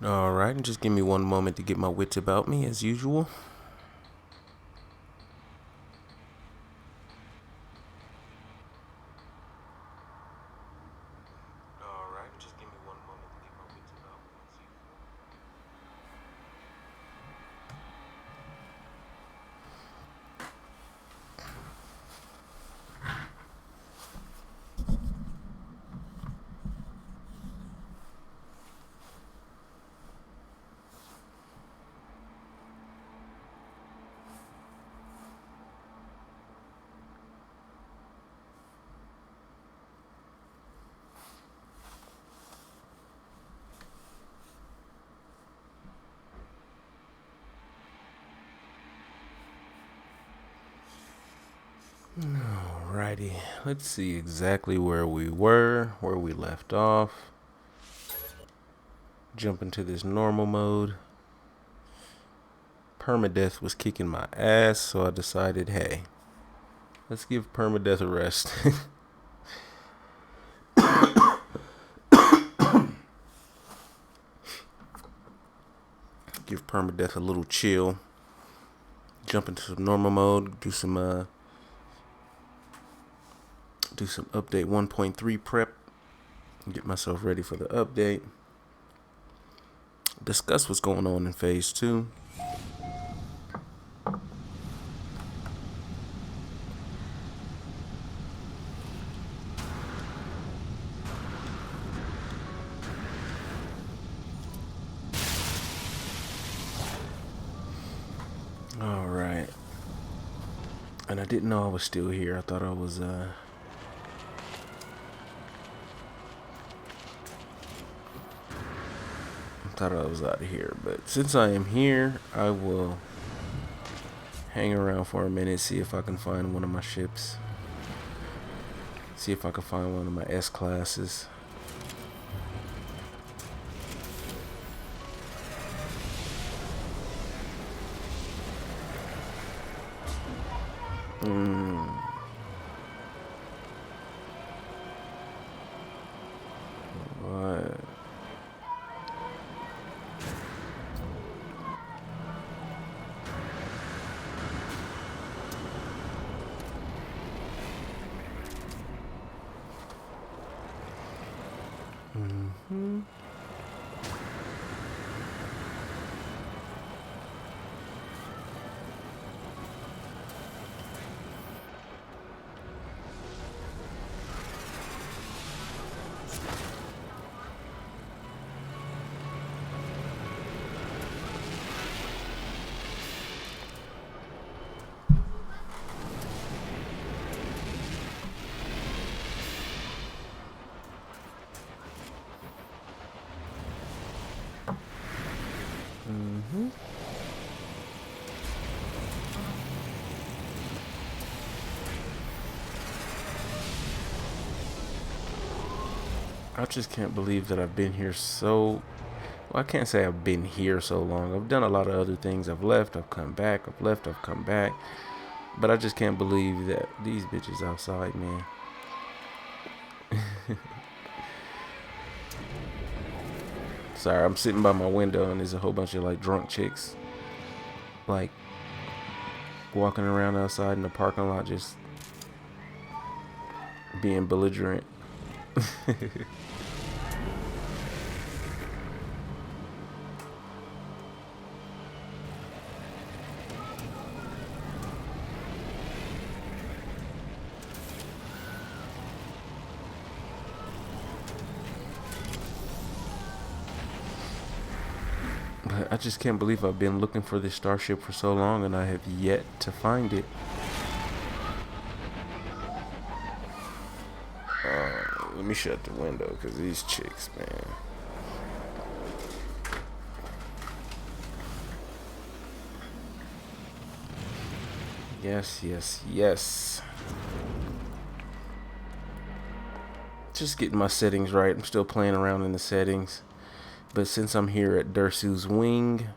Alright, just give me one moment to get my wits about me as usual. Alrighty, let's see exactly where we were, where we left off. Jump into this normal mode. Permadeath was kicking my ass, so I decided, hey, let's give permadeath a rest. Give permadeath a little chill. Jump into some normal mode, do some update 1.3 prep. Get myself ready for the update. Discuss what's going on in phase 2. Alright. And I didn't know I was still here. I thought I was out of here, but since I am here, I will hang around for a minute, see if I can find one of my ships, see if I can find one of my S classes. What? I just can't believe that I've been here so... Well, I can't say I've been here so long. I've done a lot of other things. I've left, I've come back, I've left, I've come back. But I just can't believe that these bitches outside, man. Sorry, I'm sitting by my window and there's a whole bunch of like drunk chicks like walking around outside in the parking lot just being belligerent. But I just can't believe I've been looking for this starship for so long and I have yet to find it. Let me shut the window because these chicks, man. Yes, yes, yes. Just getting my settings right. I'm still playing around in the settings. But since I'm here at Dersu's Wing,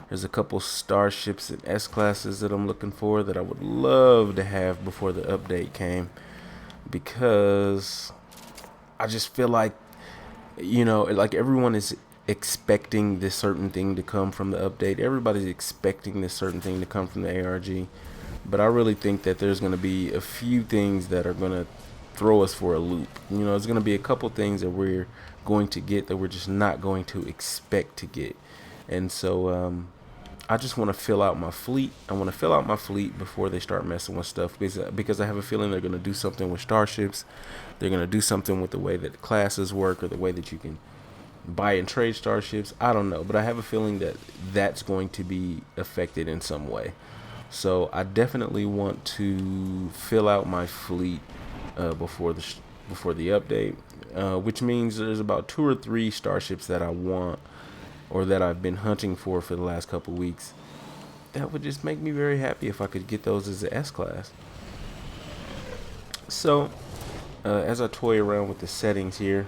there's a couple starships and S-classes that I'm looking for that I would love to have before the update came. Because I just feel like, like everyone is expecting this certain thing to come from the update. Everybody's expecting this certain thing to come from the ARG. But I really think that there's going to be a few things that are going to throw us for a loop. There's going to be a couple things that we're going to get that we're just not going to expect to get. And so I just want to fill out my fleet. I want to fill out my fleet before they start messing with stuff, because I have a feeling they're going to do something with starships. They're going to do something with the way that the classes work, or the way that you can buy and trade starships. I don't know, but I have a feeling that that's going to be affected in some way. So I definitely want to fill out my fleet before the update, which means there's about 2 or 3 starships that I want, or that I've been hunting for the last couple weeks. That would just make me very happy if I could get those as an S-class. So as I toy around with the settings here,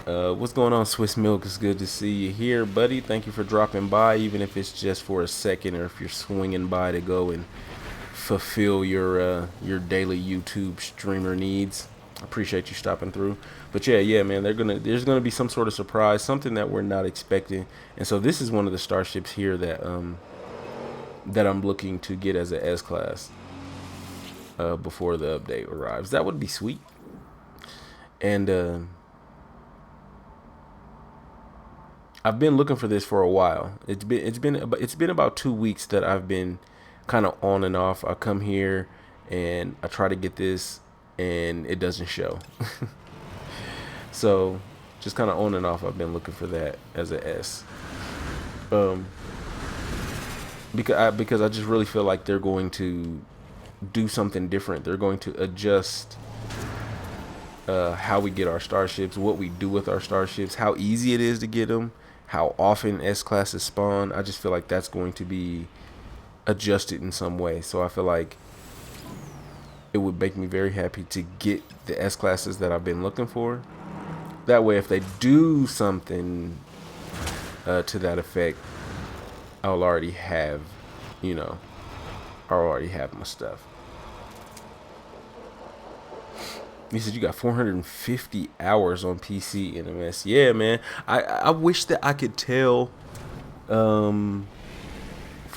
what's going on, Swiss Milk? It's good to see you here, buddy. Thank you for dropping by, even if it's just for a second, or if you're swinging by to go and fulfill your daily YouTube streamer needs. I appreciate you stopping through. But yeah, man, there's gonna be some sort of surprise, something that we're not expecting. And so this is one of the starships here that I'm looking to get as an S-class before the update arrives. That would be sweet. And I've been looking for this for a while. It's been about 2 weeks that I've been kind of on and off. I come here and I try to get this, and it doesn't show. So just kind of on and off, I've been looking for that as an S. Because I just really feel like they're going to do something different. They're going to adjust how we get our starships, what we do with our starships, how easy it is to get them, how often S-classes spawn. I just feel like that's going to be adjusted in some way. So I feel like it would make me very happy to get the S-classes that I've been looking for. That way, if they do something to that effect, I'll already have, I'll already have my stuff. He said you got 450 hours on PC NMS. Yeah, man. I wish that I could tell for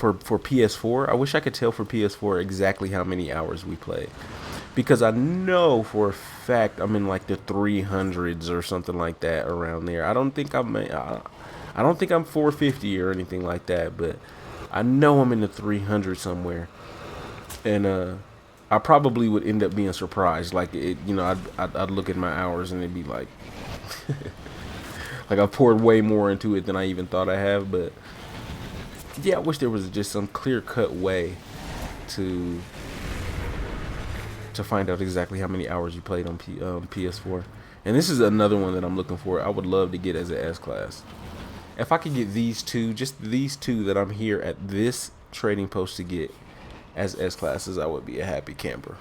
PS4. I wish I could tell for PS4 exactly how many hours we played, because I know for a fact I'm in like the 300s or something like that, around there. I don't think I'm 450 or anything like that, but I know I'm in the 300s somewhere. And I probably would end up being surprised. Like I'd look at my hours and it'd be like, like I poured way more into it than I even thought I have. But yeah, I wish there was just some clear-cut way to find out exactly how many hours you played on PS4. And this is another one that I'm looking for. I would love to get as an S-class. If I could get these two, just these two that I'm here at this trading post to get as S-classes, I would be a happy camper.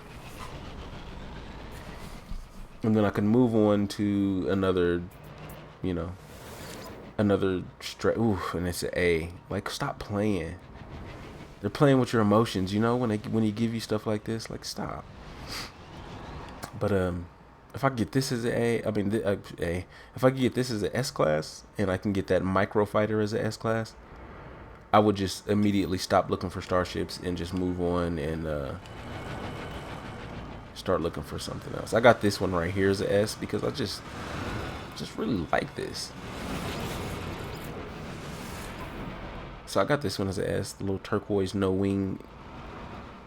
And then I can move on to another, ooh, and it's an A. Like, stop playing. They're playing with your emotions, when he give you stuff like this. Like, stop. But if I get this as an A, if I could get this as an S-class, and I can get that microfighter as an S-class, I would just immediately stop looking for starships and just move on and start looking for something else. I got this one right here as an S because I just really like this. So I got this one as an S, the little turquoise no-wing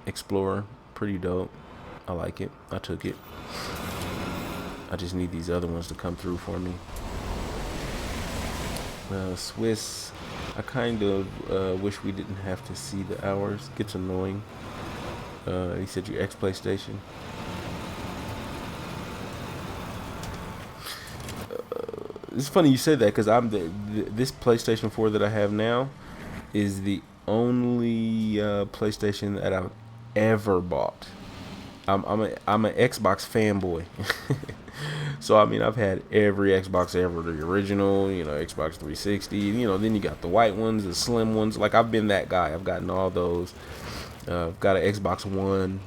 explorer. Pretty dope. I like it. I took it. I just need these other ones to come through for me. Swiss, I kind of wish we didn't have to see the hours. Gets annoying. He said your ex PlayStation. It's funny you said that, because I'm this PlayStation 4 that I have now is the only PlayStation that I've ever bought. I'm an Xbox fanboy. So I mean, I've had every Xbox ever, the original, Xbox 360. Then you got the white ones, the slim ones. Like, I've been that guy. I've gotten all those. I've got an Xbox One.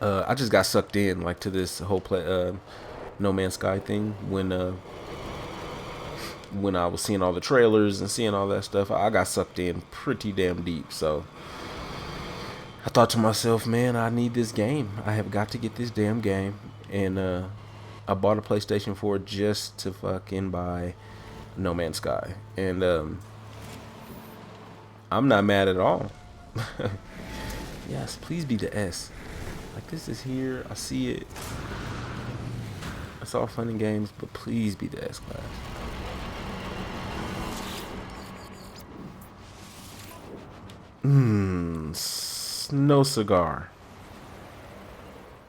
I just got sucked in like to this whole No Man's Sky thing when I was seeing all the trailers and seeing all that stuff. I got sucked in pretty damn deep. So I thought to myself, man, I need this game. I have got to get this damn game. And I bought a PlayStation 4 just to fucking buy No Man's Sky. And I'm not mad at all. Yes, please be the S. Like, this is here. I see it. It's all fun and games, but please be the S class. No cigar.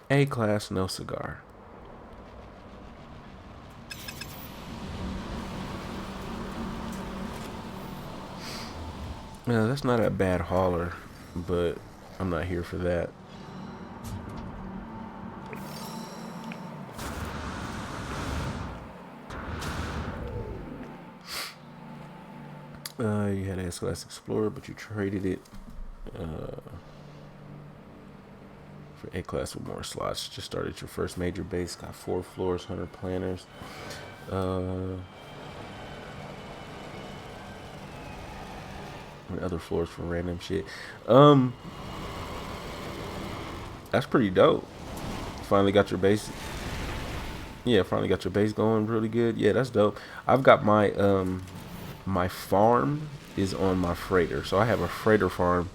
A class, no cigar. Yeah, that's not a bad hauler, but I'm not here for that. You had an S-Class Explorer, but you traded it for A-Class with more slots. Just started your first major base, got 4 floors, 100 planners. Other floors for random shit. That's pretty dope. Finally got your base. Yeah, finally got your base going really good. Yeah, that's dope. I've got my my farm is on my freighter, so I have a freighter farm.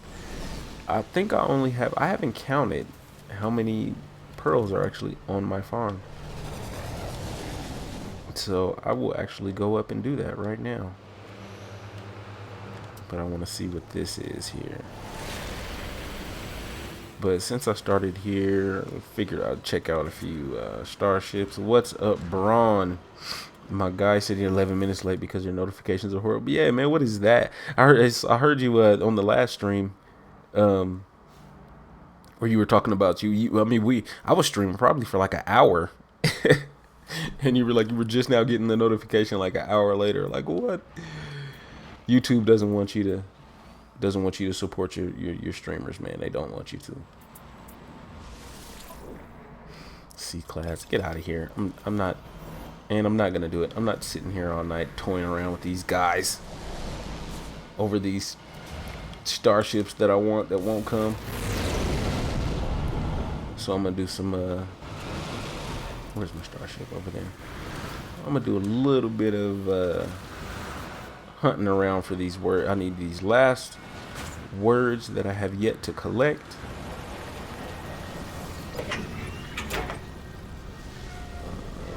I think I haven't counted how many pearls are actually on my farm. So I will actually go up and do that right now. But I want to see what this is here. But since I started here, I figured I'd check out a few starships. What's up, Braun? My guy said you're 11 minutes late because your notifications are horrible. Yeah, man, what is that? I heard you on the last stream, where you were talking about I was streaming probably for like an hour, and you were just now getting the notification like an hour later. Like, what? YouTube doesn't want you to support your streamers, man. They don't want you to. C-Class, get out of here. I'm not gonna do it. I'm not sitting here all night toying around with these guys over these starships that I want that won't come. So I'm gonna do some where's my starship? Over there. I'm gonna do a little bit of hunting around for these words. I need these last words that I have yet to collect.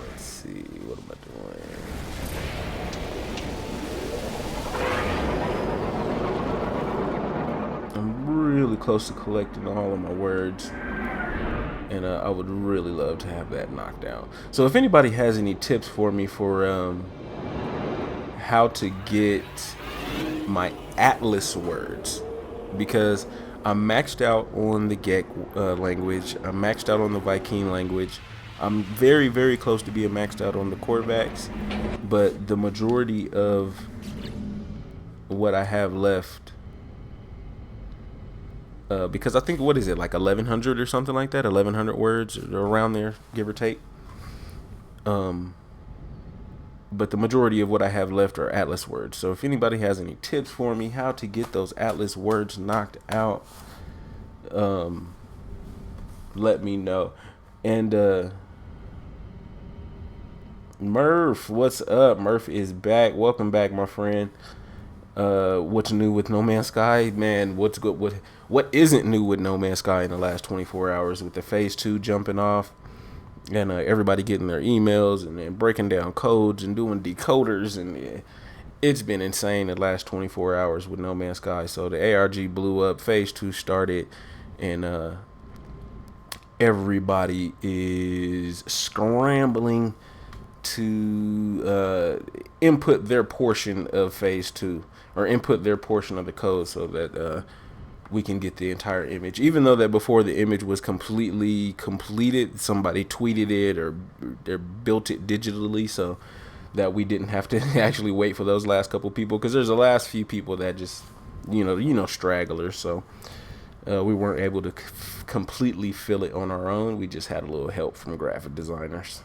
Let's see, what am I doing? I'm really close to collecting all of my words, and I would really love to have that knocked out. So if anybody has any tips for me for how to get my Atlas words, because I'm maxed out on the Gek language, I'm maxed out on the Viking language, I'm very, very close to being maxed out on the Korvax, but the majority of what I have left, because I think, what is it, like 1100 or something like that, 1100 words around there, give or take. But the majority of what I have left are Atlas words. So if anybody has any tips for me how to get those Atlas words knocked out, let me know. And Murph, what's up? Murph is back. Welcome back, my friend. What's new with No Man's Sky? Man, what's good? What isn't new with No Man's Sky in the last 24 hours with the phase 2 jumping off? And everybody getting their emails and then breaking down codes and doing decoders, and it's been insane the last 24 hours with No Man's Sky. So the ARG blew up, phase 2 started, and everybody is scrambling to input their portion of phase 2, or input their portion of the code, so that we can get the entire image. Even though that before the image was completely completed, somebody tweeted it or built it digitally, so that we didn't have to actually wait for those last couple people, because there's the last few people that just stragglers. So we weren't able to completely fill it on our own. We just had a little help from graphic designers.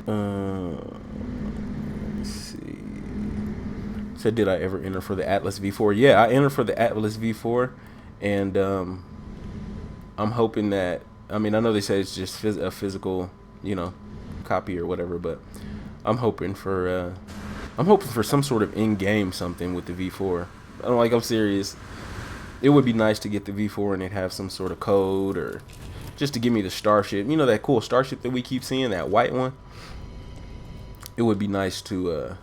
Let's see. Said, did I ever enter for the Atlas V4? Yeah, I entered for the Atlas V4, and I'm hoping that, I know they say it's just a physical, copy or whatever, but I'm hoping for some sort of in-game something with the V4. I'm serious. It would be nice to get the V4 and it have some sort of code, or just to give me the starship. That cool starship that we keep seeing, that white one. It would be nice to.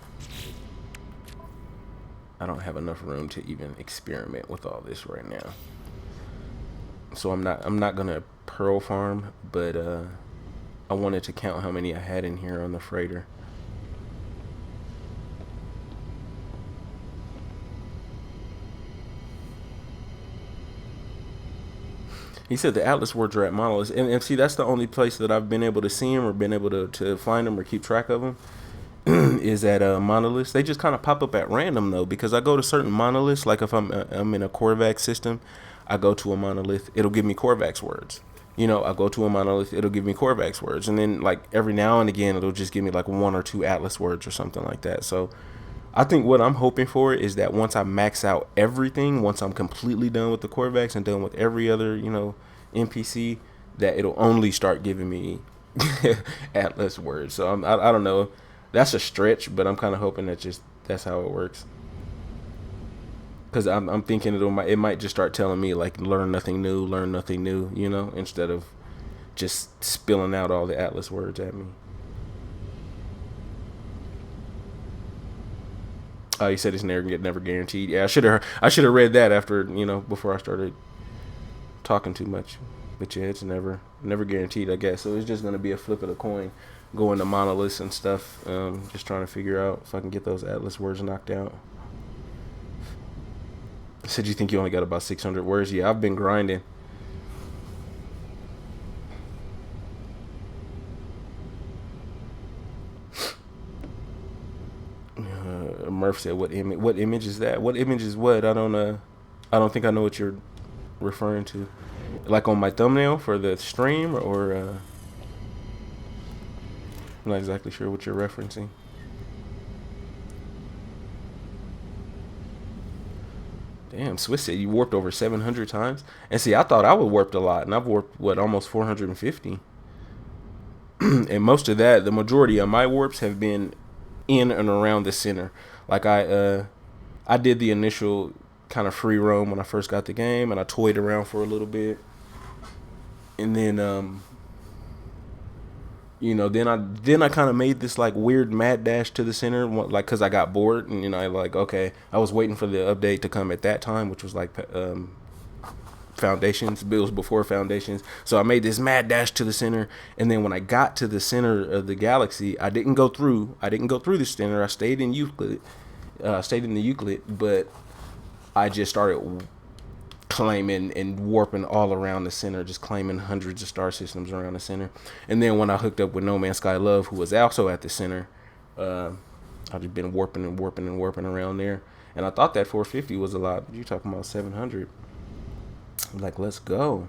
I don't have enough room to even experiment with all this right now. So I'm not gonna pearl farm, but I wanted to count how many I had in here on the freighter. He said the Atlas words are at Monolith, and see, that's the only place that I've been able to see them, or been able to find them or keep track of them, is at Monoliths. They just kind of pop up at random though, because I go to certain monoliths. Like if I'm in a Corvax system, I go to a monolith, it'll give me Corvax words. I go to a monolith, it'll give me Corvax words, and then like every now and again, it'll just give me like 1 or 2 Atlas words or something like that. So I think what I'm hoping for is that once I max out everything, once I'm completely done with the Corvax and done with every other, NPC, that it'll only start giving me Atlas words. So I don't know. That's a stretch, but I'm kind of hoping that that's how it works. Because I'm thinking it might just start telling me like learn nothing new, instead of just spilling out all the Atlas words at me. Oh, you said it's never guaranteed. Yeah, I should have read that after, before I started talking too much. But yeah, it's never guaranteed, I guess. So it's just gonna be a flip of the coin, going to monoliths and stuff. Just trying to figure out if I can get those Atlas words knocked out. I said, you think you only got about 600 words? Yeah, I've been grinding. Murph said, "What image is that? What image is what? I don't think I know what you're referring to. Like on my thumbnail for the stream, or I'm not exactly sure what you're referencing." Damn, Swiss said you warped over 700 times. And see, I thought I would warped a lot, and I've warped almost 450. And most of that, the majority of my warps have been in and around the center. Like I did the initial kind of free roam when I first got the game, and I toyed around for a little bit, and then then I kind of made this like weird mad dash to the center, like because I got bored, and okay, I was waiting for the update to come at that time, which was like Foundations, bills before Foundations. So I made this mad dash to the center, and then when I got to the center of the galaxy, I didn't go through the center. I stayed in Euclid, the Euclid, but I just started claiming and warping all around the center, just claiming hundreds of star systems around the center. And then when I hooked up with No Man's Sky Love, who was also at the center, I've just been warping around there. And I thought that 450 was a lot, but you're talking about 700. I'm like, let's go.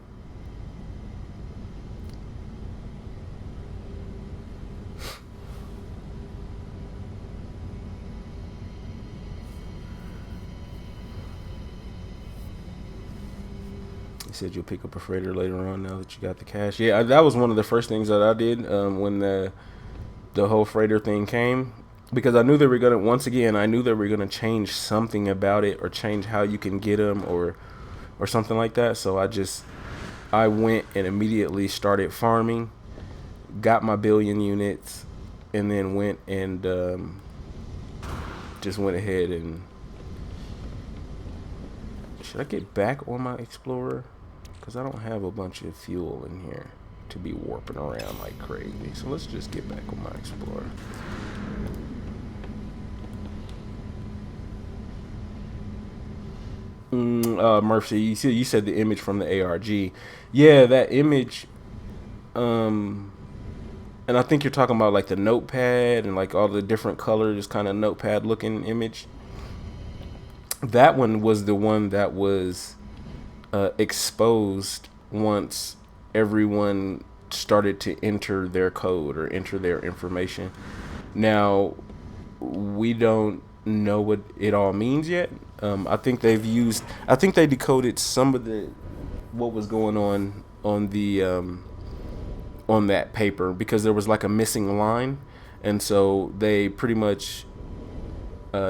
He said you'll pick up a freighter later on now that you got the cash. Yeah, that was one of the first things that I did when the whole freighter thing came, because I knew they were gonna change something about it, or change how you can get them, or something like that. So I went and immediately started farming, got my 1 billion units, and then went and just went ahead and... Should I get back on my Explorer? because I don't have a bunch of fuel in here to be warping around like crazy. So let's just get back on my Explorer. Murphy, you said the image from the ARG. Yeah, that image. And I think you're talking about like the notepad and like all the different colors, kind of notepad looking image. That one was the one that was exposed once everyone started to enter their code or enter their information. Now, we don't know what it all means yet. I think they decoded some of what was going on the on that paper, because there was like a missing line, and so they pretty much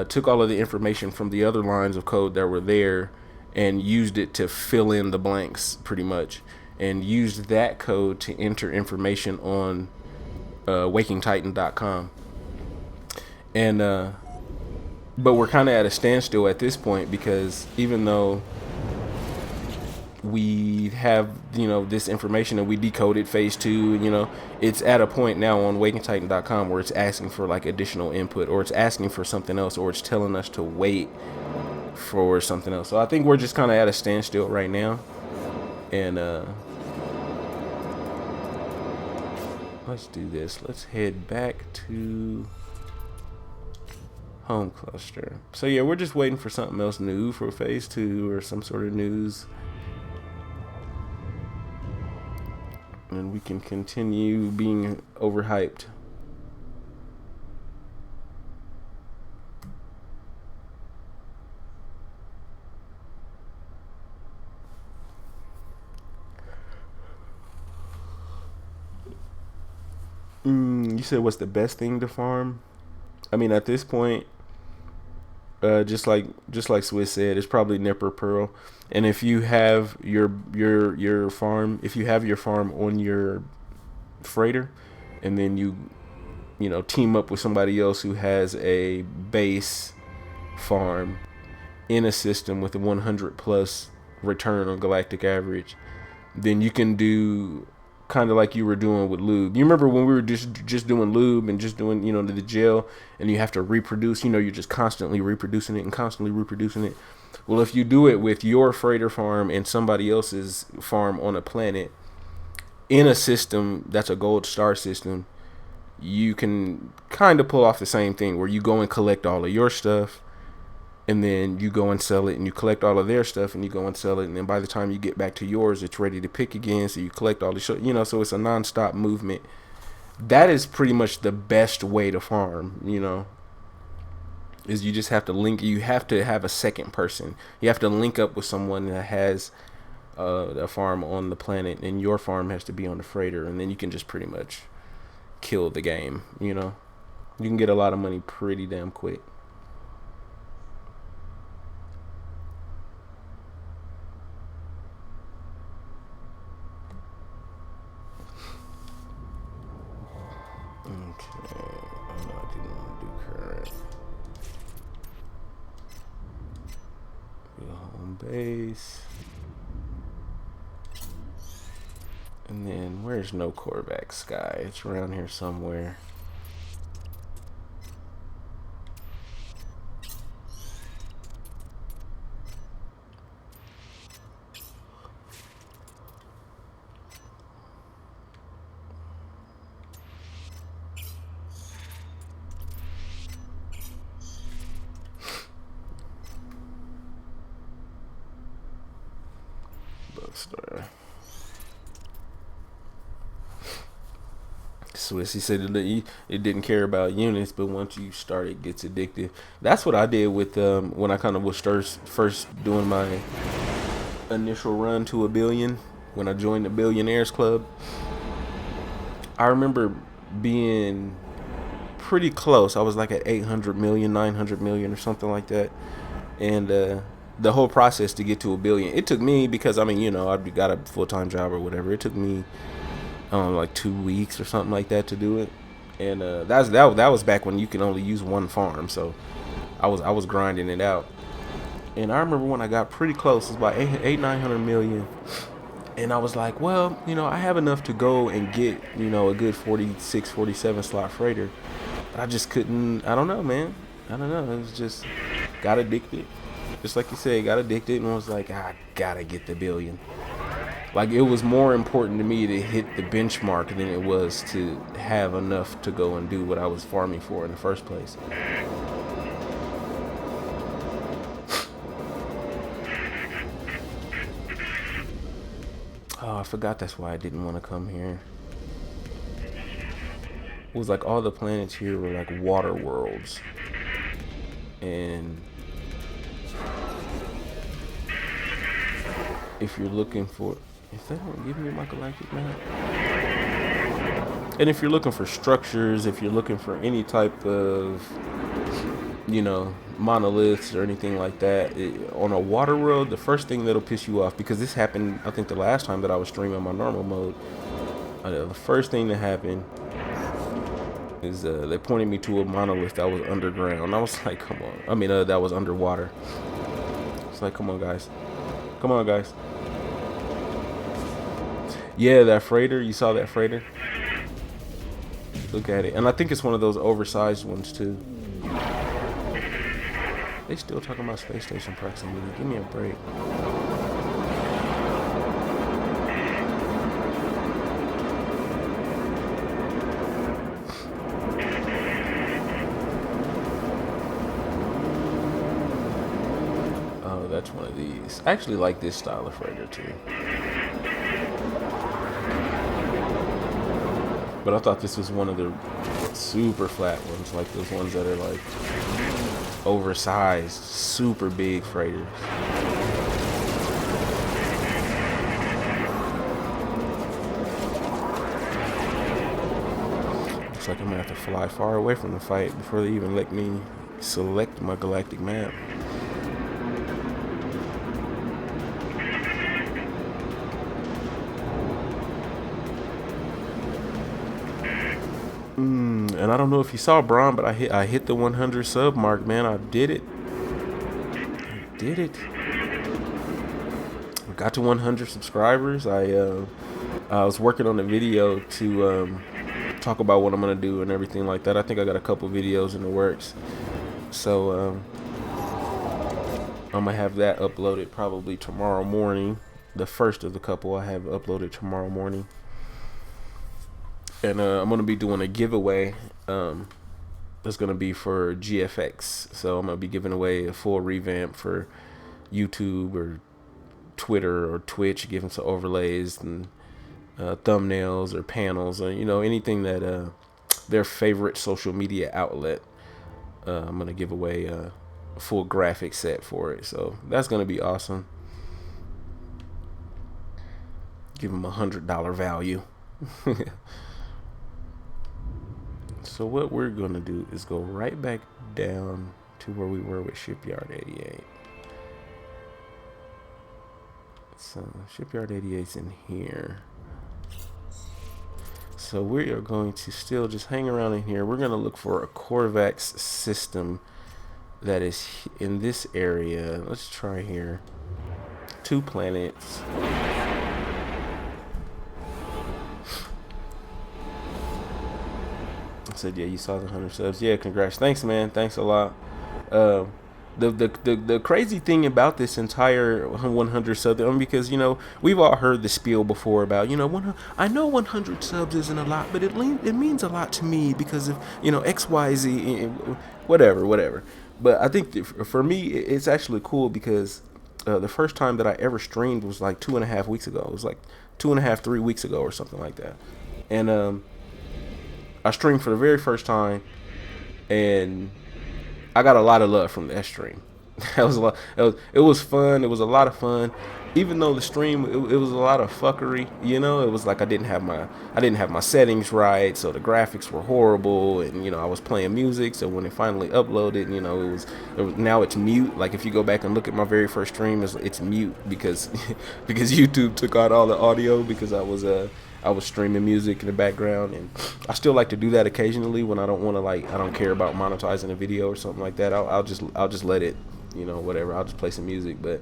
took all of the information from the other lines of code that were there and used it to fill in the blanks, pretty much, and used that code to enter information on wakingtitan.com. And but we're kind of at a standstill at this point, because even though we have, this information and we decoded phase 2, it's at a point now on wakingtitan.com where it's asking for like additional input, or it's asking for something else, or it's telling us to wait for something else. So I think we're just kind of at a standstill right now. And let's do this. Let's head back to home cluster. So yeah, we're just waiting for something else new for phase 2 or some sort of news, and we can continue being overhyped. You said what's the best thing to farm? I mean, at this point, just like Swiss said, it's probably Nipper Pearl. And if you have your farm, if you have your farm on your freighter, and then you team up with somebody else who has a base farm in a system with a 100 plus return on galactic average, then you can do kind of like you were doing with lube. You remember when we were just doing lube and just doing the gel, and you have to reproduce, you're just constantly reproducing it and constantly reproducing it. Well, if you do it with your freighter farm and somebody else's farm on a planet in a system that's a gold star system, you can kind of pull off the same thing, where you go and collect all of your stuff, and then you go and sell it, and you collect all of their stuff and you go and sell it, and then by the time you get back to yours, it's ready to pick again. So you collect all the so it's a non-stop movement. That is pretty much the best way to farm, is you just have to you have to have a second person. You have to link up with someone that has a farm on the planet, and your farm has to be on the freighter, and then you can just pretty much kill the game. You can get a lot of money pretty damn quick. Base, and then where's no Corvax Sky? It's around here somewhere. Swiss, he said it didn't care about units, but once you start, it gets addictive. That's what I did with when I kind of was first doing my initial run to 1 billion, when I joined the Billionaires Club. I remember being pretty close. I was like at 800 million, 900 million or something like that. And the whole process to get to 1 billion, it took me, because I got a full-time job or whatever. It took me like 2 weeks or something like that to do it. And that was back when you could only use one farm, so I was grinding it out. And I remember when I got pretty close, it was about 900 million. And I was like, well, I have enough to go and get, a good 46, 47 slot freighter. But I just couldn't, I don't know, man. I don't know. It was just, got addicted. Just like you said, got addicted and was like, I gotta get the billion. Like, it was more important to me to hit the benchmark than it was to have enough to go and do what I was farming for in the first place. Oh, I forgot that's why I didn't want to come here. It was like all the planets here were like water worlds. And if you're looking for, if they don't give me my galactic map, and if you're looking for structures, if you're looking for any type of, monoliths or anything like that, on a water world, the first thing that'll piss you off, because this happened, I think the last time that I was streaming my normal mode, the first thing that happened is they pointed me to a monolith that was underground. I was like, come on. I mean, that was underwater. It's like, come on, guys. Come on, guys. Yeah, that freighter. You saw that freighter? Look at it. And I think it's one of those oversized ones, too. They still talking about space station proximity. Give me a break. Oh, that's one of these. I actually like this style of freighter, too. But I thought this was one of the super flat ones, like those ones that are like oversized, super big freighters. Looks like I'm gonna have to fly far away from the fight before they even let me select my galactic map. And I don't know if you saw, Braun, but I hit the 100 sub mark, man. I did it. I did it. I got to 100 subscribers. I was working on a video to talk about what I'm gonna do and everything like that. I think I got a couple videos in the works, so I'm gonna have that uploaded probably tomorrow morning. The first of the couple I have uploaded tomorrow morning. And I'm going to be doing a giveaway that's going to be for GFX. So I'm going to be giving away a full revamp for YouTube or Twitter or Twitch, giving some overlays and thumbnails or panels or, anything that their favorite social media outlet. I'm going to give away a full graphic set for it. So that's going to be awesome. Give them $100 value. So what we're going to do is go right back down to where we were with Shipyard 88. So Shipyard 88's in here. So we are going to still just hang around in here. We're going to look for a Corvax system that is in this area. Let's try here. 2 planets. Said, yeah, you saw the 100 subs. Yeah, congrats. Thanks, man. Thanks a lot. The crazy thing about this entire 100 subs, because we've all heard the spiel before about I know 100 subs isn't a lot, but it means a lot to me because of XYZ, whatever. But I think for me it's actually cool because the first time that I ever streamed was like 2.5 weeks ago. It was like 2.5, 3 weeks ago or something like that, and I streamed for the very first time, and I got a lot of love from that stream. That was a lot. It was fun. It was a lot of fun. Even though the stream, it was a lot of fuckery. It was like I didn't have my settings right, so the graphics were horrible, and I was playing music. So when it finally uploaded, it was now it's mute. Like if you go back and look at my very first stream, it's mute because because YouTube took out all the audio because I was streaming music in the background, and I still like to do that occasionally when I don't want to I don't care about monetizing a video or something like that. I'll just let it you know, whatever. I'll just play some music. But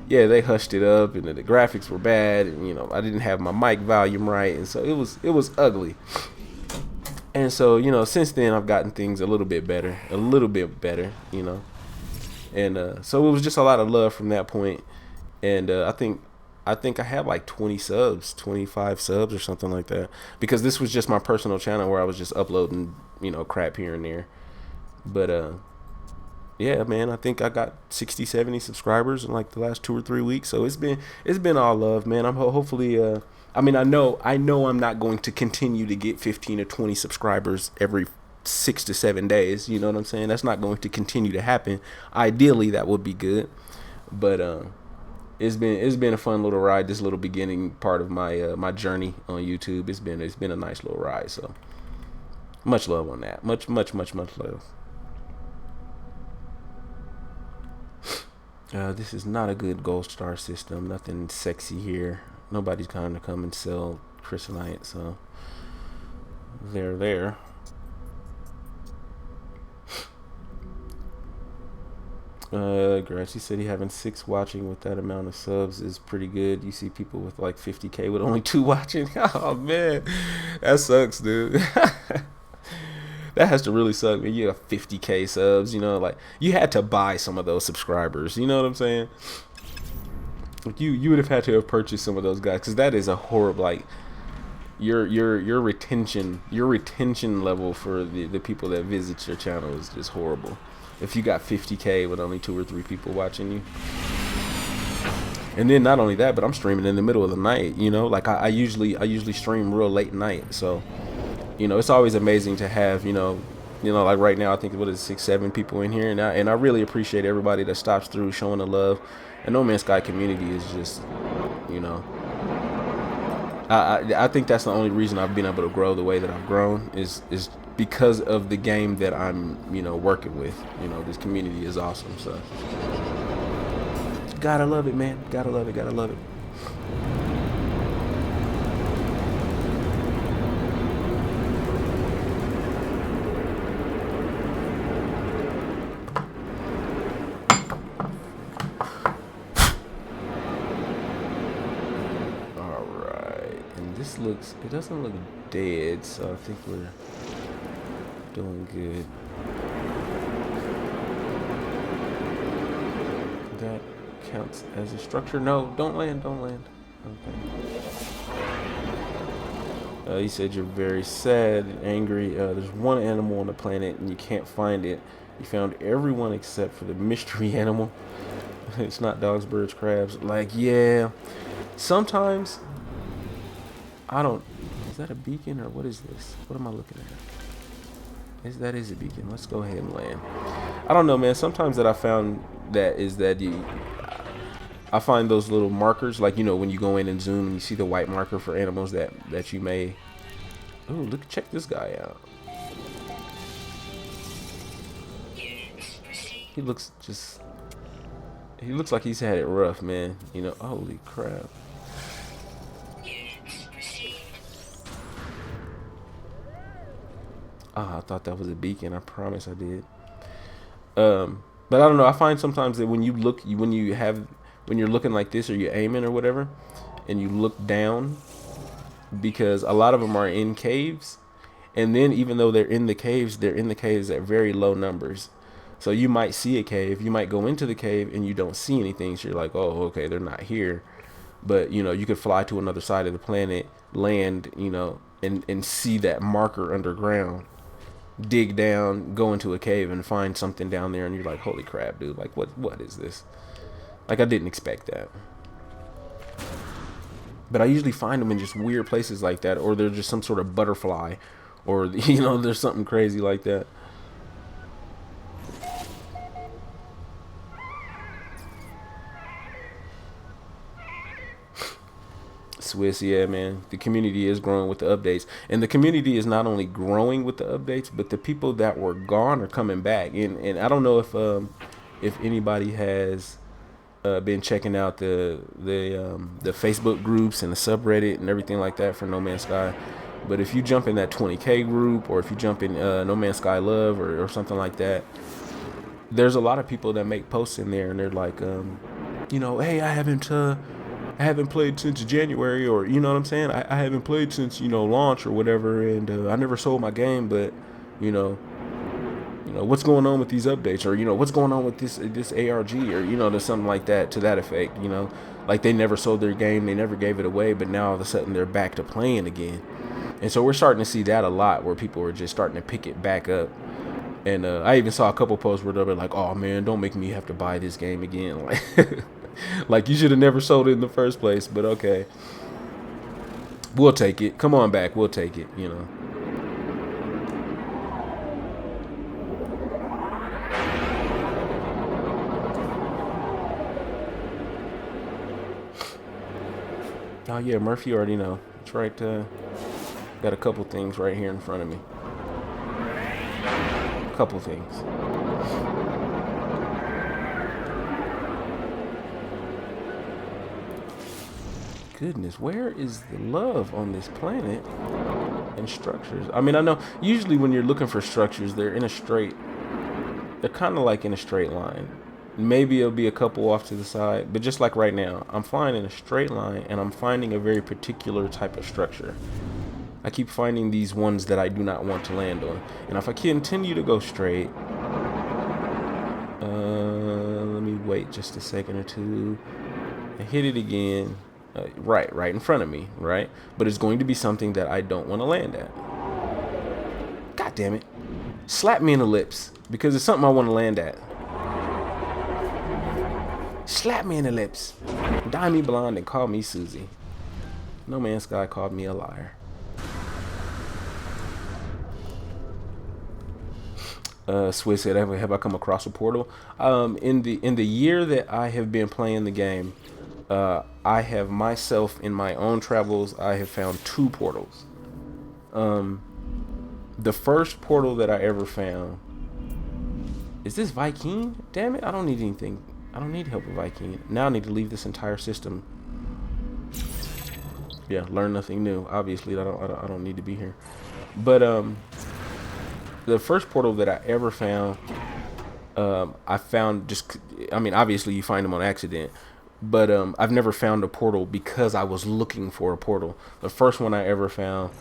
yeah, they hushed it up, and the graphics were bad, and you know, I didn't have my mic volume right, and so it was ugly. And so, you know, since then I've gotten things a little bit better, you know. And so it was just a lot of love from that point. And I think I had like 20 subs, 25 subs or something like that, because this was just my personal channel where I was just uploading, you know, crap here and there. But yeah, man, I think I got 60, 70 subscribers in like the last 2 or 3 weeks. So it's been all love, man. I'm hopefully I mean, I know I'm not going to continue to get 15 or 20 subscribers every 6 to 7 days. You know what I'm saying? That's not going to continue to happen. Ideally, that would be good. But it's been a fun little ride. This little beginning part of my my journey on YouTube. It's been a nice little ride. So much love on that. Much love. This is not a good gold star system. Nothing sexy here. Nobody's going to come and sell Chrysolite, so there. Grassy said he having 6 watching with that amount of subs is pretty good. You see people with like 50K with only 2 watching. Oh man, that sucks, dude. That has to really suck, man. You have 50K subs, you know, like you had to buy some of those subscribers. You know what I'm saying? You would have had to have purchased some of those guys, because that is a horrible, like your retention level for the people that visit your channel is just horrible. If you got 50K with only 2 or 3 people watching you. And then not only that, but I'm streaming in the middle of the night, you know, like I usually stream real late night. So, you know, it's always amazing to have, you know, like right now, I think, what is it, 6, 7 people in here. And I really appreciate everybody that stops through showing the love. And No Man's Sky community is just, you know, I think that's the only reason I've been able to grow the way that I've grown is because of the game that I'm, you know, working with. You know, this community is awesome. So gotta love it, man. Gotta love it. It doesn't look dead, so I think we're doing good. That counts as a structure. No, don't land. Okay. You said you're very sad and angry. There's one animal on the planet and you can't find it. You found everyone except for the mystery animal. It's not dogs, birds, crabs. Like, yeah, sometimes I don't. Is that a beacon or what is this? What am I looking at? That is a beacon. Let's go ahead and land. I don't know, man. Sometimes that I found I find those little markers, like, you know, when you go in and zoom and you see the white marker for animals that you may. Oh, look! Check this guy out. He looks like he's had it rough, man. You know, holy crap. I thought that was a beacon. I promise I did. But I don't know. I find sometimes that when you're looking like this or you're aiming or whatever, and you look down, because a lot of them are in caves, and then even though they're in the caves at very low numbers. So you might see a cave, you might go into the cave and you don't see anything. So you're like, oh, okay, they're not here. But, you know, you could fly to another side of the planet, land, you know, and see that marker underground. Dig down, go into a cave and find something down there, and you're like, holy crap, dude, like what is this? Like, I didn't expect that. But I usually find them in just weird places like that, or they're just some sort of butterfly, or, you know, there's something crazy like that. Swiss, yeah, man. The community is growing with the updates, and the community is not only growing with the updates, but the people that were gone are coming back. And I don't know if anybody has been checking out the Facebook groups and the subreddit and everything like that for No Man's Sky. But if you jump in that 20K group, or if you jump in No Man's Sky Love or something like that, there's a lot of people that make posts in there and they're like, hey, I haven't played since January, or you know what I'm saying? I haven't played since, launch or whatever, and I never sold my game, but you know, what's going on with these updates, or what's going on with this ARG, or there's something like that to that effect. Like they never sold their game, they never gave it away, but now all of a sudden they're back to playing again. And so we're starting to see that a lot, where people are just starting to pick it back up. And I even saw a couple posts where they're like, "Oh man, don't make me have to buy this game again." Like you should have never sold it in the first place. But okay, we'll take it. Come on back, we'll take it. Oh yeah, Murphy, you already know. It's right. Got a couple things right here in front of me. Couple things. Goodness, where is the love on this planet and structures? I mean, I know usually when you're looking for structures, they're kind of like in a straight line. Maybe it'll be a couple off to the side, but just like right now, I'm flying in a straight line and I'm finding a very particular type of structure. I keep finding these ones that I do not want to land on. And if I continue to go straight, let me wait just a second or two. I hit it again, right in front of me, right? But it's going to be something that I don't want to land at. God damn it. Slap me in the lips, because it's something I want to land at. Slap me in the lips. Dye me blonde and call me Susie. No Man's Sky called me a liar. Swiss said, "Have I come across a portal?" In the year that I have been playing the game, I have myself in my own travels. I have found 2 portals. The first portal that I ever found is this Viking. Damn it! I don't need anything. I don't need help with Viking. Now I need to leave this entire system. Yeah, learn nothing new. Obviously, I don't need to be here. But the first portal that I ever found, I found obviously you find them on accident, but I've never found a portal because I was looking for a portal. The first one I ever found,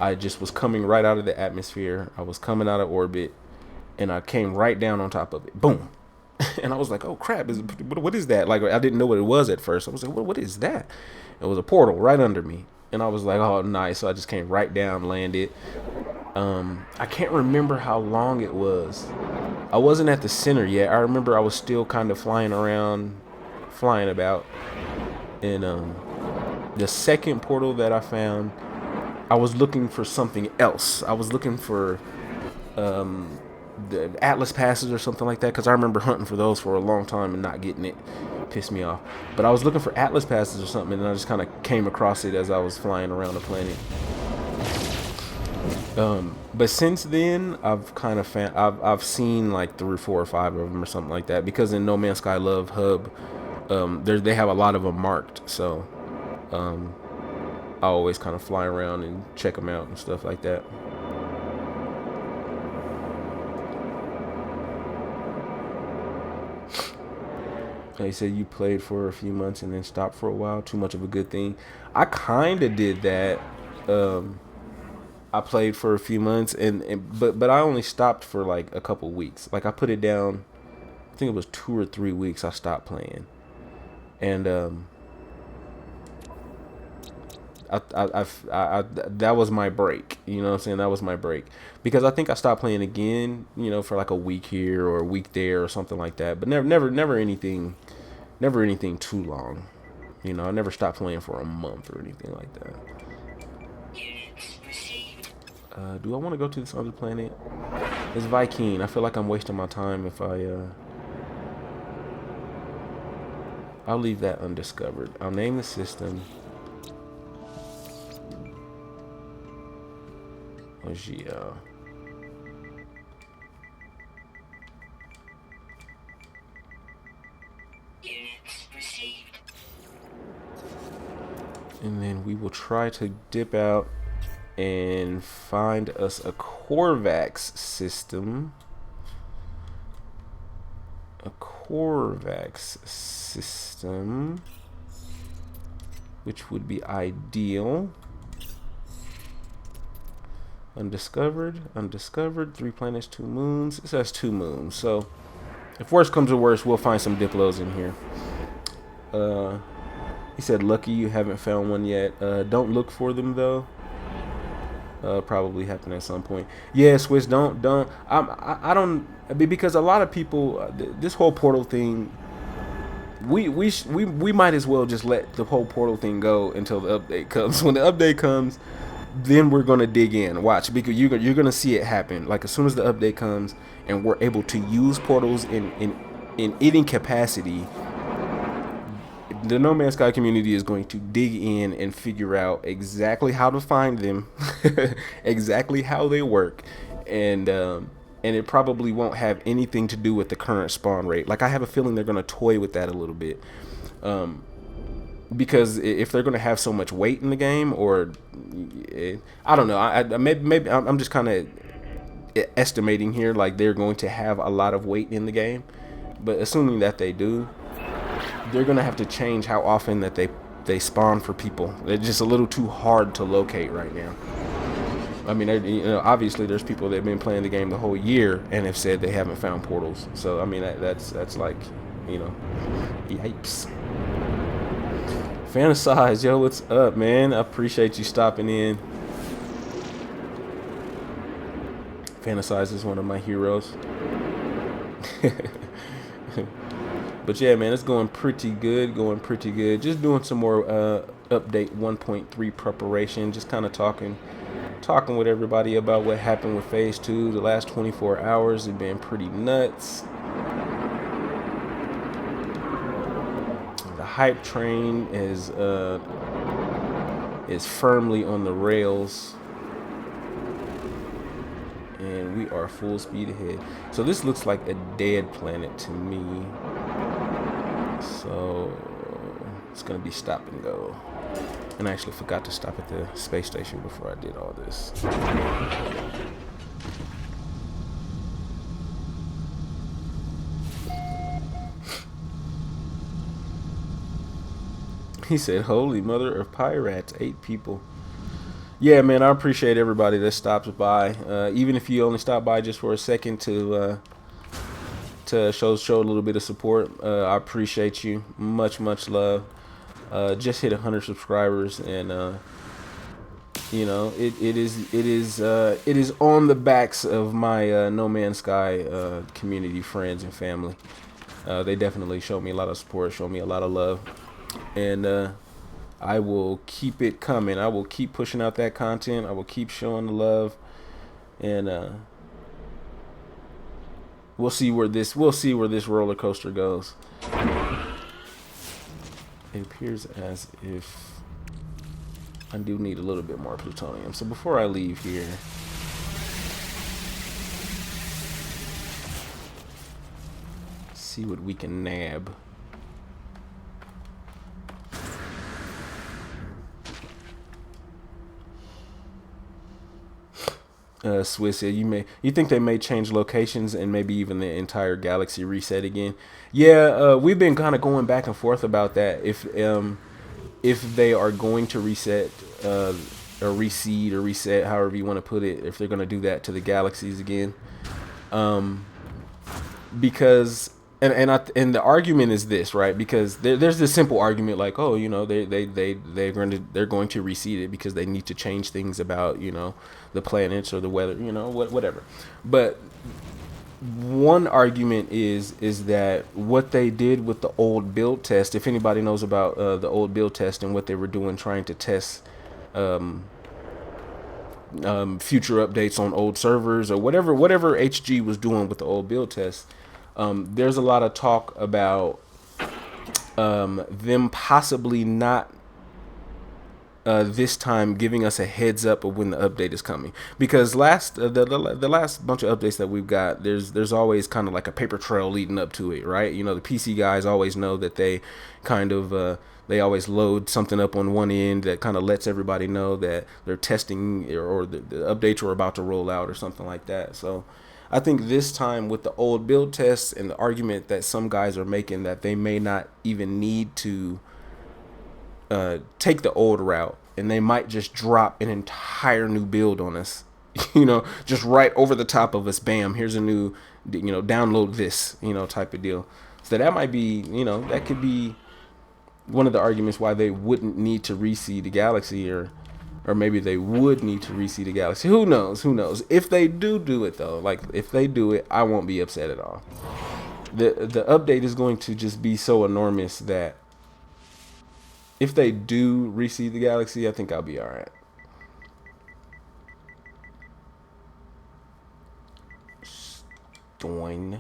I just was coming right out of the atmosphere. I was coming out of orbit, and I came right down on top of it. Boom. And I was like, "Oh crap! What is that?" Like I didn't know what it was at first. I was like, "What is that?" It was a portal right under me, and I was like, "Oh, nice!" So I just came right down, landed. I can't remember how long it was. I wasn't at the center yet. I remember I was still kind of flying about. And the second portal that I found, I was looking for something else. I was looking for the Atlas passes or something like that, because I remember hunting for those for a long time and not getting it. Pissed me off. But I was looking for Atlas passes or something, and I just kind of came across it as I was flying around the planet. But since then, I've kind of found, I've seen like 3 or 4 or 5 of them or something like that, because in No Man's Sky Love Hub, they have a lot of them marked, so I always kind of fly around and check them out and stuff like that. They said you played for a few months and then stopped for a while. Too much of a good thing. I kind of did that. I played for a few months, but I only stopped for like a couple weeks. Like I put it down. I think it was 2 or 3 weeks I stopped playing, and that was my break. You know what I'm saying? That was my break, because I think I stopped playing again. For like a week here or a week there or something like that. But never anything too long. I never stopped playing for a month or anything like that. Do I want to go to this other planet? It's Viking. I feel like I'm wasting my time if I'll leave that undiscovered. I'll name the system Ogia. And then we will try to dip out and find us a Corvax system. a Corvax system, which would be ideal. Undiscovered, 3 planets, 2 moons. It says 2 moons, so if worst comes to worst, we'll find some Diplos in here. He said, lucky you haven't found one yet. Don't look for them though. Probably happen at some point. Yeah, Swiss, don't. I don't, because a lot of people, this whole portal thing, we might as well just let the whole portal thing go until the update comes. When the update comes, then we're gonna dig in. Watch, because you're gonna see it happen. Like as soon as the update comes and we're able to use portals in any capacity, the No Man's Sky community is going to dig in and figure out exactly how to find them, exactly how they work, and it probably won't have anything to do with the current spawn rate. Like I have a feeling they're gonna toy with that a little bit. Because if they're going to have so much weight in the game, or I don't know, maybe I'm just kind of estimating here, like they're going to have a lot of weight in the game, but assuming that they do, they're going to have to change how often that they spawn for people. They're just a little too hard to locate right now. I mean, obviously there's people that have been playing the game the whole year and have said they haven't found portals. So I mean, that's like, yipes. Fantasize, yo, what's up, man? I appreciate you stopping in. Fantasize is one of my heroes. But yeah, man, it's going pretty good. Just doing some more update 1.3 preparation. Just kind of talking with everybody about what happened with phase 2. The last 24 hours have been pretty nuts. Hype train is firmly on the rails, and we are full speed ahead. So this looks like a dead planet to me, so it's gonna be stop and go. And I actually forgot to stop at the space station before I did all this. He said, holy mother of pirates, 8 people. Yeah, man, I appreciate everybody that stops by. Even if you only stop by just for a second to show a little bit of support, I appreciate you. Much love. Just hit 100 subscribers, and it is on the backs of my No Man's Sky community, friends, and family. They definitely show me a lot of support, show me a lot of love. And I will keep it coming. I will keep pushing out that content. I will keep showing the love, and we'll see where this roller coaster goes. It appears as if I do need a little bit more plutonium. So before I leave here, see what we can nab. Swiss, you think they may change locations and maybe even the entire galaxy reset again? Yeah, we've been kind of going back and forth about that. If they are going to reset or reseed or reset, however you want to put it, if they're going to do that to the galaxies again, because and the argument is this, right? Because there's this simple argument like, oh, they're going to reseed it because they need to change things about the planets or the weather, whatever. But one argument is that what they did with the old build test, if anybody knows about the old build test and what they were doing, trying to test future updates on old servers or whatever HG was doing with the old build test. There's a lot of talk about them possibly not this time giving us a heads up of when the update is coming, because the last bunch of updates that we've got, there's always kind of like a paper trail leading up to it, right? The PC guys always know that they kind of they always load something up on one end that kind of lets everybody know that they're testing or the updates are about to roll out or something like that. So I think this time with the old build tests and the argument that some guys are making that they may not even need to take the old route, and they might just drop an entire new build on us, just right over the top of us. Bam, here's a new, download this, type of deal. So that might be, that could be one of the arguments why they wouldn't need to reseed the galaxy, or maybe they would need to reseed the galaxy. Who knows? Who knows? If they do it though, like if they do it, I won't be upset at all. The update is going to just be so enormous that if they do reseed the galaxy, I think I'll be all right. Stoin.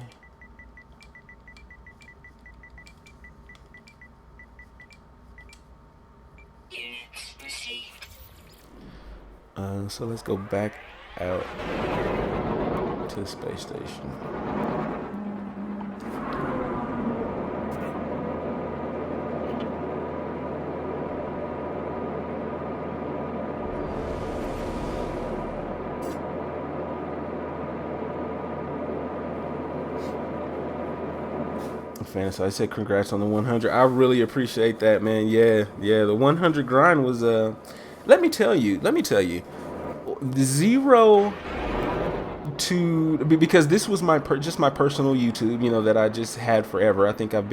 So let's go back out to the space station. Fantasy, I said congrats on the 100. I really appreciate that, man. Yeah, the 100 grind was let me tell you, the 0 to, because this was my just my personal YouTube, that I just had forever. I think I've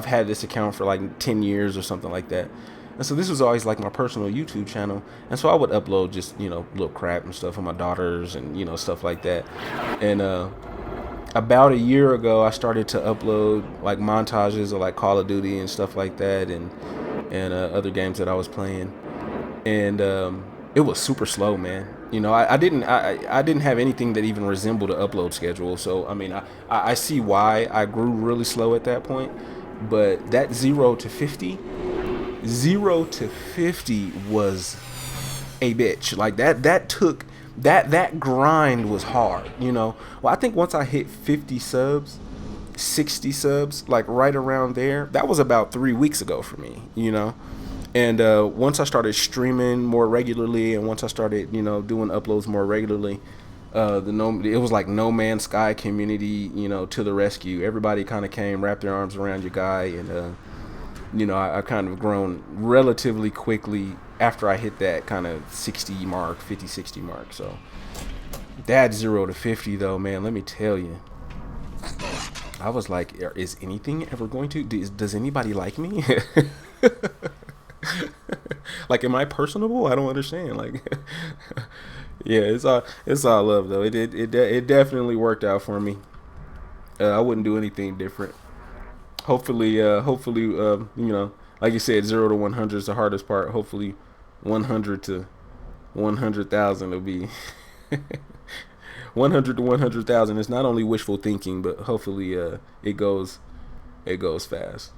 had this account for like 10 years or something like that. And so this was always like my personal YouTube channel. And so I would upload just, little crap and stuff for my daughters and, stuff like that. And about a year ago, I started to upload like montages of like Call of Duty and stuff like that, and other games that I was playing. And it was super slow, man. I didn't have anything that even resembled an upload schedule. So I mean, I see why I grew really slow at that point. But that 0 to 50 was a bitch. Like that took that grind was hard. Well, I think once I hit 50 subs, 60 subs, like right around there, that was about 3 weeks ago for me. And once I started streaming more regularly, and once I started, doing uploads more regularly, it was like No Man's Sky community, to the rescue. Everybody kind of came, wrapped their arms around your guy, and I kind of grown relatively quickly after I hit that kind of 60 mark, 50, 60 mark. So that 0 to 50 though, man, let me tell you, I was like, is anything ever going to, does anybody like me? Like, am I personable? I don't understand. Like, yeah, it's all love though. It definitely worked out for me. I wouldn't do anything different. Hopefully, like you said, 0 to 100 is the hardest part. Hopefully, 100 to 100,000 will be 100 to 100,000. It's not only wishful thinking, but hopefully, it goes fast.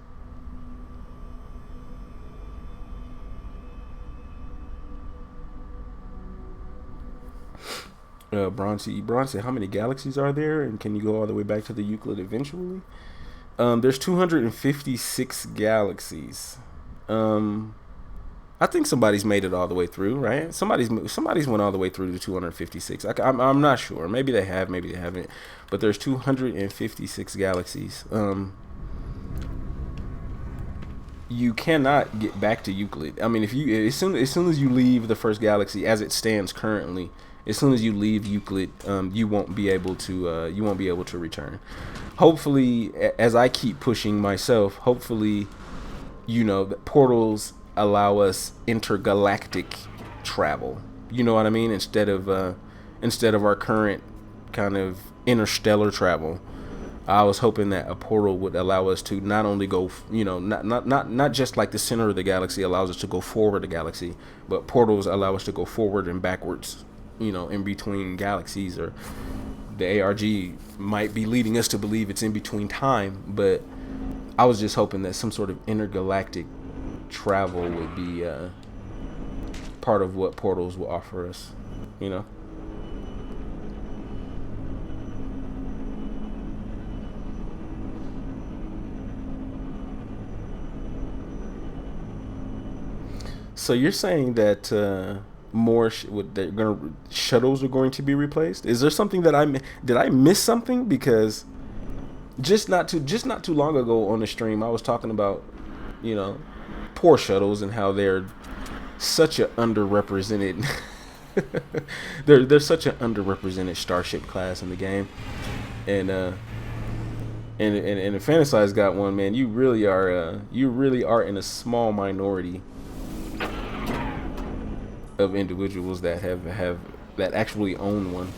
Bronzy, how many galaxies are there, and can you go all the way back to the Euclid eventually? There's 256 galaxies. I think somebody's made it all the way through, right? Somebody's went all the way through to 256. I'm not sure. Maybe they have, maybe they haven't. But there's 256 galaxies. You cannot get back to Euclid. I mean, as soon as you leave the first galaxy, as it stands currently, as soon as you leave Euclid, you won't be able to return. Hopefully, as I keep pushing myself, hopefully, the portals allow us intergalactic travel. You know what I mean? Instead of our current kind of interstellar travel. I was hoping that a portal would allow us to not only go, not just like the center of the galaxy allows us to go forward the galaxy, but portals allow us to go forward and backwards, in between galaxies. Or the ARG might be leading us to believe it's in between time, but I was just hoping that some sort of intergalactic travel would be part of what portals will offer us, So you're saying that more shuttles are going to be replaced? Is there something that did I miss something? Because just not too long ago on the stream, I was talking about, you know, poor shuttles and how they're such a underrepresented they're such an underrepresented starship class in the game. And if Fantasize got one, man, you really are in a small minority of individuals that have that actually own one.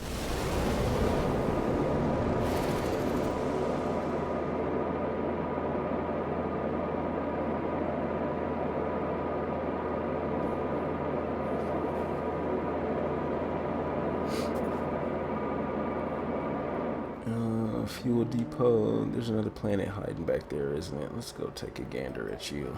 Fuel depot. There's another planet hiding back there, isn't it? Let's go take a gander at you.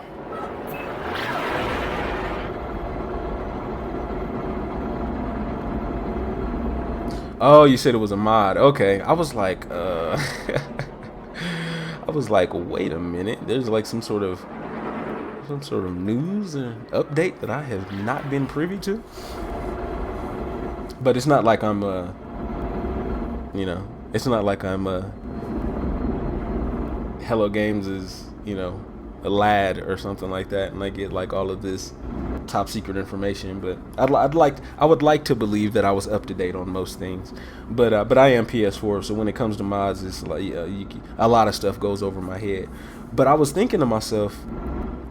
Oh, you said it was a mod. Okay, I was like, wait a minute. There's like some sort of news or update that I have not been privy to. But it's not like I'm, you know, it's not like I'm Hello Games is, you know, a lad or something like that, and I get like all of this top secret information. But I would like to believe that I was up to date on most things. But I am PS4, so when it comes to mods, it's like a lot of stuff goes over my head. But I was thinking to myself,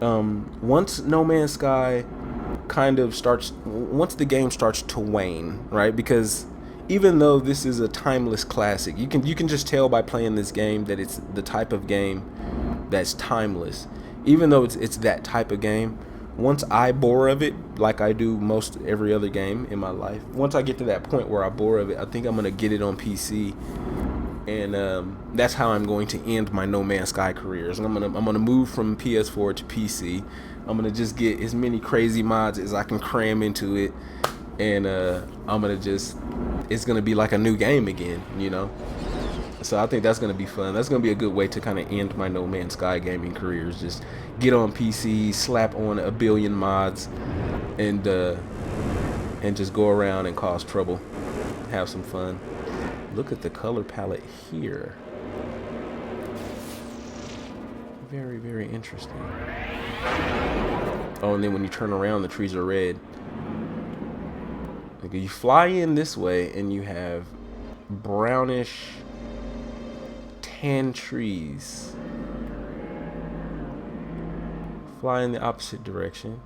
once No Man's Sky kind of starts, once the game starts to wane, right? Because even though this is a timeless classic, you can just tell by playing this game that it's the type of game that's timeless. Even though it's that type of game, once I bore of it, like I do most every other game in my life, once I get to that point where I bore of it, I think I'm gonna get it on PC, and that's how I'm going to end my No Man's Sky careers. I'm gonna move from PS4 to PC. I'm gonna just get as many crazy mods as I can cram into it, and it's gonna be like a new game again, you know. So I think that's gonna be fun. That's gonna be a good way to kind of end my No Man's Sky gaming careers. Just get on PC, slap on a billion mods, and just go around and cause trouble, have some fun. Look at the color palette here. Very, very interesting. Oh, and then when you turn around, the trees are red. Like you fly in this way, and you have brownish tan trees. Fly in the opposite direction,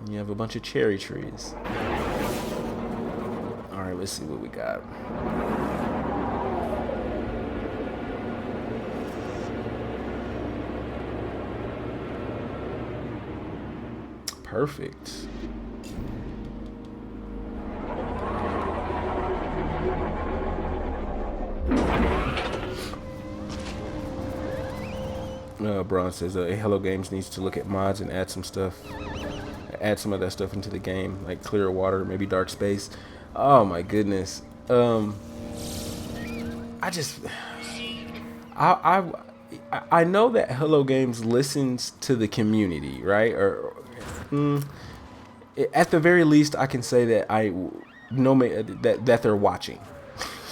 and you have a bunch of cherry trees. Alright, let's see what we got. Perfect. Braun says Hello Games needs to look at mods and add some of that stuff into the game, like clear water, maybe dark space. Oh my goodness. I know that Hello Games listens to the community, right? At the very least, I can say that I know that they're watching.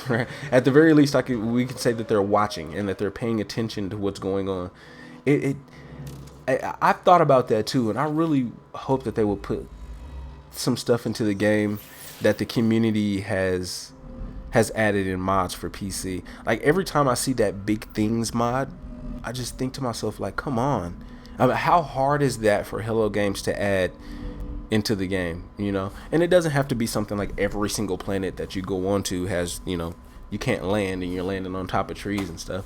Right? At the very least, we can say that they're watching and that they're paying attention to what's going on. I've thought about that too, and I really hope that they will put some stuff into the game that the community has added in mods for PC. Like every time I see that Big Things mod, I just think to myself, like, come on. I mean, how hard is that for Hello Games to add into the game, you know? And it doesn't have to be something like every single planet that you go onto has, you know, you can't land and you're landing on top of trees and stuff.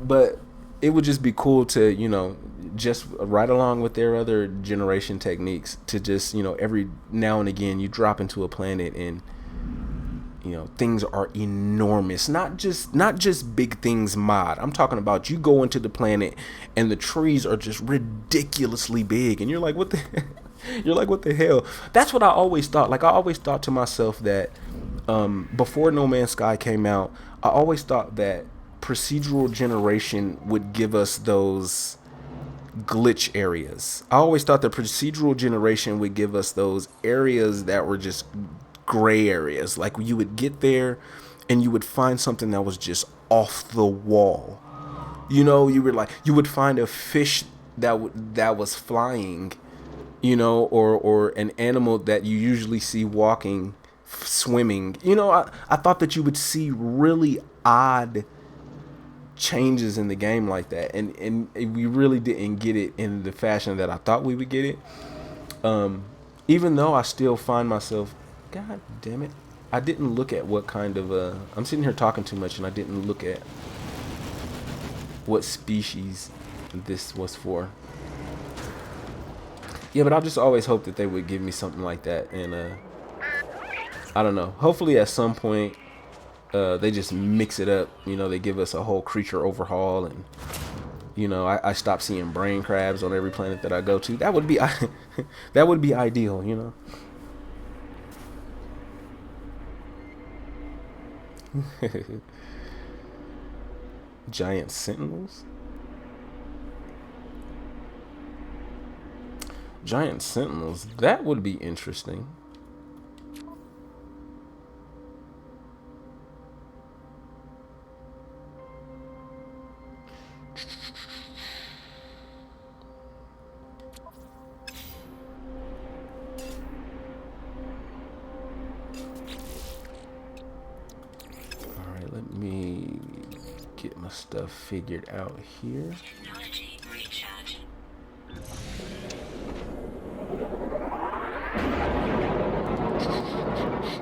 But it would just be cool to, you know, just right along with their other generation techniques to just, you know, every now and again you drop into a planet and, you know, things are enormous. Not just Big Things mod. I'm talking about you go into the planet and the trees are just ridiculously big and you're like, what the you're like, what the hell? That's what I always thought. Like I always thought to myself that before No Man's Sky came out, I always thought that procedural generation would give us those glitch areas. I always thought the procedural generation would give us those areas that were just gray areas. Like you would get there and you would find something that was just off the wall. You know, you would find a fish that was flying, you know, or an animal that you usually see walking, swimming. You know, I thought that you would see really odd changes in the game like that, and we really didn't get it in the fashion that I thought we would get it. Even though I still find myself, God damn it, I didn't look at what kind of I'm sitting here talking too much and I didn't look at what species this was for. Yeah, but I just always hoped that they would give me something like that, and I don't know, hopefully at some point they just mix it up. You know, they give us a whole creature overhaul, and you know, I stop seeing brain crabs on every planet that I go to. That would be that would be ideal, you know. Giant sentinels? Giant sentinels, that would be interesting. Alright, let me get my stuff figured out here.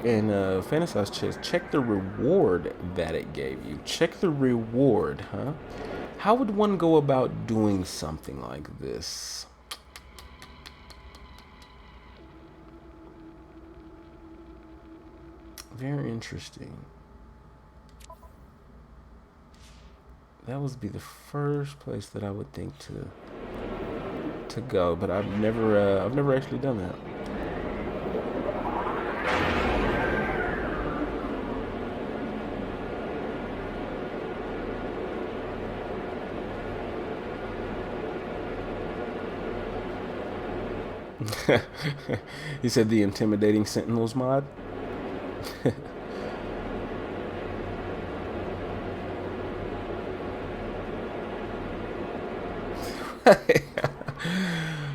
And Fantasize Chess, check the reward that it gave you. Check the reward, huh? How would one go about doing something like this? Very interesting. That would be the first place that I would think to go, but I've never actually done that. He said the intimidating sentinels mod.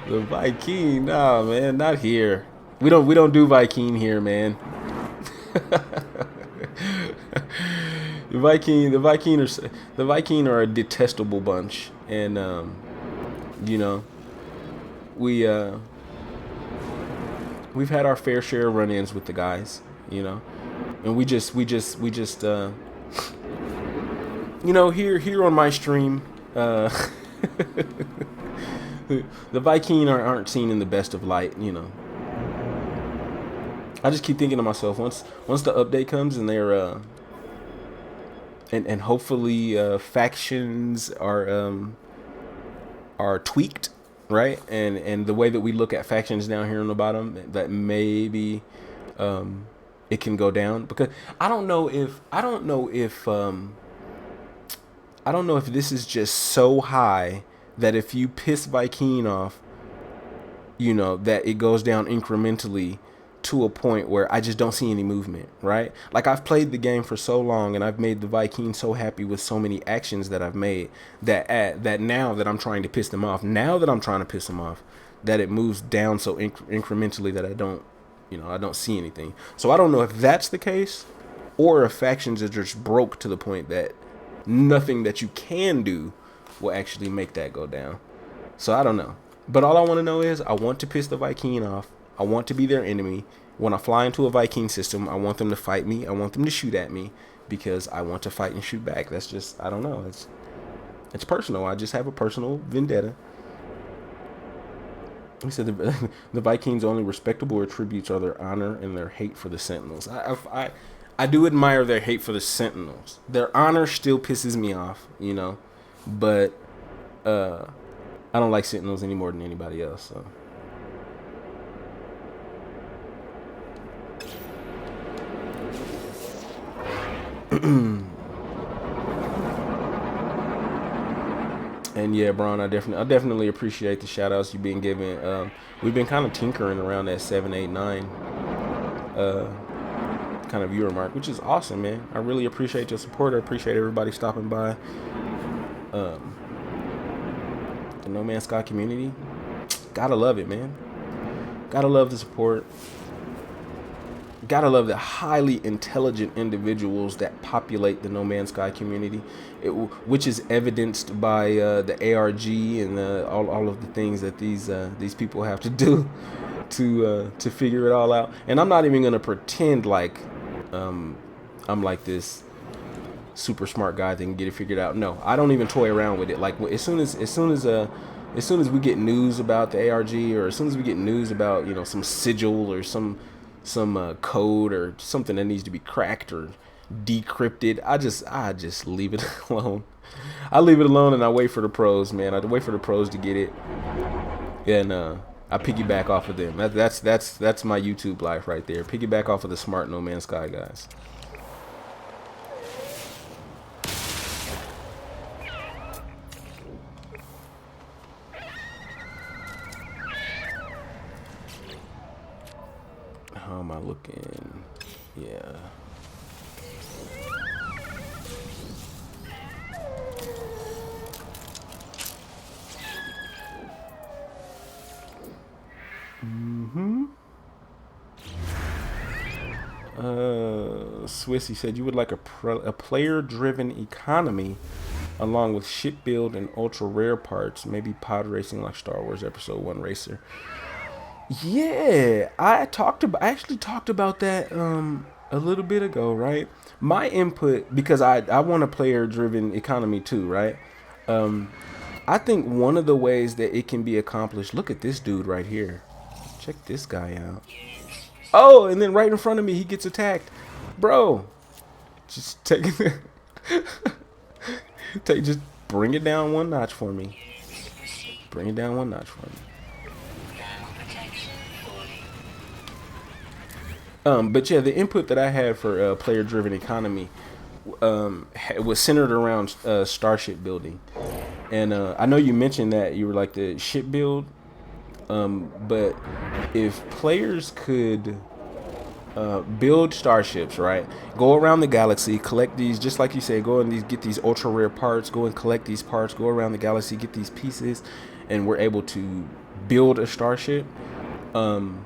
The Viking, nah, man, not here. We don't do Viking here, man. The Viking are a detestable bunch, and you know, we've had our fair share of run-ins with the guys, you know, and we just you know, here on my stream, the Viking aren't seen in the best of light, you know. I just keep thinking to myself, once the update comes and they're and hopefully factions are tweaked, right? And the way that we look at factions down here on the bottom, that maybe it can go down, because I don't know if this is just so high that if you piss Viking off, you know, that it goes down incrementally to a point where I just don't see any movement, right? Like, I've played the game for so long and I've made the Viking so happy with so many actions that I've made that now that I'm trying to piss them off, that it moves down so incrementally that I don't see anything. So I don't know if that's the case, or if factions are just broke to the point that nothing that you can do will actually make that go down. So I don't know. But all I want to know is, I want to piss the Viking off. I want to be their enemy. When I fly into a Viking system, I want them to fight me. I want them to shoot at me, because I want to fight and shoot back. That's just, I don't know. It's personal. I just have a personal vendetta. He said the Vikings' only respectable attributes are their honor and their hate for the Sentinels. I do admire their hate for the Sentinels. Their honor still pisses me off, you know, but I don't like Sentinels any more than anybody else. So. And yeah, Braun, I definitely appreciate the shout outs you've been giving. We've been kind of tinkering around that 789 kind of viewer mark, which is awesome, man. I really appreciate your support. I appreciate everybody stopping by. The No Man's Sky community, gotta love it, man. Gotta love the support. Gotta love the highly intelligent individuals that populate the No Man's Sky community, which is evidenced by the ARG and all of the things that these people have to do to figure it all out. And I'm not even gonna pretend like I'm like this super smart guy that can get it figured out. No, I don't even toy around with it. Like as soon as we get news about the ARG, or as soon as we get news about some sigil or some code or something that needs to be cracked or decrypted, I just leave it alone. I leave it alone and I wait for the pros, man. I wait for the pros to get it, and I piggyback off of them. That's my YouTube life right there. Piggyback off of the smart No Man's Sky guys. How am I looking? Yeah. Swissy said you would like a player-driven economy along with ship build and ultra rare parts, maybe pod racing like Star Wars Episode 1 Racer. Yeah, I actually talked about that a little bit ago, right? My input, because I want a player driven economy too, right? I think one of the ways that it can be accomplished, look at this dude right here. Check this guy out. Oh, and then right in front of me he gets attacked. Bro, just take it just bring it down one notch for me. Bring it down one notch for me. But yeah, the input that I had for player-driven economy was centered around starship building, and I know you mentioned that you were like the ship build, but if players could build starships, right? Go around the galaxy, collect these, just like you said, go and get these ultra rare parts, go and collect these parts, go around the galaxy, get these pieces, and we're able to build a starship. And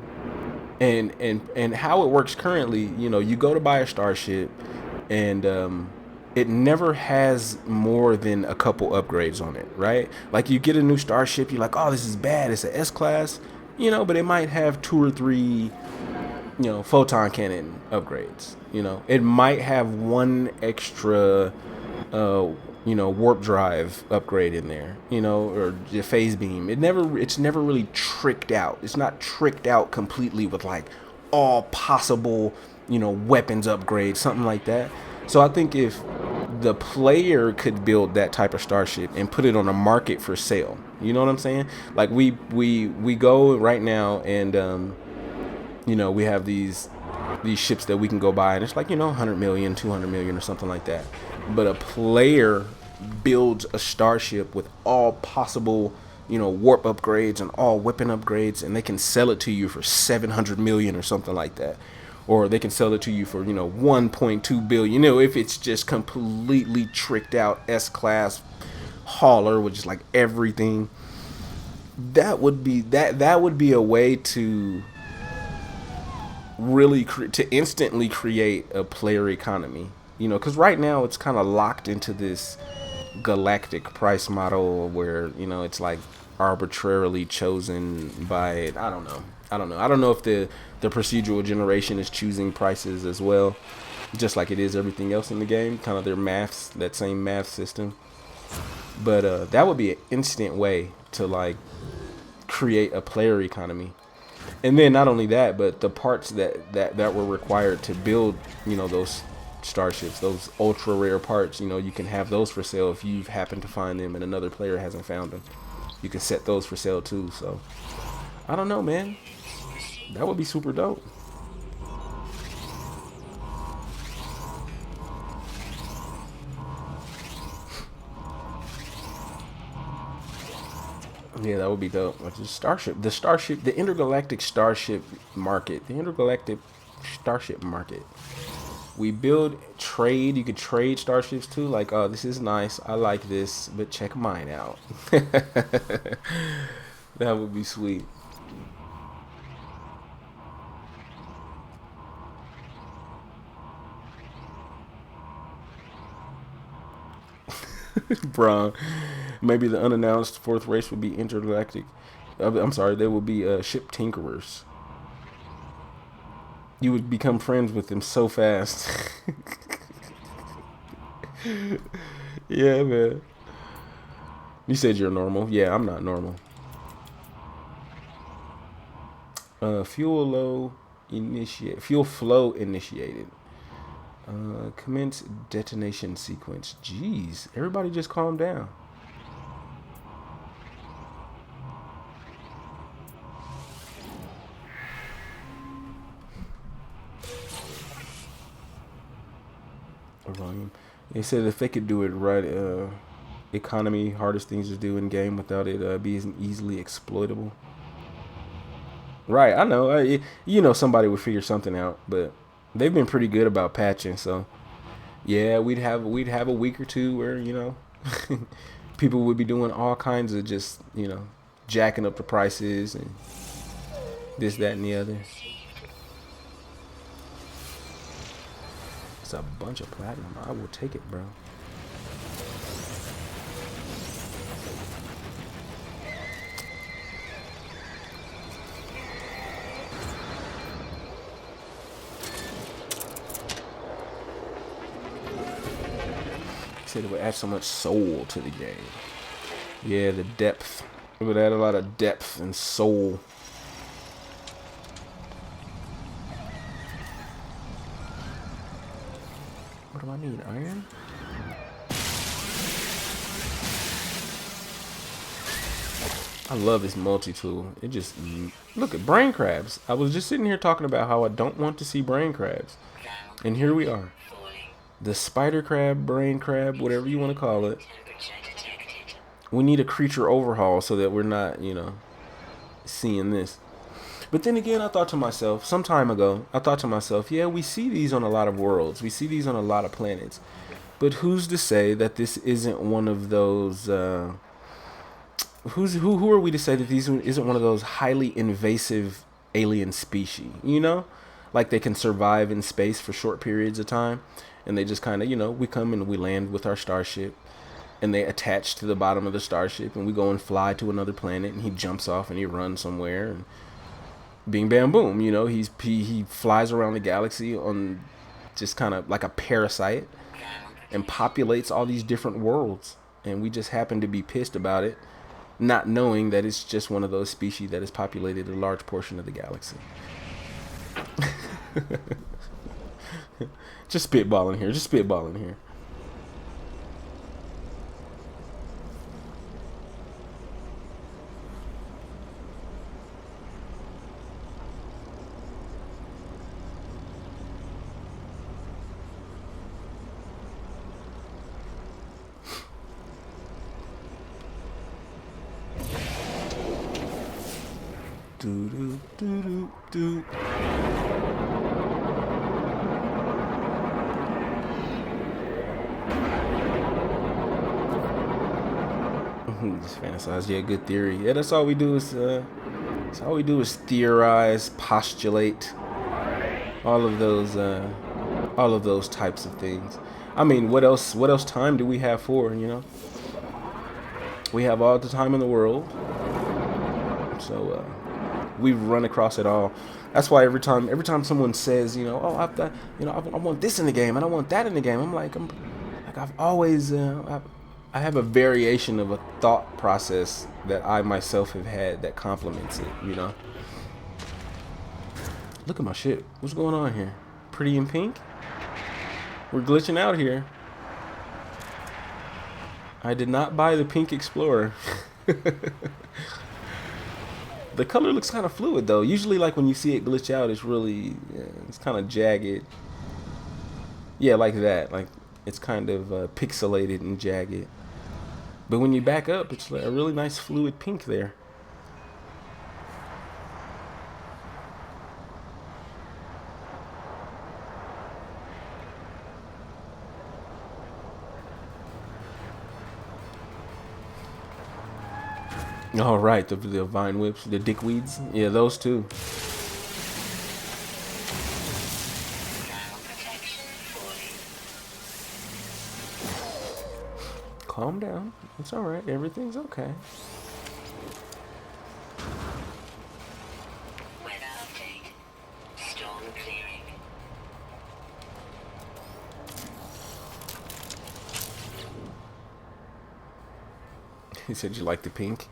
how it works currently, you go to buy a starship, and it never has more than a couple upgrades on it, right? Like you get a new starship, you're like, oh, this is bad, it's an S class, but it might have 2 or 3, photon cannon upgrades. It might have one extra warp drive upgrade in there, or the phase beam. It's never really tricked out. It's not tricked out completely with like all possible, weapons upgrades, something like that. So I think if the player could build that type of starship and put it on a market for sale, you know what I'm saying? Like we go right now and we have these ships that we can go buy, and it's like 100 million, 200 million or something like that. But a player builds a starship with all possible warp upgrades and all weapon upgrades, and they can sell it to you for 700 million or something like that, or they can sell it to you for 1.2 billion, if it's just completely tricked out S-class hauler with just like everything. That would be a way to really to instantly create a player economy, because right now it's kind of locked into this galactic price model where it's like arbitrarily chosen by, I don't know if the procedural generation is choosing prices as well, just like it is everything else in the game, kind of that same math system. But that would be an instant way to like create a player economy. And then not only that, but the parts that were required to build, those starships, those ultra rare parts, you can have those for sale if you happen to find them and another player hasn't found them. You can set those for sale too. So I don't know, man. That would be super dope. Yeah, that would be dope. Like the intergalactic starship market, the intergalactic starship market. We build trade. You could trade starships too. Like, oh, this is nice. I like this, but check mine out. That would be sweet. Bruh. Maybe the unannounced fourth race would be intergalactic. I'm sorry, they would be ship tinkerers. You would become friends with them so fast. Yeah, man. You said you're normal. Yeah, I'm not normal. Fuel flow initiated. Commence detonation sequence. Jeez, everybody just calm down. Volume. They said if they could do it right, economy, hardest things to do in game without it being easily exploitable. Right, I know. Somebody would figure something out, but they've been pretty good about patching. So yeah, we'd have a week or two where people would be doing all kinds of just jacking up the prices and this, that, and the other. It's a bunch of platinum. I will take it, bro. Said it would add so much soul to the game. Yeah, the depth. It would add a lot of depth and soul. What do I need? Iron? I love this multi-tool. It just... Look at brain crabs. I was just sitting here talking about how I don't want to see brain crabs. And here we are. The spider crab, brain crab, whatever you want to call it. We need a creature overhaul so that we're not, seeing this. But then again, I thought to myself, some time ago, yeah, we see these on a lot of worlds. We see these on a lot of planets. But who's to say that this isn't one of those... who are we to say that these isn't one of those highly invasive alien species? Like they can survive in space for short periods of time, and they just kind of we come and we land with our starship, and they attach to the bottom of the starship, and we go and fly to another planet, and he jumps off and he runs somewhere, and bing bam boom, he flies around the galaxy on just kind of like a parasite, and populates all these different worlds, and we just happen to be pissed about it, not knowing that it's just one of those species that has populated a large portion of the galaxy. Just spitballing here. Do do do do do. Just fantasize. Yeah, good theory. Yeah, that's all we do is theorize, postulate, all of those types of things. I mean, what else time do we have for? We have all the time in the world. So we've run across it all. That's why every time someone says, oh, I've got, I want this in the game and I want that in the game, I'm like I've always I have a variation of a thought process that I myself have had that complements it. Look at my shit. What's going on here? Pretty in pink? We're glitching out here. I did not buy the pink Explorer. The color looks kind of fluid though. Usually like when you see it glitch out, it's really, it's kind of jagged. Yeah, like that. Like it's kind of pixelated and jagged. But when you back up, it's a really nice fluid pink there. All right, the vine whips, the dickweeds, yeah, those two. Calm down. It's all right. Everything's okay. Weather update. Storm clearing. He said you like the pink.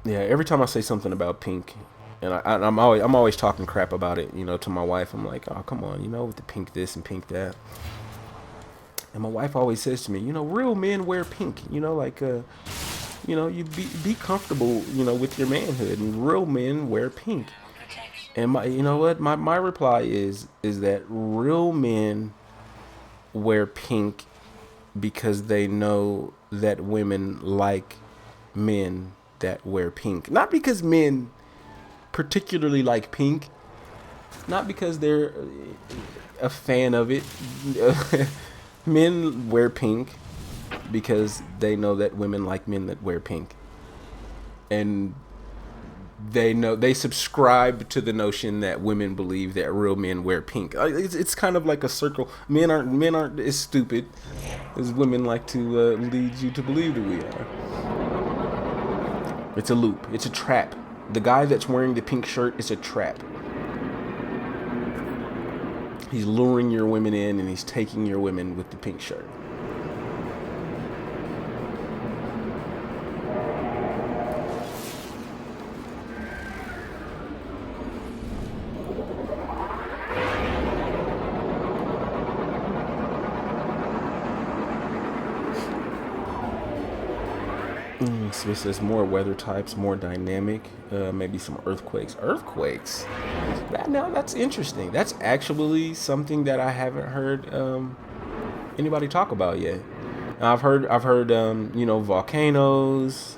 Yeah, every time I say something about pink, and I'm always talking crap about it, to my wife. I'm like, oh come on, with the pink this and pink that. And my wife always says to me, real men wear pink. You be comfortable, with your manhood. And real men wear pink. And you know what? My reply is that real men wear pink because they know that women like men that wear pink. Not because men particularly like pink. Not because they're a fan of it. Men wear pink because they know that women like men that wear pink. And they subscribe to the notion that women believe that real men wear pink. It's kind of like a circle. Men aren't as stupid as women like to lead you to believe that we are. It's a loop. It's a trap. The guy that's wearing the pink shirt is a trap. He's luring your women in and he's taking your women with the pink shirt. So it says more weather types, more dynamic, maybe some earthquakes. Earthquakes? Now that's interesting. That's actually something that I haven't heard anybody talk about yet. I've heard volcanoes.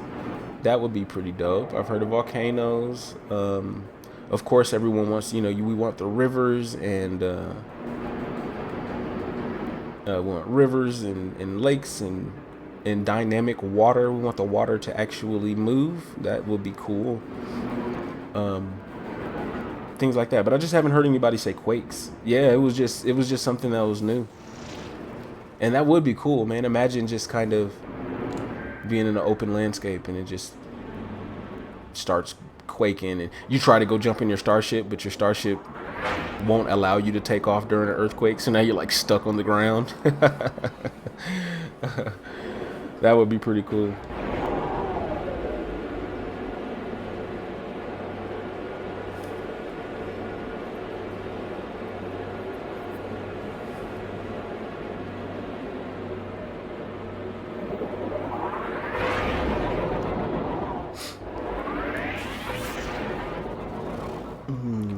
That would be pretty dope. I've heard of volcanoes. Of course, everyone wants, we want the rivers and we want rivers and lakes and dynamic water. We want the water to actually move. That would be cool. Things like that. But I just haven't heard anybody say quakes. Yeah, it was just something that was new. And that would be cool, man. Imagine just kind of being in an open landscape and it just starts quaking and you try to go jump in your starship, but your starship won't allow you to take off during an earthquake. So now you're like stuck on the ground. That would be pretty cool.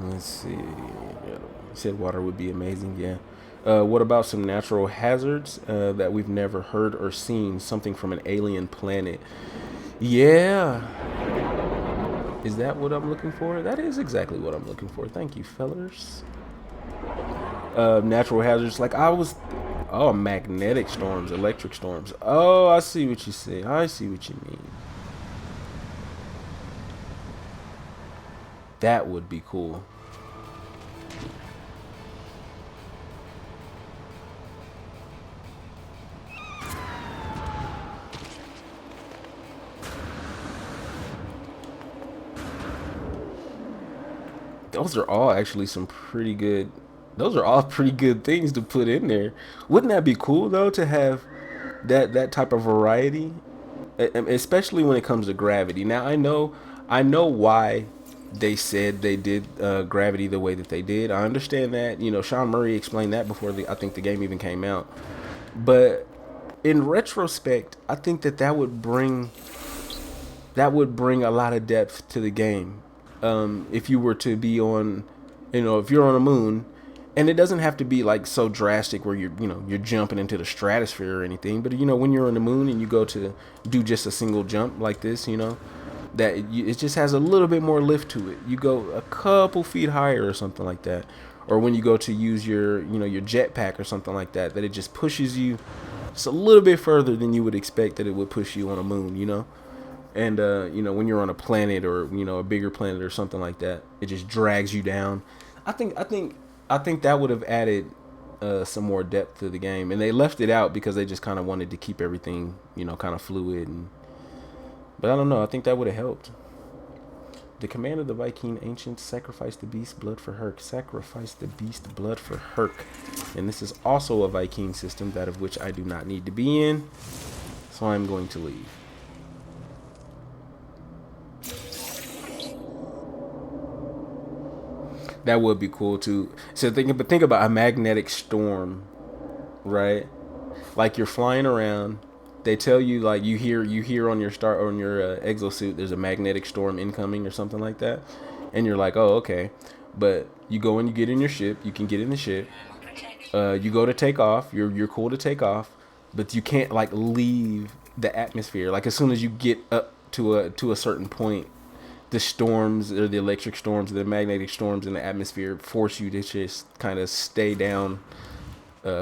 Let's see. Yeah, said water would be amazing. Yeah. What about some natural hazards that we've never heard or seen? Something from an alien planet. Yeah. Is that what I'm looking for? That is exactly what I'm looking for. Thank you, fellers. Natural hazards. Oh, magnetic storms, electric storms. Oh, I see what you say. I see what you mean. That would be cool. Those are all actually some pretty good. Those are all pretty good things to put in there. Wouldn't that be cool though to have that type of variety, especially when it comes to gravity? Now I know why they said they did gravity the way that they did. I understand that. Sean Murray explained that before I think the game even came out. But in retrospect, I think that would bring a lot of depth to the game. If you were to be on, You know, if you're on a moon, and it doesn't have to be like so drastic where you're jumping into the stratosphere or anything, but you know, when you're on the moon and you go to do just a single jump like this, you know, that it just has a little bit more lift to it. You go a couple feet higher or something like that, or when you go to use your your jetpack or something like that, that it just pushes you just a little bit further than you would expect that it would push you on a moon, you know. And when you're on a planet or a bigger planet or something like that, it just drags you down. I think that would have added some more depth to the game, and they left it out because they just kind of wanted to keep everything kind of fluid. But I don't know. I think that would have helped. The command of the Viking ancients: sacrifice the beast, blood for Herc. Sacrifice the beast, blood for Herc. And this is also a Viking system, that of which I do not need to be in, so I'm going to leave. That would be cool too. So think about a magnetic storm, right? Like you're flying around. They tell you, like, you hear on your exosuit, there's a magnetic storm incoming or something like that, and you're like, oh, okay. But you go and you get in your ship. You can get in the ship. You go to take off. You're cool to take off, but you can't like leave the atmosphere. Like as soon as you get up to a certain point, the storms or the electric storms, the magnetic storms in the atmosphere force you to just kind of stay down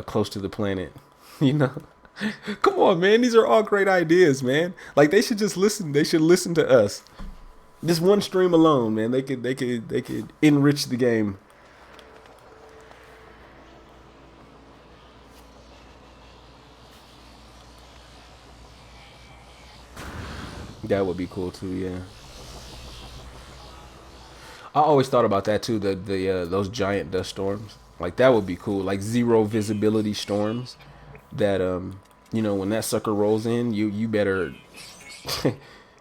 close to the planet. You know, come on, man. These are all great ideas, man. Like they should just listen. They should listen to us. This one stream alone, man. They could enrich the game. That would be cool too. Yeah. I always thought about that too. The those giant dust storms, like that would be cool. Like zero visibility storms. That when that sucker rolls in, you better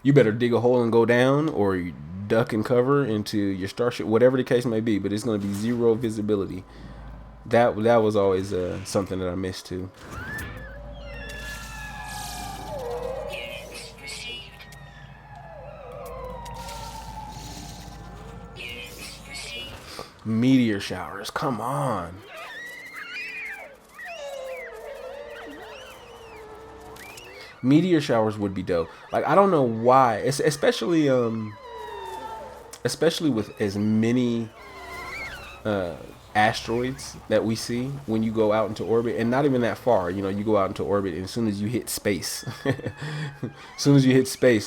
you better dig a hole and go down, or you duck and cover into your starship, whatever the case may be. But it's gonna be zero visibility. That was always something that I missed too. Meteor showers, come on. Meteor showers would be dope. Like I don't know why, especially with as many asteroids that we see when you go out into orbit, and not even that far. You go out into orbit, and as soon as you hit space,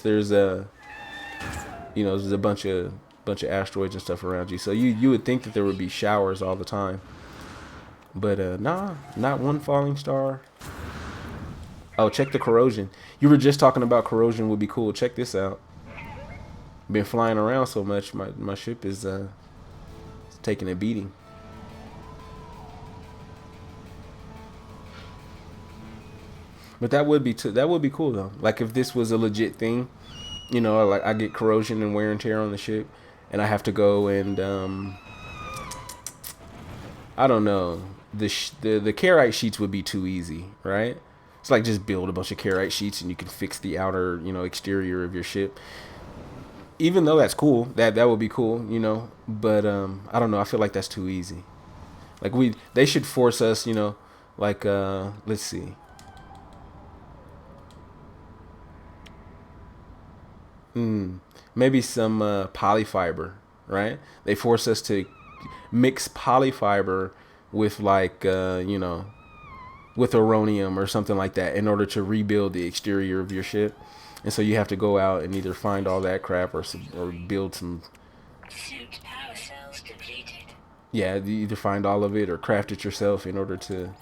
there's there's a bunch of asteroids and stuff around you. So you would think that there would be showers all the time, but nah, not one falling star. Oh, check the corrosion. You were just talking about corrosion would be cool. Check this out. Been flying around so much, my ship is taking a beating. But that would be cool though. Like if this was a legit thing, like I get corrosion and wear and tear on the ship, and I have to go and I don't know, the Carite sheets would be too easy, right? It's like just build a bunch of Carite sheets and you can fix the outer, exterior of your ship. Even though that's cool, that would be cool, But I don't know. I feel like that's too easy. Like they should force us, like let's see. Maybe some polyfiber, right? They force us to mix polyfiber with like with uranium or something like that in order to rebuild the exterior of your ship. And so you have to go out and either find all that crap or build some. Suit power cells depleted. Yeah, you either find all of it or craft it yourself in order to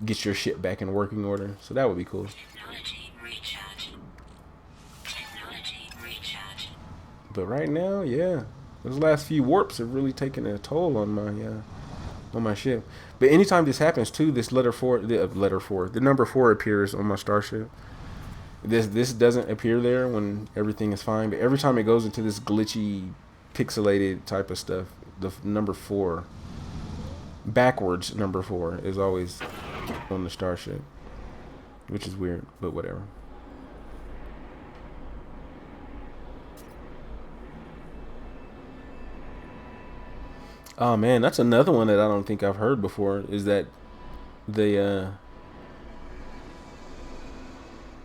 get your ship back in working order. So that would be cool. Technology recharge. Technology recharge. But right now, yeah, those last few warps have really taken a toll on my ship. But anytime this happens too, this the number 4 appears on my starship. This doesn't appear there when everything is fine, but every time it goes into this glitchy, pixelated type of stuff, the number 4, backwards number 4, is always on the starship, which is weird, but whatever. Oh man, that's another one that I don't think I've heard before. Is that the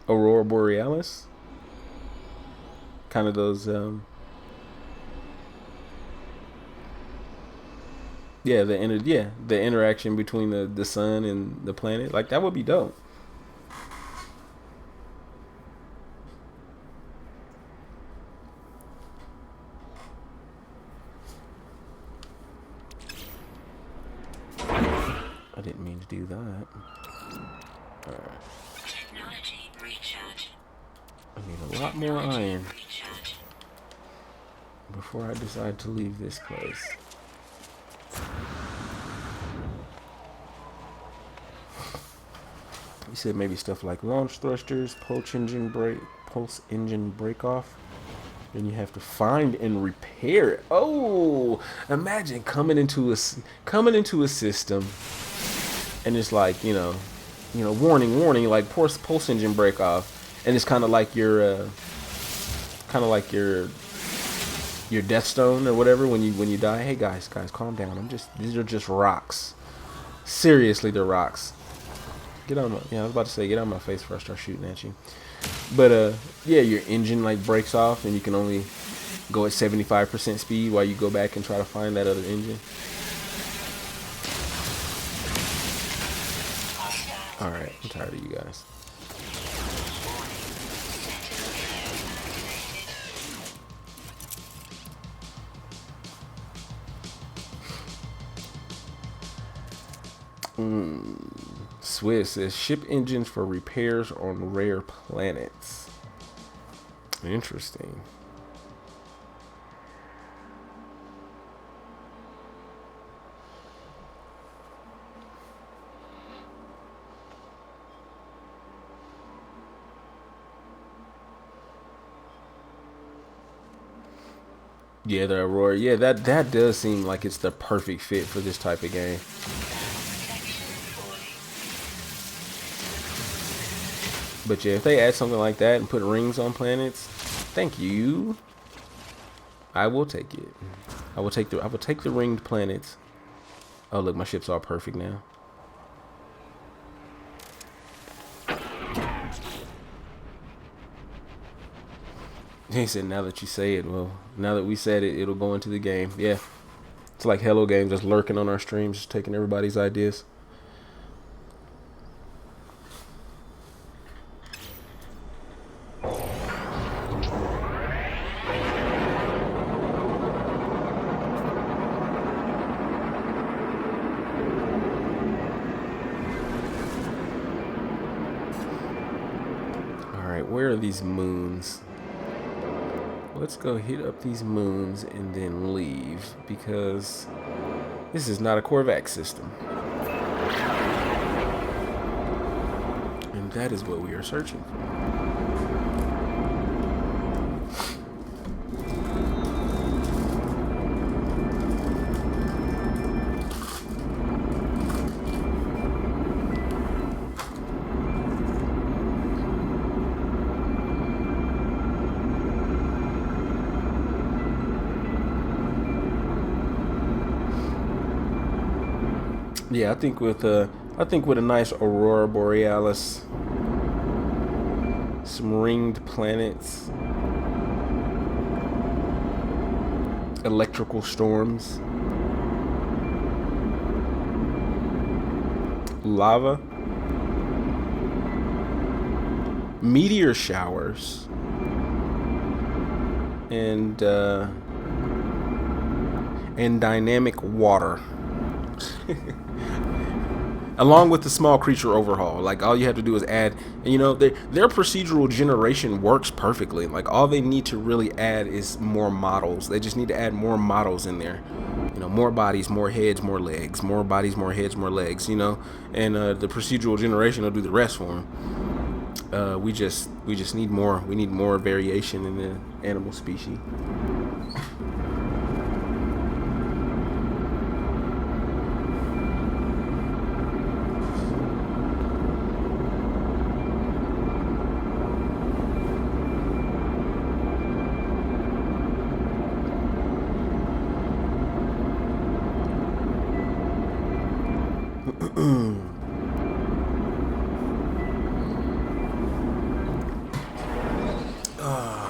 aurora borealis? Kind of those. Yeah, the interaction between the sun and the planet. Like that would be dope. I didn't mean to do that. All right. Technology recharge. I need a lot more iron Recharge. before I decide to leave this place. You said maybe stuff like launch thrusters, pulse engine break off. Then you have to find and repair it. Oh, imagine coming into a system, and it's like warning, like pulse engine break off, and it's kind of like your death stone or whatever when you die. Hey guys, calm down. These are just rocks. Seriously, they're rocks. Get on my, I was about to say get on my face before I start shooting at you. But yeah, your engine like breaks off and you can only go at 75% speed while you go back and try to find that other engine. Alright, I'm tired of you guys. Swiss says ship engines for repairs on rare planets. Interesting. Yeah, the Aurora. Yeah, that does seem like it's the perfect fit for this type of game. But yeah, if they add something like that and put rings on planets, thank you. I will take it. I will take the ringed planets. Oh look, my ship's all perfect now. He said, now that you say it, well, now that we said it, it'll go into the game. Yeah. It's like Hello Game just lurking on our streams, just taking everybody's ideas. Alright, where are these moons? Let's go hit up these moons and then leave, because this is not a Corvax system. And that is what we are searching for. Yeah, I think with a nice aurora borealis, some ringed planets, electrical storms, lava, meteor showers, and dynamic water. Along with the small creature overhaul, like all you have to do is add, and their procedural generation works perfectly. Like all they need to really add is more models. They just need to add more models in there. More bodies, more heads, more legs. More bodies, more heads, more legs. And the procedural generation will do the rest for them. We just need more. We need more variation in the animal species.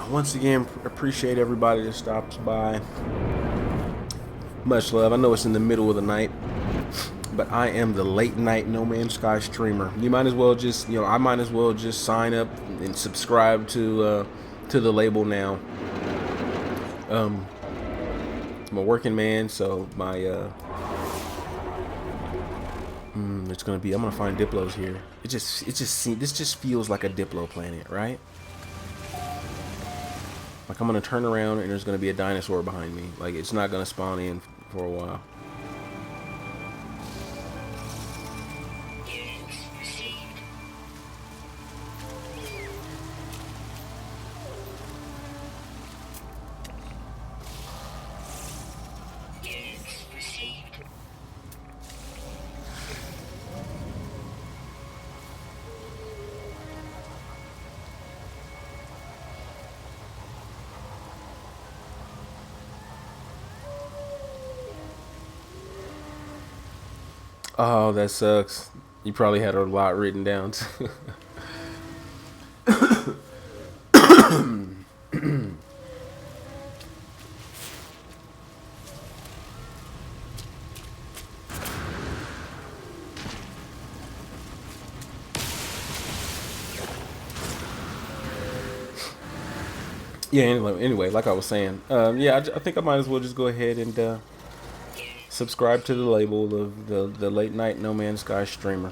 Once again, appreciate everybody that stops by. Much love. I know it's in the middle of the night, but I am the late night No Man's Sky streamer. You might as well just, I might as well just sign up and subscribe to the label now. I'm a working man, so my it's gonna be. I'm gonna find Diplos here. This just feels like a Diplo planet, right? Like I'm gonna turn around and there's gonna be a dinosaur behind me. Like it's not gonna spawn in for a while. Oh, that sucks. You probably had a lot written down too. Yeah, anyway, like I was saying, yeah, I think I might as well just go ahead and subscribe to the label of the late night No Man's Sky streamer.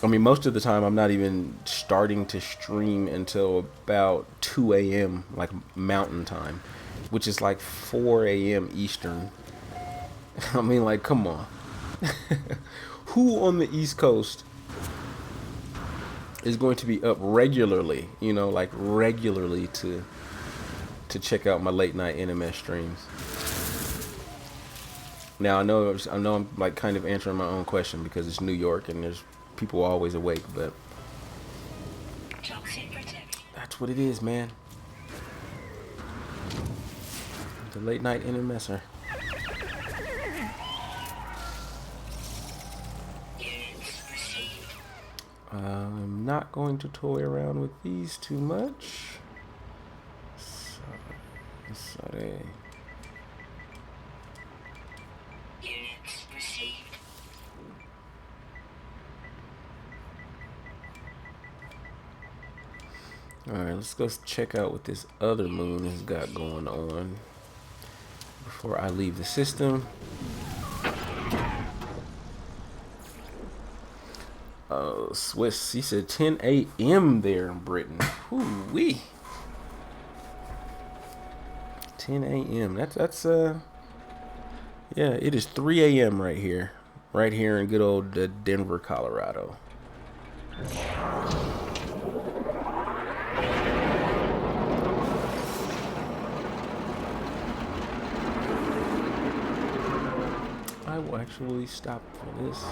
I mean, most of the time I'm not even starting to stream until about 2 a.m. like mountain time, which is like 4 a.m. Eastern. I mean, like, come on. Who on the East Coast is going to be up regularly, like regularly to check out my late night NMS streams? Now I know I'm like kind of answering my own question because it's New York and there's people always awake, but that's what it is, man. The late night NMSer. I'm not going to toy around with these too much. Sorry. Alright, let's go check out what this other moon has got going on before I leave the system. Swiss, he said 10 a.m. there in Britain. Whoo-wee. 10 a.m. That's yeah, it is 3 a.m. right here in good old Denver, Colorado. I will actually stop for this.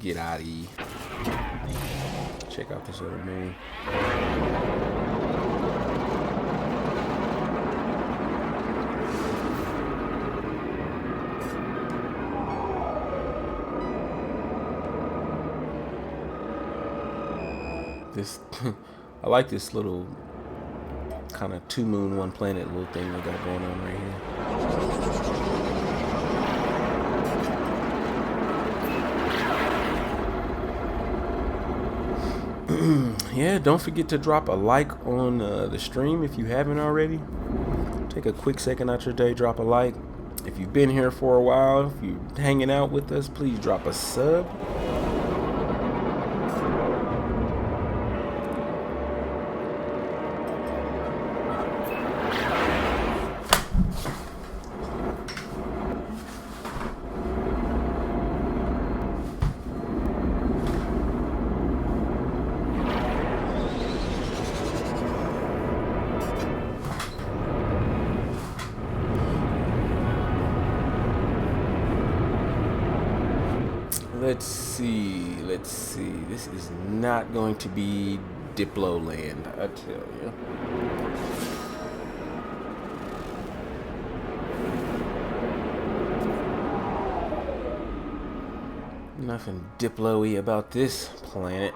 Get out of here. Check out this other moon. This I like this little kind of 2 moon 1 planet little thing we got going on right here. Yeah, don't forget to drop a like on the stream if you haven't already. Take a quick second out your day, drop a like. If you've been here for a while, if you're hanging out with us, please drop a sub. Let's see. Let's see. This is not going to be Diplo land, I tell you. Nothing Diplo-y about this planet.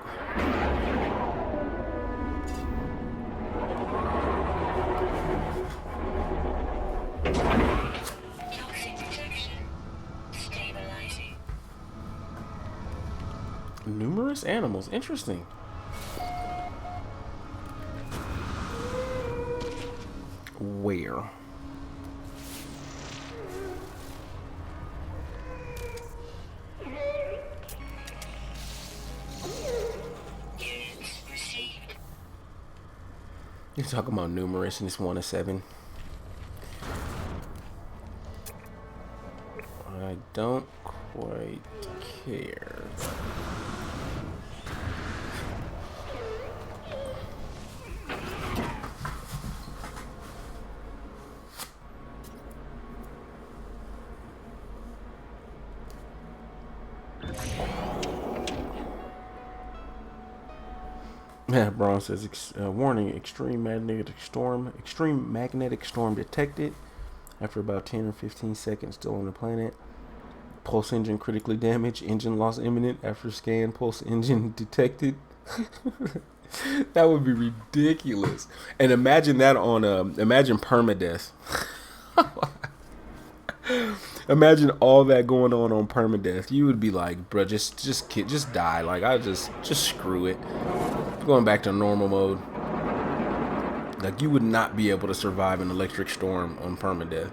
Toxic detection. Stabilizing. Numerous animals. Interesting. Where? Units received. You're talking about numerous and it's 1 of 7. I don't quite care. Yeah, Braun says, warning, extreme magnetic storm detected after about 10 or 15 seconds still on the planet. Pulse engine critically damaged, engine loss imminent after scan, pulse engine detected. That would be ridiculous. And imagine that on, imagine permadeath. Imagine all that going on permadeath. You would be like, bro, just die. Like, just screw it. Going back to normal mode. Like, you would not be able to survive an electric storm on permadeath.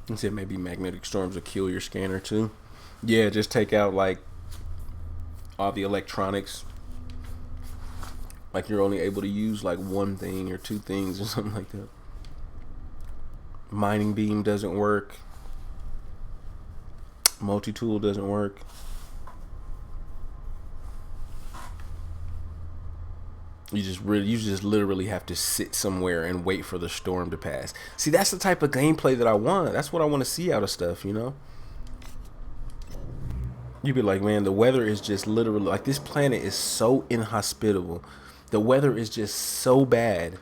He said maybe magnetic storms will kill your scanner too. Yeah, just take out like all the electronics. Like you're only able to use like one thing or two things or something like that. Mining beam doesn't work. Multi-tool doesn't work. You just literally have to sit somewhere and wait for the storm to pass. See, that's the type of gameplay that I want. That's what I want to see out of stuff, you know? You'd be like, man, the weather is just literally, like, this planet is so inhospitable. The weather is just so bad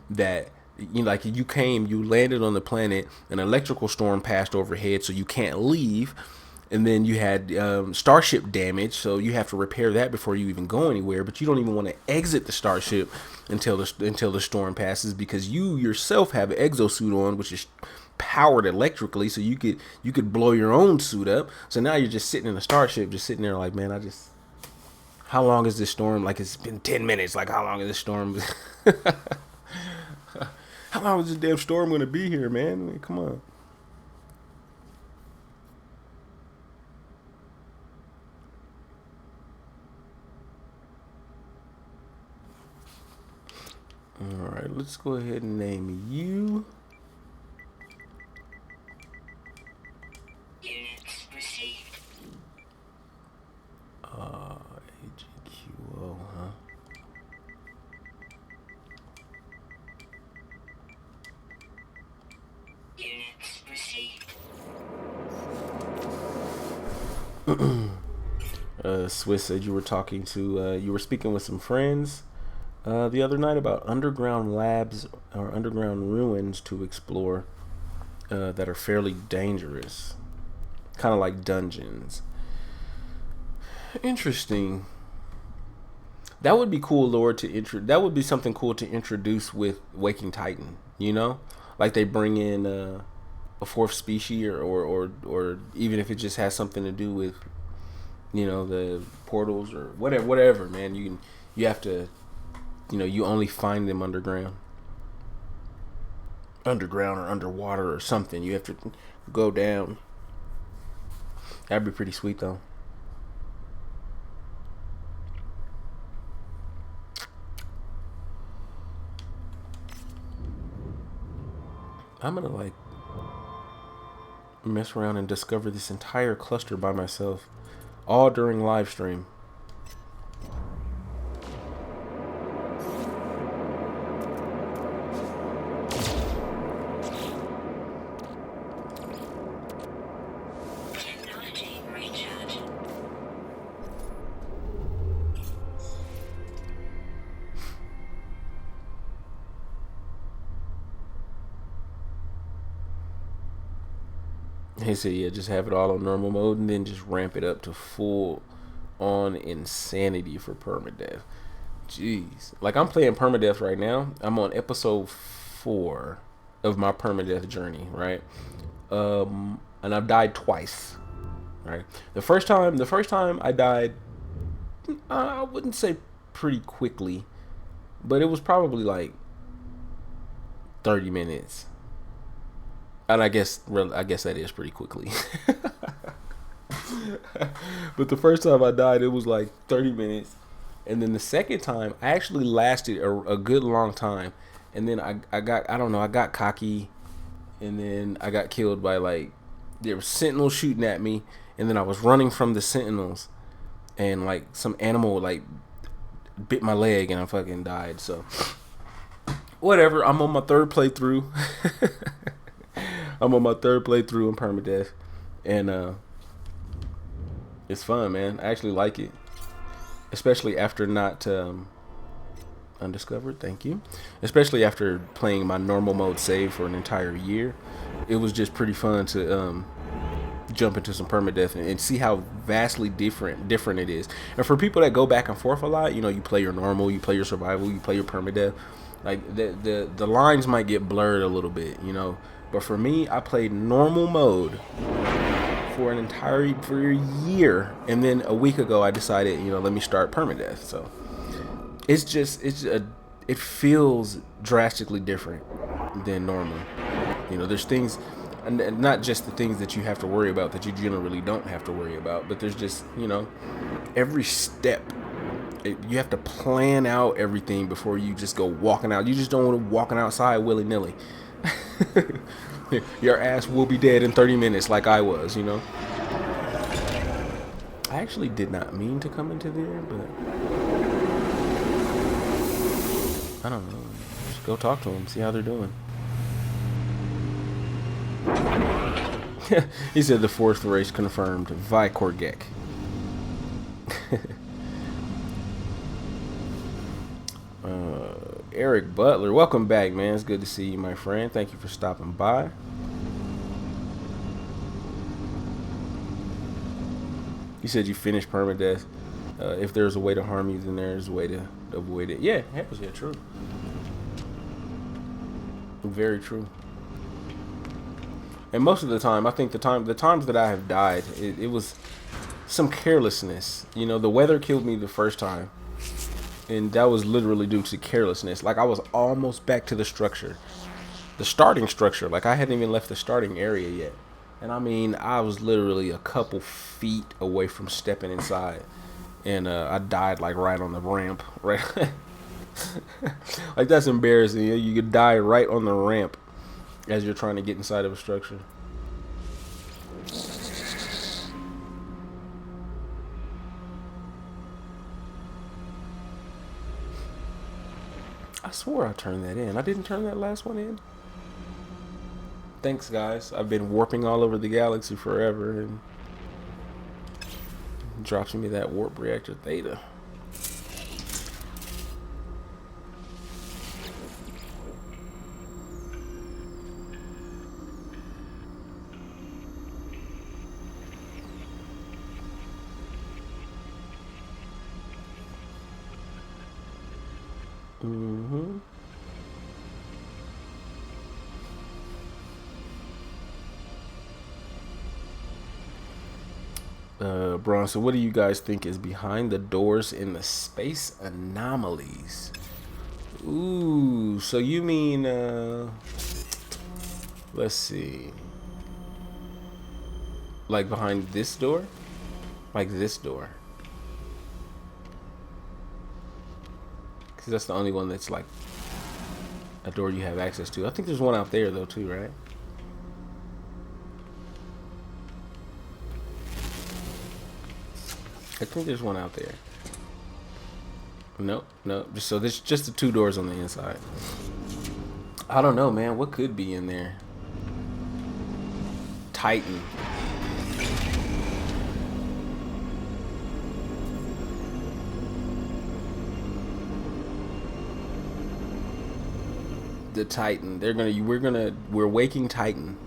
that, you know, like, you landed on the planet, an electrical storm passed overhead, so you can't leave. And then you had starship damage, so you have to repair that before you even go anywhere. But you don't even want to exit the starship until the storm passes, because you yourself have an exosuit on, which is powered electrically, so you could blow your own suit up. So now you're just sitting in the starship, just sitting there like, man, how long is this storm? Like, it's been 10 minutes. Like, how long is this storm? How long is this damn storm gonna be here, man? I mean, come on. Alright, let's go ahead and name you. Units received. AGQO, huh? Units received. Swiss said you were you were speaking with some friends the other night about underground labs or underground ruins to explore that are fairly dangerous, kind of like dungeons. Interesting. That would be cool, Lord, that would be something cool to introduce with Waking Titan. You know, like they bring in a fourth species, or even if it just has something to do with, you know, the portals or whatever, man. You have to, you know, you only find them underground or underwater or something. You have to go down. That'd be pretty sweet though. I'm gonna like mess around and discover this entire cluster by myself, all during live stream. Technology recharge. He said, yeah, just have it all on normal mode and then just ramp it up to full on insanity for permadeath. Jeez. Like, I'm playing permadeath right now. I'm on episode 4 of my permadeath journey, right? And I've died twice, right? The first time I died, I wouldn't say pretty quickly, but it was probably like 30 minutes. And I guess that is pretty quickly. But the first time I died, it was like 30 minutes. And then the second time, I actually lasted a good long time. And then I got cocky. And then I got killed by, like, there were sentinels shooting at me. And then I was running from the sentinels. And, like, some animal, like, bit my leg and I fucking died. So, whatever. I'm on my third playthrough. I'm on my third playthrough in permadeath, and it's fun, man. I actually like it, especially after not undiscovered. Thank you. Especially after playing my normal mode save for an entire year, it was just pretty fun to jump into some permadeath and see how vastly different it is. And for people that go back and forth a lot, you know, you play your normal, you play your survival, you play your permadeath. Like the lines might get blurred a little bit, you know. But for me, I played normal mode for a year, and then a week ago I decided, you know, let me start permadeath. So it feels drastically different than normal. You know, there's things, and not just the things that you have to worry about that you generally don't have to worry about, but there's just, you know, every step. You have to plan out everything before you just go walking out. You just don't want to walking outside willy-nilly. Your ass will be dead in 30 minutes like I was, you know. I actually did not mean to come into there, but I don't know. Just go talk to them, see how they're doing. He said the fourth race confirmed. Vikorgek. Eric Butler, welcome back, man. It's good to see you, my friend. Thank you for stopping by. You said you finished permadeath. If there's a way to harm you, then there's a way to avoid it. Yeah, that was true. Very true. And most of the time, I think the times that I have died, it was some carelessness. You know, the weather killed me the first time. And that was literally due to carelessness. Like, I was almost back to the structure. The starting structure. Like, I hadn't even left the starting area yet. And I mean, I was literally a couple feet away from stepping inside. And I died, like, right on the ramp. Right? Like, that's embarrassing. You could die right on the ramp as you're trying to get inside of a structure. I swore I turned that in. I didn't turn that last one in. Thanks, guys. I've been warping all over the galaxy forever, and it drops me that warp reactor theta. Bronson, what do you guys think is behind the doors in the space anomalies? Ooh, so you mean, let's see. Like behind this door? Like this door. Because that's the only one that's like a door you have access to. I think there's one out there though too, right? I think there's one out there. Nope, nope. So there's just the 2 doors on the inside. I don't know, man. What could be in there? Titan. The Titan. We're waking Titan.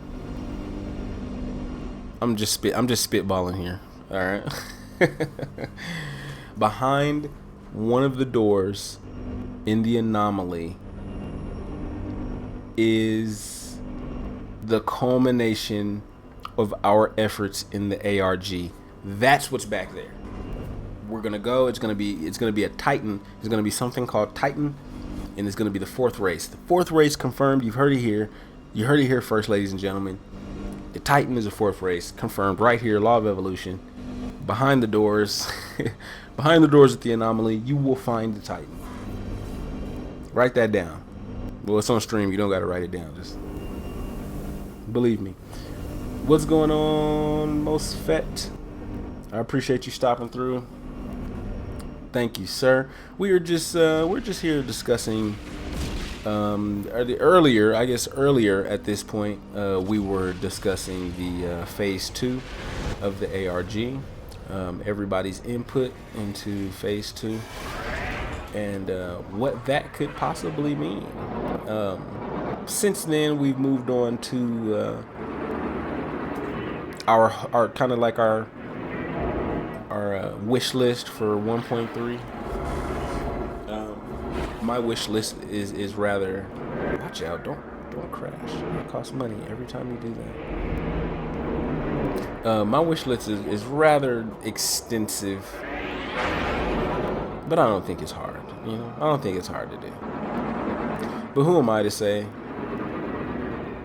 I'm just spitballing here. All right. Behind one of the doors in the anomaly is the culmination of our efforts in the ARG. That's what's back there. We're gonna go. It's gonna be a Titan. It's gonna be something called Titan, and it's gonna be the 4th race. The 4th race confirmed. You've heard it here. You heard it here first, ladies and gentlemen. The Titan is a 4th race, confirmed right here. Law of Evolution. Behind the doors, behind the doors at the anomaly, you will find the Titan. Write that down. Well, it's on stream. You don't got to write it down. Just believe me. What's going on, Mosfet? I appreciate you stopping through. Thank you, sir. We're just here discussing. Earlier at this point, we were discussing the phase 2 of the ARG. Everybody's input into phase 2 and what that could possibly mean. Since then, we've moved on to our kind of like our wish list for 1.3. My wish list is rather, watch out, don't crash. It costs money every time you do that. My wish list is rather extensive, but I don't think it's hard. You know, I don't think it's hard to do. But who am I to say?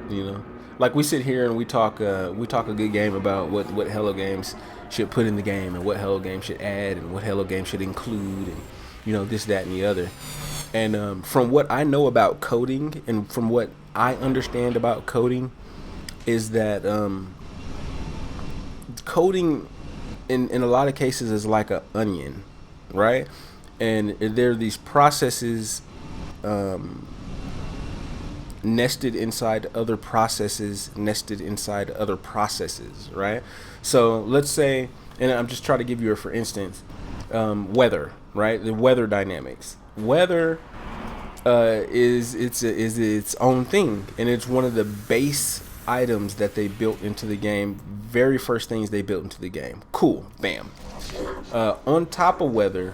You know, like we sit here and we talk a good game about what Hello Games should put in the game and what Hello Games should add and what Hello Games should include and, you know, this, that, and the other. And from what I know about coding and from what I understand about coding is that coding in a lot of cases is like an onion, right? And there are these processes nested inside other processes, right? So let's say, and I'm just trying to give you a for instance, weather, right? The weather dynamics. Weather is its own thing, and it's one of the base items that they built into the game. Very first things they built into the game. Cool, bam. On top of weather,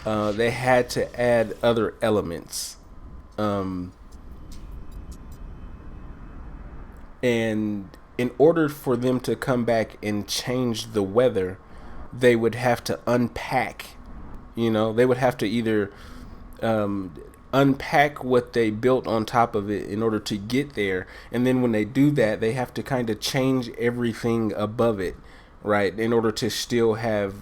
they had to add other elements. And in order for them to come back and change the weather, they would have to unpack. You know, they would have to either unpack what they built on top of it in order to get there, and then when they do that, they have to kind of change everything above it, right, in order to still have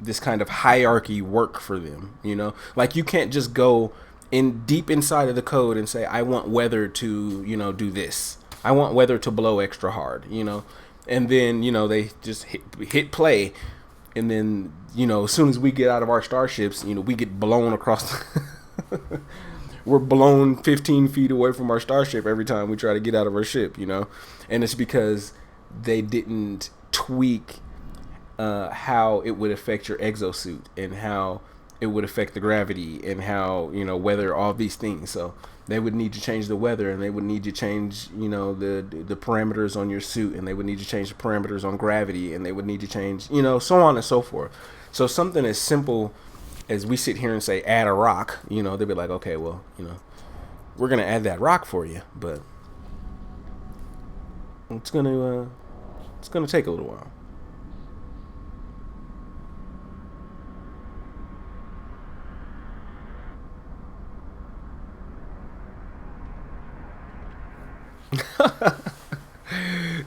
this kind of hierarchy work for them. You know, like you can't just go in deep inside of the code and say, I want weather to, you know, do this, I want weather to blow extra hard, you know, and then, you know, they just hit play, and then, you know, as soon as we get out of our starships, you know, we get blown across we're blown 15 feet away from our starship every time we try to get out of our ship, you know. And it's because they didn't tweak how it would affect your exosuit and how it would affect the gravity and how, you know, weather, all these things. So they would need to change the weather, and they would need to change, you know, the parameters on your suit, and they would need to change the parameters on gravity, and they would need to change, you know, so on and so forth. So something as simple as we sit here and say add a rock, you know, they'll be like, okay, well, you know, we're gonna add that rock for you, but it's gonna take a little while.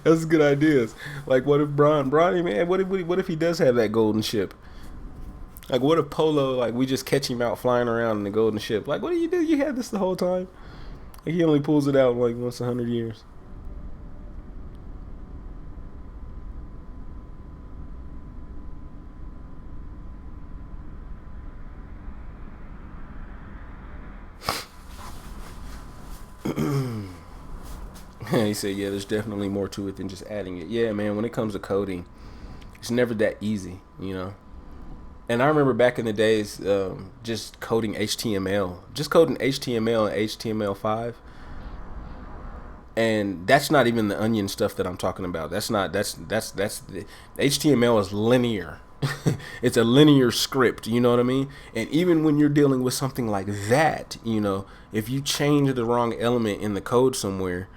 That's good ideas. Like, what if Bronny, man, what if he does have that golden ship? Like, what if Polo, like, we just catch him out flying around in the golden ship? Like, what do? You had this the whole time? Like he only pulls it out like once 100 years. He said, yeah, there's definitely more to it than just adding it. Yeah, man, when it comes to coding, it's never that easy, you know? And I remember back in the days, just coding HTML, just coding HTML and HTML5. And that's not even the onion stuff that I'm talking about. That's the HTML is linear. It's a linear script, you know what I mean? And even when you're dealing with something like that, you know, if you change the wrong element in the code somewhere,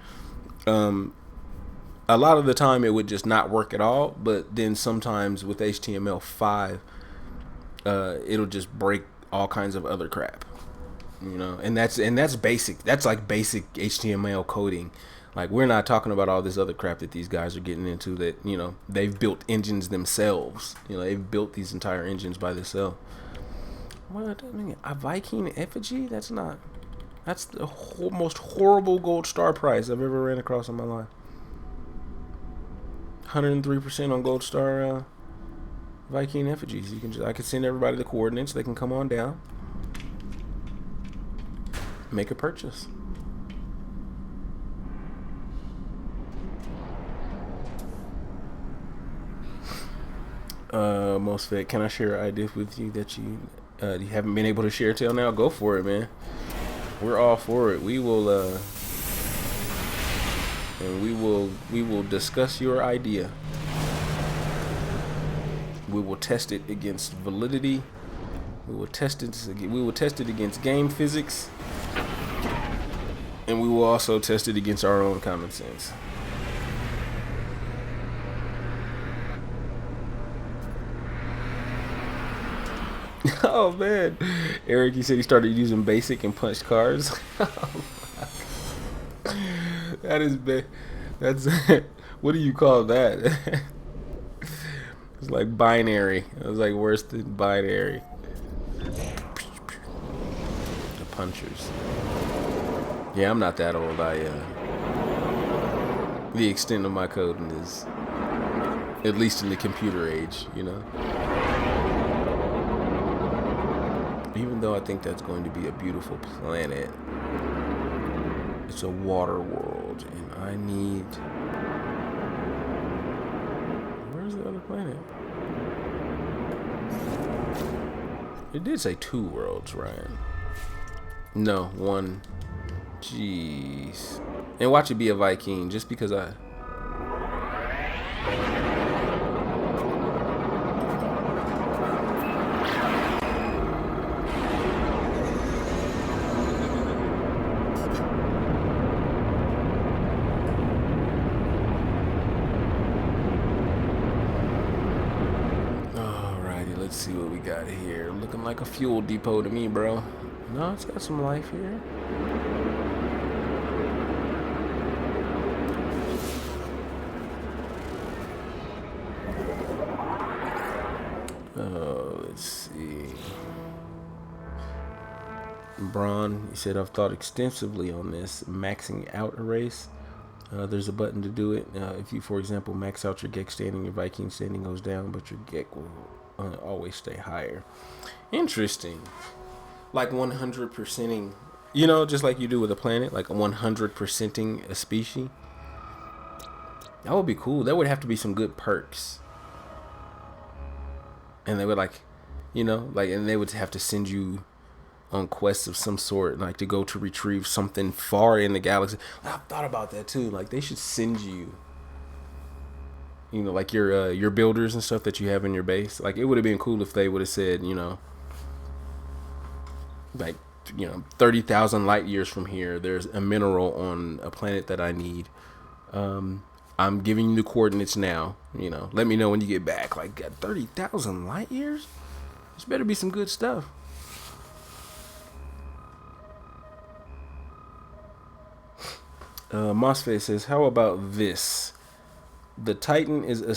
a lot of the time it would just not work at all. But then sometimes with HTML5, it'll just break all kinds of other crap, you know. And that's basic. That's like basic HTML coding. Like, we're not talking about all this other crap that these guys are getting into, that, you know, they've built engines themselves. You know, they've built these entire engines by themselves. What? I mean, a Viking effigy? That's the most horrible gold star price I've ever ran across in my life. 103% on gold star Viking effigies. I can send everybody the coordinates. They can come on down, make a purchase. MostFed, can I share ideas with you that you haven't been able to share till now? Go for it, man. We're all for it. We will and we will discuss your idea. We will test it against validity. We will test it against game physics, and we will also test it against our own common sense. Oh man, Eric, he said he started using basic and punched cards. That is bad. That's what do you call that? It's like binary. It was like worse than binary. The punchers. Yeah, I'm not that old. The extent of my coding is, at least in the computer age, you know. Even though I think that's going to be a beautiful planet, it's a water world, and I need. Where's the other planet? It did say 2 worlds, Ryan. No, 1. Jeez. And watch it be a Viking, just because I. Let's see what we got here. Looking like a fuel depot to me, bro. No, it's got some life here. Let's see. Braun, he said, I've thought extensively on this maxing out a race. There's a button to do it. If you, for example, max out your Gek standing, your Viking standing goes down, but your Gek will always stay higher. Interesting. Like 100%ing, you know, just like you do with a planet, like 100%ing a species. That would be cool. That would have to be some good perks. And they would, like, you know, like, and they would have to send you on quests of some sort, like to go to retrieve something far in the galaxy. I've thought about that too. Like, they should send you, you know, like your builders and stuff that you have in your base. Like, it would have been cool if they would have said, you know, like, you know, 30,000 light years from here, there's a mineral on a planet that I need. I'm giving you the coordinates now. You know, let me know when you get back. Like, 30,000 light years? This better be some good stuff. MOSFET says, how about this? The Titan is a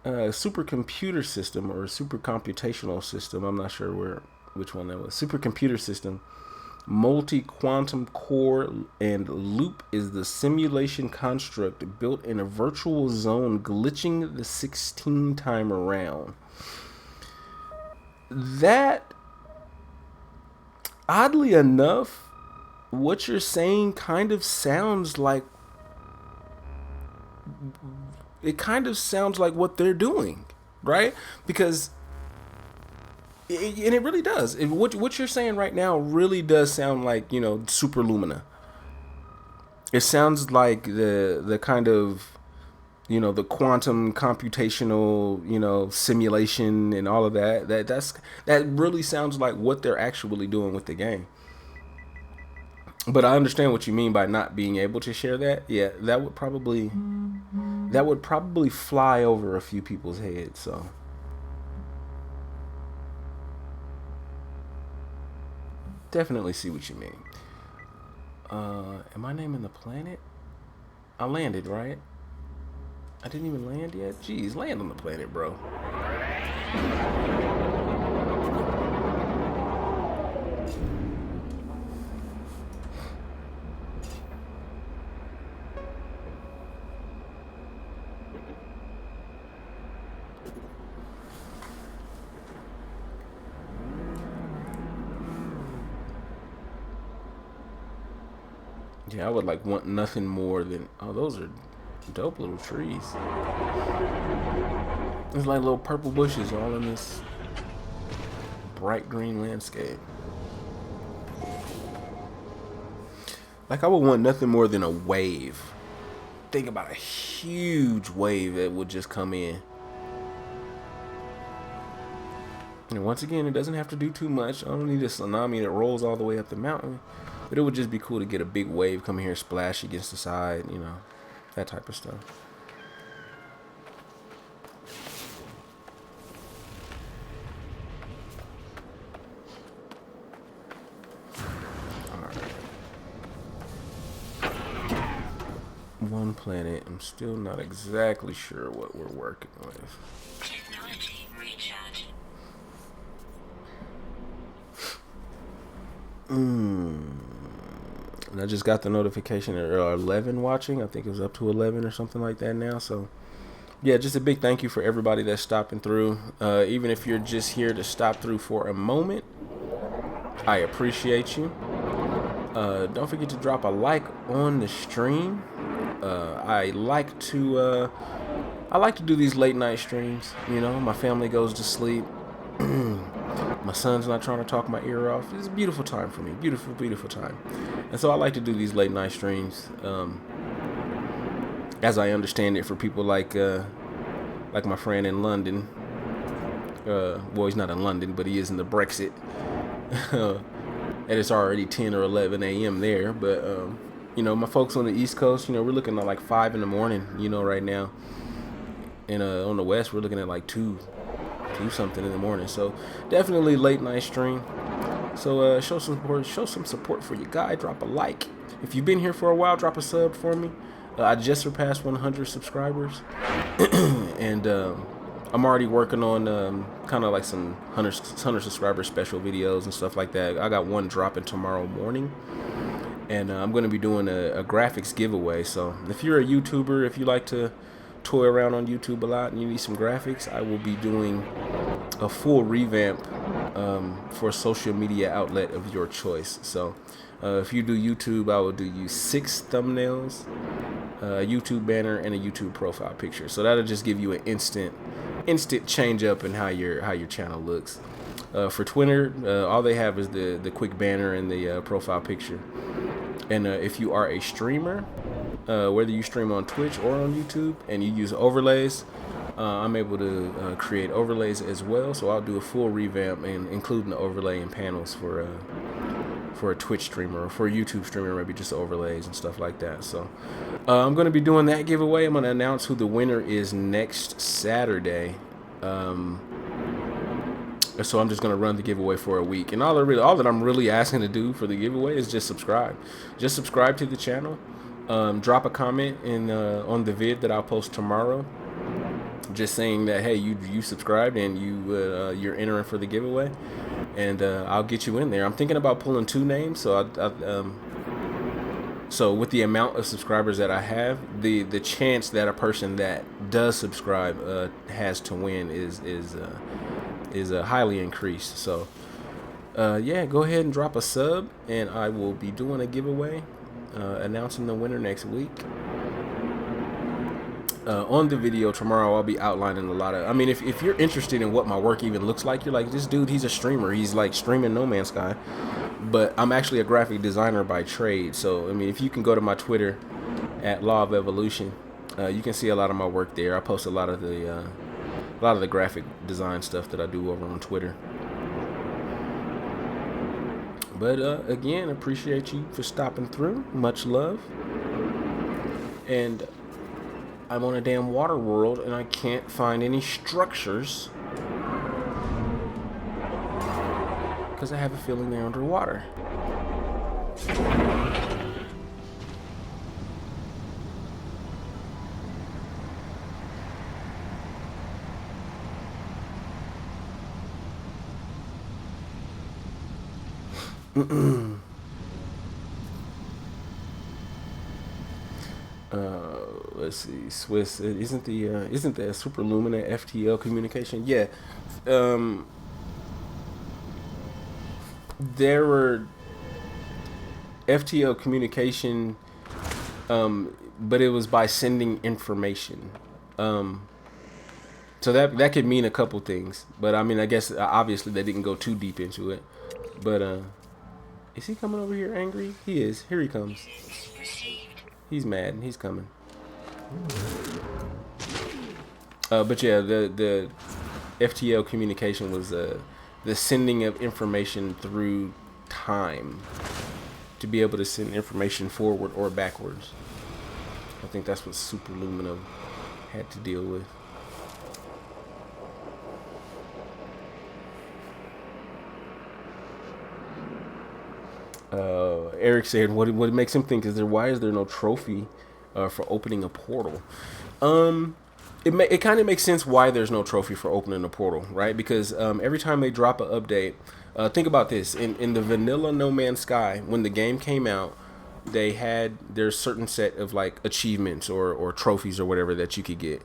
supercomputer system, or a super computational system. I'm not sure which one that was. Supercomputer system multi-quantum core and loop is the simulation construct built in a virtual zone, glitching the 16 time around. That, oddly enough, what you're saying kind of sounds like what they're doing, right? Because and it really does. What you're saying right now really does sound like, Super Lumina. It sounds like the kind of, the quantum computational, simulation and all of that. That really sounds like what they're actually doing with the game. But I understand what you mean by not being able to share that. Yeah, that would probably fly over a few people's heads. So definitely see what you mean. Am I naming the planet? I landed, right? I didn't even land yet? Jeez, land on the planet, bro. Yeah, I would want nothing more than, oh, those are dope little trees. There's like little purple bushes all in this bright green landscape. I would want nothing more than a wave. Think about a huge wave that would just come in. And once again, it doesn't have to do too much. I don't need a tsunami that rolls all the way up the mountain. But it would just be cool to get a big wave come here, splash against the side, that type of stuff. All right. One planet. I'm still not exactly sure what we're working with. Technology recharge. And I just got the notification at 11 watching. I think it was up to 11 or something like that now. So, yeah, just a big thank you for everybody that's stopping through. Even if you're just here to stop through for a moment, I appreciate you. Don't forget to drop a like on the stream. I like to do these late night streams. My family goes to sleep. My son's not trying to talk my ear off. It's a beautiful time for me. Beautiful, beautiful time. And so I like to do these late night streams. As I understand it, for people like my friend in London. Well, he's not in London, but he is in the Brexit. And it's already 10 or 11 a.m. there. But, my folks on the East Coast, we're looking at 5 in the morning, right now. And on the West, we're looking at 2 something in the morning. So definitely late night stream. So show some support for your guy. Drop a like. If you've been here for a while, drop a sub for me. I just surpassed 100 subscribers. And I'm already working on kind of some 100 subscriber special videos and stuff like that. I got one dropping tomorrow morning. And I'm going to be doing a graphics giveaway. So if you're a YouTuber, if you like to toy around on YouTube a lot and you need some graphics, I will be doing a full revamp for a social media outlet of your choice. So if you do YouTube, I will do you 6 thumbnails, a YouTube banner, and a YouTube profile picture. So that'll just give you an instant change up in how your channel looks. For Twitter, all they have is the quick banner and the profile picture. And if you are a streamer, whether you stream on Twitch or on YouTube and you use overlays, I'm able to create overlays as well. So I'll do a full revamp and including the overlay and panels for a Twitch streamer, or for a YouTube streamer, maybe just overlays and stuff like that. So I'm going to be doing that giveaway. I'm going to announce who the winner is next Saturday. So I'm just going to run the giveaway for a week. And all that I'm really asking to do for the giveaway is just subscribe. Just subscribe to the channel. Drop a comment on the vid that I'll post tomorrow, just saying that, hey, you subscribed and you're entering for the giveaway. and I'll get you in there. I'm thinking about pulling 2 names, so with the amount of subscribers that I have, the chance that a person that does subscribe has to win is highly increased. So yeah, go ahead and drop a sub, and I will be doing a giveaway, announcing the winner next week. On the video tomorrow, I'll be outlining a lot of, I mean, if you're interested in what my work even looks like, you're like, this dude, he's a streamer, he's like streaming No Man's Sky, but I'm actually a graphic designer by trade. So I mean, if you can go to my Twitter at LawOfEvolution, you can see a lot of my work there. I post a lot of the graphic design stuff that I do over on Twitter. But again, appreciate you for stopping through. Much love. And I'm on a damn water world, and I can't find any structures because I have a feeling they're underwater. Let's see. Swiss isn't the Super Lumina FTL communication? Yeah. There were FTL communication, but it was by sending information. So that could mean a couple things, but I mean, I guess obviously they didn't go too deep into it. But is he coming over here angry? He is. Here he comes. He's mad. He's coming. But yeah, the FTL communication was the sending of information through time, to be able to send information forward or backwards. I think that's what Super Lumina had to deal with. Eric said, what makes him think why is there no trophy for opening a portal? It kind of makes sense why there's no trophy for opening a portal, right? Because every time they drop an update, think about this. In the vanilla No Man's Sky, when the game came out, there's certain set of like achievements or trophies or whatever that you could get.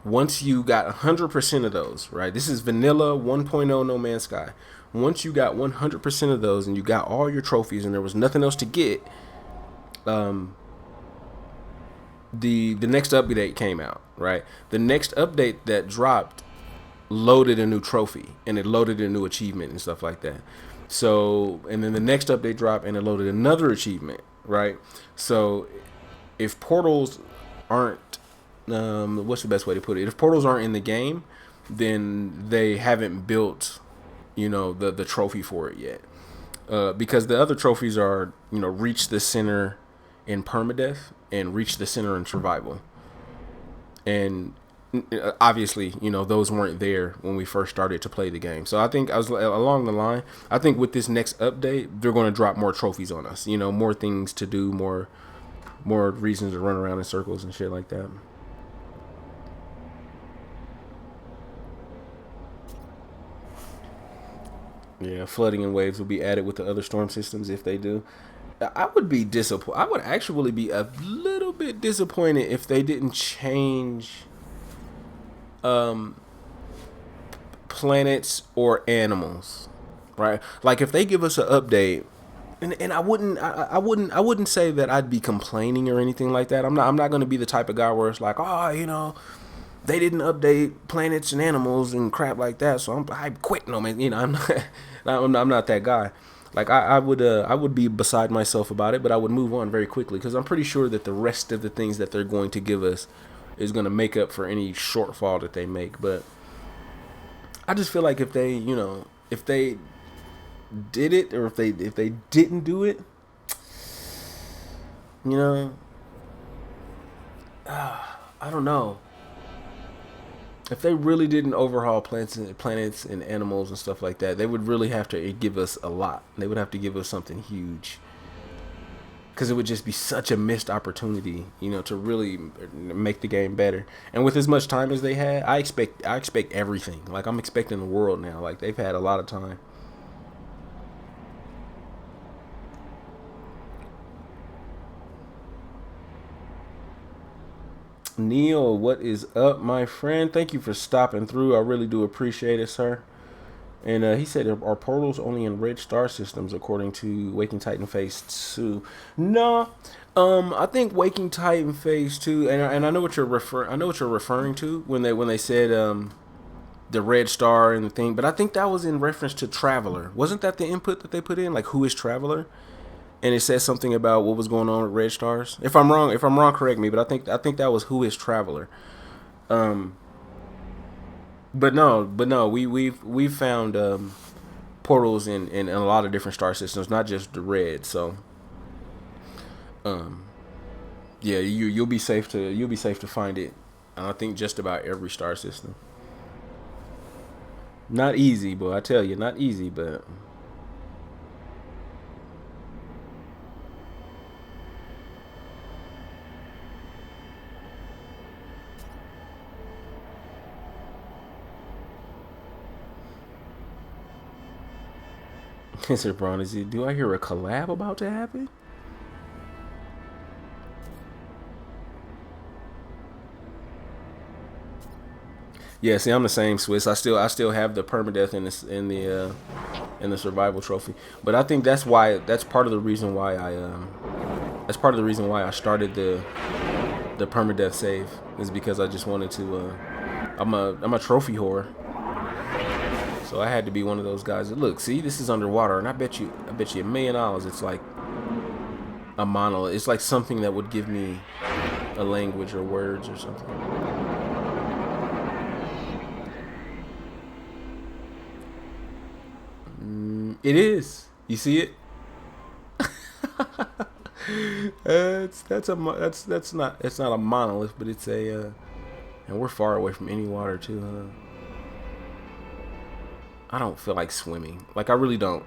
Once you got 100% of those, right? This is vanilla 1.0 No Man's Sky. Once you got 100% of those and you got all your trophies and there was nothing else to get, the next update came out, right? The next update that dropped loaded a new trophy, and it loaded a new achievement and stuff like that. So, and then the next update dropped and it loaded another achievement, right? So if portals aren't, what's the best way to put it? If portals aren't in the game, then they haven't built, the trophy for it yet. Because the other trophies are, reach the center in permadeath and reach the center in survival. And obviously, those weren't there when we first started to play the game. So I think I was along the line. I think with this next update, they're going to drop more trophies on us. More things to do, more reasons to run around in circles and shit like that. Yeah, flooding and waves will be added with the other storm systems if they do. I would be disappointed. I would actually be a little bit disappointed if they didn't change planets or animals, right? Like if they give us an update, and I wouldn't say that I'd be complaining or anything like that. I'm not going to be the type of guy where it's like, they didn't update planets and animals and crap like that, so I quit. No man, I'm not that guy. Like I would be beside myself about it, but I would move on very quickly because I'm pretty sure that the rest of the things that they're going to give us is going to make up for any shortfall that they make. But I just feel like if they did it, or if they didn't do it, I don't know. If they really didn't overhaul planets and animals and stuff like that, they would really have to give us a lot. They would have to give us something huge. because it would just be such a missed opportunity, you know, to really make the game better. And with as much time as they had, I expect everything. Like, I'm expecting the world now. Like, they've had a lot of time. Neil, what is up, my friend? Thank you for stopping through. I really do appreciate it, sir. And he said, are portals only in red star systems, according to Waking Titan Phase 2? No, I think Waking Titan Phase 2, and I know what you're referring to when they said the red star and the thing, but I think that was in reference to Traveler. Wasn't that the input that they put in, like who is Traveler? And it says something about what was going on with red stars. If I'm wrong, correct me. But I think that was who is Traveler. But no, we've found portals in a lot of different star systems, not just the red. So, yeah, you'll be safe to find it. I think just about every star system. Not easy, boy. I tell you, not easy, but. Mr. Braun, do I hear a collab about to happen? Yeah, see, I'm the same, Swiss. I still have the permadeath in the survival trophy. But I think that's part of the reason why I started the permadeath save, is because I just wanted to. I'm a trophy whore. So I had to be one of those guys that, look, see, this is underwater, and I bet you $1 million it's like a monolith. It's like something that would give me a language or words or something. It is. You see it? It's not a monolith, but it's a and we're far away from any water too, huh? I don't feel like swimming. Like, I really don't.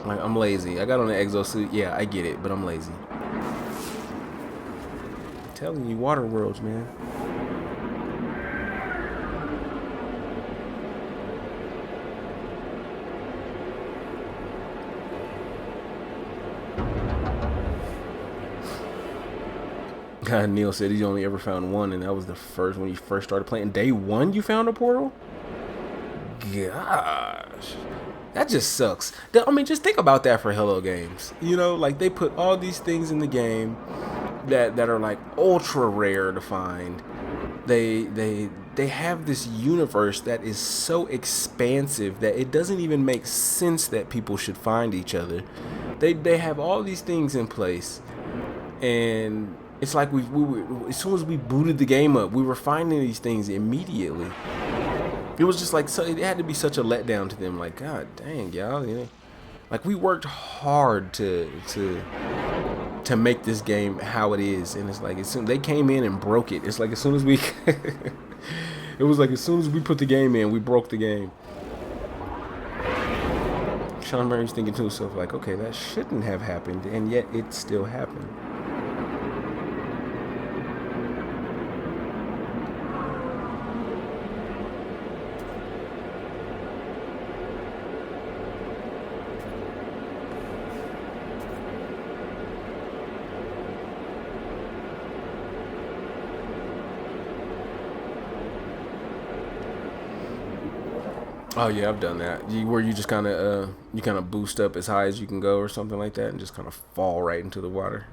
Like, I'm lazy. I got on the exosuit. Yeah, I get it, but I'm lazy. I'm telling you, water worlds, man. Neil said he's only ever found one, and that was the first when he first started playing. Day one, you found a portal? Gosh, that just sucks. I mean, just think about that for Hello Games. You know, like, they put all these things in the game that are like ultra rare to find. They have this universe that is so expansive that it doesn't even make sense that people should find each other. They have all these things in place, and it's like we as soon as we booted the game up, we were finding these things immediately. It was just like, so it had to be such a letdown to them. Like, God dang, y'all, you know, like, we worked hard to make this game how it is, and it's like, as soon they came in and broke it. It's like, as soon as we it was like, as soon as we put the game in, we broke the game. Sean Murray's thinking to himself, like, okay, that shouldn't have happened, and yet it still happened. Oh yeah, I've done that. Where you just kind of boost up as high as you can go or something like that, and just kind of fall right into the water.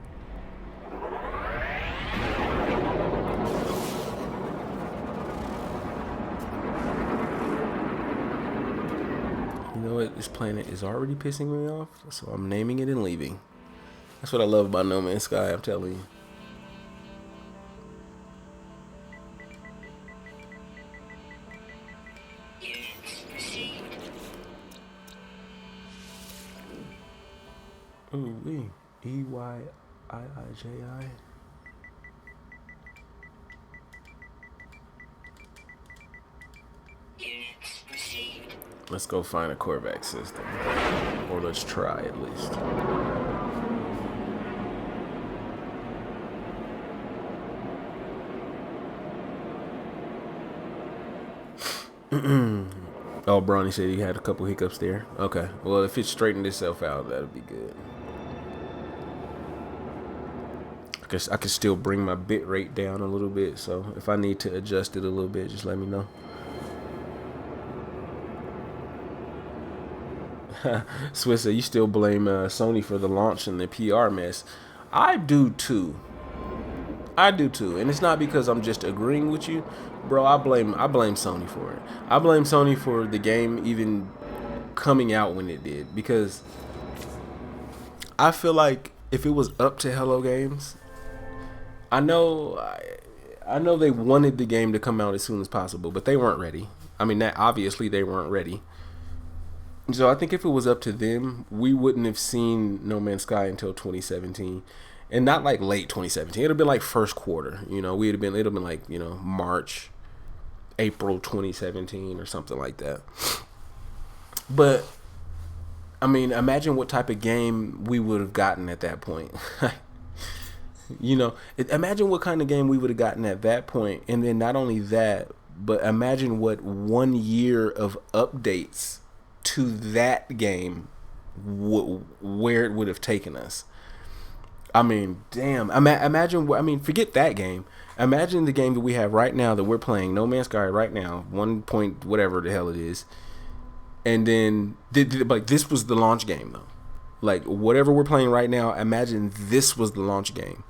You know what? This planet is already pissing me off, so I'm naming it and leaving. That's what I love about No Man's Sky, I'm telling you. Ooh wee. EYIIJI. Let's go find a Corvax system. Or let's try at least. Oh, Bronny said he had a couple hiccups there. Okay. Well, if it straightened itself out, that'll be good. I can still bring my bit rate down a little bit, so if I need to adjust it a little bit, just let me know. Swiss said you still blame Sony for the launch and the PR mess. I do too. And it's not because I'm just agreeing with you, bro. I blame Sony for it. I blame Sony for the game even coming out when it did, because I feel like if it was up to Hello Games, I know they wanted the game to come out as soon as possible, but they weren't ready. I mean, that obviously they weren't ready. So I think if it was up to them, we wouldn't have seen No Man's Sky until 2017, and not like late 2017. It'd have been like first quarter. It'd have been like March, April 2017 or something like that. But I mean, imagine what type of game we would have gotten at that point. Imagine what kind of game we would have gotten at that point, and then not only that, but imagine what 1 year of updates to that game where it would have taken us. I mean, damn. Imagine. I mean, forget that game. Imagine the game that we have right now that we're playing, No Man's Sky right now, 1 point whatever the hell it is, and then like this was the launch game though. Like whatever we're playing right now, imagine this was the launch game,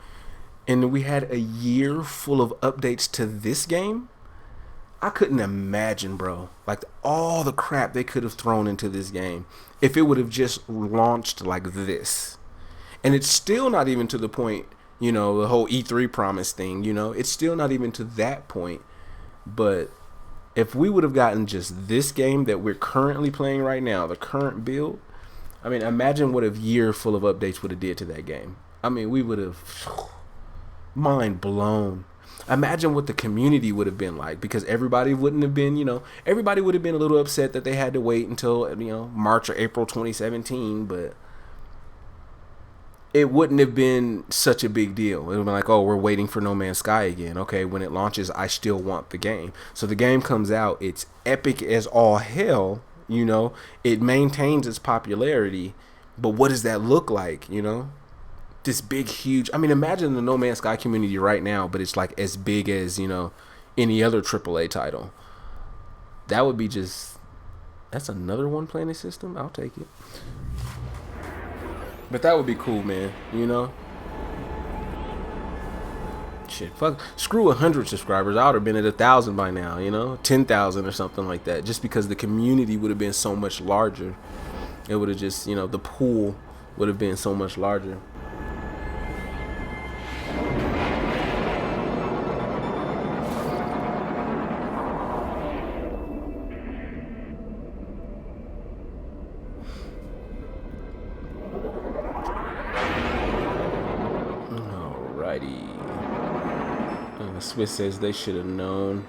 and we had a year full of updates to this game. I couldn't imagine, bro, like all the crap they could have thrown into this game if it would have just launched like this. And it's still not even to the point, the whole E3 promise thing, it's still not even to that point. But if we would have gotten just this game that we're currently playing right now, the current build, I mean, imagine what a year full of updates would have did to that game. I mean, we would have mind blown. Imagine what the community would have been like, because everybody wouldn't have been, everybody would have been a little upset that they had to wait until, March or April 2017, but it wouldn't have been such a big deal. It would have been like, oh, we're waiting for No Man's Sky again. Okay, when it launches, I still want the game. So the game comes out, it's epic as all hell, it maintains its popularity, but what does that look like, This big, huge, I mean, imagine the No Man's Sky community right now, but it's like as big as, any other AAA title. That would be that's another One Planet system. I'll take it. But that would be cool, man, Shit, fuck, screw 100 subscribers. I would have been at 1,000 by now, 10,000 or something like that. Just because the community would have been so much larger. It would have just, the pool would have been so much larger. Swiss says they should have known.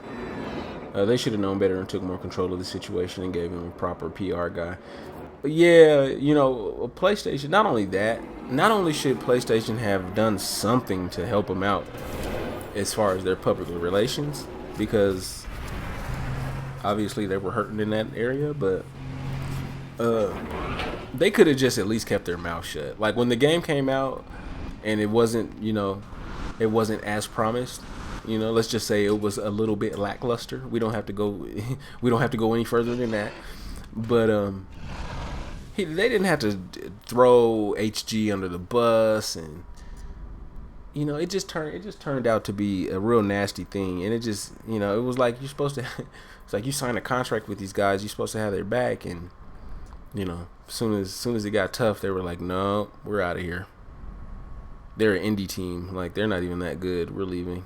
They should have known better and took more control of the situation and gave him a proper PR guy. But yeah, PlayStation. Not only that, not only should PlayStation have done something to help them out as far as their public relations, because obviously they were hurting in that area, but they could have just at least kept their mouth shut. Like when the game came out and it wasn't, it wasn't as promised. Let's just say it was a little bit lackluster. We don't have to go any further than that. But they didn't have to throw HG under the bus, and it just turned out to be a real nasty thing. And it just, it was like you're supposed to. It's like you signed a contract with these guys. You're supposed to have their back, and as soon as it got tough, they were like, no, we're out of here. They're an indie team. Like they're not even that good. We're leaving.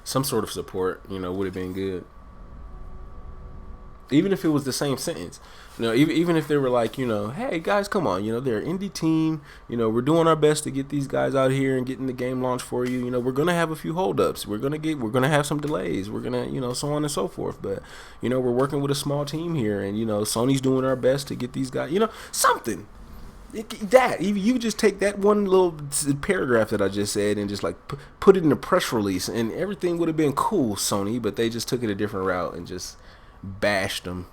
Some sort of support, would have been good. Even if it was the same sentence, even if they were like, hey guys, come on, they're an indie team, we're doing our best to get these guys out here and getting the game launched for you. We're gonna have a few holdups, we're gonna have some delays, we're gonna, so on and so forth. But we're working with a small team here, and Sony's doing our best to get these guys, something. That you just take that one little paragraph that I just said and just like put it in a press release, and everything would have been cool, Sony. But they just took it a different route and just bashed them.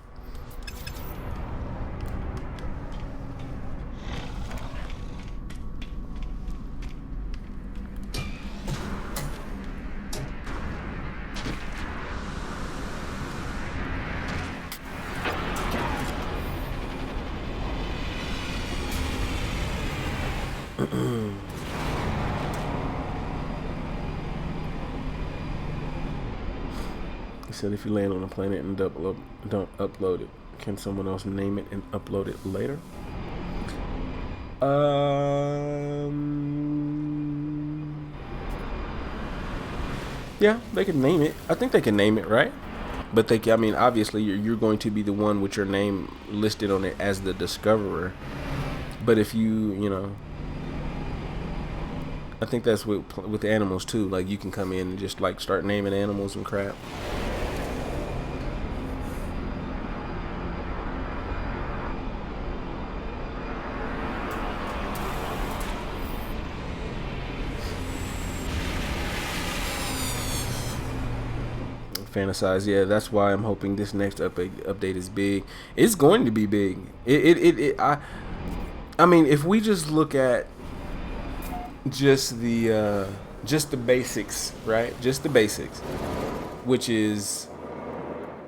He said if you land on a planet and don't upload it, can someone else name it and upload it later? Yeah, they can name it. I think they can name it, right? But obviously you're going to be the one with your name listed on it as the discoverer. But if I think that's with animals too. Like you can come in and just like start naming animals and crap. Fantasize, yeah. That's why I'm hoping this next update is big. It's going to be big. I mean, if we just look at just the basics, right? Just the basics, which is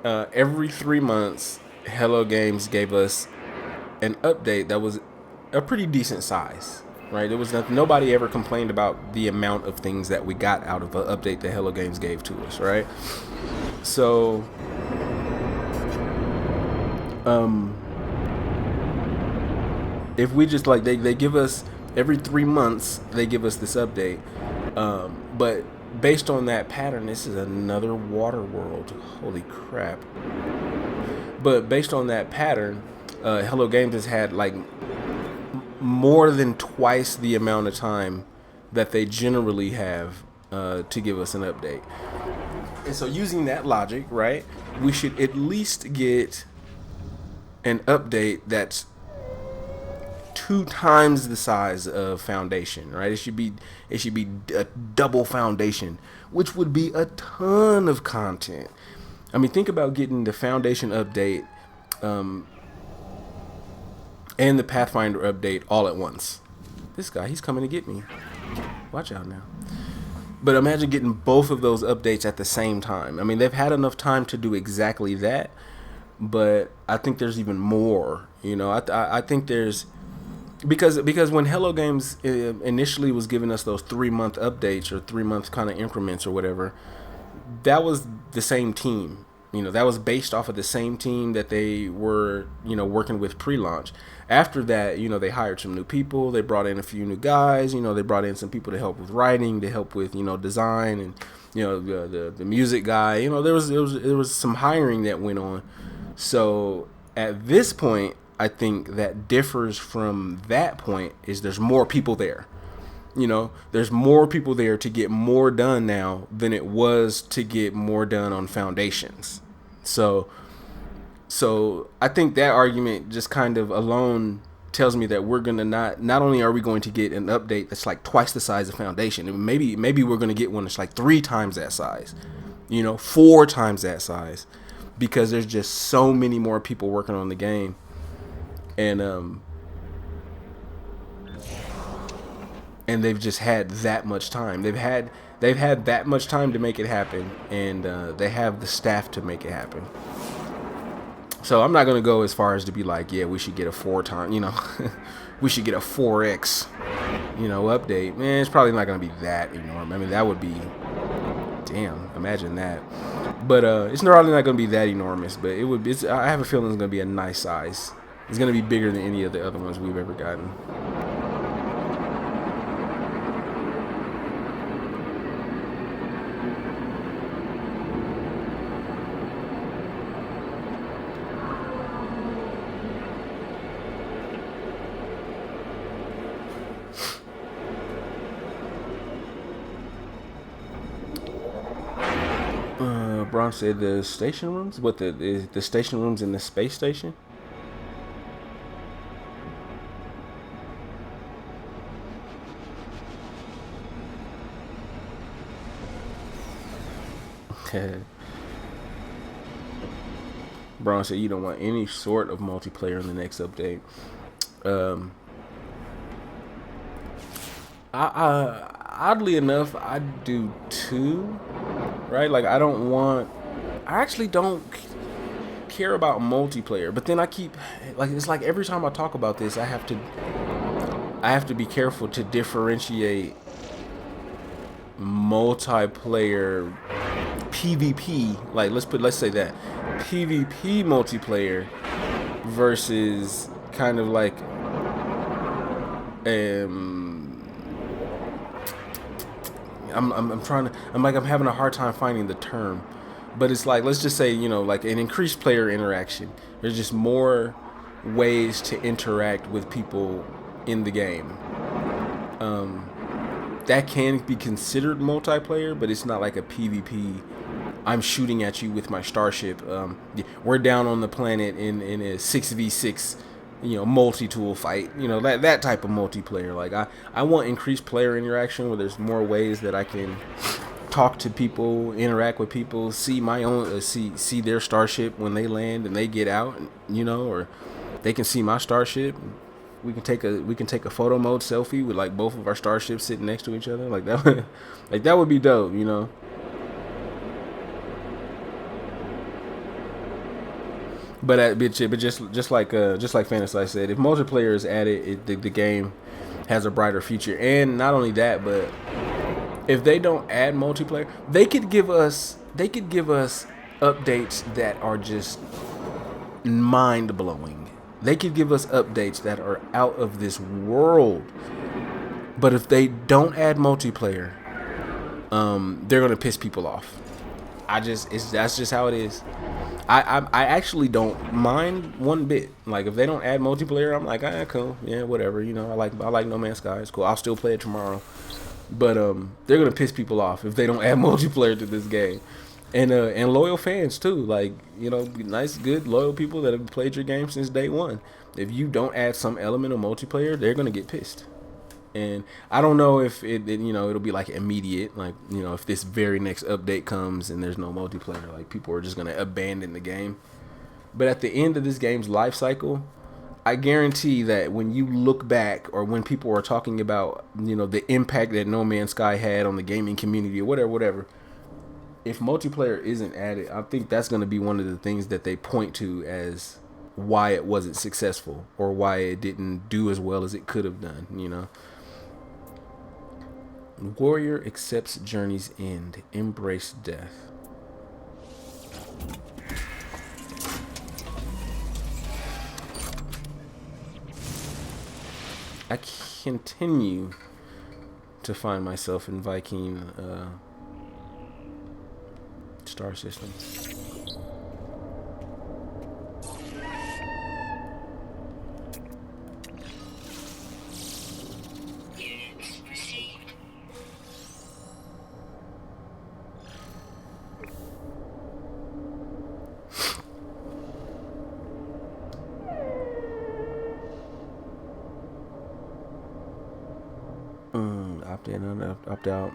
every 3 months, Hello Games gave us an update that was a pretty decent size, right? There was nobody ever complained about the amount of things that we got out of an update that Hello Games gave to us, right? So, if we just like they give us every 3 months, they give us this update, but based on that pattern, this is another water world. Holy crap! But based on that pattern, Hello Games has had like more than twice the amount of time that they generally have to give us an update. And so using that logic, right, we should at least get an update that's 2 times the size of Foundation, right? It should be a double Foundation, which would be a ton of content. I mean, think about getting the Foundation update and the Pathfinder update all at once. This guy, he's coming to get me. Watch out now. But imagine getting both of those updates at the same time. I mean, they've had enough time to do exactly that, but I think there's even more. I think there's because when Hello Games initially was giving us those 3-month updates or 3-month kind of increments or whatever, that was the same team. That was based off of the same team that they were, working with pre-launch. After that, they hired some new people. They brought in a few new guys. They brought in some people to help with writing, to help with, design, and, the music guy. There was some hiring that went on. So at this point, I think that differs from that point is there's more people there. There's more people there to get more done now than it was to get more done on Foundations. So I think that argument just kind of alone tells me that we're gonna not only are we going to get an update that's like twice the size of Foundation, and maybe we're gonna get one that's like 3 times that size, 4 times that size, because there's just so many more people working on the game, and they've just had that much time. They've had that much time to make it happen, and they have the staff to make it happen. So I'm not going to go as far as to be like, yeah, we should get a 4 time, we should get a 4x, update. Man, it's probably not going to be that enormous. I mean, that would be, damn, imagine that. But it's probably not going to be that enormous, but I have a feeling it's going to be a nice size. It's going to be bigger than any of the other ones we've ever gotten. Braun said the station rooms. What the station rooms in the space station? Braun said you don't want any sort of multiplayer in the next update. Oddly enough, I do too. Right? Like I actually don't care about multiplayer. But then I keep like it's like every time I talk about this, I have to be careful to differentiate multiplayer PvP, like let's say that PvP multiplayer versus kind of like I'm having a hard time finding the term, but it's like, let's just say, like an increased player interaction. There's just more ways to interact with people in the game. That can be considered multiplayer, but it's not like a PvP. I'm shooting at you with my starship. We're down on the planet in a 6v6, multi-tool fight. That type of multiplayer. Like I want increased player interaction where there's more ways that I can talk to people, interact with people, see my own, see their starship when they land and they get out, or they can see my starship. We can take a photo mode selfie with like both of our starships sitting next to each other. Like that, like that would be dope, But just like Fantasy said, if multiplayer is added, the game has a brighter future. And not only that, but if they don't add multiplayer, they could give us updates that are just mind blowing. They could give us updates that are out of this world. But if they don't add multiplayer, they're gonna piss people off. That's just how it is. I actually don't mind one bit. Like if they don't add multiplayer, I'm like, cool, yeah, whatever. I like No Man's Sky. It's cool. I'll still play it tomorrow. But they're gonna piss people off if they don't add multiplayer to this game. And loyal fans too. Like nice, good, loyal people that have played your game since day one. If you don't add some element of multiplayer, they're gonna get pissed. And I don't know if it'll be like immediate, like if this very next update comes and there's no multiplayer, like people are just gonna abandon the game. But at the end of this game's life cycle, I guarantee that when you look back, or when people are talking about the impact that No Man's Sky had on the gaming community or whatever, if multiplayer isn't added, I think that's gonna be one of the things that they point to as why it wasn't successful or why it didn't do as well as it could have done. Warrior accepts journey's end. Embrace death. I continue to find myself in Viking star system.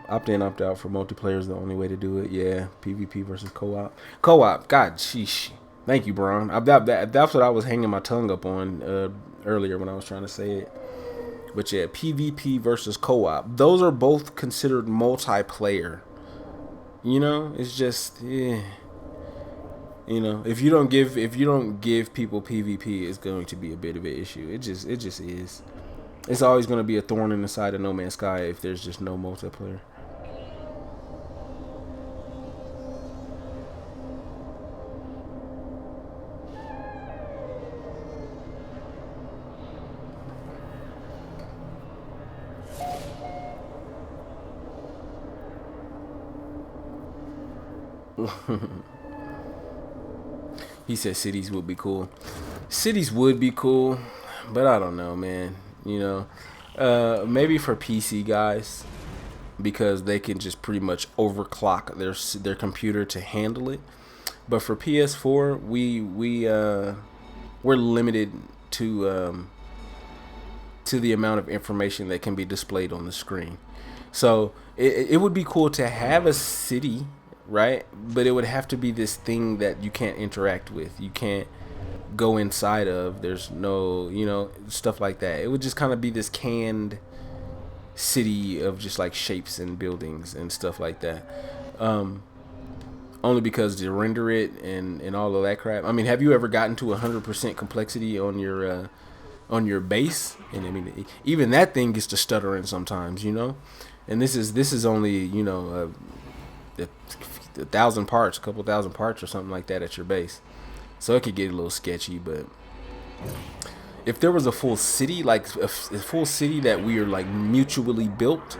Opt in, opt out for multiplayer is the only way to do it. Yeah, PvP versus co-op. God, sheesh. Thank you, Braun. That's what I was hanging my tongue up on earlier when I was trying to say it. But yeah, PvP versus co-op. Those are both considered multiplayer. It's just if you don't give people PvP, it's going to be a bit of an issue. It just is. It's always going to be a thorn in the side of No Man's Sky if there's just no multiplayer. He said cities would be cool. Cities would be cool, but I don't know, man. Maybe for PC guys, because they can just pretty much overclock their computer to handle it. But for PS4, we're limited to the amount of information that can be displayed on the screen. So it would be cool to have a city, right? But it would have to be this thing that you can't interact with. You can't go inside of. There's no, stuff like that. It would just kind of be this canned city of just like shapes and buildings and stuff like that. Only because to render it and all of that crap. I mean, have you ever gotten to 100% complexity on your base? And I mean, even that thing gets to stuttering sometimes, And this is only a 1,000 parts, a couple thousand parts or something like that at your base. So it could get a little sketchy, but if there was a full city, like a full city that we are like mutually built,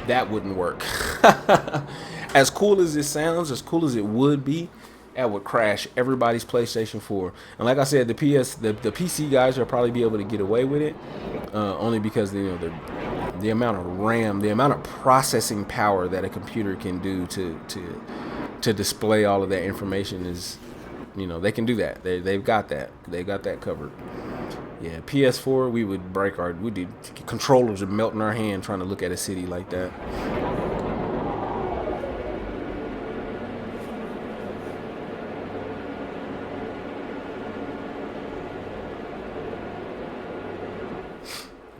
that wouldn't work. As cool as it sounds, as cool as it would be, that would crash everybody's PlayStation 4. And like I said, the PC guys will probably be able to get away with it, only because the amount of RAM, the amount of processing power that a computer can do to display all of that information is, they can do that. They've got that. They've got that covered. Yeah, PS4, we did controllers would melt in our hand trying to look at a city like that.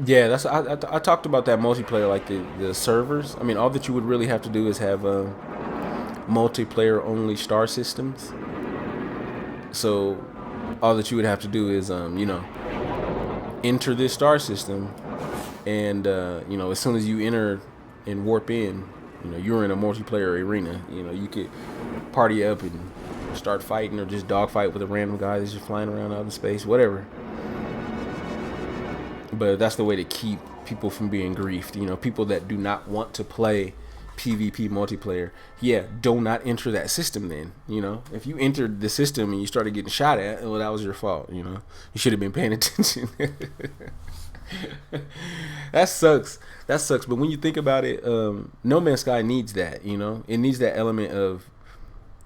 Yeah, I talked about that multiplayer, like the servers. I mean, all that you would really have to do is have multiplayer only star systems. So all that you would have to do is enter this star system, and as soon as you enter and warp in, you're in a multiplayer arena. You could party up and start fighting, or just dogfight with a random guy that's just flying around out in space, whatever. But that's the way to keep people from being griefed. People that do not want to play PvP multiplayer, do not enter that system then. If you entered the system and you started getting shot at, well, that was your fault. You should have been paying attention. That sucks. But when you think about it, No Man's Sky needs that. It needs that element of,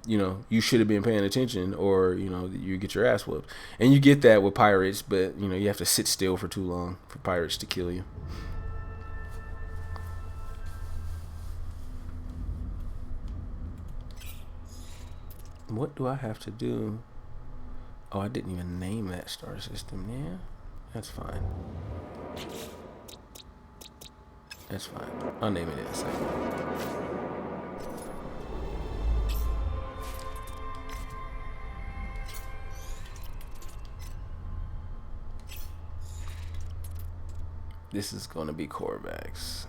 you should have been paying attention, or you get your ass whooped. And you get that with pirates, but you have to sit still for too long for pirates to kill you. What do I have to do? Oh, I didn't even name that star system. Yeah, that's fine. I'll name it in a second. This is gonna be Corvax.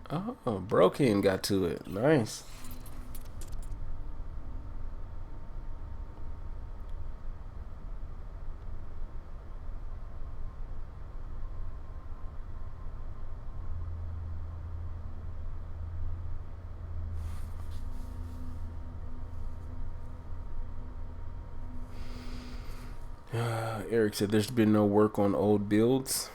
Oh, Broken got to it. Nice. Eric said there's been no work on old builds.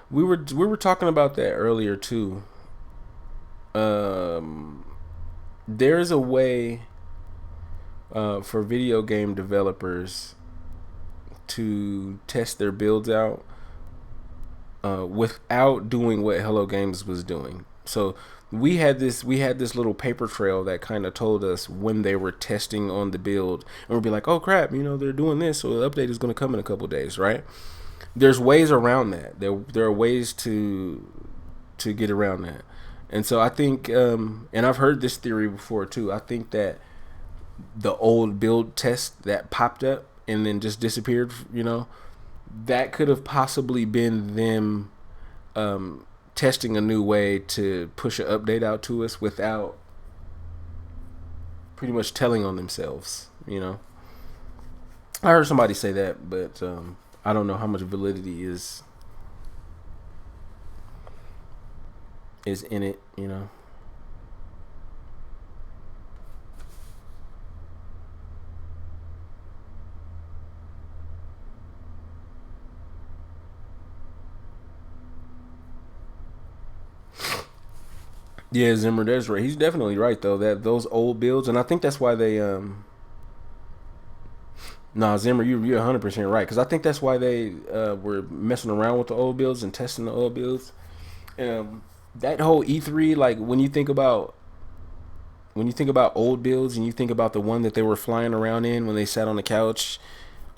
We were talking about that earlier too. There's a way for video game developers to test their builds out without doing what Hello Games was doing. So we had this little paper trail that kind of told us when they were testing on the build, and we'd be like, oh crap, they're doing this, so the update is going to come in a couple days, right? There's ways around that. There are ways to get around that. And so I think, and I've heard this theory before too, I think that the old build test that popped up and then just disappeared, that could have possibly been them testing a new way to push an update out to us without pretty much telling on themselves. I heard somebody say that, but I don't know how much validity is in it. Yeah, Zimmer, that's right. He's definitely right though. That those old builds, and I think that's why they Nah, Zimmer, you're 100% right because I think that's why they were messing around with the old builds and testing the old builds. That whole E3, like when you think about old builds and you think about the one that they were flying around in when they sat on the couch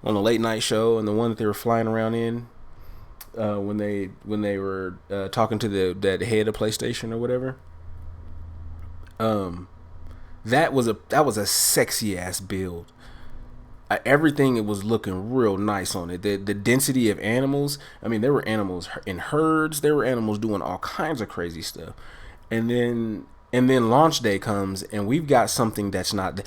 on a late night show, and the one that they were flying around in when they were talking to that head of PlayStation or whatever. Um, that was a sexy ass build. Everything it was looking real nice on it. The density of animals. I mean, there were animals in herds. There were animals doing all kinds of crazy stuff. And then launch day comes and we've got something that's not.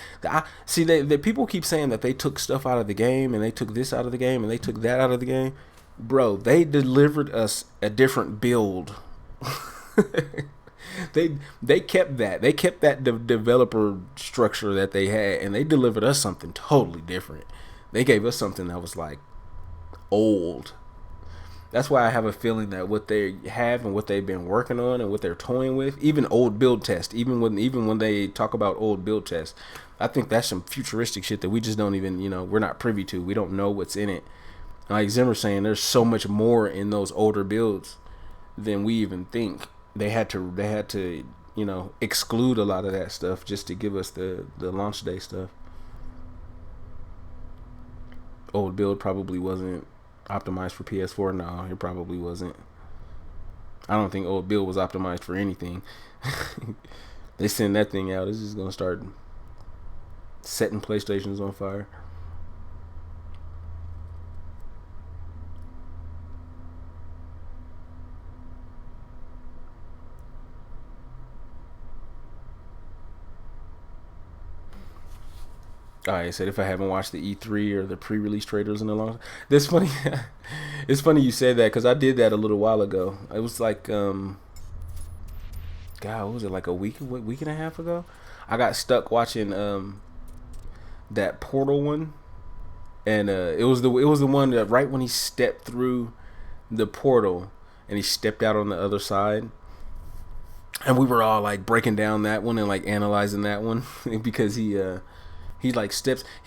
See, the people keep saying that they took stuff out of the game and they took this out of the game and they took that out of the game. Bro, they delivered us a different build. They kept that. They kept that developer structure that they had, and they delivered us something totally different. They gave us something that was like old. That's why I have a feeling that what they have and what they've been working on and what they're toying with, even old build test, even when they talk about old build test, I think that's some futuristic shit that we just don't even, we're not privy to. We don't know what's in it. Like Zimmer saying, there's so much more in those older builds than we even think. They had to exclude a lot of that stuff just to give us the launch day stuff. Old build probably wasn't optimized for PS4. No, it probably wasn't. I don't think old build was optimized for anything. They send that thing out, it's just gonna start setting PlayStations on fire. I said if I haven't watched the E3 or the pre-release trailers in a long. This funny. It's funny you said that because I did that a little while ago. It was like, God, what was it, like a week and a half ago? I got stuck watching that Portal one, and it was the one that right when he stepped through the portal and he stepped out on the other side, and we were all like breaking down that one and like analyzing that one because he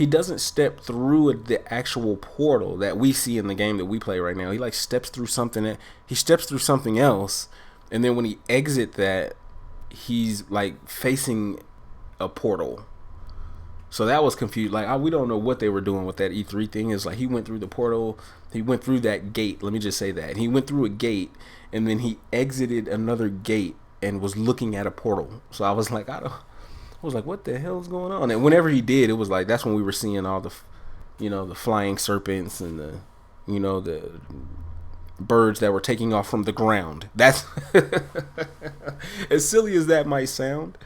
doesn't step through the actual portal that we see in the game that we play right now. He like steps through something else, and then when he exit that, he's like facing a portal. So that was confused. Like we don't know what they were doing with that E3 thing. Is like he went through the portal, he went through that gate. Let me just say that he went through a gate, and then he exited another gate and was looking at a portal. So I was like, what the hell is going on? And whenever he did, it was like that's when we were seeing all the flying serpents and the birds that were taking off from the ground. That's as silly as that might sound.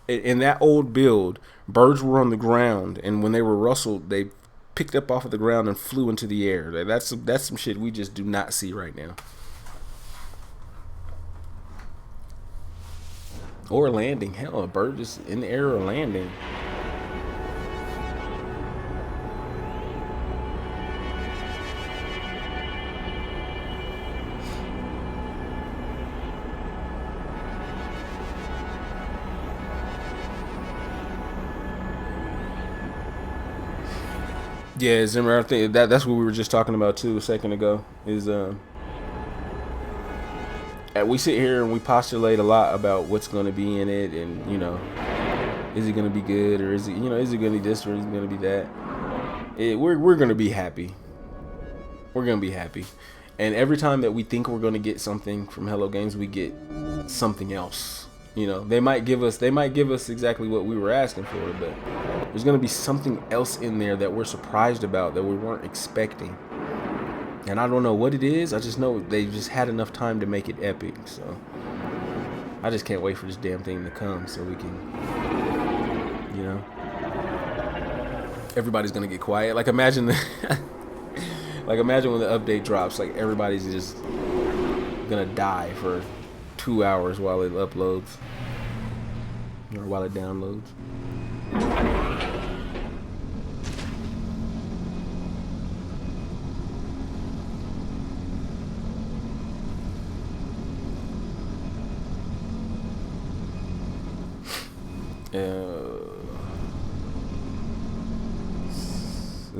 In that old build, birds were on the ground, and when they were rustled, they picked up off of the ground and flew into the air. That's some shit we just do not see right now. Or landing. Hell, a bird just in the air or landing. Yeah, Zimmer, I think that's what we were just talking about too a second ago. Is we sit here and we postulate a lot about what's going to be in it, and is it going to be good, or is it going to be this, or is it going to be that? We're going to be happy. We're going to be happy, and every time that we think we're going to get something from Hello Games, we get something else. They might give us exactly what we were asking for, but there's going to be something else in there that we're surprised about that we weren't expecting. And I don't know what it is. I just know they just had enough time to make it epic. So I just can't wait for this damn thing to come so we can, everybody's gonna get quiet. Like imagine when the update drops, like everybody's just gonna die for 2 hours while it uploads or while it downloads.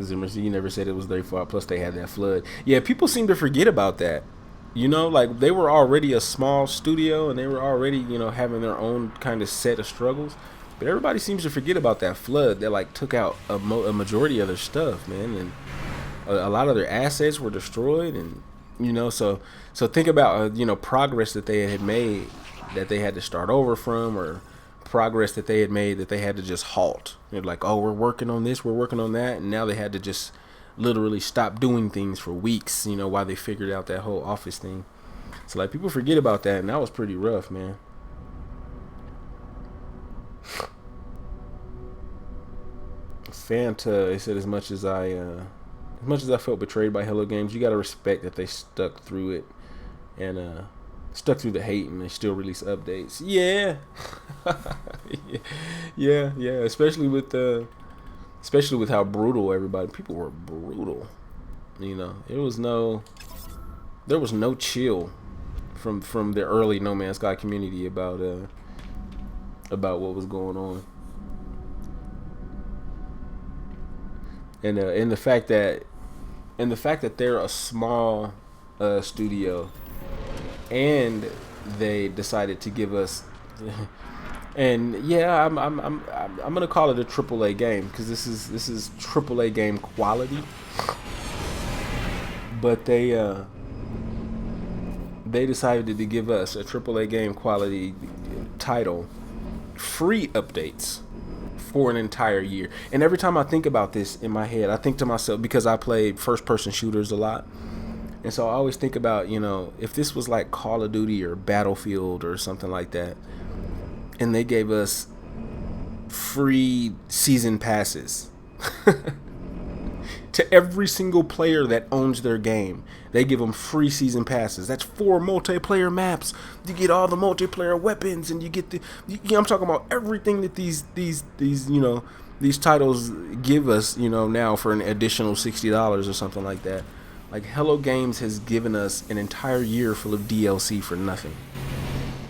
Zimmer, you never said it was their fault. Plus, they had that flood. Yeah, people seem to forget about that. You know, like they were already a small studio and they were already, having their own kind of set of struggles. But everybody seems to forget about that flood that like took out a majority of their stuff, man, and a lot of their assets were destroyed, and so think about progress that they had made that they had to start over from, or progress that they had made that they had to just halt. They're like, oh, we're working on this, we're working on that, and now they had to just literally stop doing things for weeks, while they figured out that whole office thing. So like people forget about that, and that was pretty rough, man. Fanta, they said as much as I felt betrayed by Hello Games, you gotta respect that they stuck through it and stuck through the hate, and they still release updates. Yeah, yeah. Especially with how brutal people were brutal. There was no chill from the early No Man's Sky community about what was going on. And the fact that they're a small studio, and they decided to give us, and yeah, I'm gonna call it a AAA game because this is AAA game quality, but they decided to give us a AAA game quality title, free updates for an entire year. And every time I think about this in my head, I think to myself, because I played first person shooters a lot, and so I always think about, if this was like Call of Duty or Battlefield or something like that, and they gave us free season passes to every single player that owns their game. They give them free season passes. That's 4 multiplayer maps. You get all the multiplayer weapons, and you get I'm talking about everything that these titles give us, now for an additional $60 or something like that. Like Hello Games has given us an entire year full of DLC for nothing.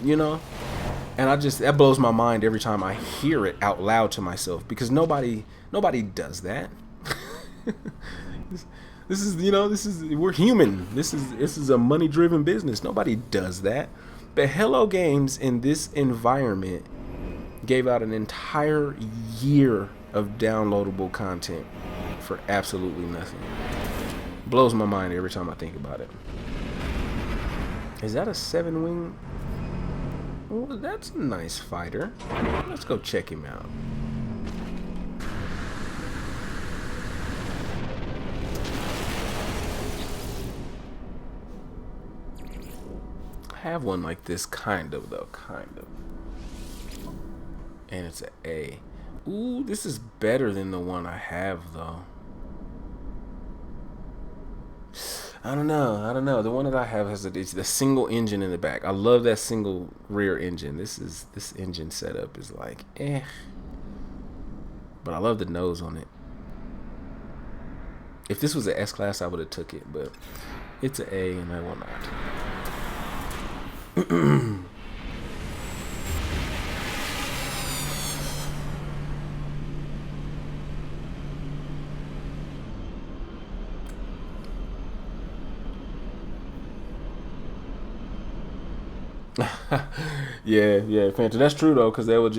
And that blows my mind every time I hear it out loud to myself, because nobody does that. We're human. This is a money-driven business. Nobody does that. But Hello Games in this environment gave out an entire year of downloadable content for absolutely nothing. Blows my mind every time I think about it. Is that a 7-wing? Well, that's a nice fighter. Let's go check him out. Have one like this, kind of. And it's an A. Ooh, this is better than the one I have, though. I don't know. The one that I have has it's the single engine in the back. I love that single rear engine. This engine setup is like but I love the nose on it. If this was an S class, I would have took it, but it's an A, and I will not. yeah, Fanta. That's true though, because they would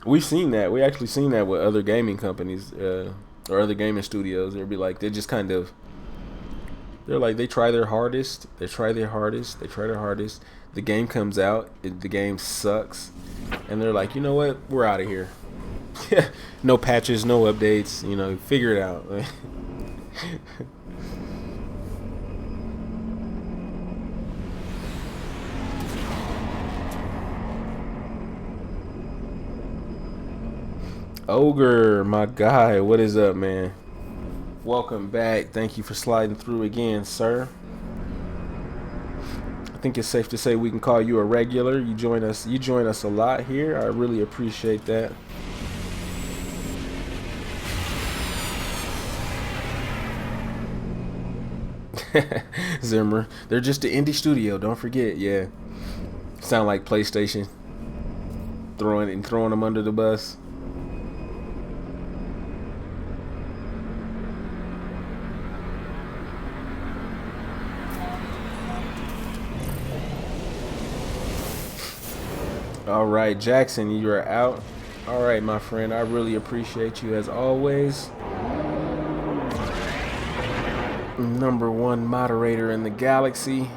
we actually seen that with other gaming companies or other gaming studios. They'd be like, they try their hardest. The game comes out, the game sucks, and they're like, you know what? We're out of here. No patches, no updates. Figure it out. Ogre, my guy, what is up, man? Welcome back. Thank you for sliding through again, sir. I think it's safe to say we can call you a regular. You join us a lot here. I really appreciate that. Zimmer, they're just an indie studio, don't forget. Yeah, sound like PlayStation. throwing them under the bus. All right, Jackson, you are out. All right, my friend, I really appreciate you as always. #1 moderator in the galaxy.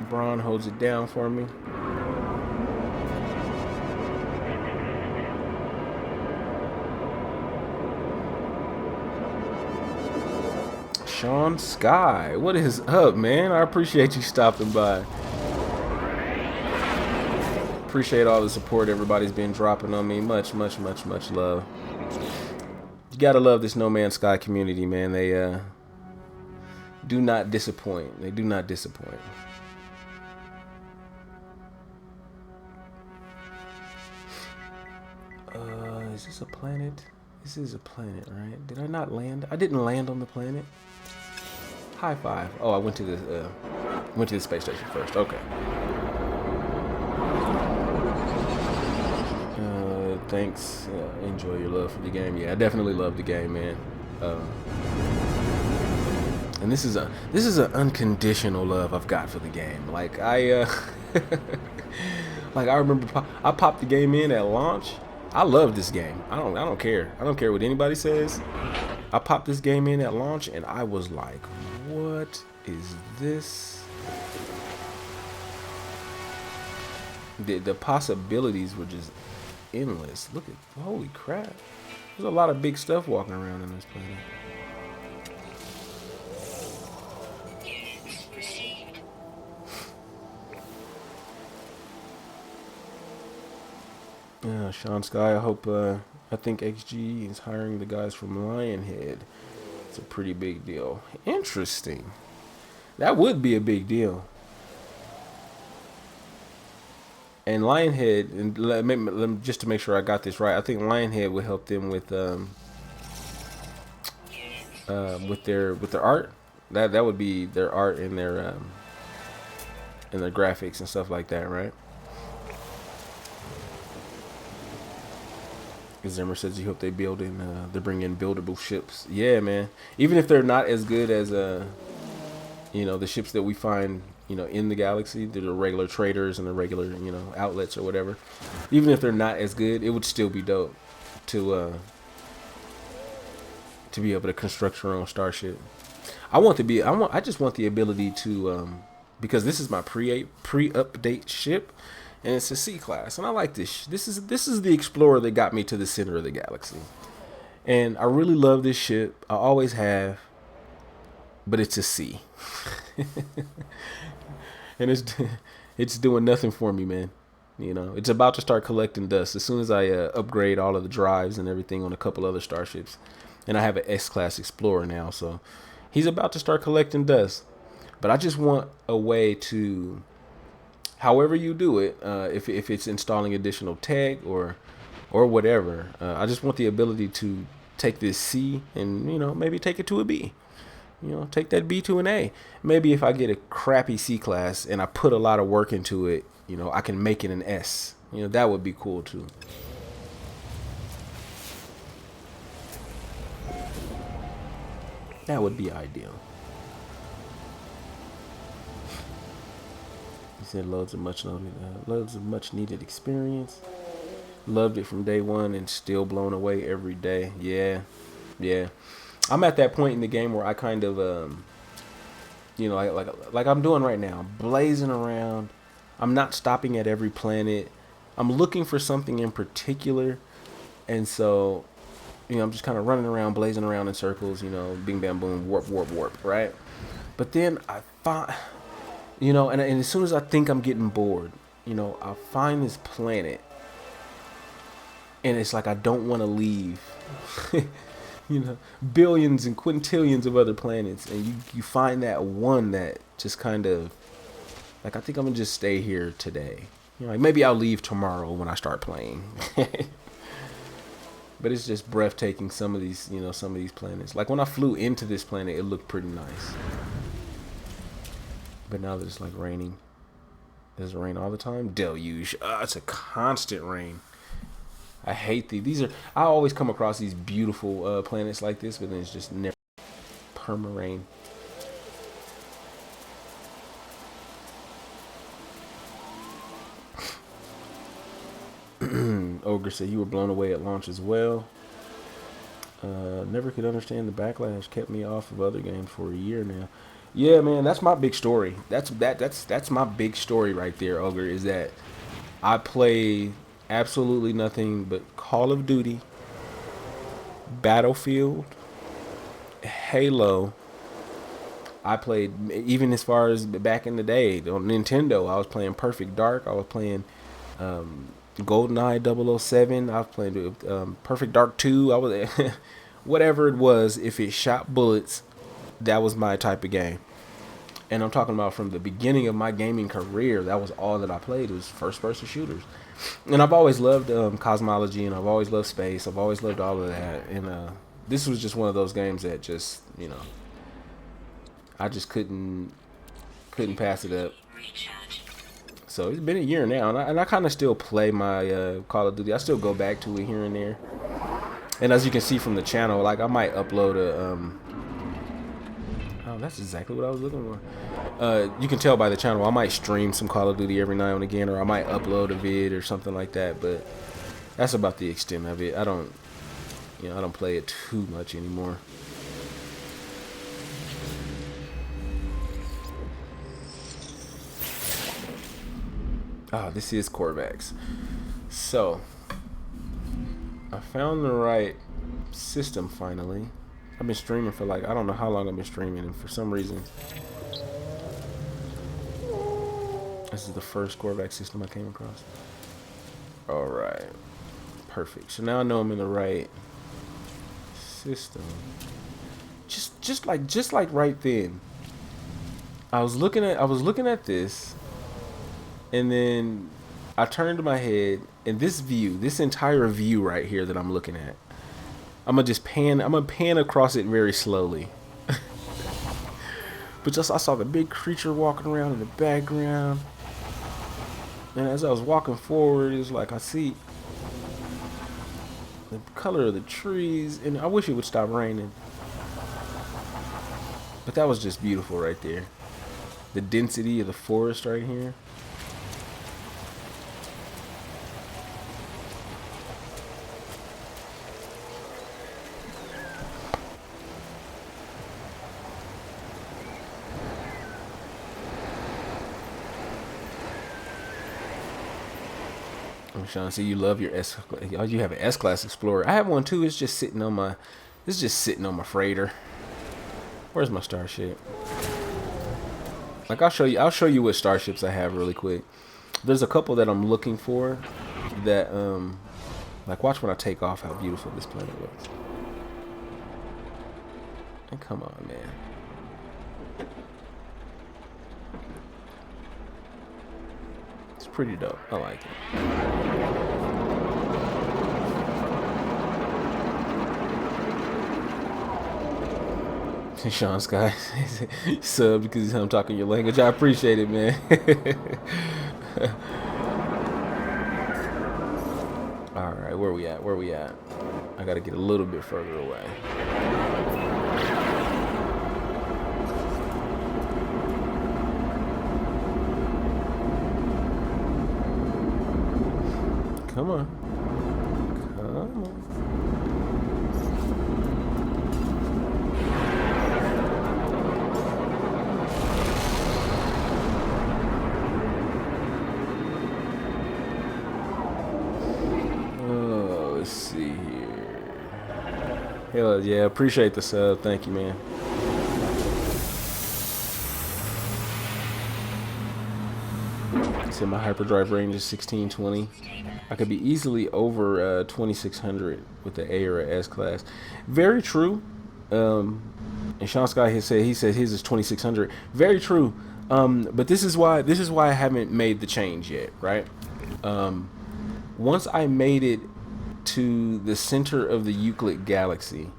Braun holds it down for me. Sean Sky, what is up, man? I appreciate you stopping by. Appreciate all the support everybody's been dropping on me. Much love. You gotta love this No Man's Sky community, man. They do not disappoint. They do not disappoint. Is this a planet? This is a planet, right? Did I not land? I didn't land on the planet. High five. Oh, I went to the space station first. Okay. Thanks. Enjoy your love for the game. Yeah, I definitely love the game, man. And this is an unconditional love I've got for the game. Like I remember I popped the game in at launch. I love this game. I don't care. I don't care what anybody says. I popped this game in at launch and I was like, what is this? The possibilities were just endless. Look at, holy crap. There's a lot of big stuff walking around in this planet. Units received. Yeah, Sean Sky, I think XG is hiring the guys from Lionhead. It's a pretty big deal. Interesting. That would be a big deal. And Lionhead, and just to make sure I got this right, I think Lionhead would help them with their art. That would be their art and their graphics and stuff like that, right? Zimmer says he hope they they bring in buildable ships. Yeah, man. Even if they're not as good as the ships that we find, in the galaxy, the regular traders and the regular, outlets or whatever. Even if they're not as good, it would still be dope to be able to construct your own starship. I just want the ability to because this is my pre-update ship. And it's a C class, and I like this. This is the explorer that got me to the center of the galaxy, and I really love this ship. I always have, but it's a C, and it's doing nothing for me, man. It's about to start collecting dust as soon as I upgrade all of the drives and everything on a couple other starships, and I have an S class explorer now, so he's about to start collecting dust. But I just want a way to, however you do it, if it's installing additional tech or whatever, I just want the ability to take this C and maybe take it to a B. Take that B to an A. Maybe if I get a crappy C class and I put a lot of work into it, I can make it an S. That would be cool too. That would be ideal. He said loads of much needed experience. Loved it from day one and still blown away every day. Yeah. I'm at that point in the game where I kind of, like I'm doing right now, blazing around. I'm not stopping at every planet. I'm looking for something in particular, and so, I'm just kind of running around, blazing around in circles. Bing, bam, boom, warp, right? But then I find, and as soon as I think I'm getting bored, I find this planet, and it's like I don't want to leave. Billions and quintillions of other planets, and you find that one that just kind of, like, I think I'm gonna just stay here today. Like maybe I'll leave tomorrow when I start playing. But it's just breathtaking, some of these planets. Like when I flew into this planet, it looked pretty nice. But now that it's like raining. Does it rain all the time? Deluge. It's a constant rain. I hate these. I always come across these beautiful planets like this, but then it's just never perma rain. Ogre said you were blown away at launch as well. Never could understand the backlash. Kept me off of other games for a year now. Yeah, man, that's my big story. That's my big story right there, Ogre. Is that I play absolutely nothing but Call of Duty, Battlefield, Halo. I played even as far as back in the day on Nintendo. I was playing Perfect Dark. I was playing GoldenEye 007. I was playing Perfect Dark 2. I was whatever it was. If it shot bullets, that was my type of game. And I'm talking about from the beginning of my gaming career. That was all that I played. It was first-person shooters. And I've always loved cosmology, and I've always loved space. I've always loved all of that. And this was just one of those games that just, you know, I just couldn't pass it up. So it's been a year now, and I kind of still play my Call of Duty. I still go back to it here and there. And as you can see from the channel, like I might upload a oh, that's exactly what I was looking for. You can tell by the channel, I might stream some Call of Duty every now and again, or I might upload a vid or something like that. But that's about the extent of it. I don't play it too much anymore. Oh, this is Corvax. So, I found the right system finally. I've been streaming for like, I don't know how long I've been streaming, and for some reason, this is the first Corvax system I came across. Alright. Perfect. So now I know I'm in the right system. Just like right then. I was looking at this, and then I turned my head, and this entire view right here that I'm looking at, I'm gonna pan across it very slowly. But just I saw the big creature walking around in the background, and as I was walking forward, it was like I see the color of the trees, and I wish it would stop raining. But that was just beautiful right there. The density of the forest right here. I'm trying to see you love your S. Oh, you have an S-Class Explorer. I have one too. It's just sitting on my freighter. Where's my starship? Like I'll show you what starships I have really quick. There's a couple that I'm looking for that like watch when I take off how beautiful this planet looks. And come on, man. It's pretty dope. I like it. Sean Sky sub because I'm talking your language. I appreciate it, man. All right, where we at? I gotta get a little bit further away. Come on. Let's see here. Hell yeah, appreciate the sub. Thank you, man. So my hyperdrive range is 1620. I could be easily over 2600 with the A or a S class. Very true. And Sean Scott has said his is 2600. Very true. But this is why I haven't made the change yet, right? Once I made it to the center of the Euclid galaxy,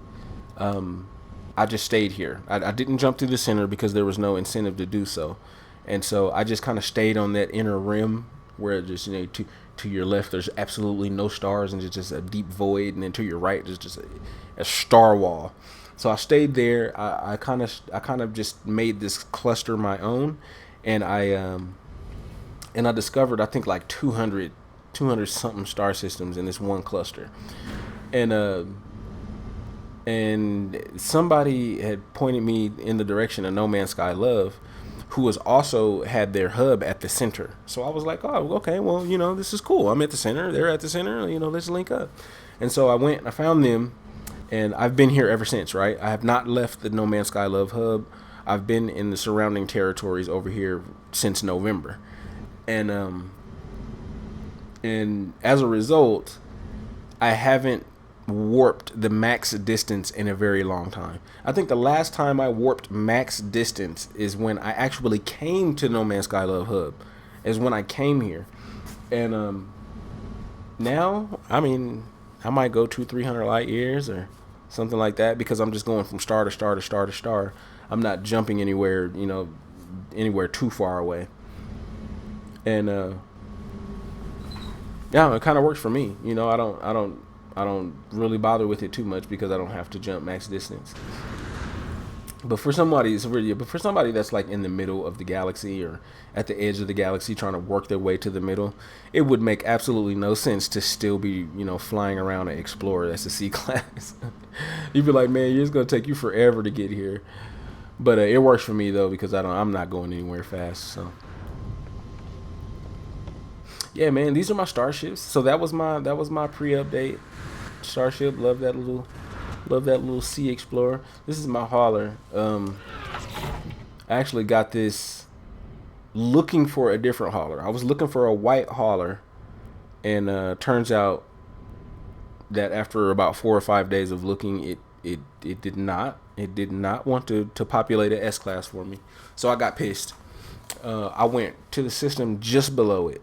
I just stayed here. I didn't jump to the center because there was no incentive to do so. And so I just kind of stayed on that inner rim where just, to your left there's absolutely no stars and it's just a deep void, and then to your right there's just a star wall. So I stayed there. I kind of just made this cluster my own, and I discovered, I think, like 200 something star systems in this one cluster. And somebody had pointed me in the direction of No Man's Sky Love, who was also had their hub at the center. So I was like, oh, okay, well, this is cool. I'm at the center. They're at the center. Let's link up. And so I went and I found them, and I've been here ever since, right? I have not left the No Man's Sky Love hub. I've been in the surrounding territories over here since November. And as a result, I haven't warped the max distance in a very long time. I think the last time I warped max distance is when I actually came to No Man's Sky Love Hub, is when I came here. And now, I mean, I might go 200-300 light years or something like that, because I'm just going from star to star to star to star. I'm not jumping anywhere, anywhere too far away. And yeah, it kind of works for me. I don't really bother with it too much because I don't have to jump max distance. But for somebody that's like in the middle of the galaxy or at the edge of the galaxy trying to work their way to the middle, it would make absolutely no sense to still be, flying around an Explorer that's a C class. You'd be like, man, it's gonna take you forever to get here. But it works for me though, because I'm not going anywhere fast. So yeah, man, these are my starships. So that was my pre-update starship. Love that little Sea Explorer. This is my hauler. I actually got this looking for a different hauler. I was looking for a white hauler, and turns out that after about 4 or 5 days of looking, it did not want to populate an S class for me. So I got pissed. I went to the system just below it,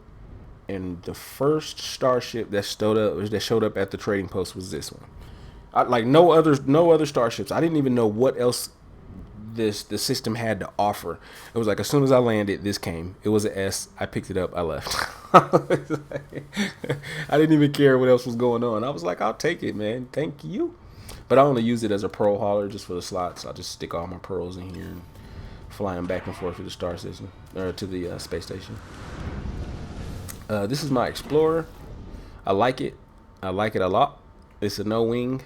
and the first starship that showed up at the trading post was this one. Like no other starships. I didn't even know what else the system had to offer. It was like as soon as I landed, this came. It was an S. I picked it up. I left. I didn't even care what else was going on. I was like, I'll take it, man. Thank you. But I only use it as a pearl hauler just for the slots. I just stick all my pearls in here and fly them back and forth to the star system or to the space station. This is my Explorer. I like it. I like it a lot. It's a no wing.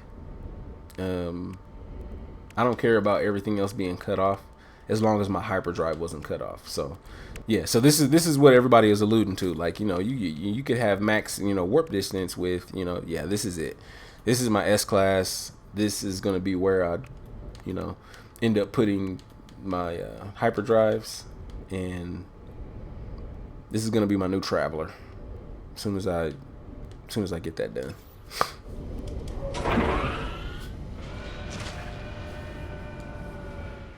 I don't care about everything else being cut off as long as my hyperdrive wasn't cut off. So yeah, so this is what everybody is alluding to. Like, you could have max, warp distance with, yeah, this is it. This is my S class. This is going to be where I, end up putting my hyperdrives, and this is going to be my new Traveler as soon as I get that done.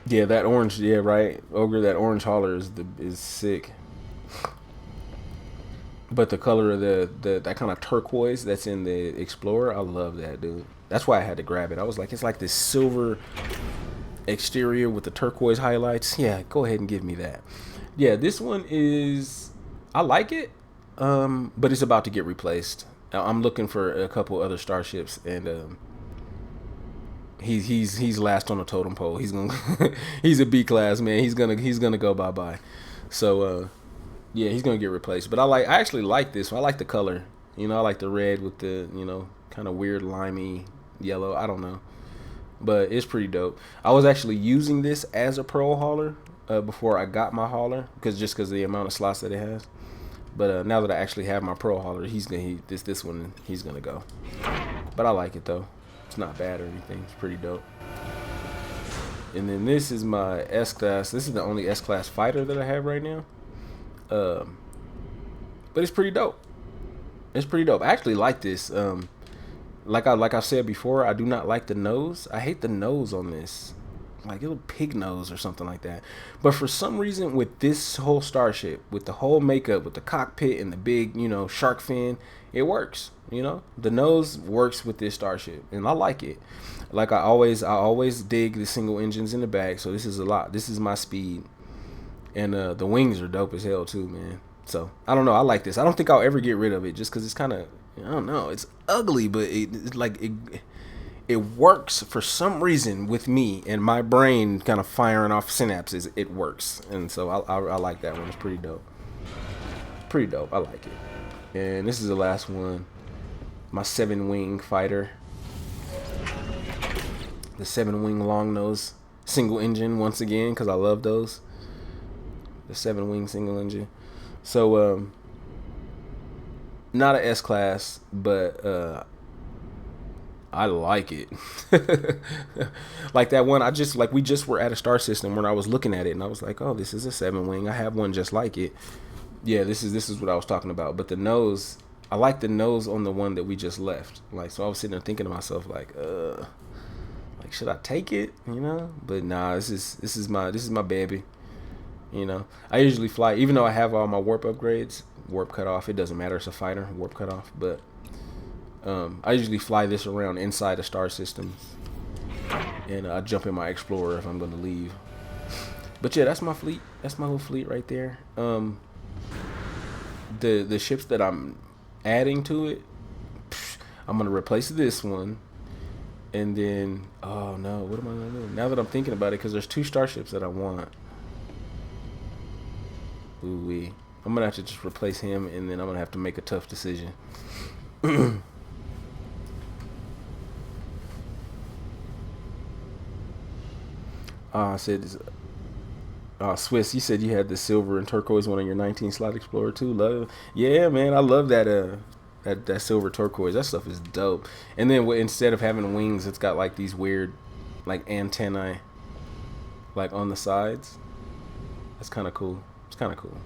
Yeah, that orange, yeah, right, Ogre, that orange hauler is sick. But the color of that kind of turquoise that's in the Explorer, I love that, dude. That's why I had to grab it. I was like, it's like this silver exterior with the turquoise highlights. Yeah, go ahead and give me that. Yeah, this one is, I like it, but it's about to get replaced. I'm looking for a couple other starships, and he's last on the totem pole. He's gonna he's a B class, man. He's gonna go bye. So yeah, he's gonna get replaced. But I actually like this one. I like the color. I like the red with the kind of weird limey yellow. I don't know, but it's pretty dope. I was actually using this as a pearl hauler before I got my hauler, because of the amount of slots that it has. But now that I actually have my pearl hauler, this one he's gonna go. But I like it though. It's not bad or anything. It's pretty dope. And then this is my S class. This is the only S class fighter that I have right now. But it's pretty dope. It's pretty dope. I actually like this. Like I said before, I do not like the nose. I hate the nose on this. Like a little pig nose or something like that. But for some reason, with this whole starship, with the whole makeup, with the cockpit and the big, shark fin, it works. The nose works with this starship, and I like it. Like I always dig the single engines in the back. So this is a lot. This is my speed, And the wings are dope as hell too, man. So I don't know. I like this. I don't think I'll ever get rid of it just because it's kind of, I don't know. It's ugly, but it's like it works for some reason with me and my brain kind of firing off synapses. It works, and so I like that one. It's pretty dope. Pretty dope. I like it. And this is the last one. My 7-wing fighter. The 7-wing long nose single engine once again because I love those. The 7-wing single engine. So not an S class, but I like it. Like that one, we just were at a star system when I was looking at it, and I was like, oh, this is a 7-wing. I have one just like it. Yeah, this is what I was talking about. But the nose, I like the nose on the one that we just left. Like, so I was sitting there thinking to myself, like should I take it? You know? But nah, this is my baby. You know, I usually fly, even though I have all my warp upgrades, warp cutoff. It doesn't matter. It's a fighter, warp cutoff. But I usually fly this around inside the star systems, and I jump in my Explorer if I'm going to leave. But yeah, that's my fleet. That's my whole fleet right there. The ships that I'm adding to it, I'm gonna replace this one, and then oh no, what am I gonna do now that I'm thinking about it? Because there's 2 starships that I want. Ooh wee. I'm gonna have to just replace him, and then I'm gonna have to make a tough decision. I said, Swiss, you said you had the silver and turquoise one on your 19 slot Explorer too. Love, yeah, man, I love that. That silver turquoise. That stuff is dope. And then instead of having wings, it's got like these weird, like antennae, like on the sides. That's kind of cool. It's kind of cool.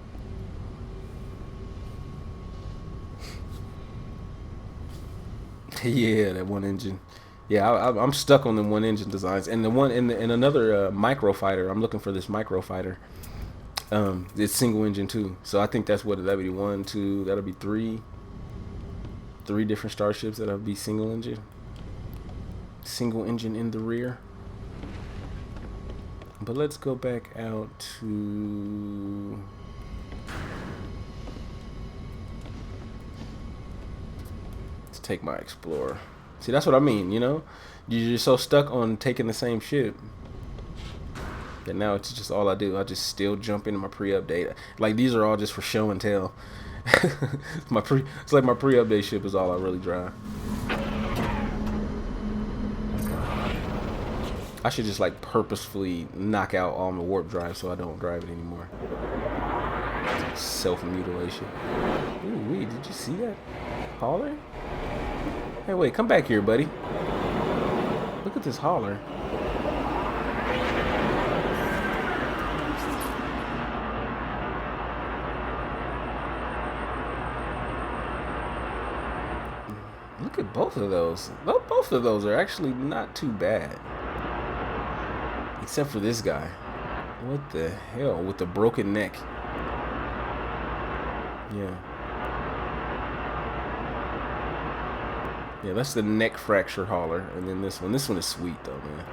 Yeah, that one engine. Yeah, I'm stuck on the one engine designs, and the one in another micro fighter. I'm looking for this micro fighter. It's single engine too, so I think that'll be 1, 2. That'll be 3 different starships that'll be single engine in the rear. But let's go back out to. Let's take my Explorer. See, that's what I mean, you know? You're so stuck on taking the same ship that now it's just all I do. I just still jump into my pre-update. Like, these are all just for show and tell. It's like my pre-update ship is all I really drive. I should just like purposefully knock out all my warp drive so I don't drive it anymore. Self-mutilation. Ooh, wait, did you see that hauler? Hey, wait, come back here, buddy. Look at this hauler. Look at both of those. Both of those are actually not too bad. Except for this guy. What the hell? With the broken neck. Yeah. Yeah, that's the neck fracture hauler. And then this one. This one is sweet, though, man.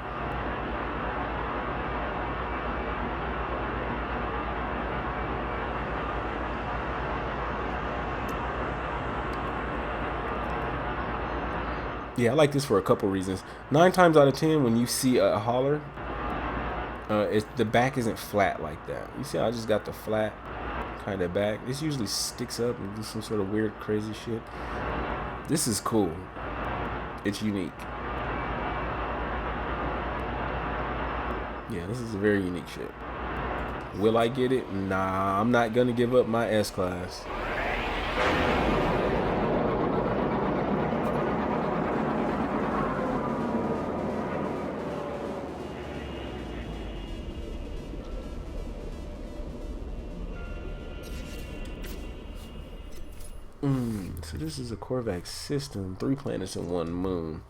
Yeah, I like this for a couple reasons. 9 times out of 10, when you see a hauler, the back isn't flat like that. You see how I just got the flat kind of back? This usually sticks up and do some sort of weird, crazy shit. This is cool. It's unique. Yeah, this is a very unique ship. Will I get it? Nah, I'm not gonna give up my S-Class. So this is a Corvax system, 3 planets and 1 moon.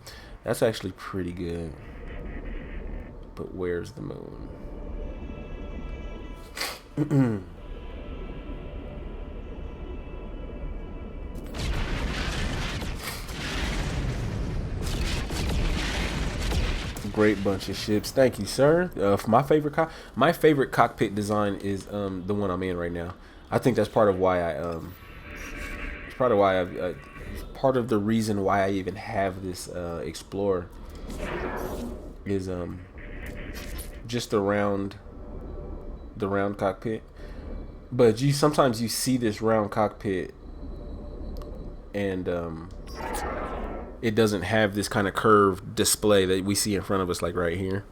That's actually pretty good. But where's the moon? great bunch of ships. Thank you, sir. For my favorite cockpit design is the one I'm in right now. I think that's part of why it's part of why part of the reason why I even have this Explorer is just the round cockpit. But sometimes you see this round cockpit and it doesn't have this kind of curved display that we see in front of us, like right here.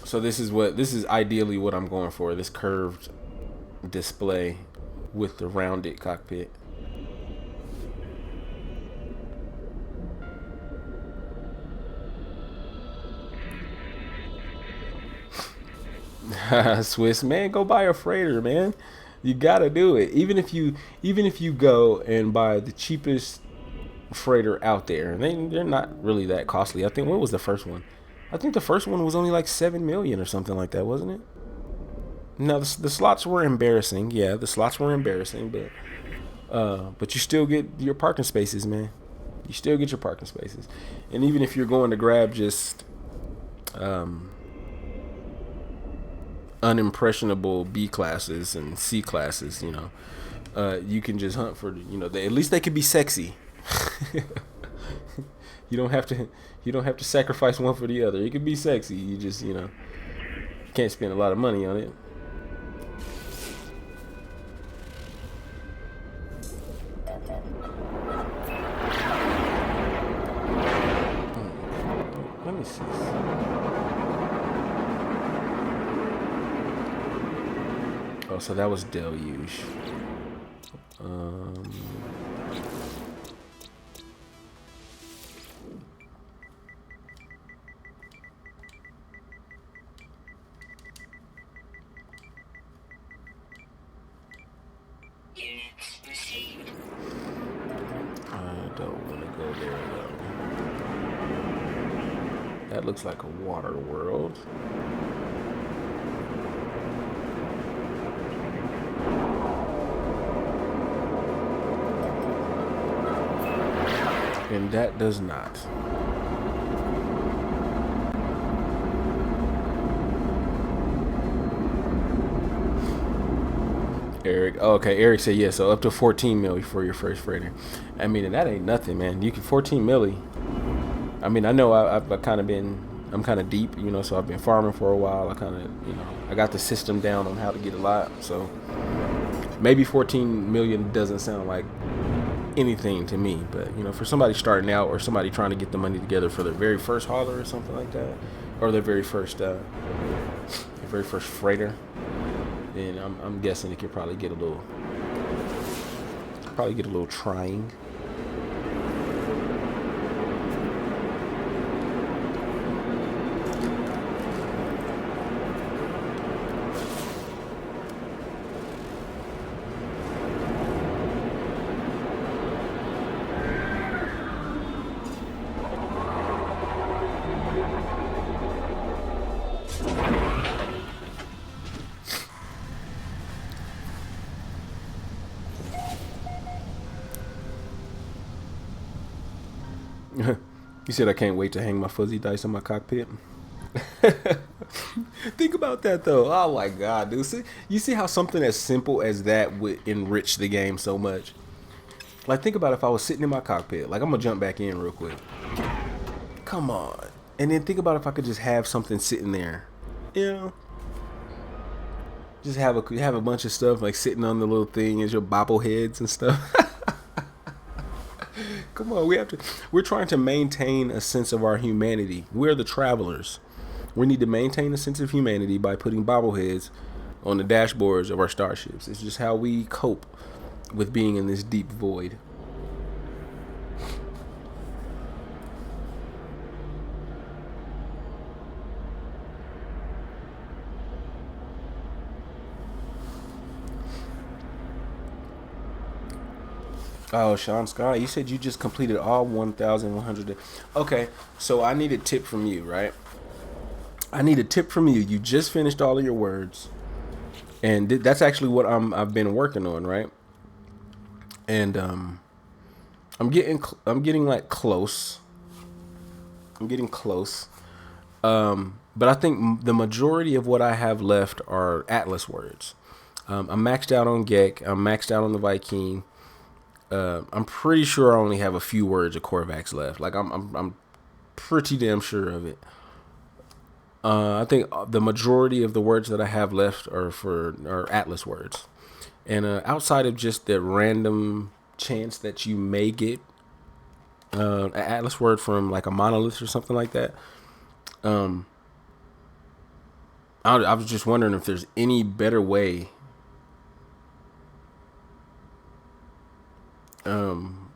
So this is ideally what I'm going for, this curved display with the rounded cockpit. Swiss, man, go buy a freighter, man. You gotta do it. Even if you go and buy the cheapest freighter out there, and they're not really that costly. I think, what was the first one? I think the first one was only like 7 million or something like that, wasn't it? No, the slots were embarrassing. Yeah, the slots were embarrassing, but you still get your parking spaces, man. You still get your parking spaces. And even if you're going to grab just unimpressionable B classes and C classes, you can just hunt for, at least they could be sexy. You don't have to sacrifice one for the other. It could be sexy. You just, can't spend a lot of money on it. Let me see. Oh, so that was Deluge. Units received. I don't want to go there though. That looks like a water world. And that does not. Eric. Oh, okay, Eric said yeah, so up to 14 milli for your first freighter. I mean, and that ain't nothing, man. You can 14 milli. I mean, I know I'm kind of deep, so I've been farming for a while. I kind of, I got the system down on how to get a lot. So maybe 14 million doesn't sound like anything to me, but for somebody starting out or somebody trying to get the money together for their very first hauler or something like that, or their very first freighter, then I'm guessing it could probably get a little trying. You said I can't wait to hang my fuzzy dice in my cockpit. Think about that though. Oh my god, dude. You see how something as simple as that would enrich the game so much? Like, think about if I was sitting in my cockpit. Like, I'm gonna jump back in real quick. Come on. And then think about if I could just have something sitting there. Just have a bunch of stuff like sitting on the little thing as your bobbleheads and stuff. Come on, we're trying to maintain a sense of our humanity. We're the travelers. We need to maintain a sense of humanity by putting bobbleheads on the dashboards of our starships. It's just how we cope with being in this deep void. Oh, Sean Scott, you said you just completed all 1,100. Okay, so I need a tip from you, right? I need a tip from you. You just finished all of your words, and that's actually what I've been working on, right? And I'm getting like close. I'm getting close. But I think the majority of what I have left are Atlas words. I'm maxed out on Gek. I'm maxed out on the Viking. I'm pretty sure I only have a few words of Korvax left. Like I'm pretty damn sure of it. I think the majority of the words that I have left are Atlas words, and outside of just the random chance that you may get an Atlas word from like a monolith or something like that. I was just wondering if there's any better way. Damn.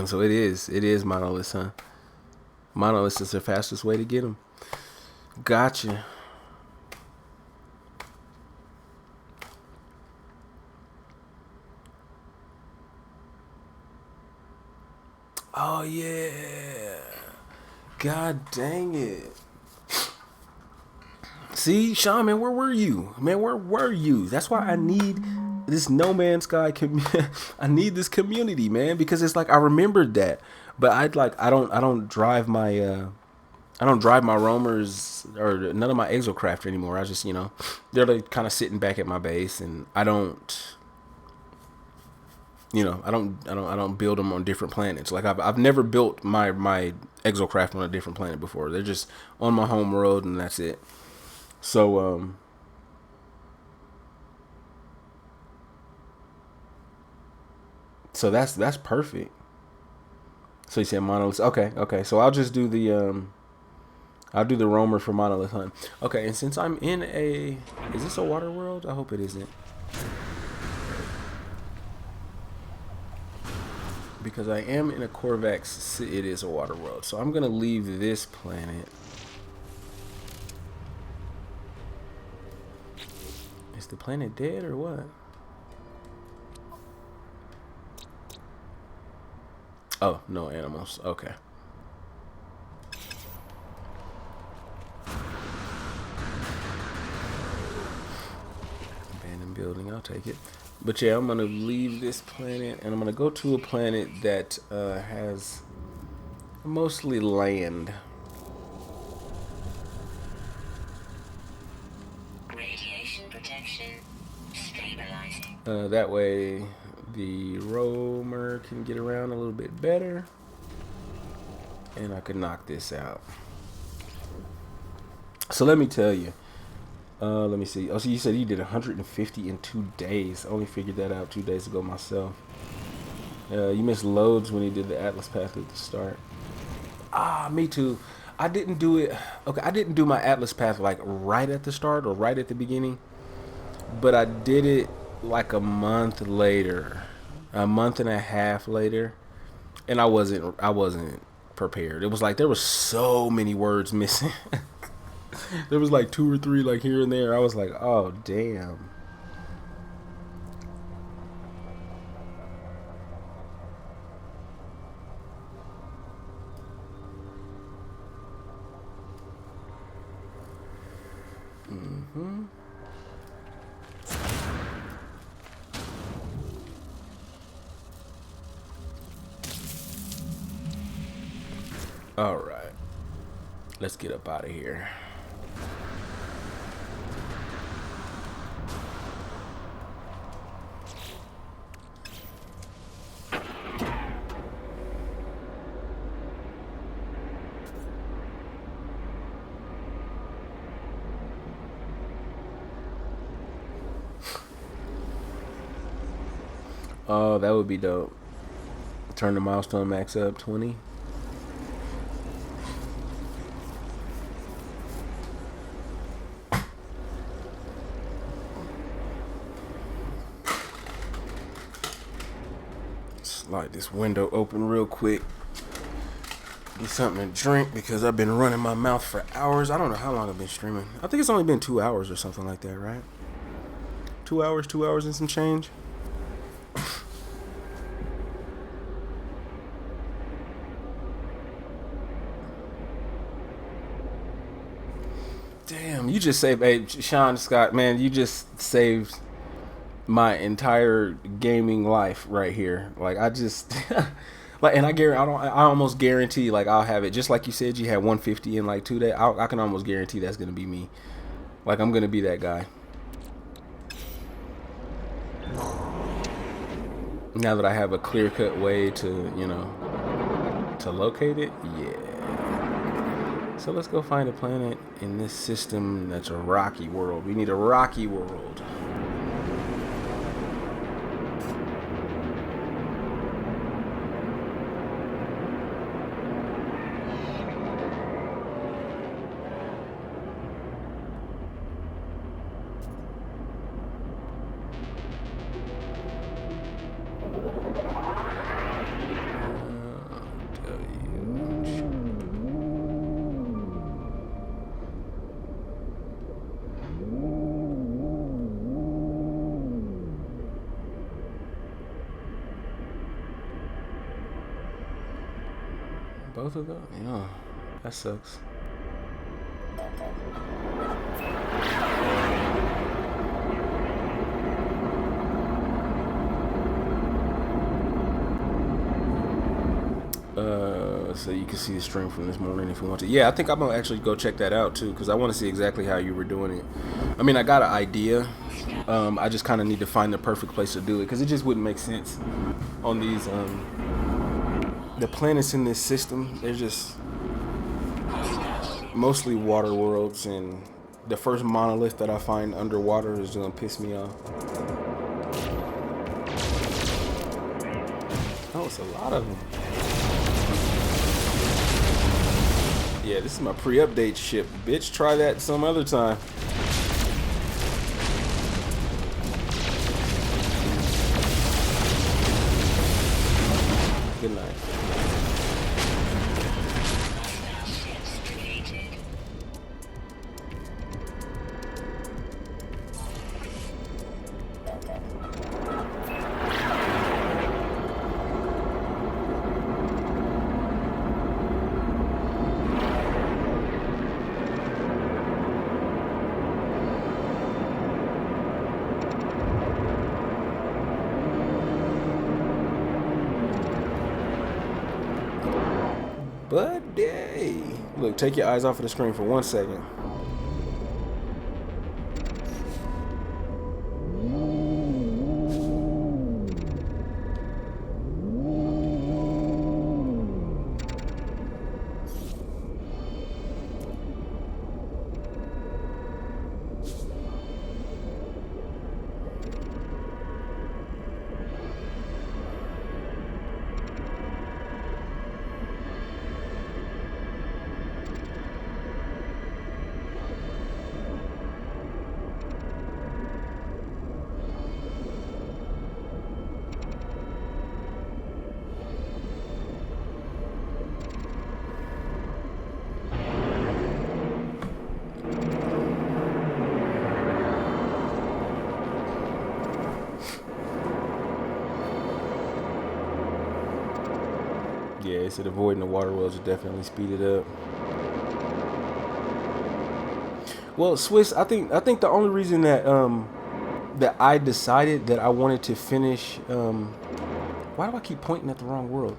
So it is monoliths, huh? Monoliths is the fastest way to get them. Gotcha. Oh yeah. God dang it. See, Sean, man, where were you? Man, where were you? That's why I need this No Man's Sky. I need this community, man, because it's like I remembered that, but I don't drive my roamers or none of my exocraft anymore. I just they're like kind of sitting back at my base, and I don't build them on different planets. Like I've never built my exocraft on a different planet before. They're just on my home world, and that's it. So so that's perfect. So you said monoliths. Okay. So I'll just do I'll do the roamer for monolith hunt. Okay, and since I'm in is this a water world? I hope it isn't. Because I am in a Korvax, it is a water world. So I'm gonna leave this planet. Is the planet dead or what? Oh, no animals. Okay. Abandoned building, I'll take it. But yeah, I'm gonna leave this planet and I'm gonna go to a planet that has mostly land. Radiation protection stabilizing. That way the roamer can get around a little bit better, and I can knock this out. So let me tell you. Let me see. Oh, so you said you did 150 in 2 days. I only figured that out 2 days ago myself. You missed loads when you did the Atlas path at the start. Me too. I didn't do it. Okay, I didn't do my Atlas path like right at the start or right at the beginning, but I did it like a month later, a month and a half later, and I wasn't prepared. It was like there was so many words missing. There was like 2 or 3 like here and there. I was like, oh damn. All right, let's get up out of here. Oh, that would be dope. Turn the milestone max up 20. Slide this window open real quick. Get something to drink because I've been running my mouth for hours. I don't know how long I've been streaming. I think it's only been 2 hours or something like that, right? 2 hours and some change. Damn, you just saved, hey, Sean Scott, man, you just saved my entire gaming life right here. Like, I just, Like, and I almost guarantee, like, I'll have it just like you said. You had 150 in like 2 days. I can almost guarantee that's gonna be me. Like, I'm gonna be that guy. Now that I have a clear-cut way to, to locate it, yeah. So let's go find a planet in this system that's a rocky world. We need a rocky world. Both of them? Yeah. That sucks. So you can see the stream from this morning if you want to. Yeah, I think I'm gonna actually go check that out too, because I want to see exactly how you were doing it. I mean, I got an idea. I just kind of need to find the perfect place to do it, because it just wouldn't make sense on these the planets in this system. They're just mostly water worlds, and the first monolith that I find underwater is gonna piss me off. Oh, it's a lot of them. Yeah, this is my pre-update ship. Bitch, try that some other time. Good night. Buddy. Look, take your eyes off of the screen for 1 second. Yeah, it said avoiding the water wells would definitely speed it up. Well, Swiss, I think the only reason that that I decided that I wanted to finish why do I keep pointing at the wrong world?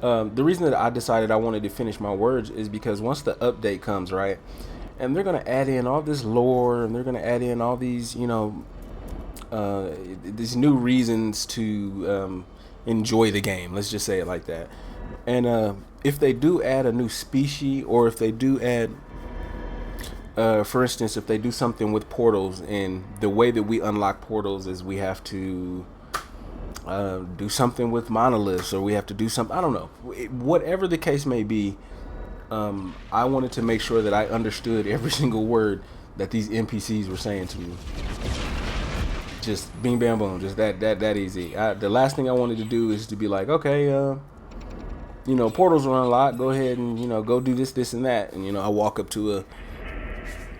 The reason that I decided I wanted to finish my words is because once the update comes, right, and they're gonna add in all this lore, and they're gonna add in all these, these new reasons to enjoy the game. Let's just say it like that. And if they do add a new species, or if they do add, for instance, if they do something with portals, and the way that we unlock portals is we have to do something with monoliths, or we have to do something, I don't know, whatever the case may be, I wanted to make sure that I understood every single word that these NPCs were saying to me. Just bing bam boom, just that easy. The last thing I wanted to do is to be like, okay, portals are unlocked, go ahead and go do this and that, and I walk up to an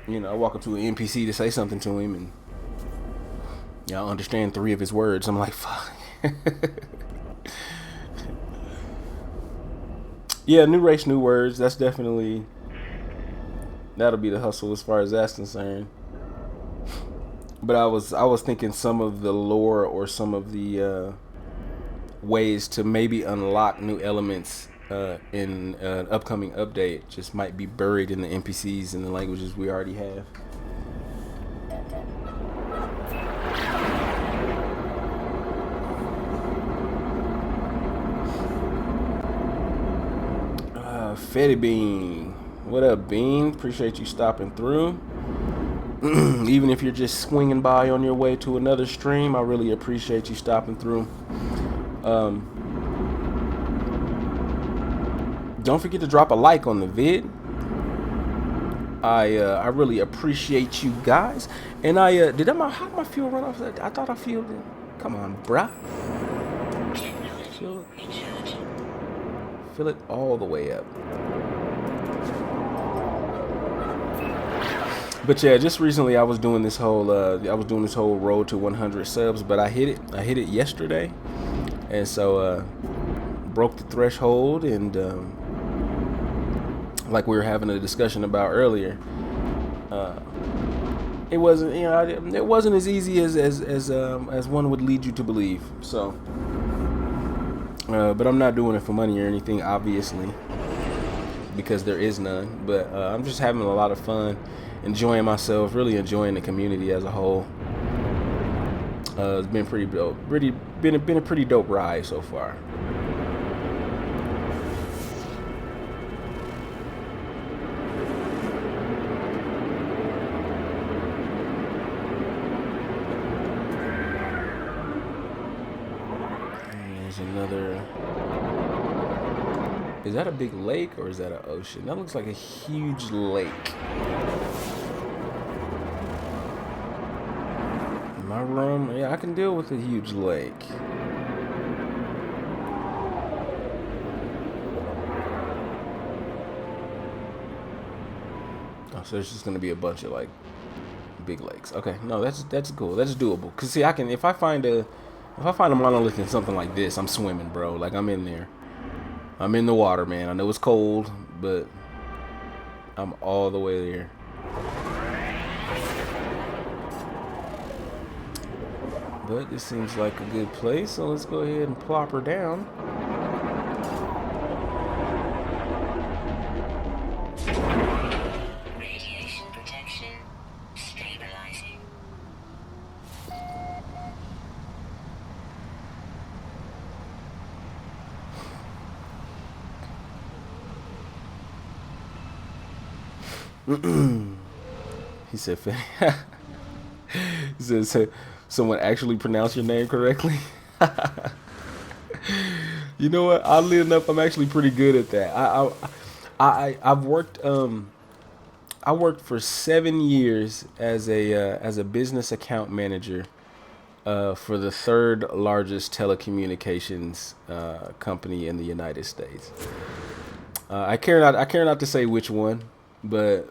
NPC to say something to him, and I understand 3 of his words. I'm like, fuck. Yeah, new race, new words. That'll be the hustle as far as that's concerned. But I was thinking some of the lore, or some of the ways to maybe unlock new elements in an upcoming update just might be buried in the NPCs and the languages we already have. Fetty Bean, what up, Bean? Appreciate you stopping through. Even if you're just swinging by on your way to another stream, I really appreciate you stopping through. Don't forget to drop a like on the vid. I really appreciate you guys. And how did my fuel run off? I thought I fueled it. Come on, bruh. Fill it all the way up. But yeah, just recently I was doing this whole road to 100 subs, but I hit it yesterday, and so broke the threshold, and like we were having a discussion about earlier, it wasn't it wasn't as easy as one would lead you to believe. So, but I'm not doing it for money or anything, obviously, because there is none. But I'm just having a lot of fun. Enjoying myself, really enjoying the community as a whole. It's been pretty dope. Been a pretty dope ride so far. And there's another. Is that a big lake or is that an ocean? That looks like a huge lake. My room, yeah, I can deal with a huge lake. Oh, so there's just gonna be a bunch of like big lakes. Okay, no, that's cool. That's doable. Cause see, if I find a monolith in something like this, I'm swimming, bro. Like I'm in there. I'm in the water, man. I know it's cold, but I'm all the way there. But this seems like a good place, so let's go ahead and plop her down. Radiation protection stabilizing. He said, he says, someone actually pronounced your name correctly. You know what? Oddly enough, I'm actually pretty good at that. I've worked I worked for 7 years as a business account manager for the third largest telecommunications company in the United States. I care not to say which one, but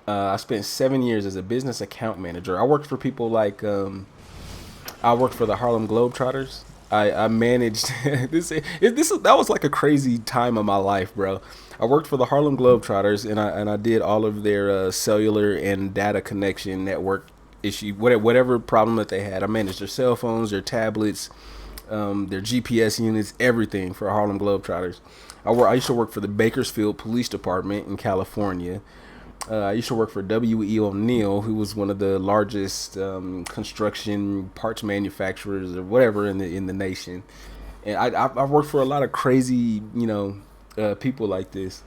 I spent 7 years as a business account manager. I worked for people like I worked for the Harlem Globetrotters. I managed that was like a crazy time of my life, bro. I worked for the Harlem Globetrotters, and I did all of their cellular and data connection network issue, whatever problem that they had. I managed their cell phones, their tablets, their GPS units, everything for Harlem Globetrotters. I used to work for the Bakersfield Police Department in California. I used to work for W.E. O'Neill, who was one of the largest construction parts manufacturers or whatever in the nation. And I worked for a lot of crazy, people like this.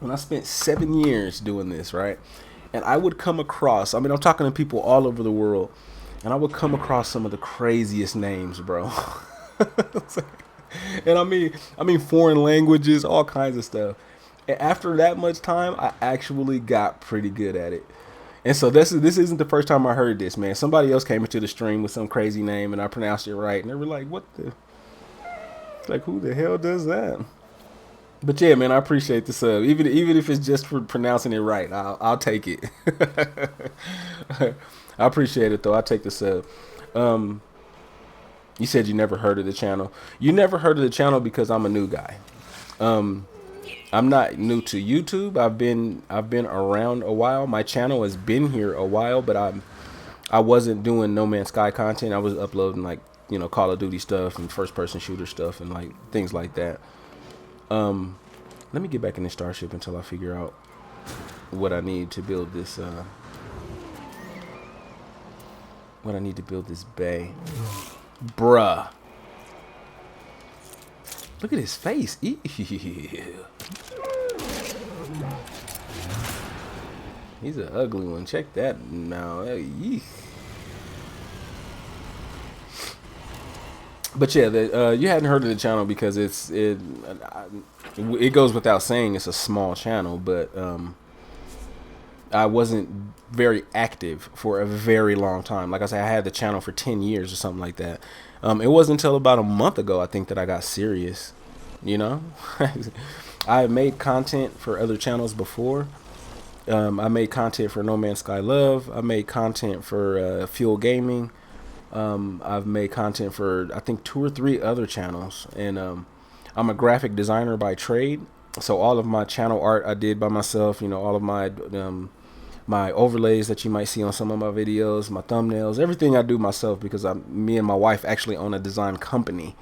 And I spent 7 years doing this, right? And I would come across, I'm talking to people all over the world, and I would come across some of the craziest names, bro. And I mean foreign languages, all kinds of stuff. And after that much time, I actually got pretty good at it. And so this isn't the first time I heard this, man. Somebody else came into the stream with some crazy name, and I pronounced it right, and they were like, "What the? Like, who the hell does that?" But yeah, man, I appreciate the sub. Even if it's just for pronouncing it right, I'll take it. I appreciate it though. I'll take the sub. You said you never heard of the channel. You never heard of the channel because I'm a new guy. I'm not new to YouTube. I've been around a while. My channel has been here a while, but I wasn't doing No Man's Sky content. I was uploading like you know, Call of Duty stuff and first person shooter stuff and like things like that. Let me get back in the Starship until I figure out what I need to build this bay. Bruh. Look at his face. Ew. He's an ugly one. Check that now. Eek. But yeah, you hadn't heard of the channel because it goes without saying it's a small channel, but I wasn't very active for a very long time. Like I said, I had the channel for 10 years or something like that. It wasn't until about a month ago, I think, that I got serious. You know, I made content for other channels before. I made content for No Man's Sky Love. I made content for Fuel Gaming. I've made content for, I think, 2 or 3 other channels. And I'm a graphic designer by trade. So all of my channel art I did by myself. You know, all of my my overlays that you might see on some of my videos, my thumbnails, everything I do myself, because me and my wife actually own a design company.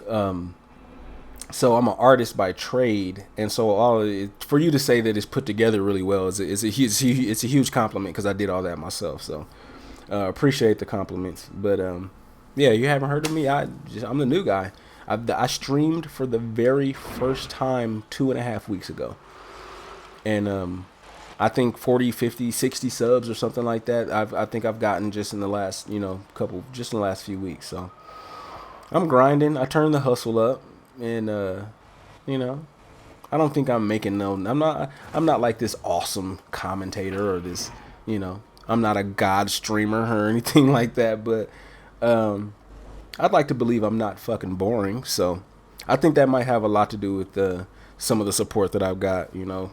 So I'm an artist by trade, and so for you to say that it's put together really well is a huge compliment, because I did all that myself. So appreciate the compliments. But yeah, you haven't heard of me. I'm the new guy. I streamed for the very first time 2.5 weeks ago, and I think 40, 50, 60 subs or something like that. I think I've gotten just in the last, you know, just in the last few weeks. So I'm grinding. I turned the hustle up, and you know, I don't think I'm making I'm not like this awesome commentator or this, you know, I'm not a god streamer or anything like that, but I'd like to believe I'm not fucking boring. So I think that might have a lot to do with some of the support that I've got, you know.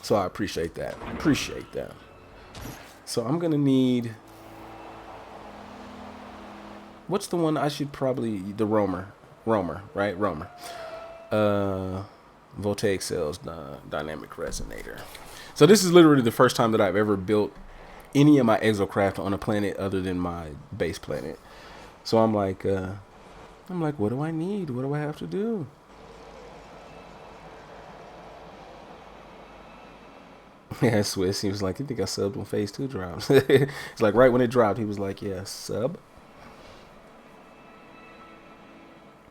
So I appreciate that. So I'm gonna need, what's the one I should probably, the Roamer, right? Roamer. Voltaic cells, dynamic resonator. So this is literally the first time that I've ever built any of my exocraft on a planet other than my base planet. So I'm like, what do I need? What do I have to do? Yeah, Swiss. He was like, you think I subbed when phase 2 dropped? It's like right when it dropped, he was like, yeah, sub.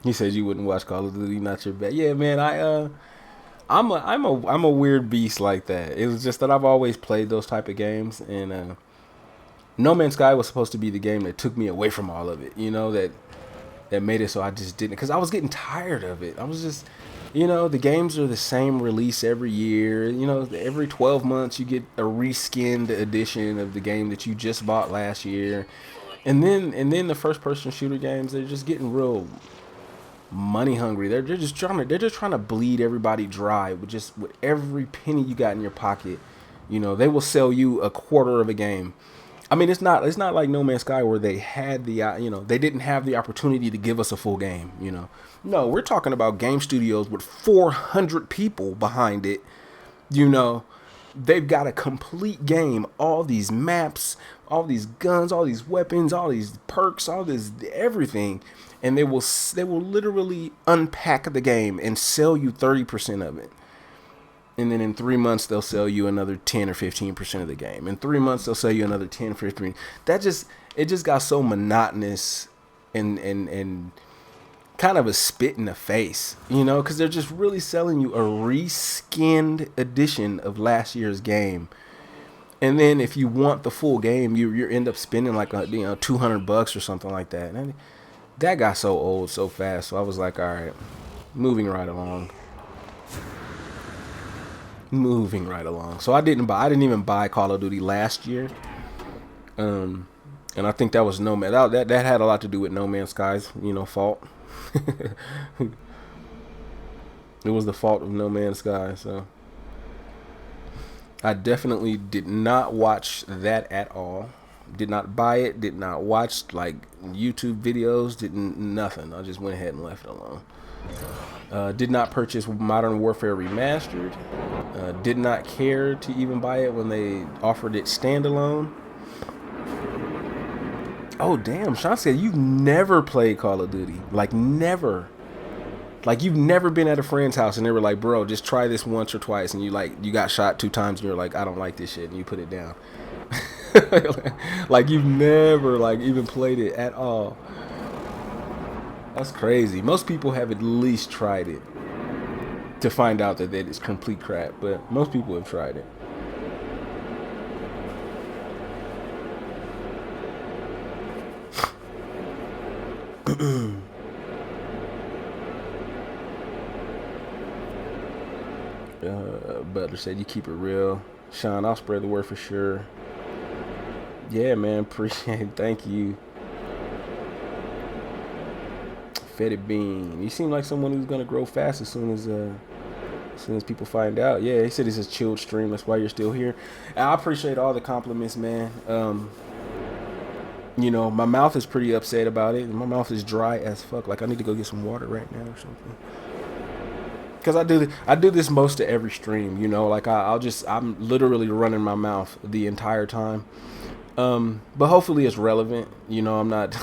He said you wouldn't watch Call of Duty, not your bet. Yeah, man, I'm a weird beast like that. It was just that I've always played those type of games, and No Man's Sky was supposed to be the game that took me away from all of it. You know, that made it so I just didn't, because I was getting tired of it. I was just, you know, the games are the same release every year. You know, every 12 months you get a reskinned edition of the game that you just bought last year. And then the first person shooter games, they're just getting real money hungry. They're just trying to bleed everybody dry with every penny you got in your pocket. You know, they will sell you a quarter of a game. I mean, it's not like No Man's Sky where they had they didn't have the opportunity to give us a full game, you know. No, we're talking about game studios with 400 people behind it. You know, they've got a complete game, all these maps, all these guns, all these weapons, all these perks, all this everything, and they will literally unpack the game and sell you 30% of it. And then in 3 months, they'll sell you another 10 or 15% of the game. In 3 months, they'll sell you another 10 or 15. It just got so monotonous and kind of a spit in the face, you know, because they're just really selling you a reskinned edition of last year's game. And then if you want the full game, you end up spending like $200 or something like that. And that got so old so fast. So I was like, all right, moving right along. So I didn't even buy Call of Duty last year. And I think that was that had a lot to do with No Man's Sky's, you know, fault. It was the fault of No Man's Sky. So I definitely did not watch that at all. Did not buy it. Did not watch like YouTube videos. Nothing. I just went ahead and left it alone. Did not purchase Modern Warfare Remastered. Did not care to even buy it when they offered it standalone. Oh damn, Sean said you've never played Call of Duty. Like never. Like you've never been at a friend's house and they were like, bro, just try this once or twice, and you got shot 2 times and you're like, I don't like this shit, and you put it down. Like you've never like even played it at all. That's crazy. Most people have at least tried it to find out that it's complete crap, but most people have tried it. Butler said you keep it real. Sean, I'll spread the word for sure. Yeah, man, appreciate it. Thank you. Fetid Bean. You seem like someone who's gonna grow fast as soon as people find out. Yeah, he said it's a chilled stream. That's why you're still here. And I appreciate all the compliments, man. You know, my mouth is pretty upset about it. My mouth is dry as fuck. Like I need to go get some water right now or something. Cause I do this most of every stream. You know, like I'm literally running my mouth the entire time. But hopefully it's relevant. You know, I'm not.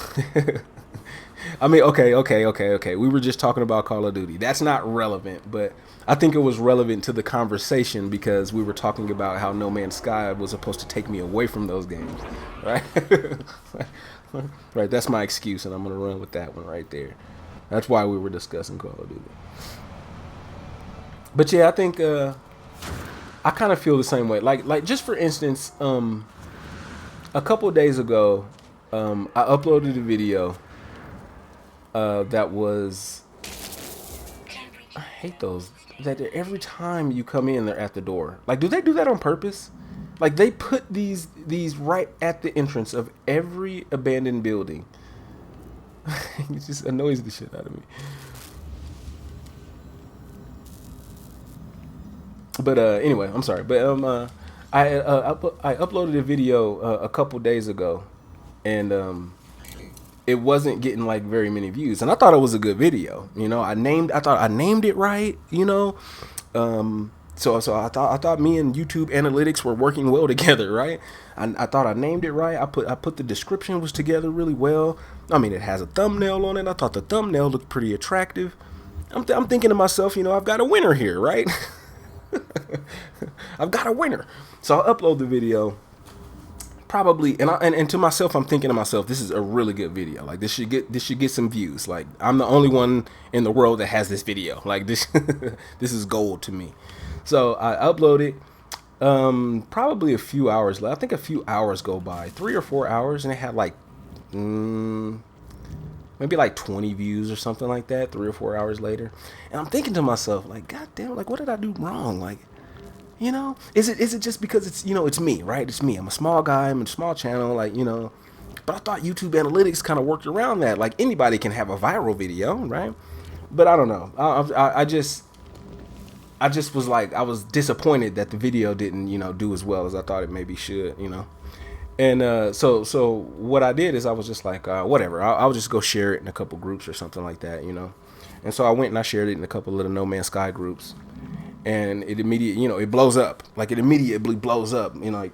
I mean, okay. We were just talking about Call of Duty. That's not relevant, but I think it was relevant to the conversation because we were talking about how No Man's Sky was supposed to take me away from those games, right? Right, that's my excuse, and I'm gonna run with that one right there. That's why we were discussing Call of Duty. But yeah, I think I kind of feel the same way. Like just for instance, a couple of days ago, I uploaded a video that was, I hate those, that every time you come in they're at the door. Like, do they do that on purpose? Like they put these right at the entrance of every abandoned building. It just annoys the shit out of me. But anyway, I'm sorry. But I uploaded a video a couple days ago, and it wasn't getting like very many views, and I thought it was a good video. You know, I thought I named it right. You know, so I thought me and YouTube analytics were working well together, right? I thought I named it right. I put the description was together really well. I mean, it has a thumbnail on it. I thought the thumbnail looked pretty attractive. I'm thinking to myself, you know, I've got a winner here, right? I've got a winner. So I'll upload the video. Probably, and to myself, I'm thinking to myself, this is a really good video. Like this should get some views. Like I'm the only one in the world that has this video. Like this, this is gold to me. So I upload it. Probably a few hours left. I think a few hours go by, 3 or 4 hours, and it had like, maybe like 20 views or something like that. 3 or 4 hours later, and I'm thinking to myself, like, God damn, like what did I do wrong? Like, you know, is it just because it's, you know, it's me, right? It's me. I'm a small guy. I'm a small channel, like, you know. But I thought YouTube analytics kind of worked around that. Like anybody can have a viral video, right? But I don't know. I just was like, I was disappointed that the video didn't, you know, do as well as I thought it maybe should, you know. And so what I did is I was just like, whatever. I'll just go share it in a couple groups or something like that, you know. And so I went and I shared it in a couple of the No Man's Sky groups. And it immediately, you know, it blows up. Like it immediately blows up. You know, like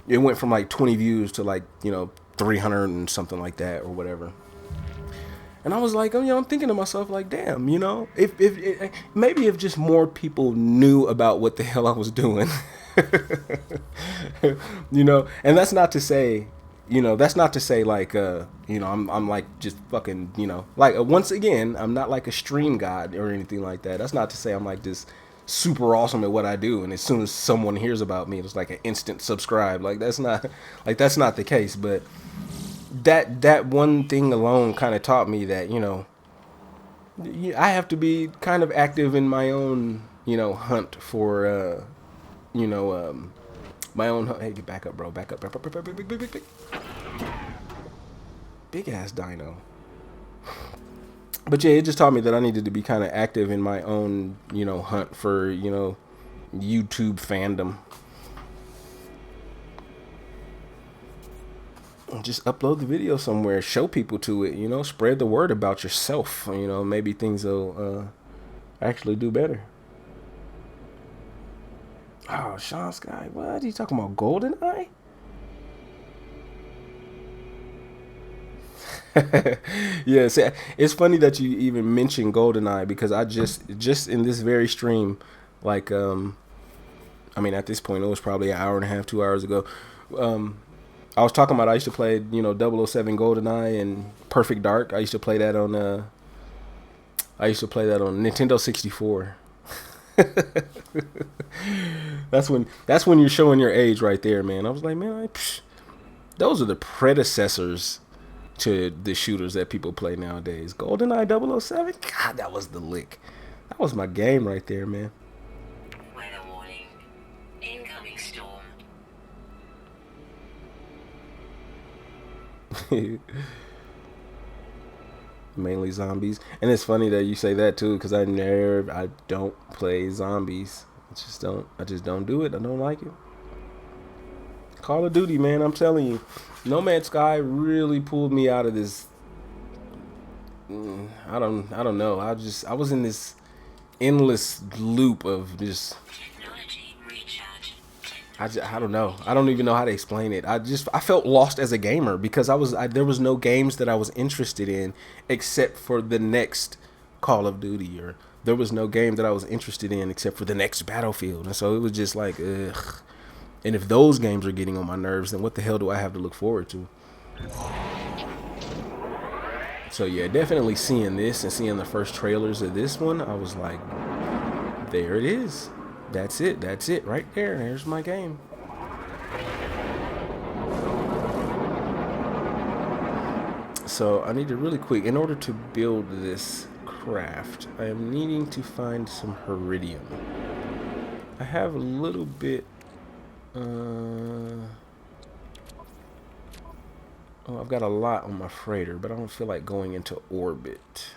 it went from like 20 views to like, you know, 300 and something like that or whatever. And I was like, oh, you know, I'm thinking to myself, like, damn, you know, if maybe if just more people knew about what the hell I was doing, you know. And that's not to say, you know, like, you know, I'm like just fucking, you know, like once again, I'm not like a stream god or anything like that. That's not to say I'm like this super awesome at what I do, and as soon as someone hears about me, it's like an instant subscribe. Like that's not the case. But that one thing alone kind of taught me that, you know, I have to be kind of active in my own, you know, hunt for you know, my own. Hey, get back up, bro. Back up. Big ass dino. But yeah, it just taught me that I needed to be kind of active in my own, you know, hunt for, you know, YouTube fandom. Just upload the video somewhere, show people to it, you know, spread the word about yourself. You know, maybe things will actually do better. Oh, Sean Sky, what are you talking about? GoldenEye? Yeah, see, it's funny that you even mentioned GoldenEye because I just in this very stream, like I mean at this point it was probably an hour and a half, 2 hours ago. Um, I was talking about I used to play 007 GoldenEye and Perfect Dark. I used to play that on Nintendo 64. That's when you're showing your age right there, man. I was like, man, those are the predecessors to the shooters that people play nowadays. GoldenEye 007, God, that was the lick. That was my game right there, man. Weather warning. Incoming storm. Mainly zombies, and it's funny that you say that too, because I don't play zombies. I just don't do it. I don't like it. Call of Duty, man, I'm telling you, No Man's Sky really pulled me out of this. I don't know. I was in this endless loop of just. Technology recharge. I don't know. I don't even know how to explain it. I felt lost as a gamer because there was no games that I was interested in except for the next Call of Duty, or there was no game that I was interested in except for the next Battlefield. And so it was just like, ugh. And if those games are getting on my nerves, then what the hell do I have to look forward to? So yeah, definitely seeing this and seeing the first trailers of this one, I was like, there it is. That's it. That's it right there. There's my game. So I need to really quick, in order to build this craft, I am needing to find some Heridium. I have a little bit. Oh, I've got a lot on my freighter, but I don't feel like going into orbit.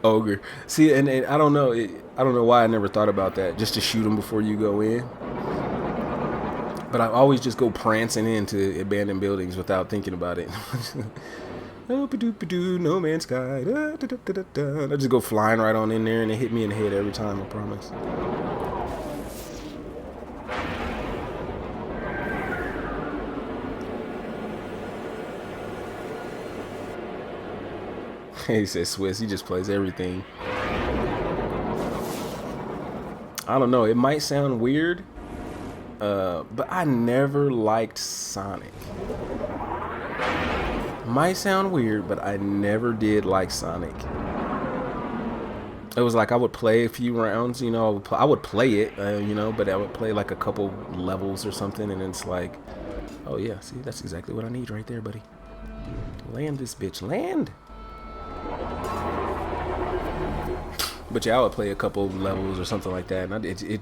Ogre. See, and I don't know. I don't know why I never thought about that. Just to shoot them before you go in. But I always just go prancing into abandoned buildings without thinking about it. Oh, No Man's Sky. Da, da, da, da, da. I just go flying right on in there, and they hit me in the head every time. I promise. He says Swiss. He just plays everything. I don't know. It might sound weird, but I never liked Sonic. Might sound weird, but I never did like Sonic. It was like I would play a few rounds, I would play it, but I would play like a couple levels or something, and it's like, oh yeah, see, that's exactly what I need right there, buddy. Land this bitch, land. But yeah, I would play a couple levels or something like that, and it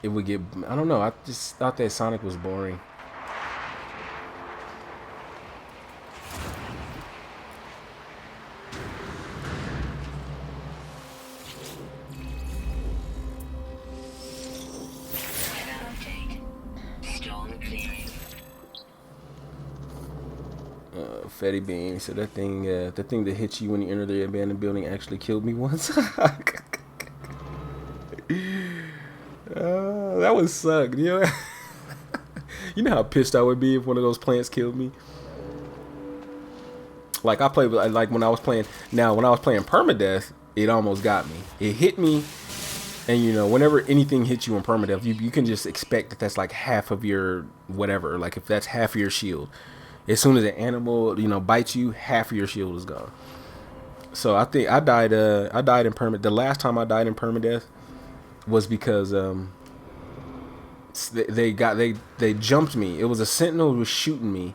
would get. I don't know. I just thought that Sonic was boring. Storm clearing. Fetty Bean said that thing that hits you when you enter the abandoned building actually killed me once. That would suck. You know how pissed I would be if one of those plants killed me. Like when I was playing permadeath, it almost got me. It hit me, and whenever anything hits you in permadeath, you can just expect that that's like half of your whatever. Like if that's half of your shield. As soon as an animal, bites you, half of your shield is gone. So I think I died in permadeath. The last time I died in permadeath was because they jumped me. It was a sentinel who was shooting me,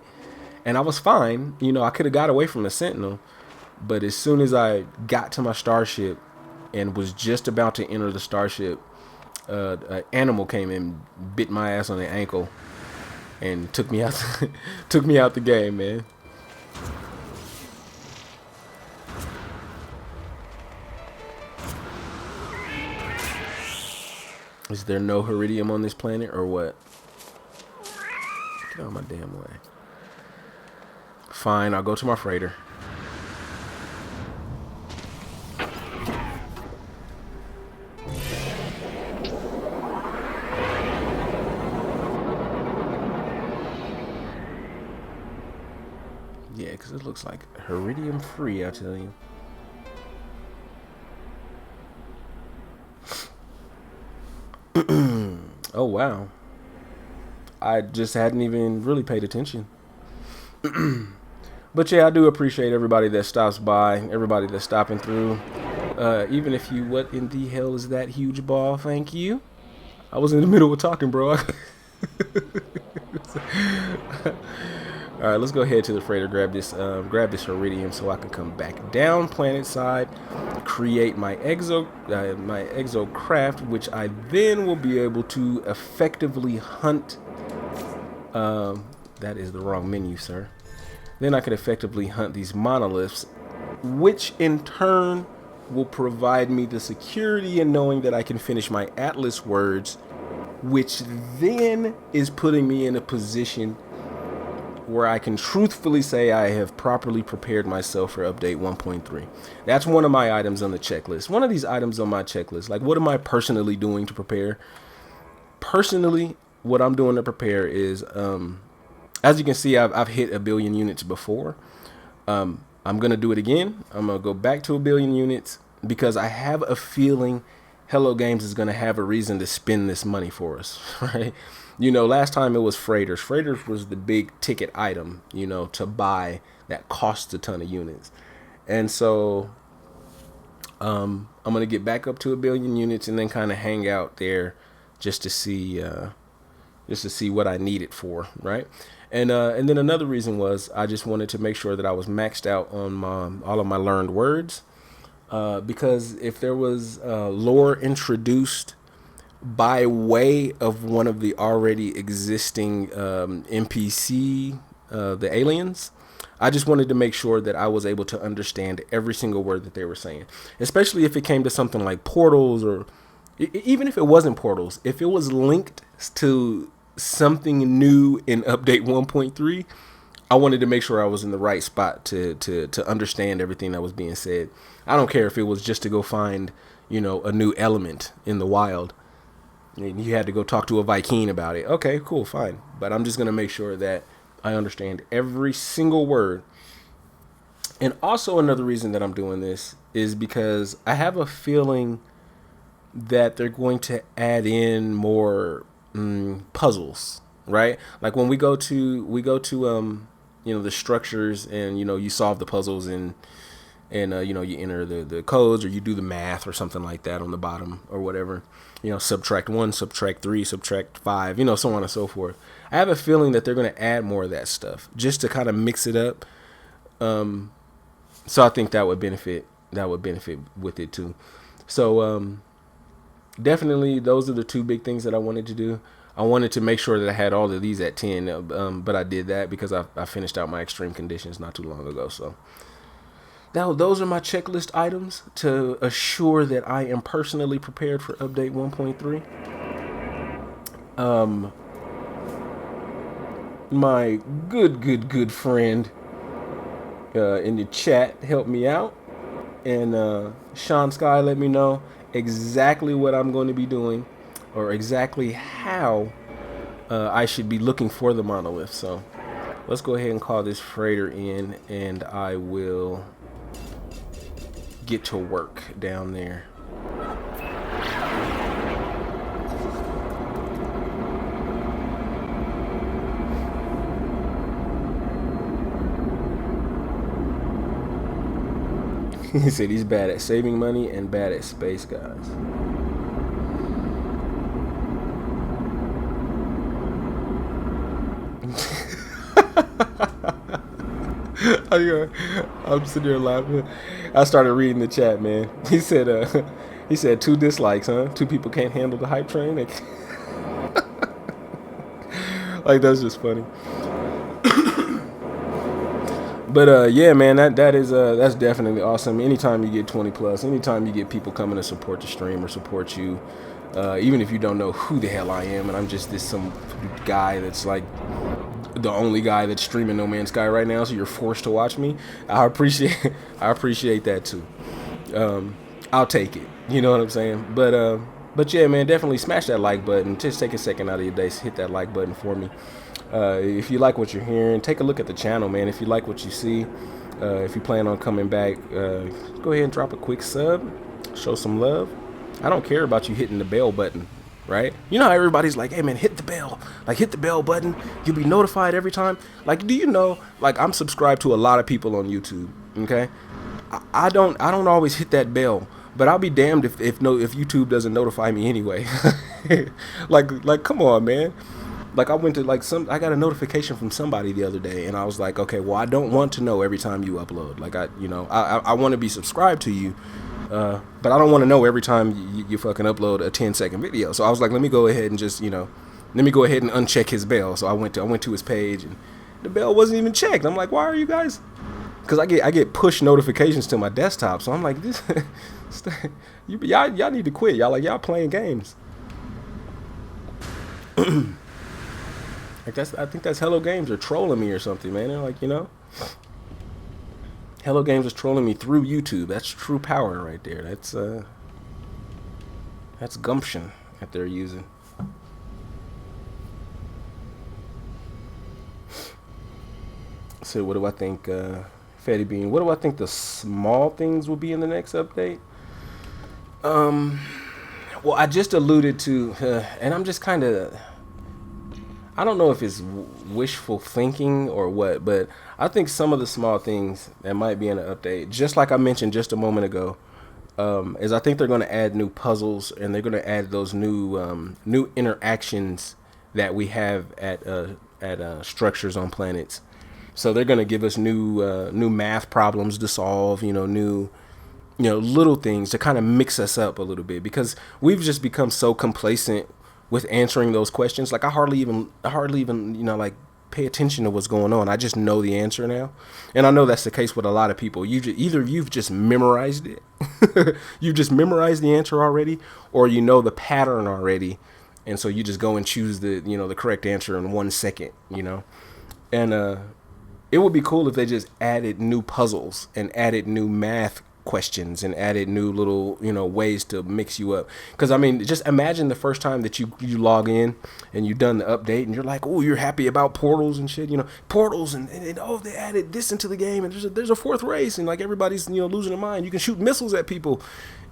and I was fine. I could have got away from the sentinel, but as soon as I got to my starship and was just about to enter the starship, an animal came and bit my ass on the ankle and took me out took me out the game, man. Is there no iridium on this planet or what? Get out of my damn way. Fine, I'll go to my freighter. Yeah, because it looks like iridium free, I tell you. Oh, wow. I just hadn't even really paid attention. But yeah, I do appreciate everybody that stops by, everybody that's stopping through. Even if you, what in the hell is that huge ball? Thank you. I was in the middle of talking, bro. All right, let's go ahead to the freighter, grab this iridium so I can come back down planet side, create my exo craft, which I then will be able to effectively hunt. That is the wrong menu, sir. Then I can effectively hunt these monoliths, which in turn will provide me the security in knowing that I can finish my Atlas words, which then is putting me in a position where I can truthfully say I have properly prepared myself for update 1.3. That's one of my items on the checklist. One of these items on my checklist. Like, what am I personally doing to prepare? Personally, what I'm doing to prepare is, as you can see, I've hit 1 billion units before. I'm going to do it again. I'm going to go back to 1 billion units because I have a feeling Hello Games is going to have a reason to spend this money for us, right? You know, last time it was freighters. Freighters was the big ticket item, you know, to buy that costs a ton of units. And so I'm going to get back up to 1 billion units and then kind of hang out there just to see what I need it for, right? And then another reason was I just wanted to make sure that I was maxed out on all of my learned words. Because if there was lore introduced by way of one of the already existing NPC, the aliens, I just wanted to make sure that I was able to understand every single word that they were saying, especially if it came to something like portals, or even if it wasn't portals, if it was linked to something new in update 1.3, I wanted to make sure I was in the right spot to understand everything that was being said. I don't care if it was just to go find, you know, a new element in the wild. And you had to go talk to a Viking about it. Okay, cool, fine. But I'm just going to make sure that I understand every single word. And also another reason that I'm doing this is because I have a feeling that they're going to add in more puzzles, right? Like when we go to you know, the structures, and you know, you solve the puzzles, and you know, you enter the codes, or you do the math or something like that on the bottom or whatever, you know, subtract 1, subtract 3, subtract 5, you know, so on and so forth. I have a feeling that they're going to add more of that stuff just to kind of mix it up. So I think that would benefit with it too. So definitely those are the two big things that I wanted to do. I wanted to make sure that I had all of these at 10, but I did that because I finished out my extreme conditions not too long ago. So now those are my checklist items to assure that I am personally prepared for update 1.3. My good friend in the chat helped me out, and Sean Sky let me know exactly what I'm going to be doing, or exactly how I should be looking for the monolith. So let's go ahead and call this freighter in, and I will get to work down there. He said he's bad at saving money and bad at space, guys. I'm sitting here laughing. I started reading the chat, man. He said 2 dislikes, huh? 2 people can't handle the hype train. Like, that's just funny. But yeah, man, that's definitely awesome. Anytime you get 20 plus, anytime you get people coming to support the stream or support you, even if you don't know who the hell I am, and I'm just some guy that's like the only guy that's streaming No Man's Sky right now, so you're forced to watch me. I appreciate I appreciate that too. I'll take it. You know what I'm saying? But yeah, man, definitely smash that like button. Just take a second out of your day, hit that like button for me. If you like what you're hearing, take a look at the channel, man. If you like what you see, if you plan on coming back, go ahead and drop a quick sub, show some love. I don't care about you hitting the bell button, right? You know how everybody's like, hey man, hit the bell, like hit the bell button, you'll be notified every time. Like, do you know, like I'm subscribed to a lot of people on YouTube, okay? I don't always hit that bell, but I'll be damned if YouTube doesn't notify me anyway. like come on, man. Like I went to I got a notification from somebody the other day, and I was like, okay, well I don't want to know every time you upload. Like I want to be subscribed to you, but I don't want to know every time you fucking upload a 10-second video. So I was like, let me go ahead and just let me go ahead and uncheck his bell. So I went to his page, and the bell wasn't even checked. I'm like, why are you guys? Because I get push notifications to my desktop. So I'm like, this, y'all need to quit. Y'all playing games. Like I think that's Hello Games are trolling me or something, man. They're like, Hello Games is trolling me through YouTube. That's true power right there. That's gumption that they're using. So what do I think, Fatty Bean? What do I think the small things will be in the next update? Well, I just alluded to, and I'm just kind of, I don't know if it's wishful thinking or what, but I think some of the small things that might be in an update, just like I mentioned just a moment ago, is I think they're going to add new puzzles, and they're going to add those new interactions that we have at structures on planets. So they're going to give us new math problems to solve, new little things to kind of mix us up a little bit, because we've just become so complacent with answering those questions. Like I hardly even like pay attention to what's going on. I just know the answer now, and I know that's the case with a lot of people. Either you've just memorized it, you've just memorized the answer already, or you know the pattern already, and so you just go and choose the the correct answer in 1 second. And it would be cool if they just added new puzzles and added new math questions and added new little ways to mix you up. Because I mean, just imagine the first time that you log in and you've done the update and you're like, oh, you're happy about portals and shit, portals and oh, they added this into the game, and there's a fourth race, and like everybody's losing their mind, you can shoot missiles at people,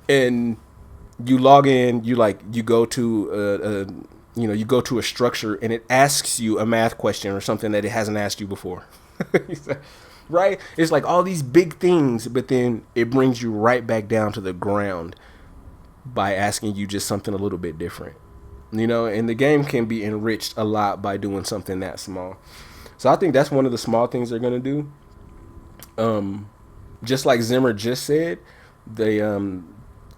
and you log in, you go to you go to a structure and it asks you a math question or something that it hasn't asked you before. Right? It's like all these big things, but then it brings you right back down to the ground by asking you just something a little bit different. And the game can be enriched a lot by doing something that small. So I think that's one of the small things they're going to do. Just like Zimmer just said, they kind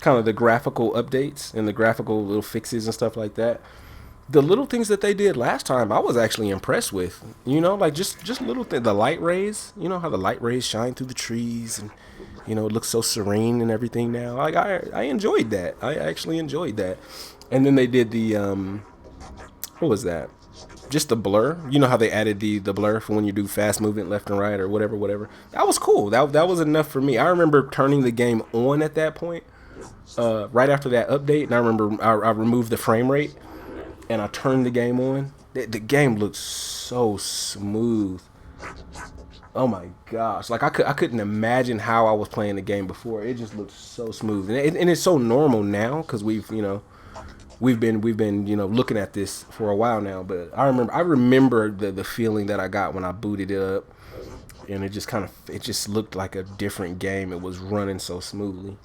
of the graphical updates and the graphical little fixes and stuff like that. The little things that they did last time, I was actually impressed with. Like just little things. The light rays, how the light rays shine through the trees, and it looks so serene and everything now. Like I enjoyed that. I actually enjoyed that. And then they did the what was that? Just the blur. You know how they added the blur for when you do fast movement left and right or whatever. That was cool. That was enough for me. I remember turning the game on at that point, right after that update, and I remember I removed the frame rate. And I turned the game on. The game looks so smooth. Oh my gosh! Like I couldn't imagine how I was playing the game before. It just looked so smooth, and it's so normal now because we've been looking at this for a while now. But I remember the feeling that I got when I booted it up, and it just looked like a different game. It was running so smoothly.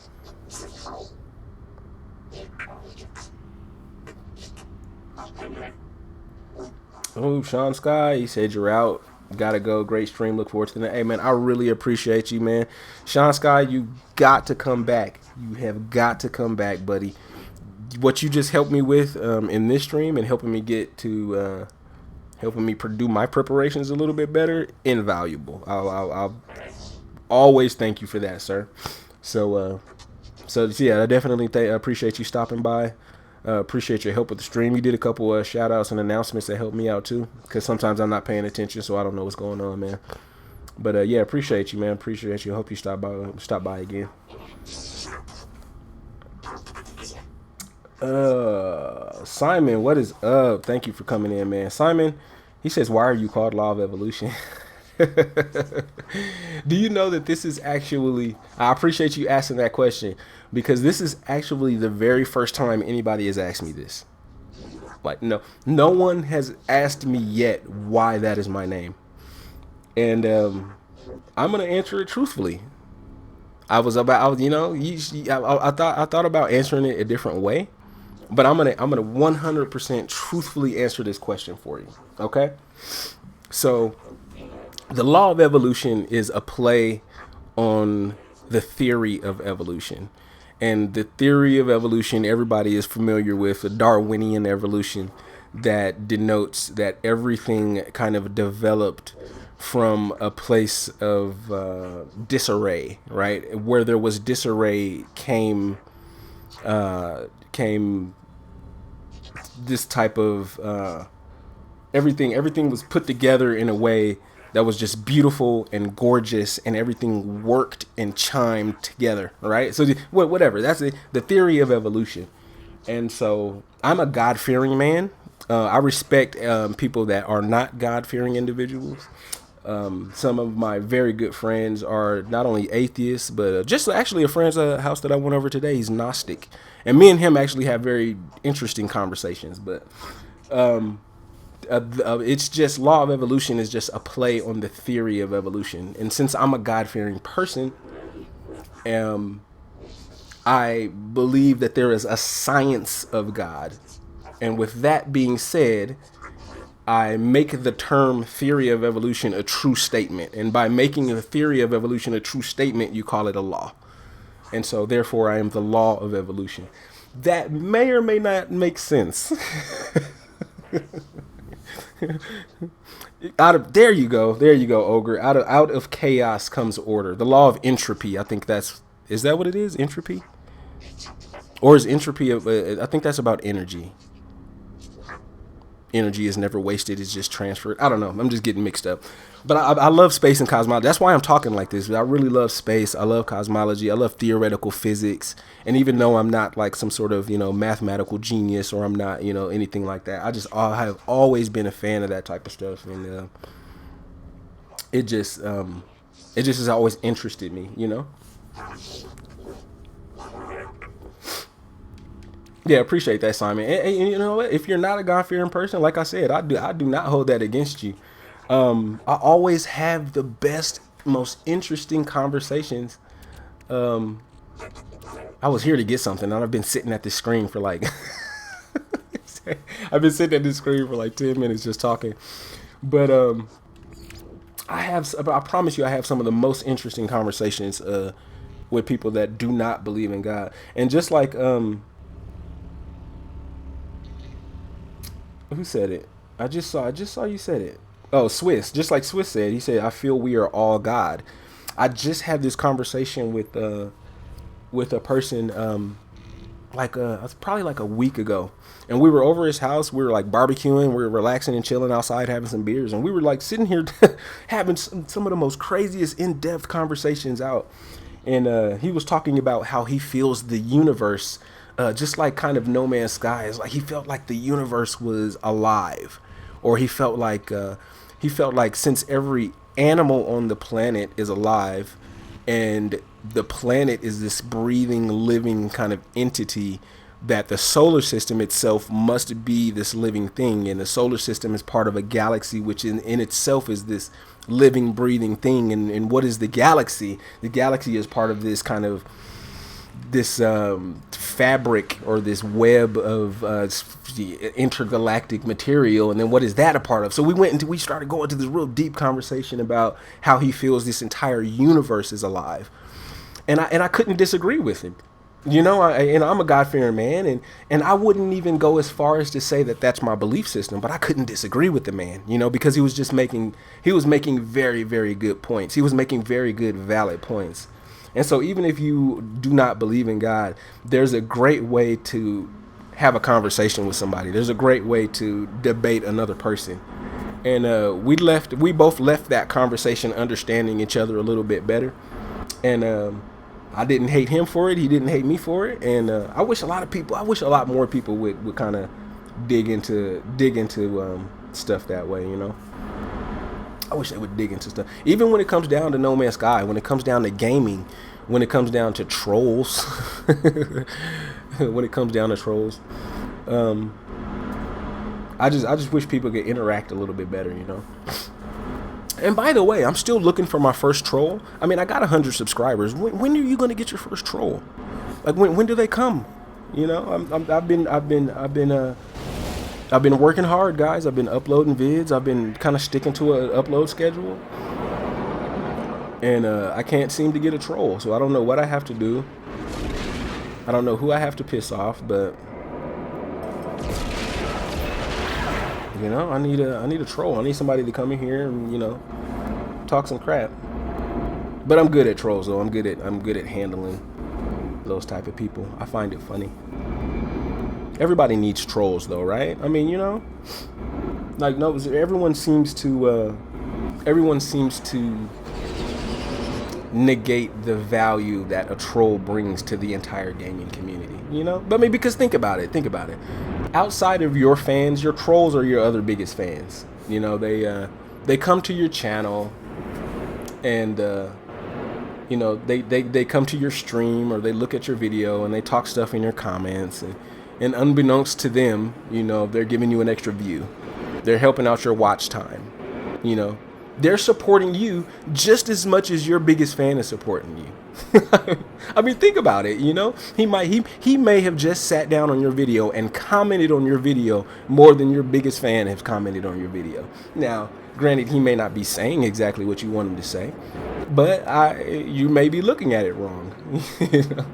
Oh, Sean Sky, he said you're out. Gotta go. Great stream. Look forward to the next. Hey, man, I really appreciate you, man. Sean Sky, you got to come back. You have got to come back, buddy. What you just helped me with in this stream and helping me get to helping me do my preparations a little bit better, invaluable. I'll always thank you for that, sir. So yeah, I definitely appreciate you stopping by. Appreciate your help with the stream. You did a couple shout outs and announcements that helped me out too, because sometimes I'm not paying attention, so I don't know what's going on, man. But yeah, appreciate you, man. Appreciate you. Hope you stop by again. Simon, what is up? Thank you for coming in, man. Simon, he says, why are you called Law of Evolution? Do you know that this is actually, I appreciate you asking that question, because this is actually the very first time anybody has asked me this. Like, no one has asked me yet why that is my name. And I'm going to answer it truthfully. I thought about answering it a different way, but I'm gonna 100% truthfully answer this question for you. Okay, so the law of evolution is a play on the theory of evolution, and the theory of evolution everybody is familiar with, the Darwinian evolution, that denotes that everything kind of developed from a place of disarray, right? Where there was disarray came this type of everything was put together in a way that was just beautiful and gorgeous, and everything worked and chimed together, right? So whatever, that's the theory of evolution. And so I'm a God-fearing man. I respect people that are not God-fearing individuals. Some of my very good friends are not only atheists, but just actually a friend's house that I went over today, he's Gnostic. And me and him actually have very interesting conversations. But it's just, law of evolution is just a play on the theory of evolution. And since I'm a God-fearing person, I believe that there is a science of God. And with that being said, I make the term theory of evolution a true statement. And by making the theory of evolution a true statement, you call it a law. And so therefore I am the law of evolution. That may or may not make sense. There you go, Ogre. Out of chaos comes order. The law of entropy. I think is that what it is? Entropy? Or is entropy, I think that's about energy. Energy is never wasted, it's just transferred. I don't know, I'm just getting mixed up. But I love space and cosmology. That's why I'm talking like this. I really love space. I love cosmology. I love theoretical physics. And even though I'm not like some sort of, mathematical genius, or I'm not, anything like that, I have always been a fan of that type of stuff. And it just has always interested me, Yeah, appreciate that, Simon. And you know what? If you're not a God-fearing person, like I said, I do not hold that against you. I always have the best, most interesting conversations. I was here to get something, and I've been sitting at this screen for like I've been sitting at this screen for like 10 minutes just talking. But I promise you, I have some of the most interesting conversations with people that do not believe in God. And just like who said it? I just saw you said it. Oh, Swiss. Just like Swiss said, he said, I feel we are all God. I just had this conversation with a person it's probably like a week ago. And we were over his house. We were like barbecuing. We were relaxing and chilling outside, having some beers. And we were like sitting here having some of the most craziest in-depth conversations out. And he was talking about how he feels the universe, just like kind of No Man's Sky, is like he felt like the universe was alive, or he felt like since every animal on the planet is alive, and the planet is this breathing, living kind of entity, that the solar system itself must be this living thing, and the solar system is part of a galaxy, which in itself is this living, breathing thing. And what is the galaxy? The galaxy is part of this kind of this fabric, or this web of intergalactic material. And then what is that a part of? So we started going to this real deep conversation about how he feels this entire universe is alive. And I couldn't disagree with him. You know, I'm a God-fearing man, and I wouldn't even go as far as to say that that's my belief system, but I couldn't disagree with the man, you know, because he was making very, very good points. He was making very good, valid points. And so even if you do not believe in God, there's a great way to have a conversation with somebody. There's a great way to debate another person. And we both left that conversation understanding each other a little bit better. And I didn't hate him for it. He didn't hate me for it. And I wish a lot more people would kind of dig into stuff that way, you know. I wish they would dig into stuff. Even when it comes down to No Man's Sky, when it comes down to gaming, when it comes down to trolls, when it comes down to trolls, I just wish people could interact a little bit better, you know. And by the way, I'm still looking for my first troll. I mean, I got 100 subscribers. When are you going to get your first troll? Like when do they come? You know, I've been working hard, guys. I've been uploading vids. I've been kind of sticking to an upload schedule. And I can't seem to get a troll. So I don't know what I have to do. I don't know who I have to piss off, but you know, I need a troll. I need somebody to come in here and, you know, talk some crap. But I'm good at trolls though. I'm good at handling those type of people. I find it funny. Everybody needs trolls though, right? I mean, you know, like no, everyone seems to negate the value that a troll brings to the entire gaming community, you know? But maybe because think about it. Outside of your fans, your trolls are your other biggest fans. You know, they come to your channel and you know, they come to your stream or they look at your video and they talk stuff in your comments and unbeknownst to them, you know, they're giving you an extra view. They're helping out your watch time. You know, they're supporting you just as much as your biggest fan is supporting you. I mean, think about it, you know, he may have just sat down on your video and commented on your video more than your biggest fan has commented on your video. Now, granted, he may not be saying exactly what you want him to say, but you may be looking at it wrong. You know?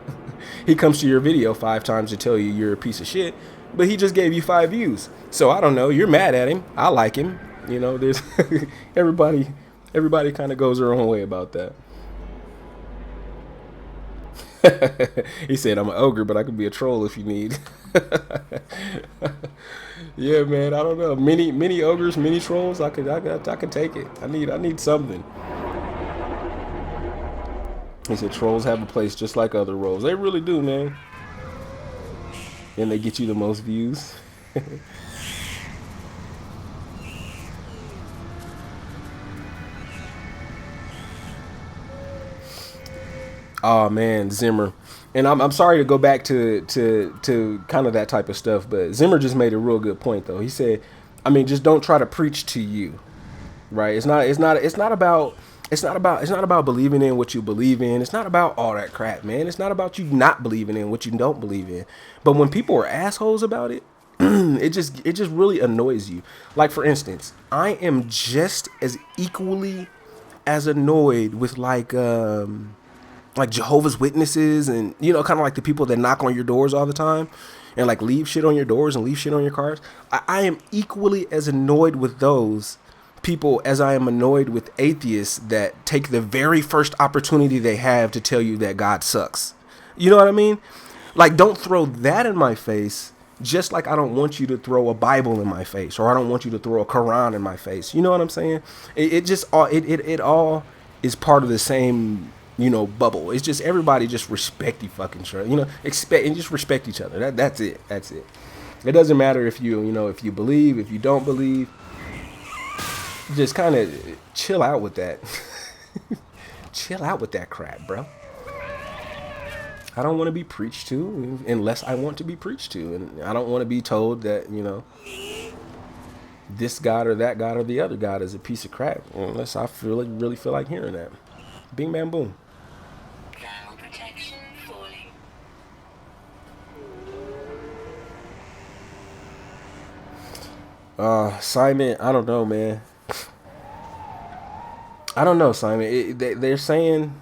He comes to your video 5 times to tell you you're a piece of shit, but he just gave you 5 views. So I don't know, you're mad at him. I like him. You know, there's everybody kind of goes their own way about that. He said, I'm an ogre, but I could be a troll if you need. Yeah, man, I don't know. Mini ogres, mini trolls, I could take it. I need something. He said trolls have a place just like other roles. They really do, man. And they get you the most views. Oh man, Zimmer. And I'm sorry to go back to kind of that type of stuff, but Zimmer just made a real good point though. He said, I mean, just don't try to preach to you. Right? It's not about believing in what you believe in. It's not about all that crap, man. It's not about you not believing in what you don't believe in. But when people are assholes about it, it just really annoys you. Like for instance, I am just as equally as annoyed with like Jehovah's Witnesses and, you know, kind of like the people that knock on your doors all the time and like leave shit on your doors and leave shit on your cars. I am equally as annoyed with those people as I am annoyed with atheists that take the very first opportunity they have to tell you that God sucks. You know what I mean? Like, don't throw that in my face, just like I don't want you to throw a Bible in my face, or I don't want you to throw a Quran in my face. You know what I'm saying? It all is part of the same, you know, bubble. It's just everybody just respect you fucking sure. You know, expect and just respect each other. That's it. It doesn't matter if you believe, if you don't believe. Just kind of chill out with that. Chill out with that crap, bro. I don't want to be preached to unless I want to be preached to. And I don't want to be told that, you know, this God or that God or the other God is a piece of crap unless I really feel like hearing that. Bing, bam, boom. Thermal protection falling. Simon, I don't know, man. I don't know, Simon. They're saying,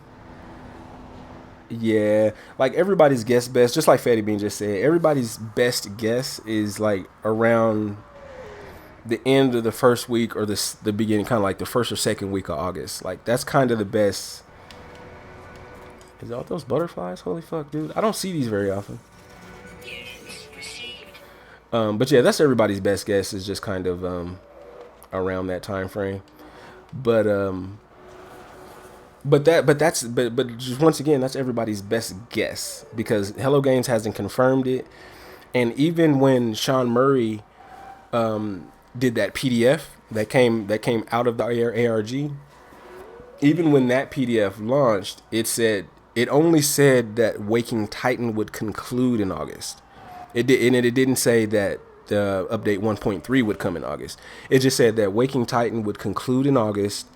Yeah, like everybody's guess best, just like Fatty Bean just said, everybody's best guess is like around the end of the first week or the beginning, kind of like the first or second week of August. Like that's kind of the best. Is all those butterflies? Holy fuck, dude! I don't see these very often. Units received. But yeah, that's everybody's best guess is just kind of around that time frame. But but just once again, that's everybody's best guess because Hello Games hasn't confirmed it, and even when Sean Murray did that PDF that came out of the ARG, even when that PDF launched, it only said that Waking Titan would conclude in August. It didn't say that the update 1.3 would come in August. It just said that Waking Titan would conclude in August,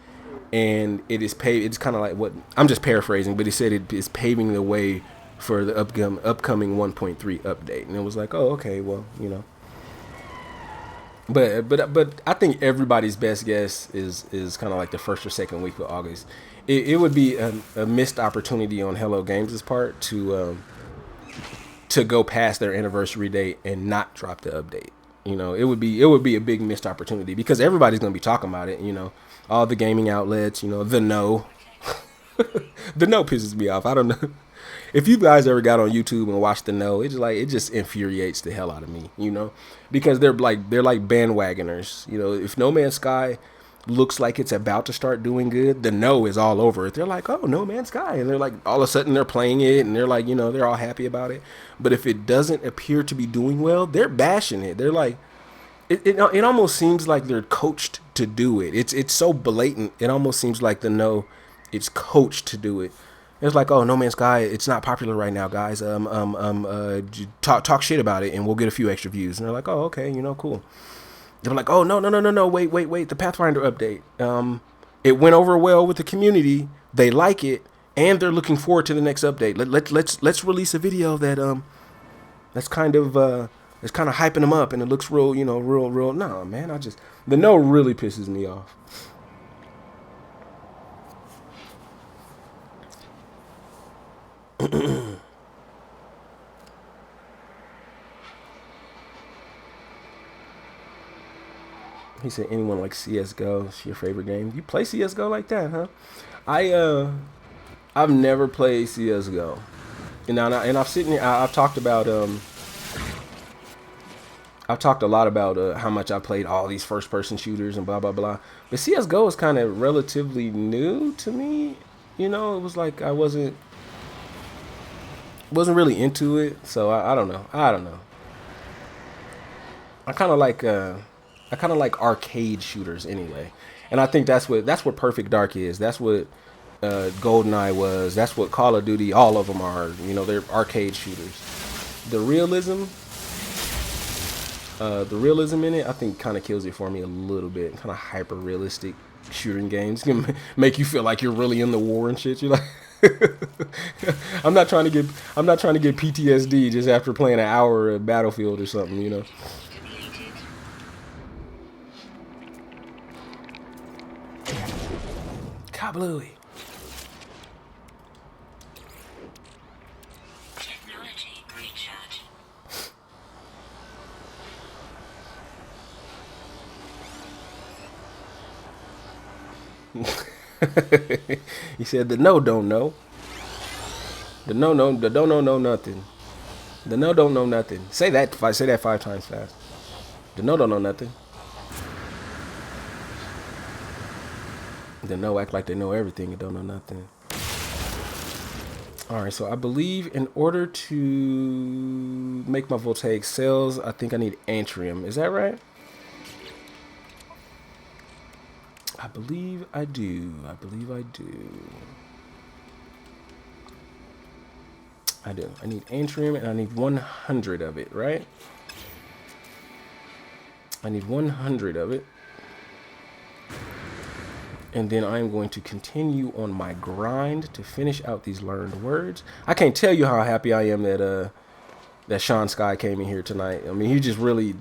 and it's kind of like what I'm just paraphrasing, but he said it is paving the way for the upcoming 1.3 update, and it was like, oh, okay, well, you know. But I think everybody's best guess is kind of like the first or second week of August. It would be a missed opportunity on Hello Games' part to go past their anniversary date and not drop the update. You know, it would be a big missed opportunity because everybody's gonna be talking about it. You know, all the gaming outlets. You know, the no, the no pisses me off. I don't know. If you guys ever got on YouTube and watched the no, it just infuriates the hell out of me, you know, because they're like bandwagoners. You know, if No Man's Sky looks like it's about to start doing good, the no is all over it. They're like, oh, No Man's Sky, and they're like, all of a sudden they're playing it, and they're like, you know, they're all happy about it. But if it doesn't appear to be doing well, they're bashing it. They're like, it almost seems like they're coached to do it. It's so blatant. It almost seems like the no, it's coached to do it. It's like, oh, No Man's Sky, it's not popular right now, guys. Talk shit about it, and we'll get a few extra views. And they're like, oh, okay, you know, cool. They're like, oh, no, wait, the Pathfinder update. It went over well with the community. They like it, and they're looking forward to the next update. Let's release a video that's kind of hyping them up, and it looks real, you know, real. No, man, the no really pisses me off. He said, anyone like CSGO? It's your favorite game? You play CSGO like that, huh? I've never played CSGO. And I've sitting here, I've talked about I've talked a lot about how much I played all these first person shooters and blah blah blah. But CSGO is kind of relatively new to me. You know, it was like I wasn't really into it, so I don't know. I kind of like arcade shooters anyway, and I think that's what Perfect Dark is. That's what GoldenEye was. That's what Call of Duty. All of them are. You know, they're arcade shooters. The realism in it, I think, kind of kills it for me a little bit. Kind of hyper realistic shooting games can make you feel like you're really in the war and shit. You're like. I'm not trying to get PTSD just after playing an hour of Battlefield or something, you know. Kablooey. Technology recharge. He said the no don't know. The no don't know nothing. The no don't know nothing. Say that 5 times fast. The no don't know nothing. The no act like they know everything and don't know nothing. Alright, so I believe in order to make my voltaic cells, I think I need antrium. Is that right? I believe I do. I need antrium, and I need 100 of it, right? I need 100 of it. And then I'm going to continue on my grind to finish out these learned words. I can't tell you how happy I am that Sean Sky came in here tonight. I mean, he just really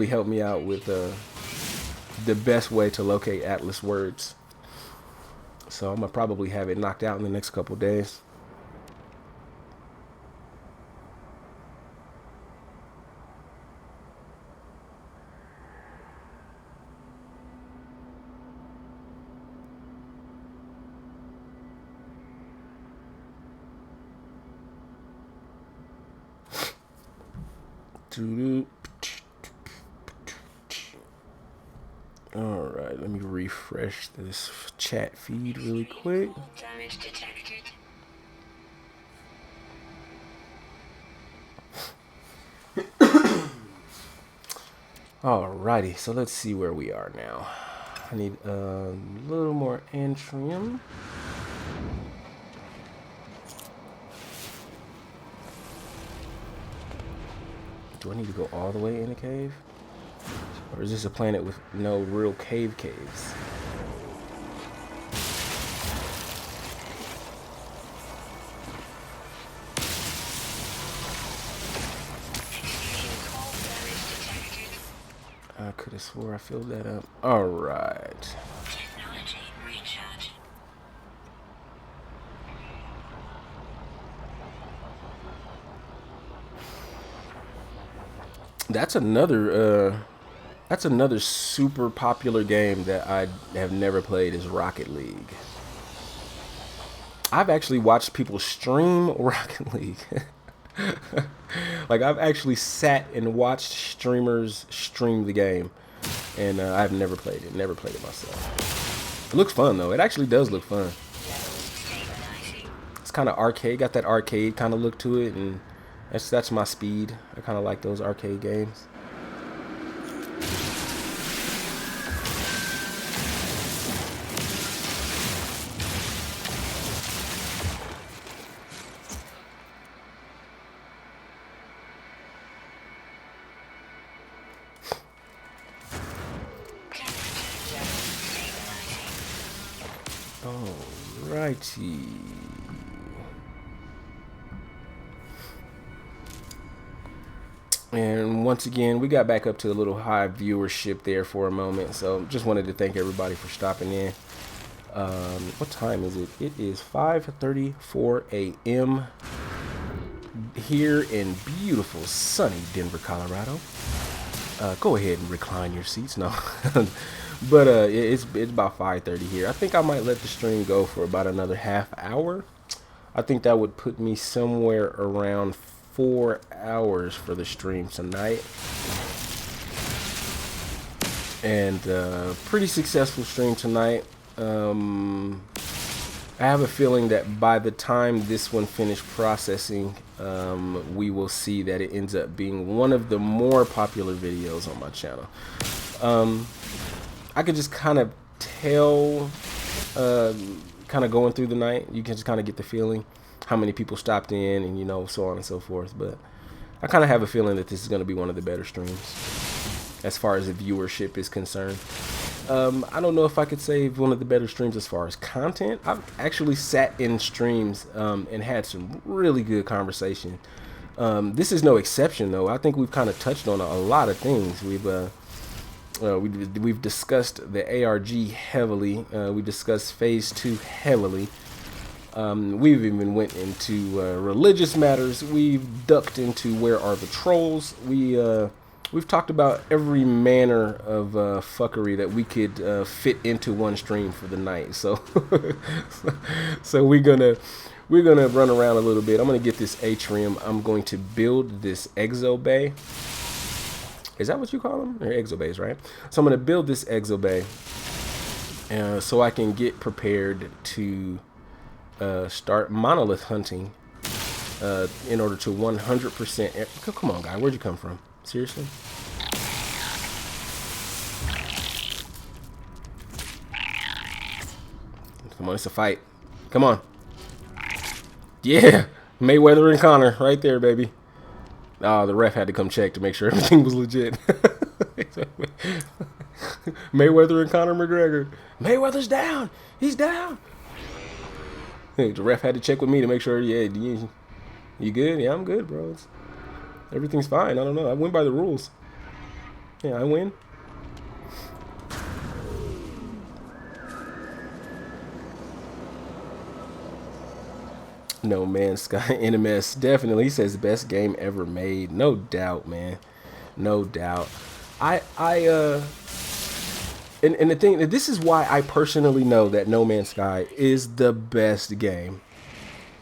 helped me out with the best way to locate Atlas words. So I'm gonna probably have it knocked out in the next couple days. Doo-doo. All right, let me refresh this chat feed really quick. Damage detected. Alrighty, so let's see where we are now. I need a little more antrium. Do I need to go all the way in a cave? Or is this a planet with no real caves? I could have swore I filled that up. Alright. Technology recharge. That's another super popular game that I have never played is Rocket League. I've actually watched people stream Rocket League. Like I've actually sat and watched streamers stream the game, and I've never played it. Never played it myself. It looks fun though. It actually does look fun. It's kind of arcade. Got that arcade kind of look to it, and that's my speed. I kind of like those arcade games. Alrighty. And once again, we got back up to a little high viewership there for a moment. So just wanted to thank everybody for stopping in. What time is it? It is 5:34 a.m. here in beautiful, sunny Denver, Colorado. Go ahead and recline your seats. No. But it's about 5:30 here. I think I might let the stream go for about another half hour. I think that would put me somewhere around 4 hours for the stream tonight. And pretty successful stream tonight. I have a feeling that by the time this one finished processing, we will see that it ends up being one of the more popular videos on my channel. I could just kind of tell, kind of going through the night, you can just kind of get the feeling how many people stopped in and, you know, so on and so forth. But I kind of have a feeling that this is going to be one of the better streams as far as the viewership is concerned. I don't know if I could say one of the better streams as far as content. I've actually sat in streams and had some really good conversation. This is no exception, though. I think we've kind of touched on a lot of things. We've discussed the ARG heavily. We discussed Phase 2 heavily. We've even went into religious matters. We've ducked into where are the trolls. We've talked about every manner of fuckery that we could fit into one stream for the night. So, so we're gonna run around a little bit. I'm gonna get this atrium. I'm going to build this exo bay. Is that what you call them? They're exo bays, right? So I'm gonna build this exo bay, so I can get prepared to start monolith hunting in order to 100%. Come on, guy, where'd you come from? Seriously? Come on, it's a fight. Come on. Yeah, Mayweather and Connor right there, baby. Oh, the ref had to come check to make sure everything was legit. Mayweather and Conor McGregor. Mayweather's down. He's down. Hey, the ref had to check with me to make sure, yeah, you good? Yeah, I'm good, bro. Everything's fine. I don't know. I win by the rules. Yeah, I win. No Man's Sky NMS definitely. He says best game ever made. No doubt, man. No doubt. And the thing, this is why I personally know that No Man's Sky is the best game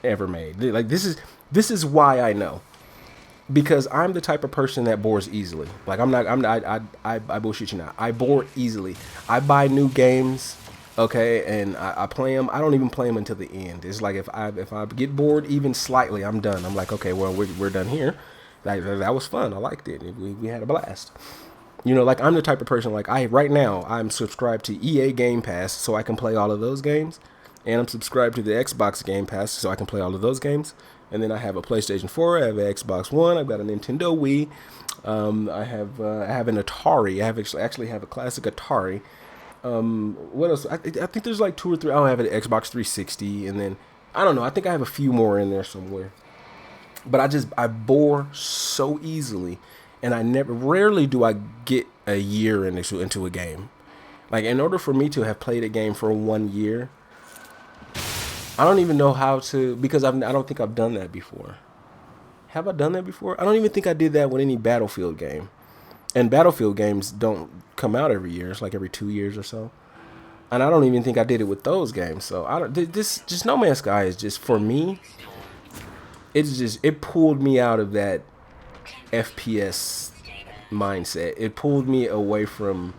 ever made. Like this is why I know. because I'm the type of person that bores easily. Like I bullshit you not. I bore easily. I buy new games, okay, and I play them. I don't even play them until the end. It's like if I get bored even slightly, I'm done. I'm like, okay, well we're done here. That was fun. I liked it. We had a blast. You know, like I'm the type of person like right now I'm subscribed to EA Game Pass so I can play all of those games, and I'm subscribed to the Xbox Game Pass so I can play all of those games. And then I have a PlayStation 4, I have an Xbox One, I've got a Nintendo Wii, I have an Atari. I actually have a classic Atari. What else? I think there's like 2 or 3. Oh, I have an Xbox 360, and then I don't know. I think I have a few more in there somewhere. But I bore so easily, and rarely do I get a year into a game. Like in order for me to have played a game for 1 year, I don't even know how to, because I don't think I've done that before. Have I done that before? I don't even think I did that with any Battlefield game. And Battlefield games don't come out every year. It's like every 2 years or so. And I don't even think I did it with those games. So just No Man's Sky is just, for me, it pulled me out of that FPS mindset. It pulled me away from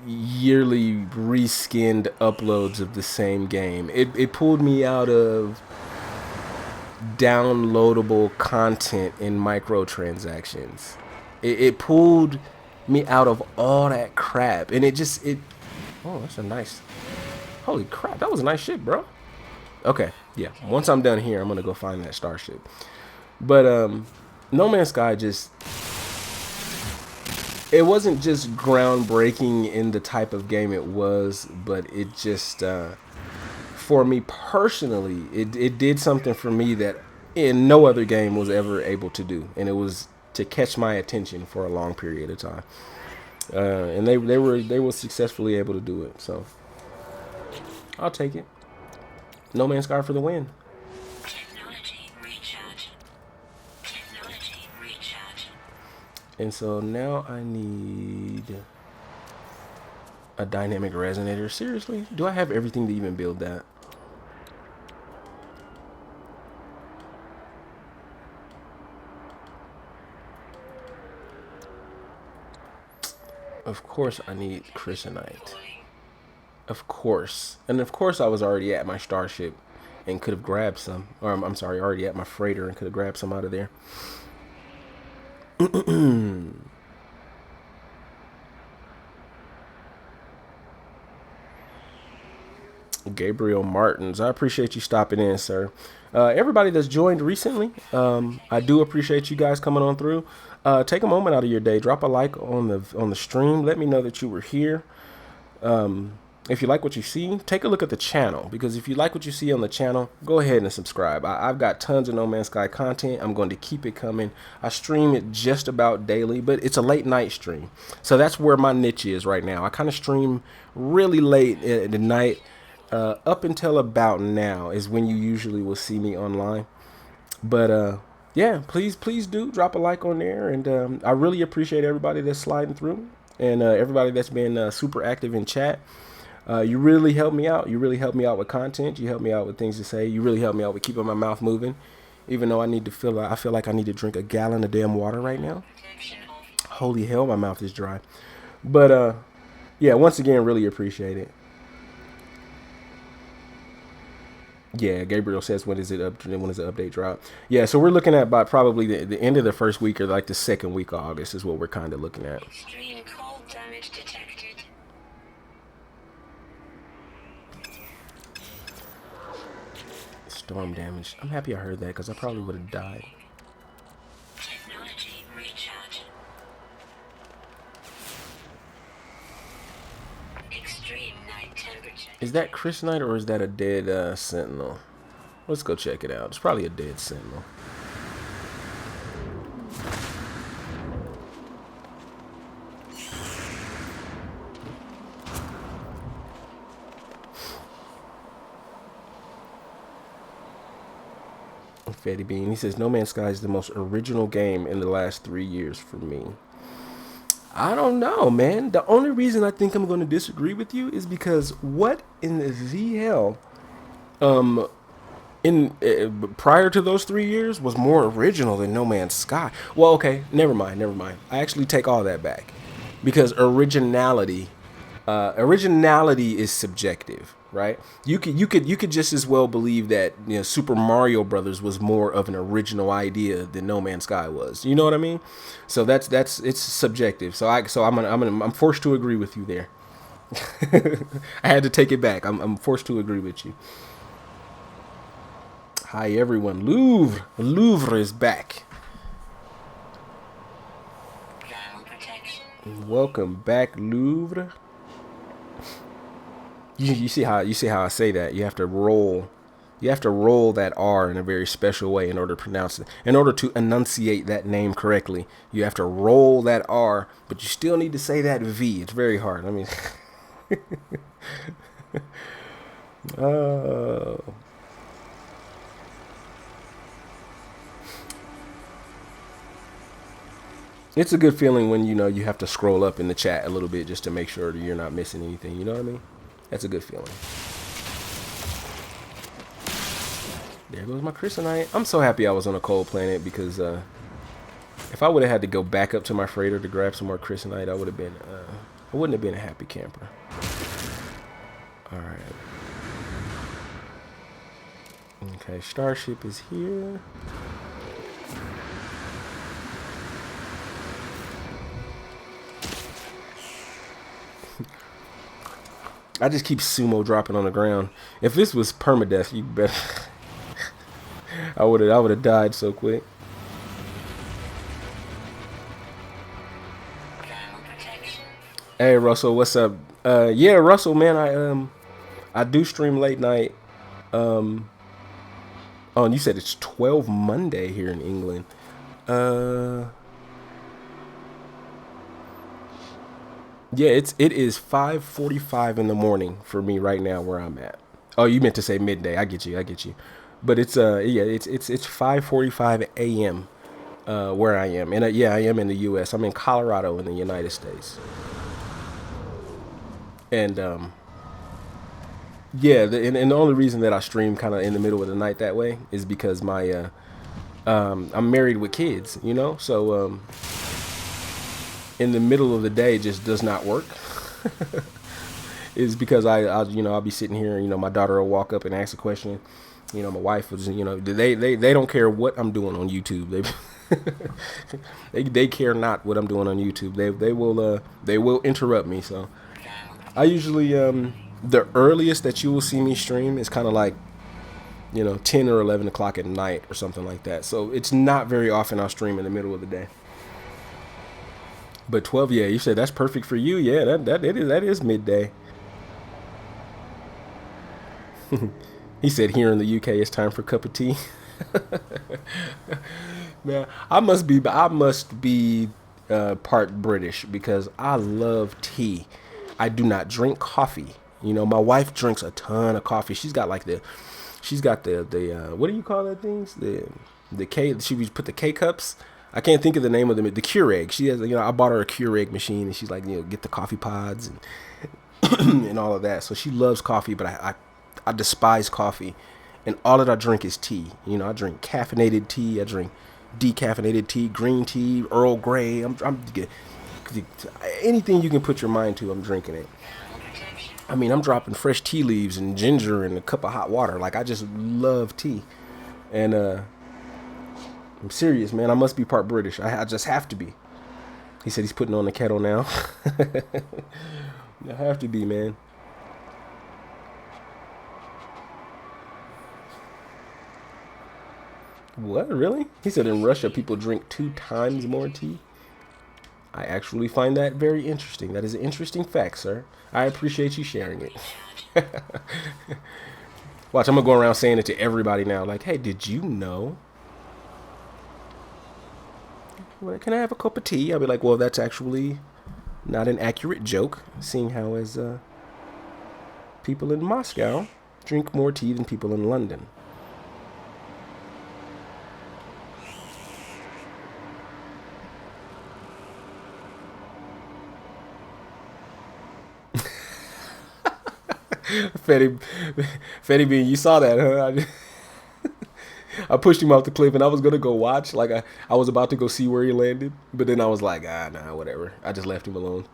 yearly reskinned uploads of the same game. It pulled me out of downloadable content in microtransactions. It pulled me out of all that crap, and oh, that's a nice, holy crap, that was a nice ship, bro. Okay, yeah, once I'm done here I'm gonna go find that starship. But No Man's Sky it wasn't just groundbreaking in the type of game it was, but it just, for me personally, it did something for me that no other game was ever able to do, and it was to catch my attention for a long period of time. And they were successfully able to do it. So I'll take it. No Man's Sky for the win. Technology recharge. Technology recharge. And so now I need a dynamic resonator. Seriously? Do I have everything to even build that? Of course I need Chrysanite. Of course. And of course I was already at my starship and could have grabbed some. Or I'm sorry, already at my freighter and could have grabbed some out of there. Gabriel Martins, I appreciate you stopping in, sir. Everybody that's joined recently, I do appreciate you guys coming on through. Take a moment out of your day, drop a like on the stream. Let me know that you were here. If you like what you see, take a look at the channel, because if you like what you see on the channel, go ahead and subscribe. I've got tons of No Man's Sky content. I'm going to keep it coming. I stream it just about daily, but it's a late night stream. So that's where my niche is right now. I kind of stream really late at the night. Up until about now is when you usually will see me online. But yeah, please do drop a like on there. And I really appreciate everybody that's sliding through, and everybody that's been super active in chat. You really help me out. You really help me out with content. You help me out with things to say. You really help me out with keeping my mouth moving. Even though I feel like I need to drink a gallon of damn water right now. Holy hell, my mouth is dry. But yeah, once again, really appreciate it. Yeah, Gabriel says, when is the update drop? Yeah, so we're looking at by probably the end of the first week, or like the second week of August is what we're kind of looking at. Extreme cold damage detected. Storm damage. I'm happy I heard that, because I probably would have died. Technology recharge. Extreme night temperature. Is that Chrysanite or is that a dead Sentinel? Let's go check it out. It's probably a dead Sentinel. Fatty Bean, he says, No Man's Sky is the most original game in the last 3 years for me. I don't know, man. The only reason I think I'm going to disagree with you is because what in the hell in prior to those 3 years was more original than No Man's Sky. Well, okay, never mind, never mind. I actually take all that back because originality is subjective, right? You could just as well believe that Super Mario Brothers was more of an original idea than No Man's Sky was. You know what I mean? So that's it's subjective. I'm forced to agree with you there. I had to take it back. I'm forced to agree with you. Hi everyone. Louvre is back. Thermal protection. Welcome back, Louvre. You see how I say that? You have to roll that R in a very special way in order to pronounce it. In order to enunciate that name correctly, you have to roll that R, but you still need to say that V. It's very hard. I mean, oh. It's a good feeling when you have to scroll up in the chat a little bit just to make sure that you're not missing anything. You know what I mean? That's a good feeling. There goes my Chrysonite. I'm so happy I was on a cold planet because if I would have had to go back up to my freighter to grab some more Chrysonite, I wouldn't have been a happy camper. All right. Okay, Starship is here. I just keep sumo dropping on the ground. If this was permadeath, you better. I would have died so quick. Hey Russell, what's up? Yeah, Russell, man, I do stream late night. Oh, and you said it's 12 Monday here in England. Yeah, it is 5:45 in the morning for me right now where I'm at. Oh, you meant to say midday. I get you. But it's it's 5:45 a.m. Where I am. And yeah, I am in the US. I'm in Colorado in the United States. And yeah, and the only reason that I stream kind of in the middle of the night that way is because my I'm married with kids, so in the middle of the day just does not work. Is because I'll be sitting here, my daughter will walk up and ask a question. My wife was, they don't care what I'm doing on YouTube. They care not what I'm doing on YouTube. They will interrupt me. So I usually the earliest that you will see me stream is kind of like 10 or 11 o'clock at night or something like that. So it's not very often I'll stream in the middle of the day. But 12, yeah, you said that's perfect for you. Yeah, that is midday. He said here in the UK it's time for a cup of tea. Man, I must be part British because I love tea. I do not drink coffee. My wife drinks a ton of coffee. She's got the what do you call that things? The K. She put the K cups. I can't think of the name of them. The Keurig. She has, I bought her a Keurig machine, and she's like, get the coffee pods and and all of that. So she loves coffee, but I despise coffee, and all that I drink is tea. I drink caffeinated tea. I drink decaffeinated tea, green tea, Earl Grey. I'm anything you can put your mind to, I'm drinking it. I mean, I'm dropping fresh tea leaves and ginger in a cup of hot water. Like, I just love tea, and I'm serious, man. I must be part British. I just have to be. He said he's putting on the kettle now. I have to be, man. What? Really? He said in Russia people drink 2 times more tea. I actually find that very interesting. That is an interesting fact, sir. I appreciate you sharing it. Watch, I'm going to go around saying it to everybody now. Like, hey, did you know? Can I have a cup of tea? I'll be like, well, that's actually not an accurate joke, seeing how as people in Moscow drink more tea than people in London. Fetty Bean, you saw that, huh? I pushed him off the cliff, and I was gonna go watch. Like I was about to go see where he landed, but then I was like, nah, whatever. I just left him alone.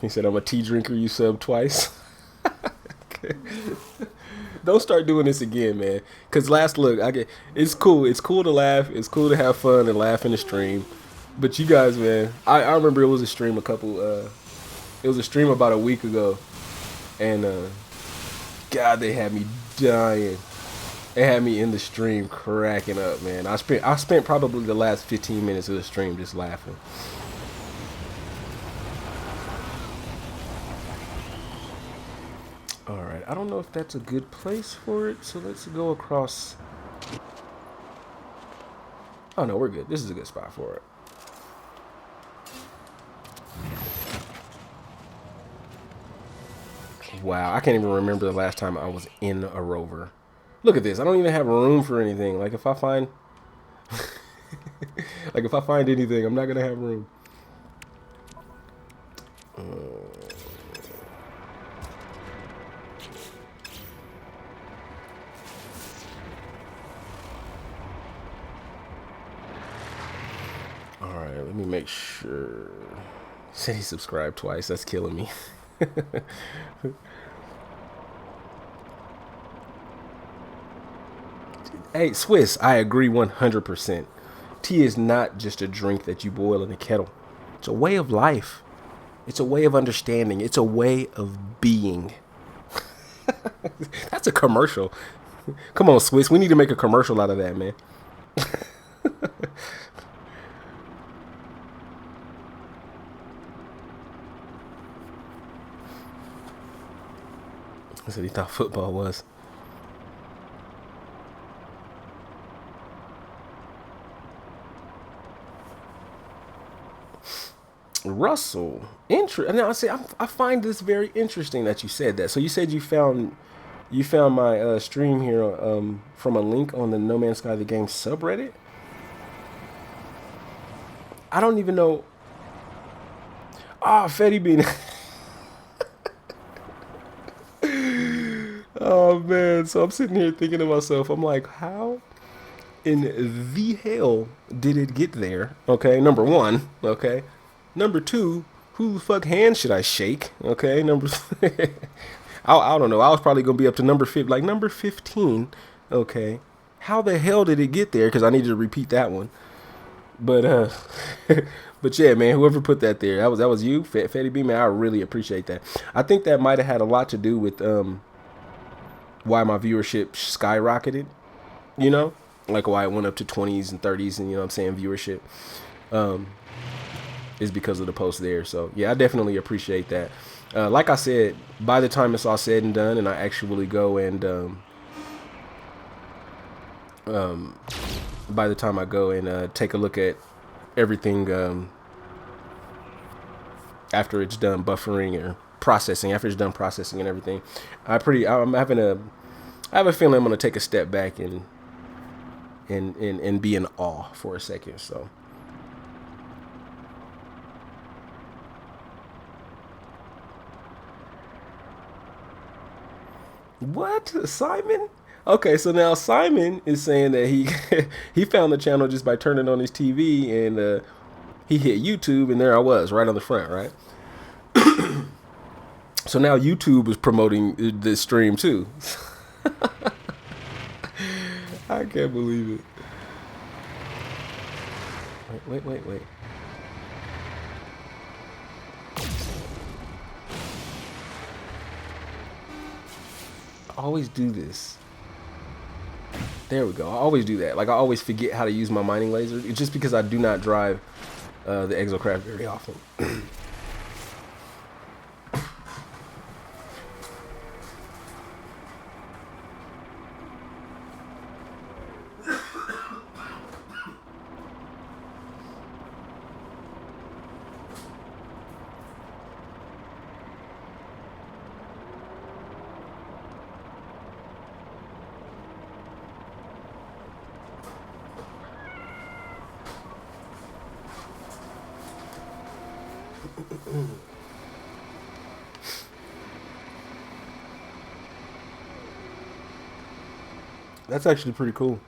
He said, "I'm a tea drinker. You sub twice." Okay. Don't start doing this again, man. Cause last look, it's cool. It's cool to laugh. It's cool to have fun and laugh in the stream. But you guys, man, I remember it was a stream it was a stream about a week ago, and God, they had me dying. They had me in the stream cracking up, man. I spent probably the last 15 minutes of the stream just laughing. All right, I don't know if that's a good place for it, so let's go across. Oh no, we're good. This is a good spot for it. Wow, I can't even remember the last time I was in a rover. Look at this. I don't even have room for anything. Like if I find like if I find anything, I'm not going to have room. All right, let me make sure. Said he subscribed twice. That's killing me. Hey, Swiss, I agree 100%. Tea is not just a drink that you boil in a kettle. It's a way of life. It's a way of understanding. It's a way of being. That's a commercial. Come on, Swiss. We need to make a commercial out of that, man. That's what he thought football was. Russell, now I find this very interesting that you said that. So you said you found my stream here from a link on the No Man's Sky the Game subreddit. I don't even know. Ah, Fetty Bean. Oh man, so I'm sitting here thinking to myself, I'm like, how in the hell did it get there? Okay, number one. Okay. Number two, who the fuck hand should I shake? Okay, I don't know. I was probably gonna be up to number 15. Okay, how the hell did it get there? Because I need to repeat that one. But but yeah, man, whoever put that there, that was you, Fetty B, man. I really appreciate that. I think that might have had a lot to do with why my viewership skyrocketed. You know, like why it went up to 20s and 30s, and you know what I'm saying, viewership. Is because of the post there. So yeah, I definitely appreciate that. Like I said, by the time it's all said and done and I actually go and by the time I go and take a look at everything after it's done buffering or processing, after it's done processing and everything, I have a feeling I'm gonna take a step back and be in awe for a second. So what? Simon? Okay, so now Simon is saying that he found the channel just by turning on his TV, and he hit YouTube, and there I was, right on the front, right? So now YouTube is promoting this stream too. I can't believe it. Wait. I always do this. There we go. I always do that. Like I always forget how to use my mining laser. It's just because I do not drive the Exocraft very often. That's actually pretty cool.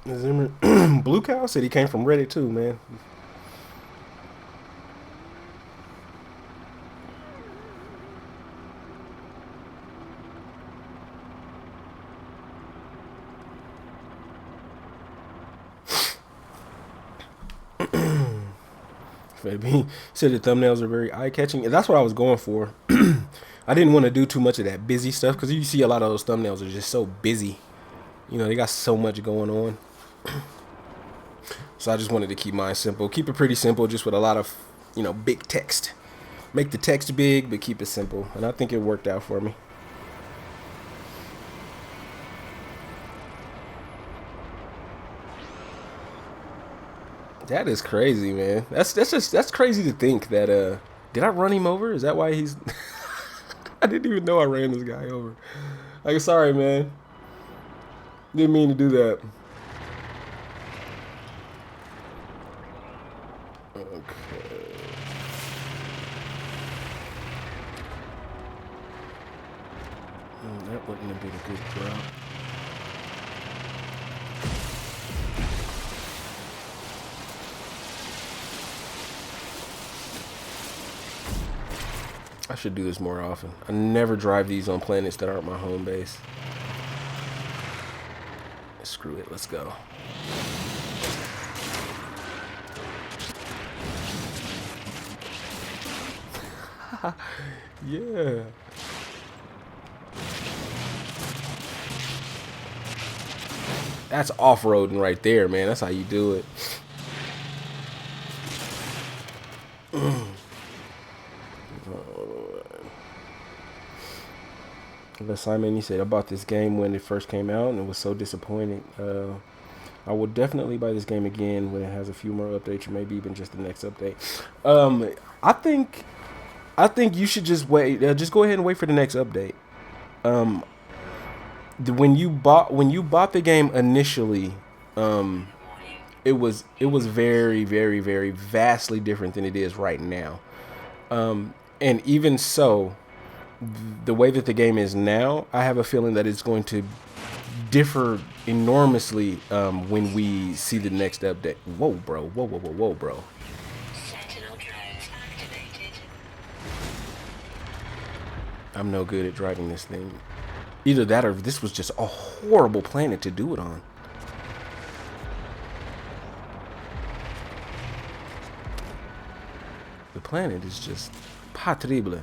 Blue Cow said he came from Reddit too, man. He said the thumbnails are very eye-catching, and that's what I was going for. I didn't want to do too much of that busy stuff because you see a lot of those thumbnails are just so busy. You know, they got so much going on. So I just wanted to keep mine simple. Keep it pretty simple, just with a lot of, you know, big text. Make the text big, but keep it simple. And I think it worked out for me. That is crazy, man. That's crazy to think that did I run him over? Is that why he's I didn't even know I ran this guy over. Like, sorry, man. Didn't mean to do that. Okay. That wouldn't have been a good drop. I should do this more often. I never drive these on planets that aren't my home base. Screw it, let's go. Yeah. That's off-roading right there, man. That's how you do it. Simon, he said, I bought this game when it first came out and it was so disappointing. I will definitely buy this game again when it has a few more updates, or maybe even just the next update. I think you should just wait. Just go ahead and wait for the next update. When you bought the game initially, it was very, very, very vastly different than it is right now. And even so, the way that the game is now, I have a feeling that it's going to differ enormously when we see the next update. Whoa, bro. Whoa, bro. Sentinel drones activated. I'm no good at driving this thing. Either that or this was just a horrible planet to do it on. The planet is just pas terrible.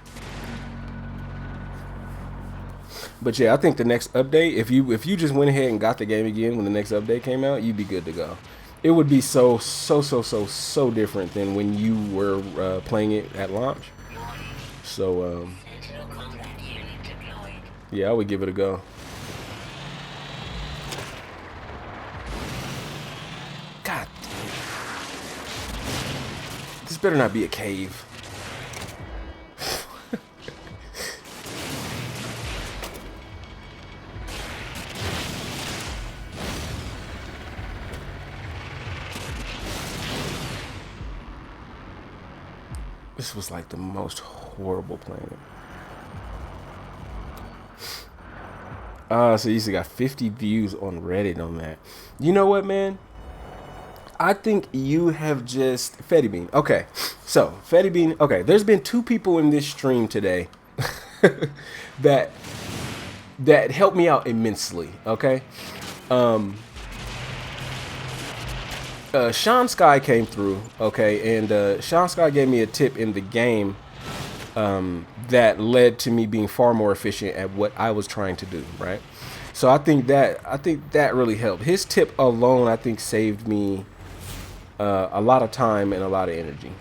But yeah, I think the next update, if you just went ahead and got the game again when the next update came out, you'd be good to go. It would be so different than when you were playing it at launch. So Sentinel combat unit deployed. yeah, I would give it a go. God damn. This better not be a cave. This was like the most horrible planet. So you see, got 50 views on Reddit on that. You know what, man? I think you have just Fetty Bean. Okay, so Fetty Bean. Okay, there's been 2 people in this stream today that helped me out immensely. Okay, Sean Sky came through. Okay, and Sean Sky gave me a tip in the game that led to me being far more efficient at what I was trying to do. Right. So I think that really helped. His tip alone, I think, saved me a lot of time and a lot of energy.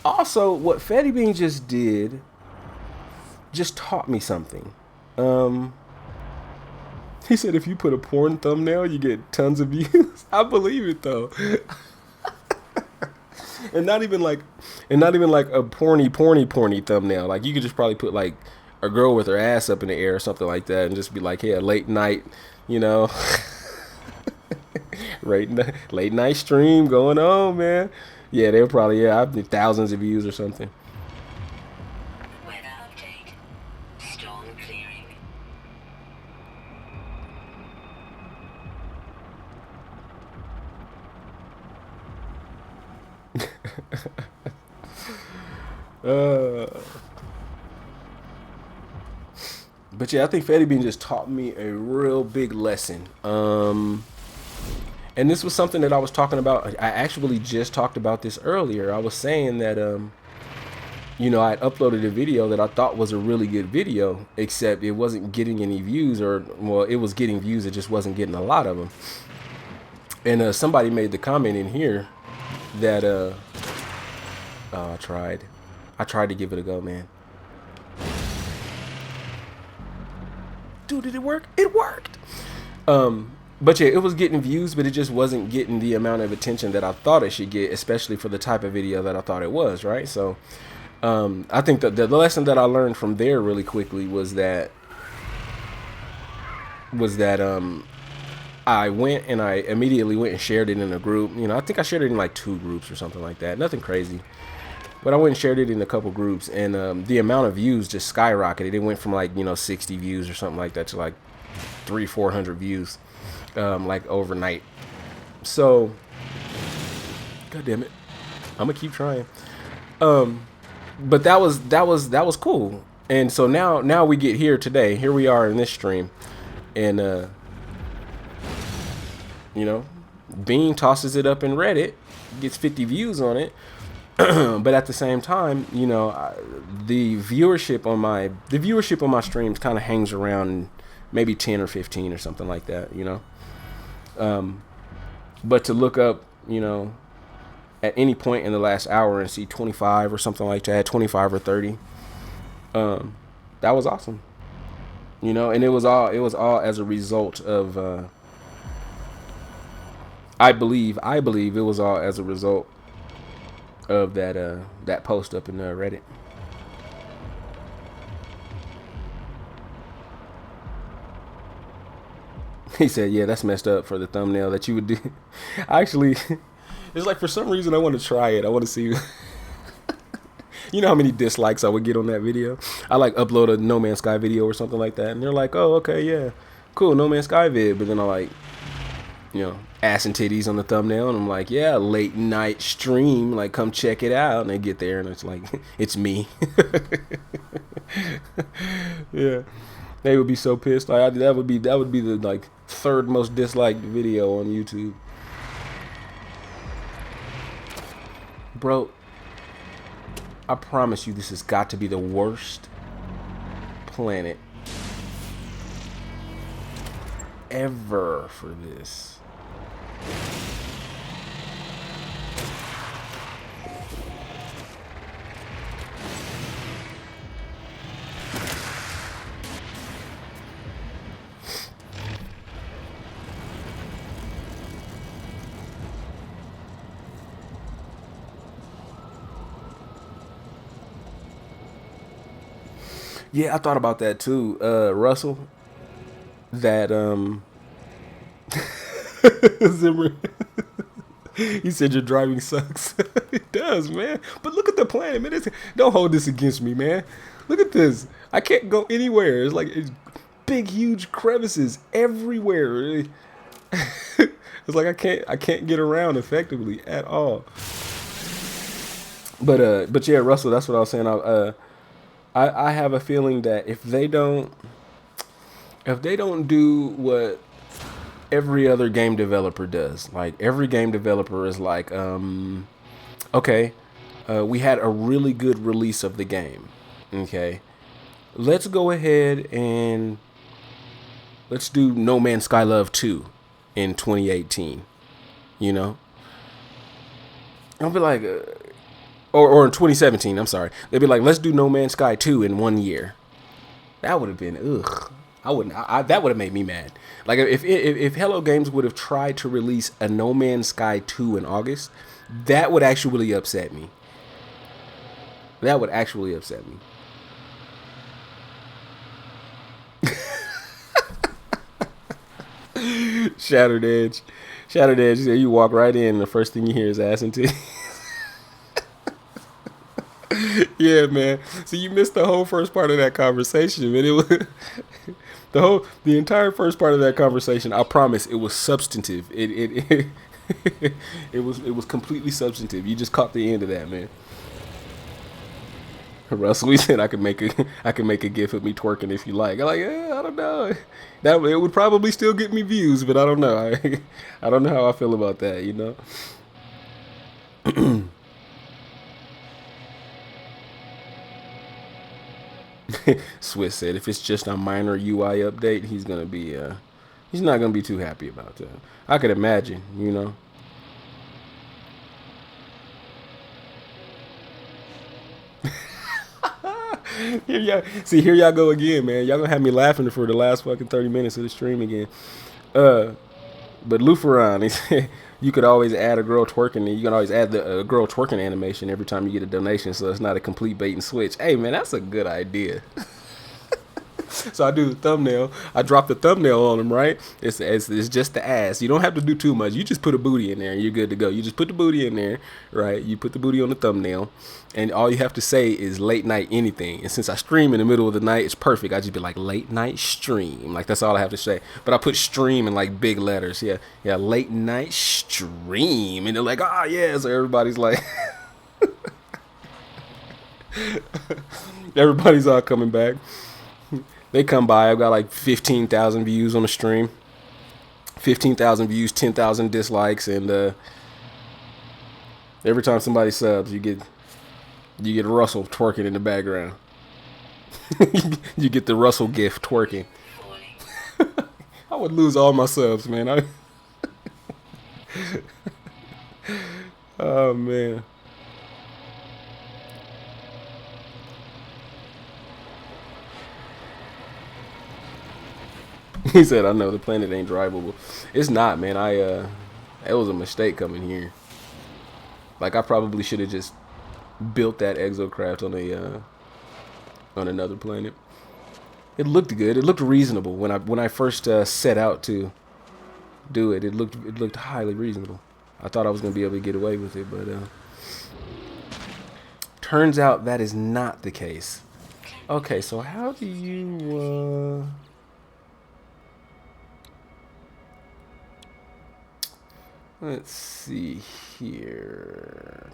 Also, what Fetty Bean just did just taught me something. He said if you put a porn thumbnail, you get tons of views. I believe it though. and not even like a porny thumbnail. Like you could just probably put like a girl with her ass up in the air or something like that, and just be like, "Hey, a late night, you know, late night stream going on, man." Yeah, they'll probably I've been thousands of views or something. Weather update. Storm clearing. But yeah, I think Fetty Bean just taught me a real big lesson. And this was something that I was talking about. I actually just talked about this earlier. I was saying that, I had uploaded a video that I thought was a really good video, except it wasn't getting any views, or, well, it was getting views. It just wasn't getting a lot of them. And somebody made the comment in here that, I tried to give it a go, man. Dude, did it work? It worked. But yeah, it was getting views, but it just wasn't getting the amount of attention that I thought it should get, especially for the type of video that I thought it was, right? So I think that the lesson that I learned from there really quickly was that I went and I immediately went and shared it in a group. I think I shared it in like 2 groups or something like that. Nothing crazy. But I went and shared it in a couple groups, and the amount of views just skyrocketed. It went from like 60 views or something like that to like 300-400 views, like overnight. So, god damn it, I'm gonna keep trying. But that was cool. And so now we get here today. Here we are in this stream, and Bean tosses it up in Reddit, gets 50 views on it. But at the same time, the viewership on my streams kind of hangs around maybe 10 or 15 or something like that, but to look up, at any point in the last hour and see 25 or something like that, 25 or 30, that was awesome, and it was all as a result of, I believe it was all as a result of that post up in Reddit. He said, yeah, that's messed up for the thumbnail that you would do. Actually, it's like, for some reason I want to try it. I want to see you know how many dislikes I would get on that video. I like upload a No Man's Sky video or something like that, and they're like, oh, okay, yeah, cool, No Man's Sky vid. But then I like, ass and titties on the thumbnail, and I'm like, yeah, late night stream, like, come check it out. And they get there and it's like, it's me. Yeah, they would be so pissed. Like, that would be the like 3rd most disliked video on YouTube. Bro, I promise you, this has got to be the worst planet ever for this. Yeah, I thought about that too, Russell. That Zimmer. He said your driving sucks. It does, man. But look at the planet, man. Don't hold this against me, man. Look at this. I can't go anywhere. It's big, huge crevices everywhere. It's like I can't get around effectively at all. But yeah, Russell, that's what I was saying. I have a feeling that if they don't do what every other game developer does, like every game developer is like, okay, we had a really good release of the game. Okay, let's go ahead and let's do No Man's Sky Love 2 in 2018. I'll be like, or in 2017, I'm sorry. They'd be like, let's do No Man's Sky 2 in 1 year. That would have been, ugh. That would have made me mad. Like, if Hello Games would have tried to release a No Man's Sky 2 in August, that would actually upset me. That would actually upset me. Shattered Edge. You say you walk right in, and the first thing you hear is ass and titties. Yeah, man. So you missed the whole first part of that conversation, man. It was the entire first part of that conversation. I promise it was substantive. It It was completely substantive. You just caught the end of that, man. Russell, we said I could make a gif of me twerking if you like. I'm like, I don't know. That it would probably still get me views, but I don't know. I don't know how I feel about that. Swiss said if it's just a minor UI update, he's not gonna be too happy about that. I could imagine. Here y'all go again, man. Y'all gonna have me laughing for the last fucking 30 minutes of the stream again. But Luferon, he said you could always add a girl twerking, and you can always add the girl twerking animation every time you get a donation, so it's not a complete bait and switch. Hey, man, that's a good idea. So I do the thumbnail. I drop the thumbnail on them, right? It's just the ass. You don't have to do too much. You just put a booty in there and you're good to go. You just put the booty in there, right? You put the booty on the thumbnail, and all you have to say is late night anything. And since I stream in the middle of the night, it's perfect. I just be like late night stream. Like that's all I have to say. But I put stream in like big letters. Yeah, late night stream. And they're like, oh yeah. So everybody's like, everybody's all coming back. They come by. I've got like 15,000 views on the stream. 15,000 views, 10,000 dislikes, and every time somebody subs, you get Russell twerking in the background. You get the Russell gif twerking. I would lose all my subs, man. Oh man. He said, I know the planet ain't drivable. It's not, man. It was a mistake coming here. Like, I probably should have just built that exocraft on another planet. It looked good. It looked reasonable when I first set out to do it. It looked highly reasonable. I thought I was gonna be able to get away with it, but turns out that is not the case. Okay, so how do you let's see here.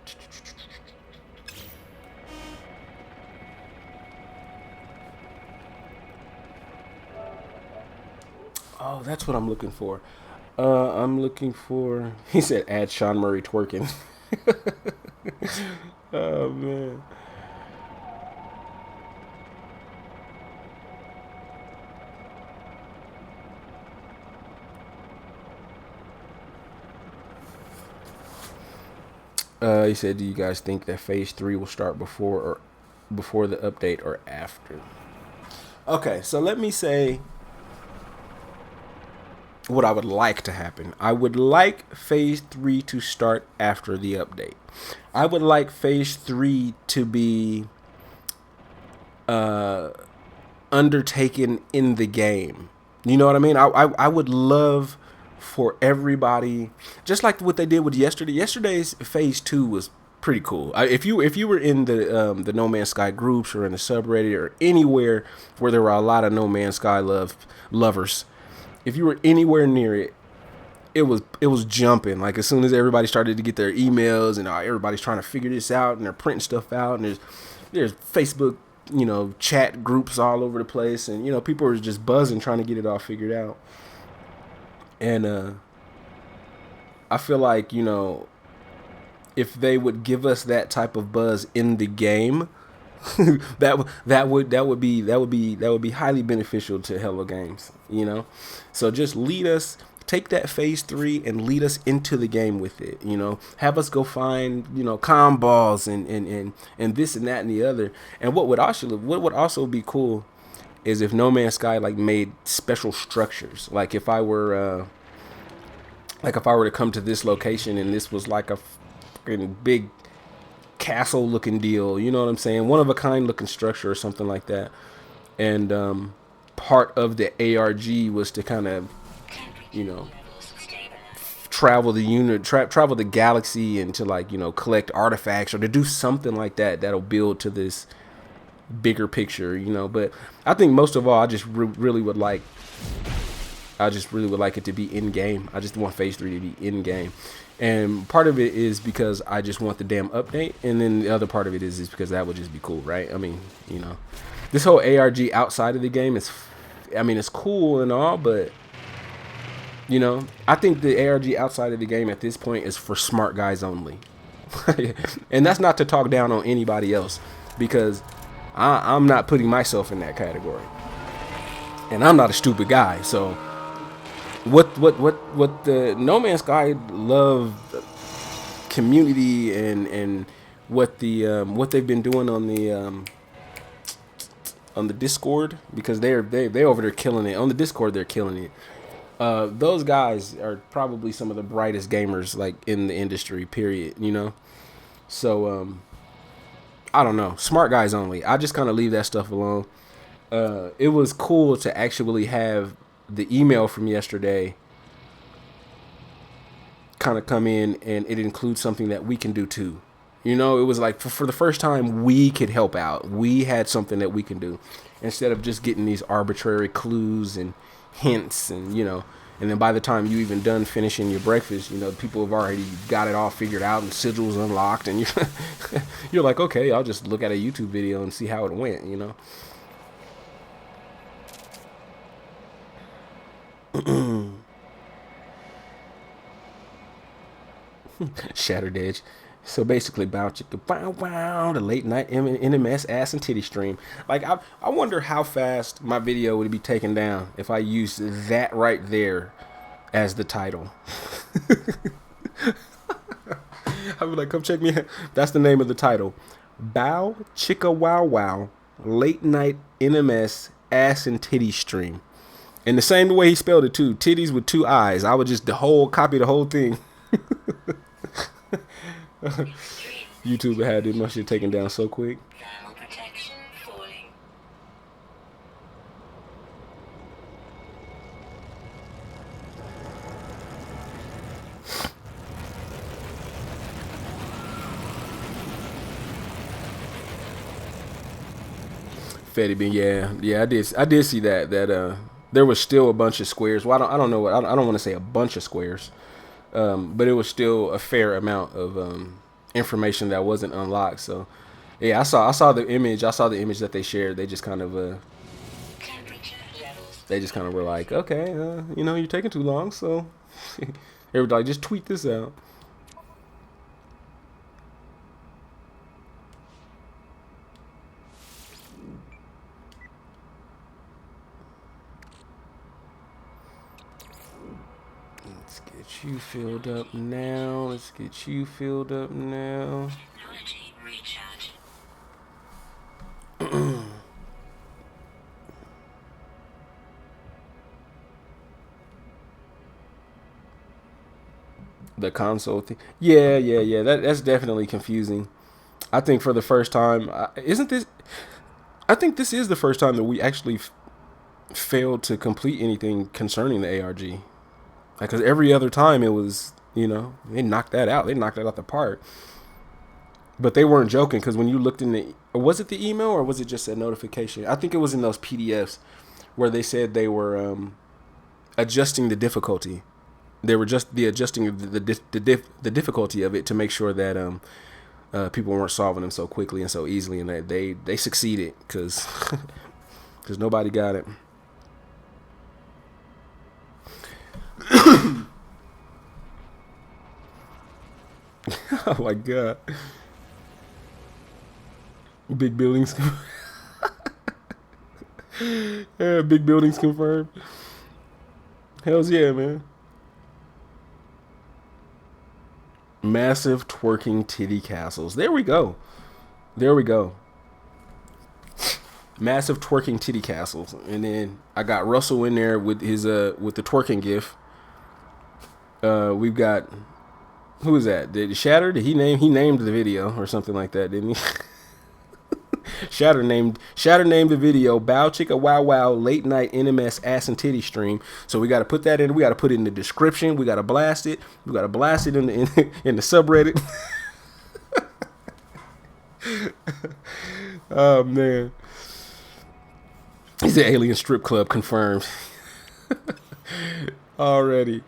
Oh, that's what I'm looking for. He said add Sean Murray twerking. Oh, man. He said, do you guys think that phase 3 will start before the update or after? Okay, so let me say what I would like to happen. I would like phase 3 to start after the update. I would like phase 3 to be undertaken in the game. You know what I mean? I would love for everybody, just like what they did with yesterday. Yesterday's phase 2 was pretty cool. If you were in the No Man's Sky groups or in the subreddit or anywhere where there were a lot of No Man's Sky lovers, if you were anywhere near it, it was jumping. Like as soon as everybody started to get their emails and everybody's trying to figure this out and they're printing stuff out, and there's Facebook, chat groups all over the place, and people are just buzzing trying to get it all figured out. And I feel like if they would give us that type of buzz in the game, that would be highly beneficial to Hello Games. So just take that phase 3 and lead us into the game with it. Have us go find comm balls and this and that and the other. And what would also be cool is if No Man's Sky made special structures. Like if I were to come to this location and this was like a fucking big castle looking deal, you know what I'm saying? One of a kind looking structure or something like that. And part of the ARG was to kind of travel the galaxy and to collect artifacts or to do something like that that'll build to this bigger picture, but I think most of all I just really would like I just really would like it to be in game. I just want Phase 3 to be in game. And part of it is because I just want the damn update. And then the other part of it is because that would just be cool, right? I mean, you know, this whole ARG outside of the game is, I mean, it's cool and all, but, you know, I think the ARG outside of the game at this point is for smart guys only. And that's not to talk down on anybody else, because I'm not putting myself in that category. And I'm not a stupid guy, so what the No Man's Sky love community and what they've been doing on the Discord, because they over there killing it on the Discord. They're killing it. Those guys are probably some of the brightest gamers like in the industry, period, you know. So I don't know, smart guys only. I just kind of leave that stuff alone. It was cool to actually have the email from yesterday kind of come in, and it includes something that we can do too. You know, it was like for the first time we could help out. We had something that we can do instead of just getting these arbitrary clues and hints, and you know, and then by the time you even done finishing your breakfast, you know, people have already got it all figured out and sigils unlocked, and you're like, okay, I'll just look at a YouTube video and see how it went, you know. Shattered Edge. So basically, bow chicka bow wow, the late night NMS ass and titty stream. Like I wonder how fast my video would be taken down if I used that right there as the title. I'd be like, come check me out. That's the name of the title. Bow chicka wow wow, late night NMS ass and titty stream. And the same way he spelled it too, titties with 2 eyes. I would just copy the whole thing. YouTube had this much shit taken down so quick. Thermal protection falling. Fetty Bean, yeah, I did see that there was still a bunch of squares. Well, I don't know, I don't want to say a bunch of squares, but it was still a fair amount of information that wasn't unlocked. So yeah, I saw the image. I saw the image that they shared. They just kind of Temperature levels. they just kind of were like, okay, you know, you're taking too long, so everybody just tweet this out. Let's get you filled up now. Technology recharge. The console thing. Yeah. That's definitely confusing. I think for the first time, isn't this? I think this is the first time that we actually failed to complete anything concerning the ARG. Because every other time it was, you know, they knocked that out. They knocked it out the park. But they weren't joking, because when you looked in the, or was it the email or was it just a notification? I think it was in those PDFs where they said they were adjusting the difficulty. They were just adjusting the difficulty of it to make sure that people weren't solving them so quickly and so easily, and that they succeeded because nobody got it. Oh my god. Big buildings. Yeah, big buildings confirmed. Hells yeah, man. Massive twerking titty castles. There we go. Massive twerking titty castles. And then I got Russell in there with his with the twerking gif. We've got, who is that? Did Shatter? Did he named the video or something like that, didn't he? Shatter named the video Bow Chicka Wow Wow Late Night NMS Ass and Titty Stream. So we got to put that in. We got to put it in the description. We got to blast it. We got to blast it in the subreddit. Oh man, he's an alien strip club confirmed. Already.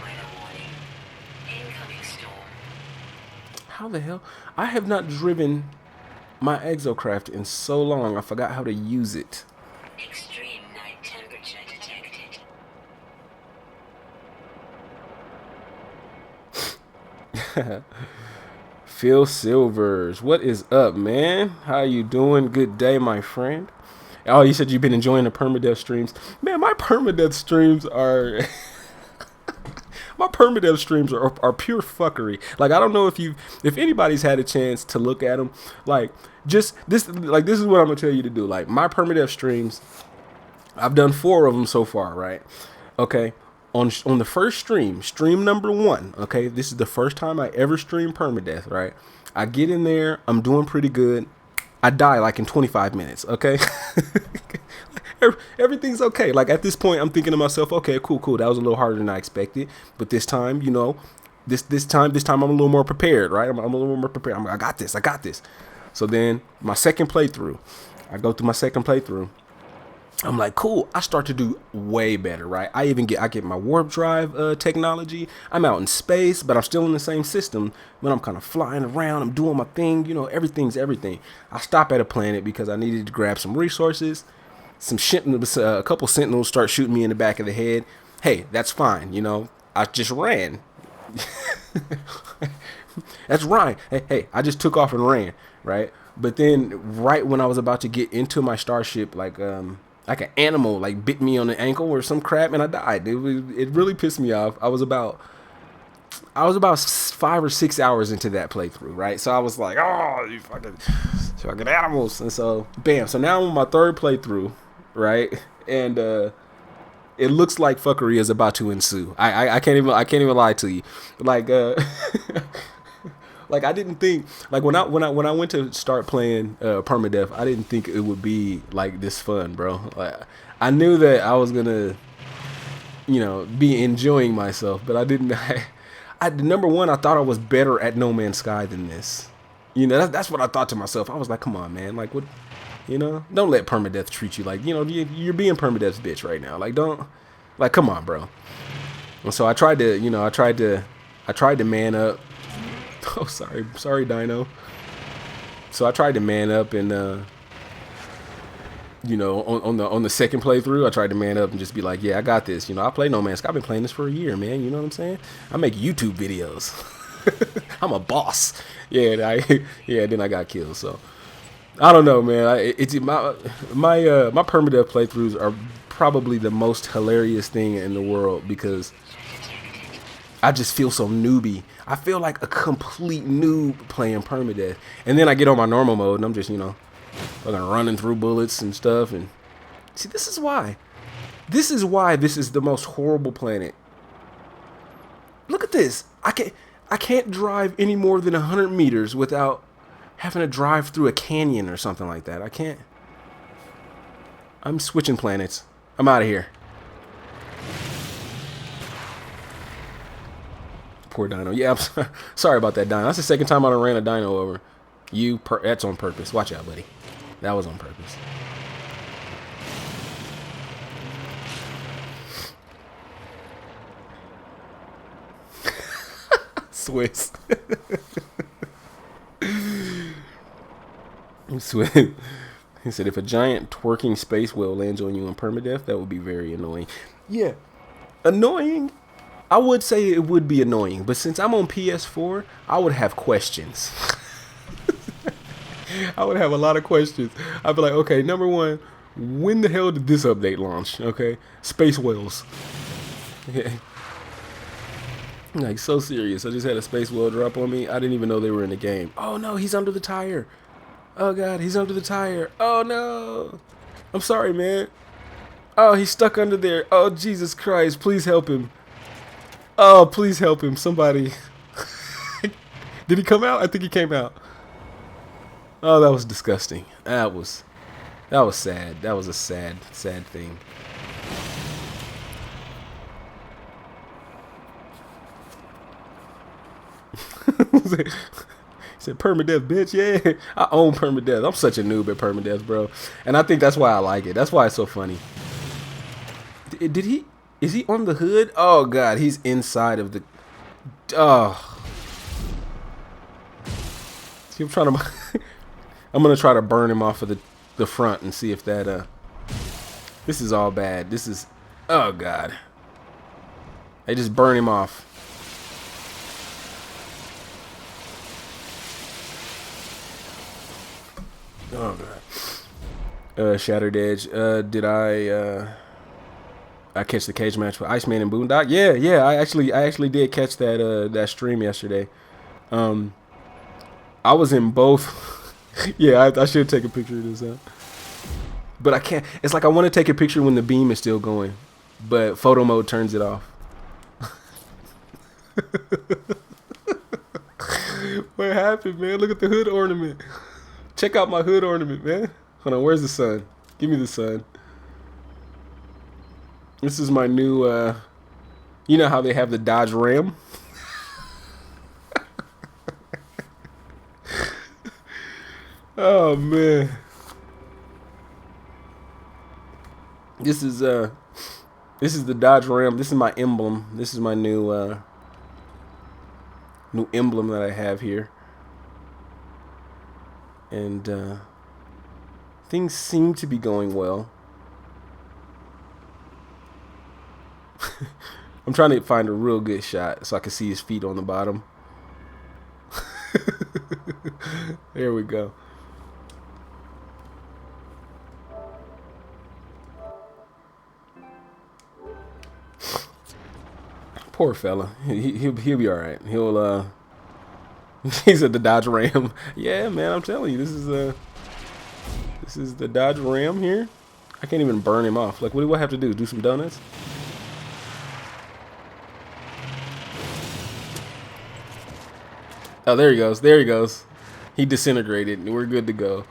Minor warning. Incoming storm. How the hell? I have not driven my exocraft in so long. I forgot how to use it. Extreme night temperature detected. Phil Silvers, what is up, man? How you doing? Good day, my friend. Oh, you said you've been enjoying the permadeath streams. Man, my permadeath streams are are pure fuckery. Like, I don't know if anybody's had a chance to look at them. Like, just this is what I'm gonna tell you to do. Like, my permadeath streams, I've done 4 of them so far, right? Okay. On the first stream number 1, okay, this is the first time I ever stream permadeath, right? I get in there, I'm doing pretty good. I die like in 25 minutes, okay? Everything's okay. Like, at this point, I'm thinking to myself, okay, cool. That was a little harder than I expected, but this time, you know, this time I'm a little more prepared, right? I'm a little more prepared. I got this. So then my second playthrough, I go through my second playthrough. I'm like, cool. I start to do way better, right? I get my warp drive technology. I'm out in space, but I'm still in the same system. When I'm kind of flying around, I'm doing my thing. You know, everything's everything. I stop at a planet because I needed to grab some resources. A couple sentinels start shooting me in the back of the head. Hey, that's fine. You know, I just ran. That's right. Hey, I just took off and ran, right? But then, right when I was about to get into my starship, like an animal like bit me on the ankle or some crap, and I died. It really pissed me off. I was about 5 or 6 hours into that playthrough, right? So I was like, oh, you fucking animals. And so bam. So now I'm on my 3rd playthrough, right? And it looks like fuckery is about to ensue. I can't even lie to you. Like like, I didn't think, like, when I went to start playing permadeath, I didn't think it would be like this fun, bro. Like, I knew that I was gonna, you know, be enjoying myself, but I didn't. Number one, I thought I was better at No Man's Sky than this. You know, that's what I thought to myself. I was like, come on, man. Like, what? You know, don't let permadeath treat you like, you know, you're being permadeath's bitch right now. Like, don't, like, come on, bro. And so I tried to man up. Oh, sorry, Dino. So I tried to man up, and you know, on the second playthrough, I tried to man up and just be like, yeah, I got this. You know, I play No Man's Sky. I've been playing this for a year, man. You know what I'm saying? I make YouTube videos. I'm a boss. Yeah, then I got killed. So I don't know, man. My permadeath playthroughs are probably the most hilarious thing in the world because I just feel so newbie. I feel like a complete noob playing permadeath. And then I get on my normal mode and I'm just, you know, fucking running through bullets and stuff. And see, this is why this is the most horrible planet. Look at this. I can't drive any more than 100 meters without having to drive through a canyon or something like that. I can't. I'm switching planets. I'm out of here. Poor Dino. Yeah, I'm sorry about that, Dino. That's the second time I done ran a Dino over. That's on purpose. Watch out, buddy. That was on purpose. Swiss. Swiss. He said, if a giant twerking space whale lands on you in permadeath, that would be very annoying. Yeah. Annoying? I would say it would be annoying, but since I'm on PS4, I would have questions. I would have a lot of questions. I'd be like, okay, number one, when the hell did this update launch? Okay, space whales. Yeah. Like, so serious. I just had a space whale drop on me. I didn't even know they were in the game. Oh no, he's under the tire. Oh god, he's under the tire. Oh no. I'm sorry, man. Oh, he's stuck under there. Oh, Jesus Christ, please help him. Oh, please help him. Somebody. Did he come out? I think he came out. Oh, that was disgusting. That was sad. That was a sad thing. Said permadeath, bitch. Yeah, I own permadeath. I'm such a noob at permadeath, bro. And I think that's why I like it. That's why it's so funny. Did he? Is he on the hood? Oh god, he's inside of the. Oh. See, I'm trying to. I'm gonna try to burn him off of the front and see if that. This is all bad. This is. Oh god. They just burn him off. Oh god. Shattered Edge. Did I catch the cage match with Iceman and Boondock? Yeah. I actually did catch that stream yesterday. I was in both. Yeah, I should take a picture of this. But I can't. It's like I want to take a picture when the beam is still going, but photo mode turns it off. What happened, man? Look at the hood ornament. Check out my hood ornament, man. Hold on, where's the sun? Give me the sun. This is my new, you know how they have the Dodge Ram? Oh, man. This is the Dodge Ram. This is my emblem. This is my new emblem that I have here. And things seem to be going well. I'm trying to find a real good shot so I can see his feet on the bottom. There we go. Poor fella. He'll be all right. He'll he's at the Dodge Ram. Yeah, man, I'm telling you, this is the Dodge Ram here. I can't even burn him off. Like, what do I have to do? Do some donuts? Oh, there he goes. There he goes. He disintegrated. We're good to go.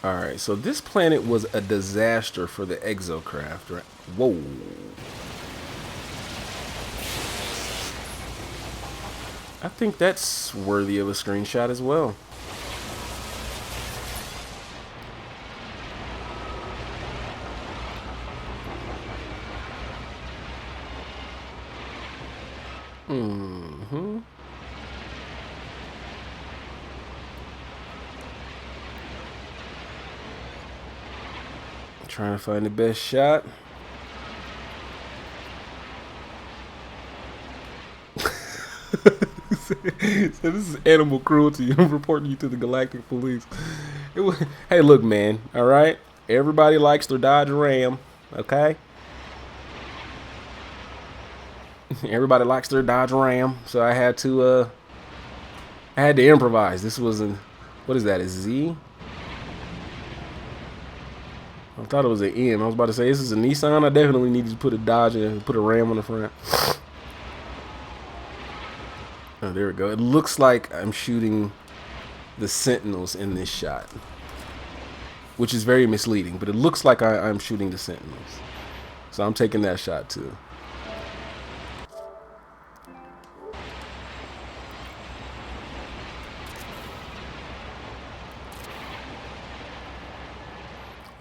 Alright, so this planet was a disaster for the exocraft, right? Whoa. I think that's worthy of a screenshot as well. Mm-hmm. Trying to find the best shot. So this is animal cruelty. I'm reporting you to the Galactic Police. Hey, look, man. All right, everybody likes their Dodge Ram. Okay. Everybody likes their Dodge Ram, so I had to improvise. This wasn't. What is that? A Z? I thought it was an M. I was about to say, this is a Nissan. I definitely needed to put a Dodge and put a Ram on the front. Oh, there we go. It looks like I'm shooting the Sentinels in this shot, which is very misleading, but it looks like I'm shooting the Sentinels. So I'm taking that shot too.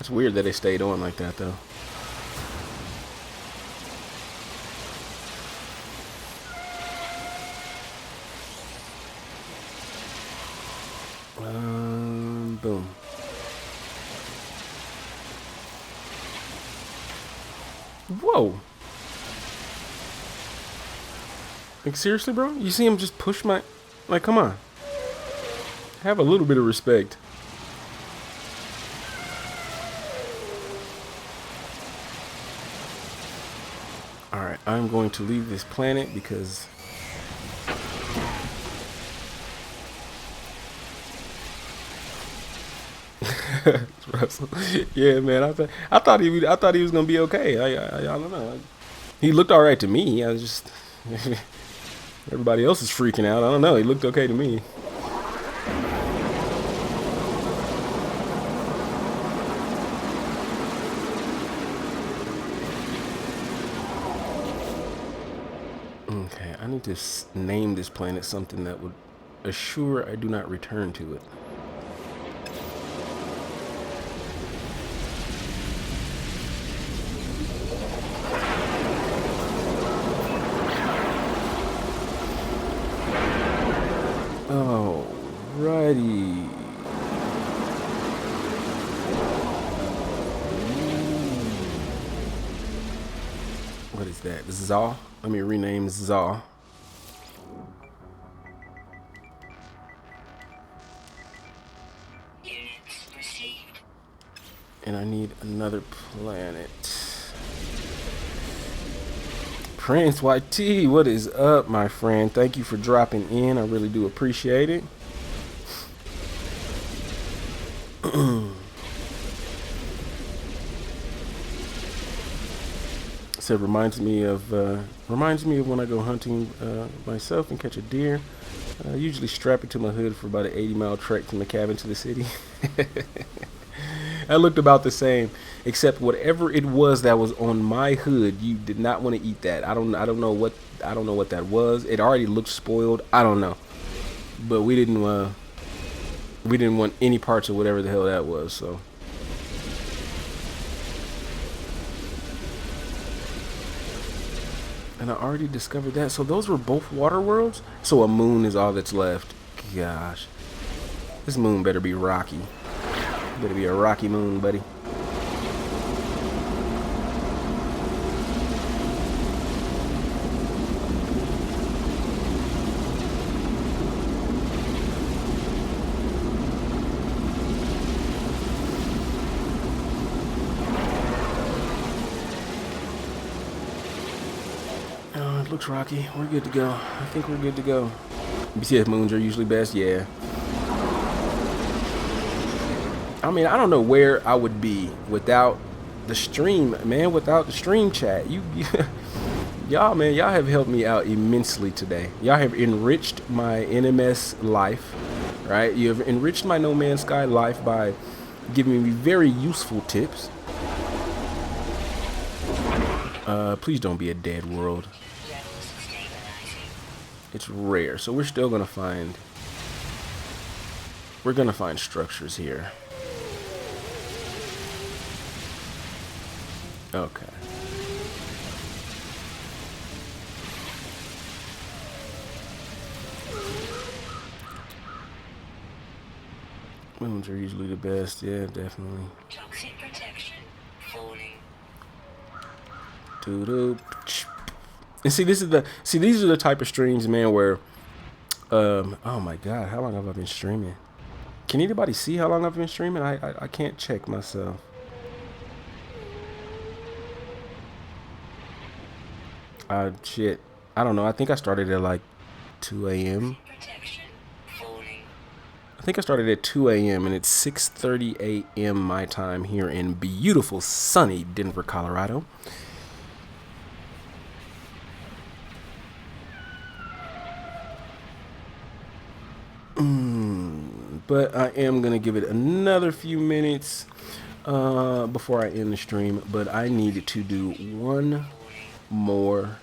It's weird that they stayed on like that, though. Boom. Whoa. Like, seriously, bro? You see him just push my... Like, come on. Have a little bit of respect. Alright, I'm going to leave this planet because... Yeah, man. I thought he was gonna be okay. I don't know. He looked all right to me. I was just everybody else is freaking out. I don't know. He looked okay to me. Okay, I need to name this planet something that would assure I do not return to it. Alrighty. What is that? Zaw? Let me rename Zaw. Units received. And I need another planet. Prince YT, what is up, my friend? Thank you for dropping in. I really do appreciate it. So it reminds me of when I go hunting myself and catch a deer. I usually strap it to my hood for about an 80-mile trek from the cabin to the city. I looked about the same, except whatever it was that was on my hood, you did not want to eat that. I don't know what that was. It already looked spoiled. I don't know, but we didn't want any parts of whatever the hell that was. So. And I already discovered that. So those were both water worlds. So a moon is all that's left. Gosh, this moon better be rocky. Better be a rocky moon, buddy. Oh, it looks rocky. We're good to go. I think we're good to go. BTS moons are usually best, yeah. I mean, I don't know where I would be without the stream, man. Without the stream chat, y'all, man, y'all have helped me out immensely today. Y'all have enriched my NMS life, right? You have enriched my No Man's Sky life by giving me very useful tips. Please don't be a dead world. It's rare, so we're still gonna find. We're gonna find structures here. Okay. Moons are usually the best, yeah, definitely. Toxic protection falling. Doo-doo. And see, these are the type of streams, man, where oh my god, how long have I been streaming? Can anybody see how long I've been streaming? I can't check myself. Shit. I don't know. I think I started at like 2 a.m. Protection falling. I think I started at 2 a.m. and it's 6:30 a.m. my time here in beautiful, sunny Denver, Colorado. But I am going to give it another few minutes before I end the stream. But I needed to do one more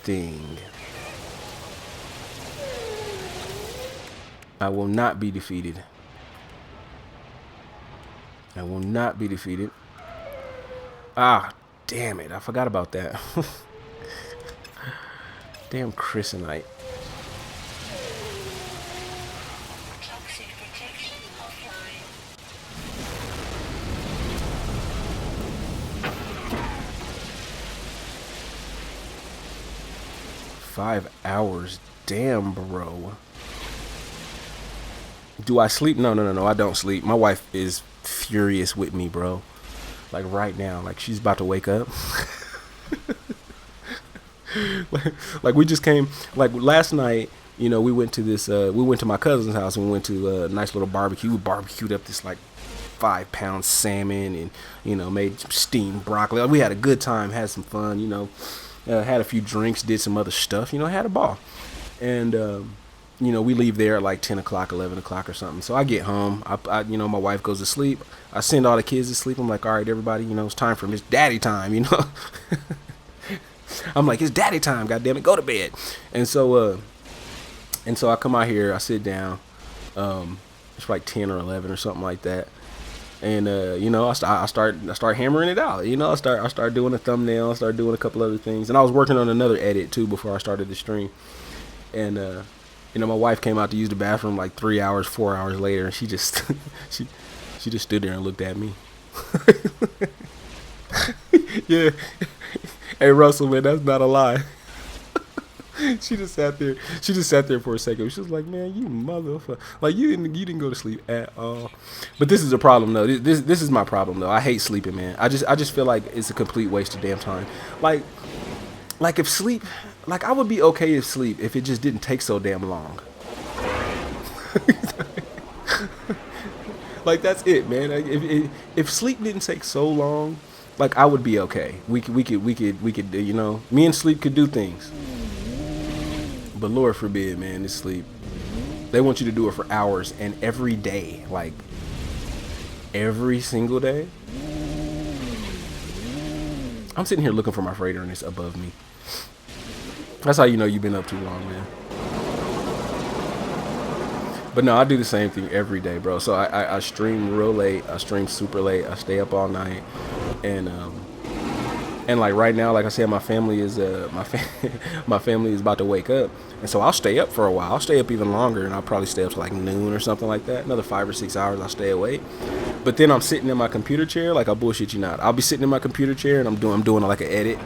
thing. I will not be defeated. I will not be defeated. Ah, damn it. I forgot about that. Damn Chrysanite. Toxic protection offline. 5 hours. Damn, bro. Do I sleep? No, I don't sleep. My wife is furious with me, bro. Like right now. Like she's about to wake up. like we just came, like last night, you know, we went to my cousin's house and we went to a nice little barbecue. We barbecued up this like 5-pound salmon and, you know, made some steamed broccoli. We had a good time, had some fun, you know, had a few drinks, did some other stuff, you know, had a ball. And, you know, we leave there at like 10 o'clock, 11 o'clock or something. So I get home, you know, my wife goes to sleep. I send all the kids to sleep. I'm like, all right, everybody, you know, it's time for Miss Daddy time, you know. I'm like, it's daddy time, goddamn it, go to bed. And so I come out here, I sit down. It's like 10 or 11 or something like that. And you know, I start hammering it out. You know, I start doing a thumbnail, I start doing a couple other things, and I was working on another edit too before I started the stream. And you know, my wife came out to use the bathroom like 3 hours, 4 hours later, and she just she just stood there and looked at me. Yeah. Hey Russell, man, that's not a lie. She just sat there. She just sat there for a second. She was like, "Man, you motherfucker! Like you didn't go to sleep at all." But this is a problem though. This is my problem though. I hate sleeping, man. I just feel like it's a complete waste of damn time. Like if sleep, like I would be okay if sleep if it just didn't take so damn long. Like that's it, man. Like, if sleep didn't take so long, like I would be okay. We could you know, me and sleep could do things. But Lord forbid, man, this sleep. They want you to do it for hours and every day, like every single day. I'm sitting here looking for my freighter and it's above me. That's how you know you've been up too long, man. But no, I do the same thing every day, bro. So I stream real late. I stream super late. I stay up all night. And like right now, like I said, my family is my family is about to wake up, and so I'll stay up for a while. I'll stay up even longer, and I'll probably stay up to like noon or something like that. Another 5 or 6 hours, I'll stay awake. But then I'm sitting in my computer chair, like I bullshit you not. I'll be sitting in my computer chair, and I'm doing like an edit.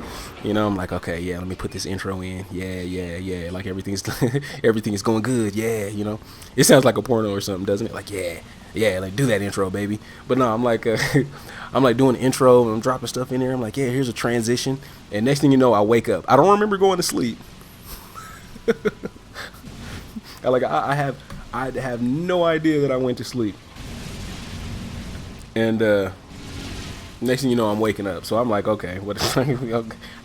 You know, I'm like, okay, yeah, let me put this intro in. Yeah. Like everything is going good. Yeah, you know, it sounds like a porno or something, doesn't it? Like yeah, like do that intro, baby. But no, I'm like I'm like doing an intro and I'm dropping stuff in there. I'm like, yeah, here's a transition. And next thing you know, I wake up. I don't remember going to sleep. I have no idea that I went to sleep. And next thing you know, I'm waking up. So I'm like, okay, what?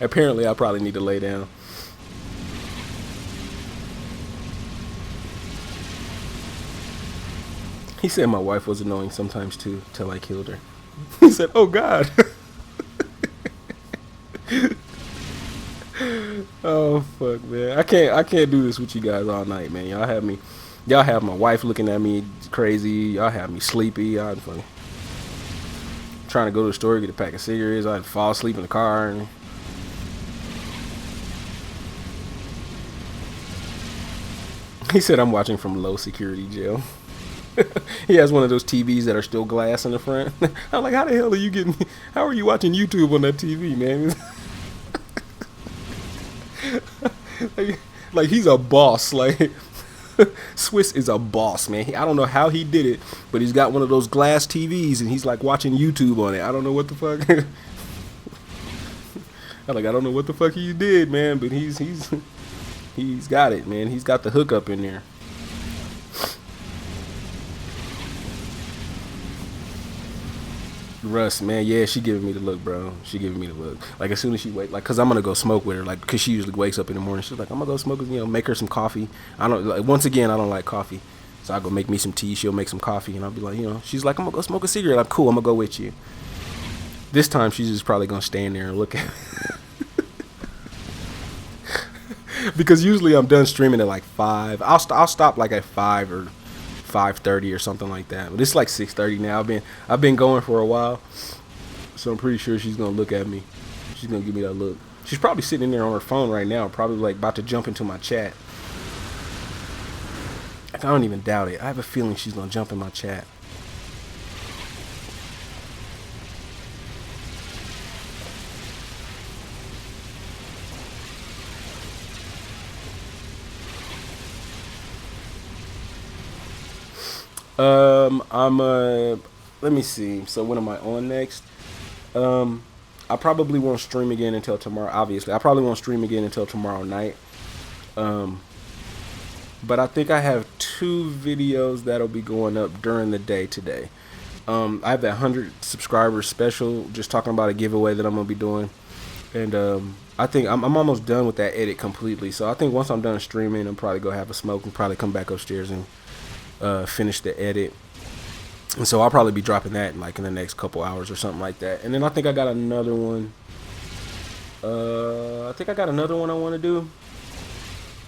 Apparently, I probably need to lay down. He said my wife was annoying sometimes too, till I killed her. He said, "Oh God." Oh fuck, man. I can't do this with you guys all night, man. Y'all have my wife looking at me crazy. Y'all have me sleepy. I'm fucking trying to go to the store, get a pack of cigarettes. I'd fall asleep in the car. And he said I'm watching from low security jail. He has one of those TVs that are still glass in the front. I'm like, how the hell are you getting? How are you watching YouTube on that TV, man? like he's a boss. Like Swiss is a boss, man. I don't know how he did it, but he's got one of those glass TVs and he's like watching YouTube on it. I don't know what the fuck. I don't know what the fuck he did, man. But he's got it, man. He's got the hookup in there. Russ, man, yeah, she giving me the look, bro. She giving me the look. Like as soon as she wake, like, cause I'm gonna go smoke with her, like, cause she usually wakes up in the morning. She's like, I'm gonna go smoke, you know, make her some coffee. I don't, like, once again, I don't like coffee, so I go make me some tea. She'll make some coffee, and I'll be like, you know, she's like, I'm gonna go smoke a cigarette. I'm cool. I'm gonna go with you. This time, she's just probably gonna stand there and look at me. Because usually I'm done streaming at like 5. I'll stop like at 5 or 5:30 or something like that. But it's like 6:30 now. I've been going for a while, so I'm pretty sure she's gonna look at me. She's gonna give me that look. She's probably sitting there on her phone right now, probably like about to jump into my chat. I don't even doubt it. I have a feeling she's gonna jump in my chat. Let me see. So when am I on next? I probably won't stream again until tomorrow. Obviously, I probably won't stream again until tomorrow night. But I think I have 2 videos that'll be going up during the day today. I have that 100 subscribers special, just talking about a giveaway that I'm gonna be doing, and I think I'm almost done with that edit completely. So I think once I'm done streaming, I'm probably gonna have a smoke and probably come back upstairs and finish the edit. And so I'll probably be dropping that like in the next couple hours or something like that. And then I think I got another one. I think I got another one I want to do,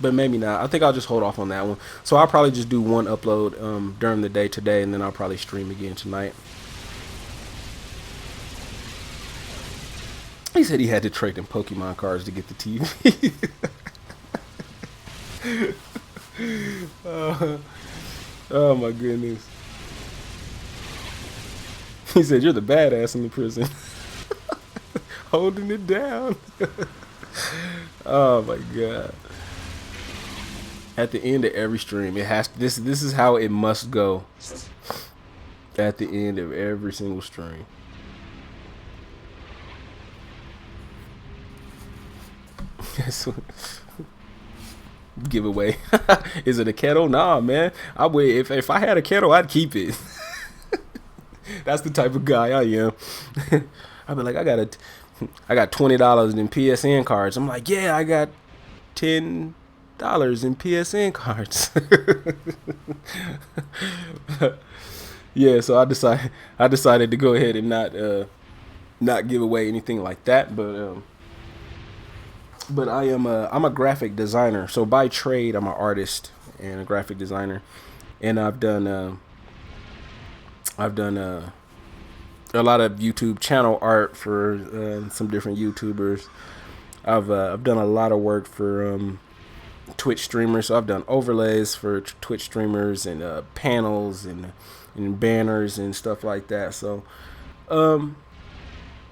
but maybe not. I think I'll just hold off on that one. So I'll probably just do one upload during the day today, and then I'll probably stream again tonight. He said he had to trade them Pokemon cards to get the TV. Oh my goodness. He said you're the badass in the prison. Holding it down. Oh my god. At the end of every stream, it has this is how it must go. At the end of every single stream. Giveaway. Is it a kettle? Nah, man. I would if I had a kettle, I'd keep it. That's the type of guy I am. I'd be like, I got $20 in PSN cards. I'm like, yeah, I got $10 in PSN cards. Yeah, so I decided to go ahead and not give away anything like that, but I'm a graphic designer. So by trade, I'm an artist and a graphic designer, and I've done a lot of YouTube channel art for some different YouTubers. I've done a lot of work for Twitch streamers. So I've done overlays for Twitch streamers and panels and banners and stuff like that. So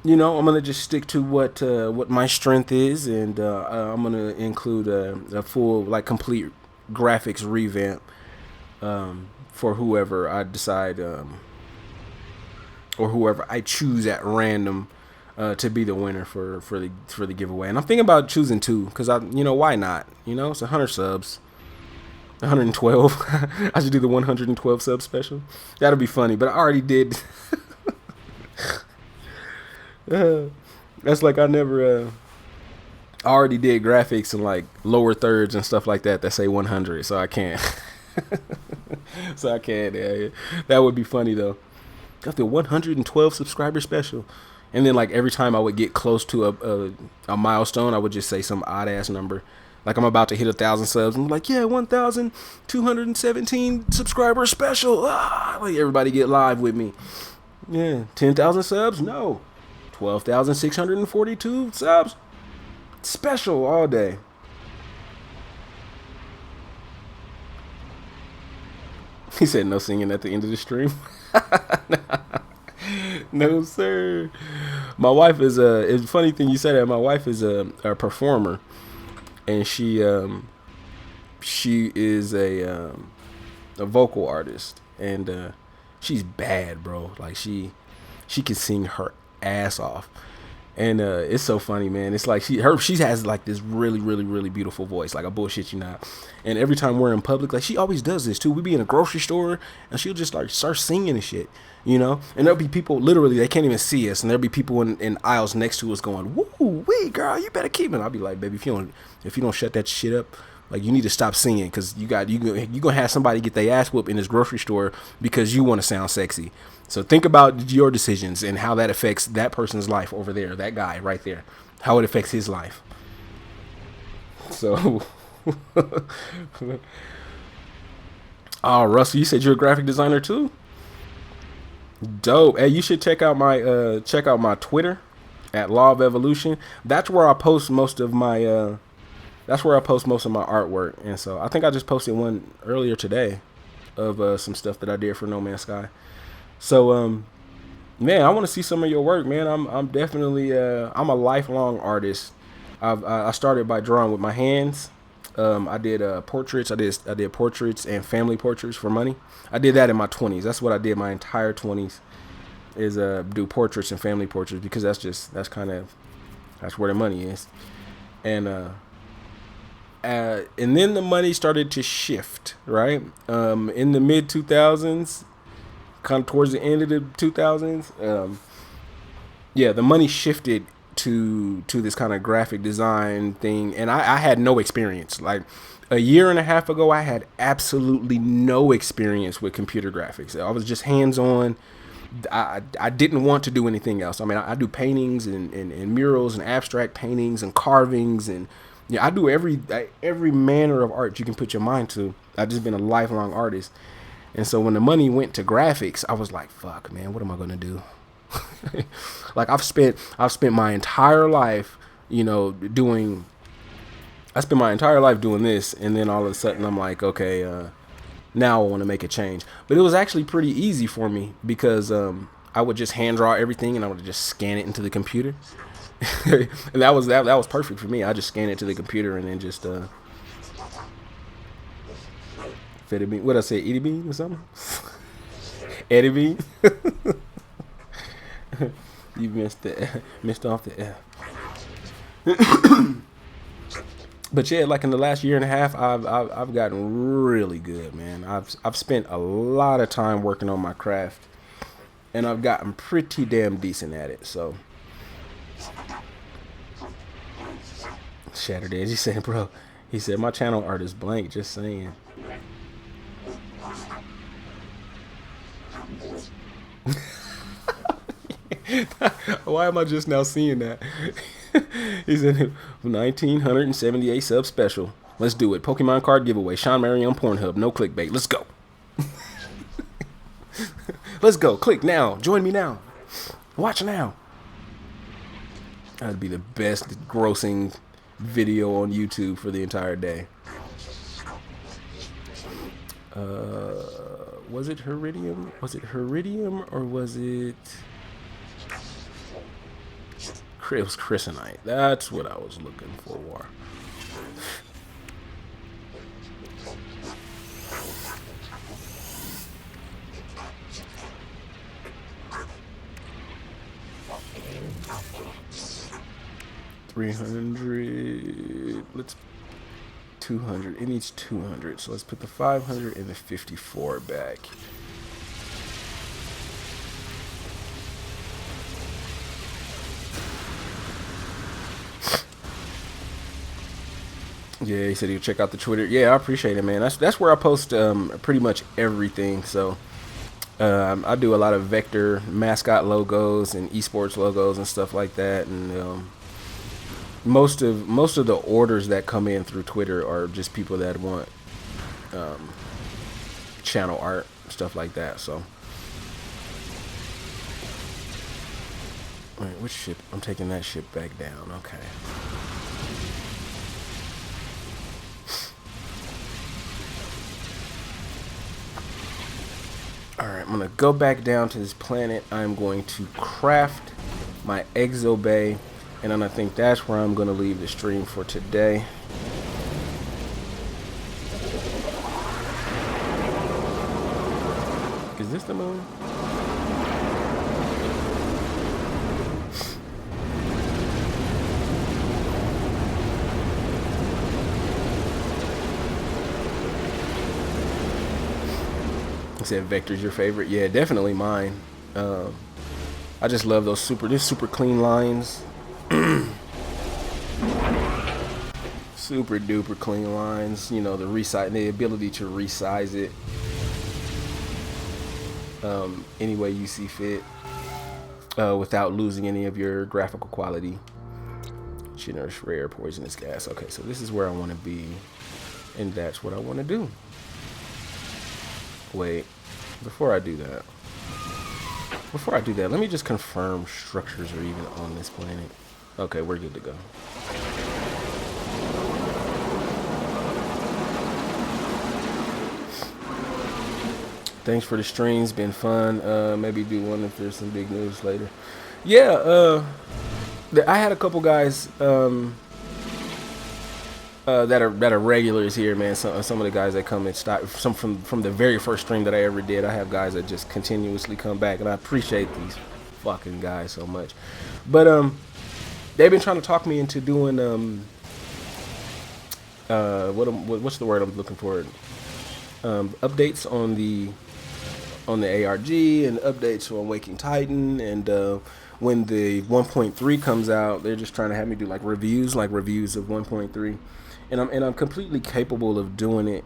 you know, I'm gonna just stick to what my strength is, and I'm gonna include a full, like, complete graphics revamp for whoever I decide, or whoever I choose at random to be the winner for the giveaway. And I'm thinking about choosing 2, because why not? It's 100 subs. 112. I should do the 112 sub special. That'll be funny, but I already did. That's like I already did graphics in like lower thirds and stuff like that say 100, so I can't. Yeah. That would be funny though. Got the 112 subscriber special, and then like every time I would get close to a milestone, I would just say some odd ass number. Like I'm about to hit 1,000 subs, and I'm like, yeah, 1,217 subscriber special. Like everybody get live with me. Yeah, 10,000 subs? No. 12,642 subs? Special all day. He said no singing at the end of the stream. No, sir. My wife is it's a funny thing you said that. My wife is a performer, and she is a vocal artist, and she's bad, bro. Like she can sing her ass off, and it's so funny, man. It's like she has like this really, really, really beautiful voice. Like, I bullshit you not. And every time we're in public, like, she always does this too. We be in a grocery store, and she'll just like start singing and shit, And there'll be people, literally, they can't even see us, and there'll be people in aisles next to us going, "Woo, wee, girl, you better keep it." I'll be like, "Baby, if you don't shut that shit up, like, you need to stop singing, because you gonna have somebody get their ass whooped in this grocery store because you want to sound sexy." So think about your decisions and how that affects that person's life over there, that guy right there, how it affects his life. So, oh, Russell, you said you're a graphic designer too? Dope. Hey, you should check out my Twitter at LawOfEvolution. That's where I post most of my artwork. And so I think I just posted one earlier today of some stuff that I did for No Man's Sky. So man, I want to see some of your work, man. I'm definitely I'm a lifelong artist. I started by drawing with my hands. I did portraits. I did portraits and family portraits for money. I did that in my 20s. That's what I did my entire 20s, is do portraits and family portraits, because that's where the money is. And then the money started to shift, right? In the mid 2000s, kind of towards the end of the 2000s, the money shifted to this kind of graphic design thing, and I had no experience. Like a year and a half ago, I had absolutely no experience with computer graphics. I was just hands-on, I didn't want to do anything else. I mean, I do paintings and murals and abstract paintings and carvings, and yeah, I do every manner of art you can put your mind to. I've just been a lifelong artist. And so when the money went to graphics, I was like, fuck, man, what am I gonna do? Like I've spent my entire life, doing this, and then all of a sudden I'm like, okay, now I want to make a change. But it was actually pretty easy for me because I would just hand draw everything and I would just scan it into the computer. And that was perfect for me. I just scan it to the computer and then just Fetty Bean. What did I say? Edie Bean or something? Eddie Bean? You missed off the F. But yeah, like in the last year and a half, I've gotten really good, man. I've spent a lot of time working on my craft, and I've gotten pretty damn decent at it. So, Shattered Edge, he said, bro, he said my channel art is blank. Just saying. Why am I just now seeing that? He said 1978 sub special. Let's do it. Pokemon card giveaway. Sean Mary on Pornhub. No clickbait. Let's go. Let's go. Click now. Join me now. Watch now. That'd be the best grossing video on YouTube for the entire day. Was it Heridium? Was it Heridium or was it... It was Chrysanite. That's what I was looking for. $300. Let's 200. It needs 200. So let's put the 500 and the 54 back. Yeah, he said he'd check out the Twitter. Yeah, I appreciate it, man. That's where I post pretty much everything. So I do a lot of vector mascot logos and esports logos and stuff like that. And most of the orders that come in through Twitter are just people that want channel art, stuff like that. So, all right, which ship? I'm taking that ship back down. Okay. Alright, I'm going to go back down to this planet. I'm going to craft my Exobay, and then I think that's where I'm going to leave the stream for today. Is this the moon? Said Vector's your favorite. Yeah, definitely mine. I just love those super clean lines. Super duper clean lines. You know, the ability to resize it any way you see fit without losing any of your graphical quality. Generous rare poisonous gas. Okay, so this is where I want to be, and that's what I want to do. Wait, before I do that, let me just confirm structures are even on this planet. Okay, we're good to go. Thanks for the streams, been fun. Maybe do one if there's some big news later. Yeah, I had a couple guys that are regulars here, man. Some of the guys that come and stop, some from the very first stream that I ever did. I have guys that just continuously come back, and I appreciate these fucking guys so much. But they've been trying to talk me into doing what's the word I'm looking for? Updates on the ARG and updates on Waking Titan, and when the 1.3 comes out, they're just trying to have me do like reviews of 1.3. I'm completely capable of doing it.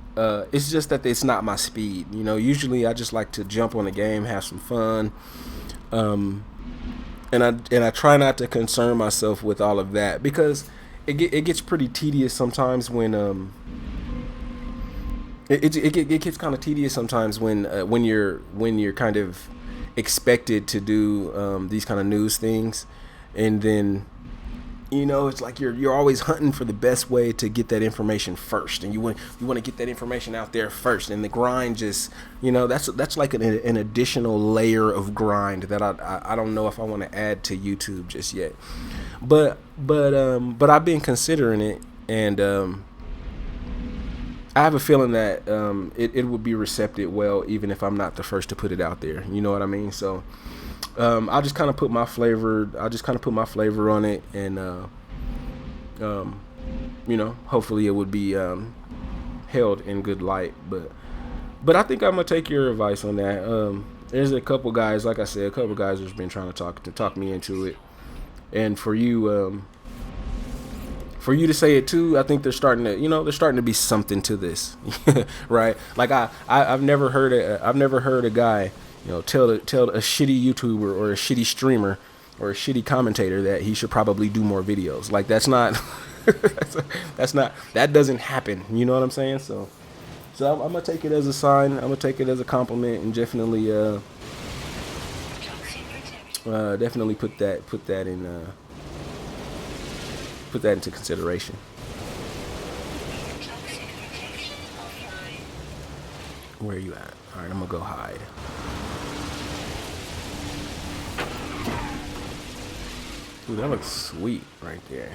It's just that it's not my speed. You know, usually I just like to jump on a game, have some fun, and I try not to concern myself with all of that because it gets pretty tedious sometimes when it gets kind of tedious sometimes when you're kind of expected to do these kind of news things, and then you know it's like you're always hunting for the best way to get that information first, and you want to get that information out there first, and the grind just that's like an additional layer of grind that I don't know if I want to add to YouTube just yet, but I've been considering it, and I have a feeling that it would be received well, even if I'm not the first to put it out there. You know what I mean? So I'll just kind of put my flavor. On it, and hopefully it would be held in good light. But I think I'm gonna take your advice on that. There's a couple guys, like I said, who's been trying to talk me into it, and for you. For you to say it too, I think there's starting to be something to this, right? Like I've never heard a guy, tell a shitty YouTuber or a shitty streamer or a shitty commentator that he should probably do more videos. Like that's not, that doesn't happen. You know what I'm saying? So I'm gonna take it as a sign. I'm gonna take it as a compliment, and definitely put that in. Put that into consideration. Where are you at? All right, I'm gonna go hide. Ooh, that looks sweet right there.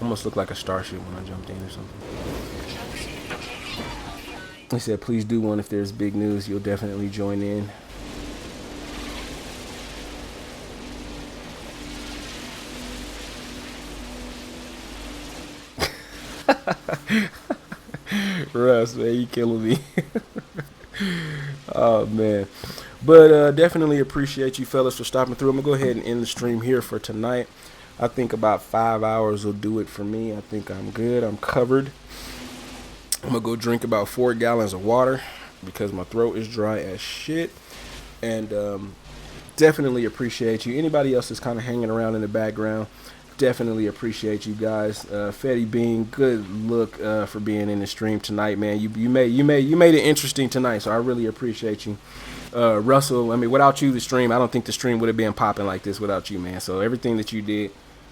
Almost looked like a starship when I jumped in or something. He said, please do one if there's big news. You'll definitely join in. Russ, man, you killing me. Oh man, but definitely appreciate you fellas for stopping through. I'm gonna go ahead and end the stream here for tonight. I think about 5 hours will do it for me. I think I'm good. I'm covered. I'm gonna go drink about 4 gallons of water because my throat is dry as shit. And definitely appreciate you. Anybody else that's kind of hanging around in the background, definitely appreciate you guys. Fetty Bean, good look for being in the stream tonight, man. You made it interesting tonight, so I really appreciate you. Russell, I mean, without you, I don't think the stream would have been popping like this without you, man. So everything that you did,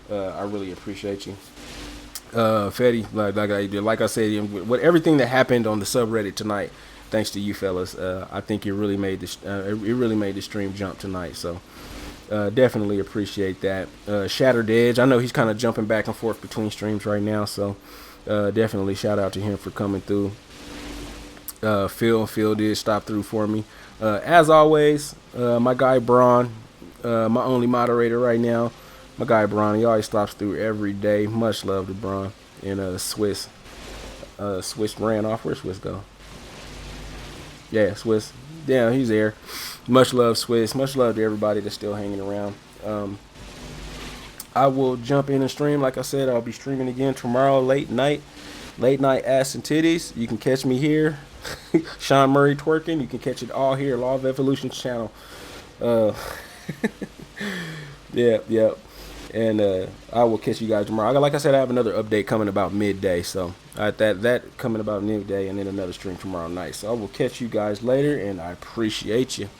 I really appreciate you. Fetty, like I said, with everything that happened on the subreddit tonight, thanks to you fellas, I think it really made the stream jump tonight. So definitely appreciate that. Shattered Edge, I know he's kind of jumping back and forth between streams right now, so definitely shout out to him for coming through. Phil did stop through for me. As always, my guy Braun, my only moderator right now. My guy Braun, he always stops through every day. Much love to Braun. And Swiss ran off. Where'd Swiss go? Yeah, Swiss. Yeah, he's there. Much love, Swiss. Much love to everybody that's still hanging around. I will jump in and stream. Like I said, I'll be streaming again tomorrow, late night ass and titties. You can catch me here. Sean Murray twerking. You can catch it all here. Law of Evolution channel. Yeah. And I will catch you guys tomorrow. Like I said, I have another update coming about midday. So that coming about midday, and then another stream tomorrow night. So I will catch you guys later, and I appreciate you.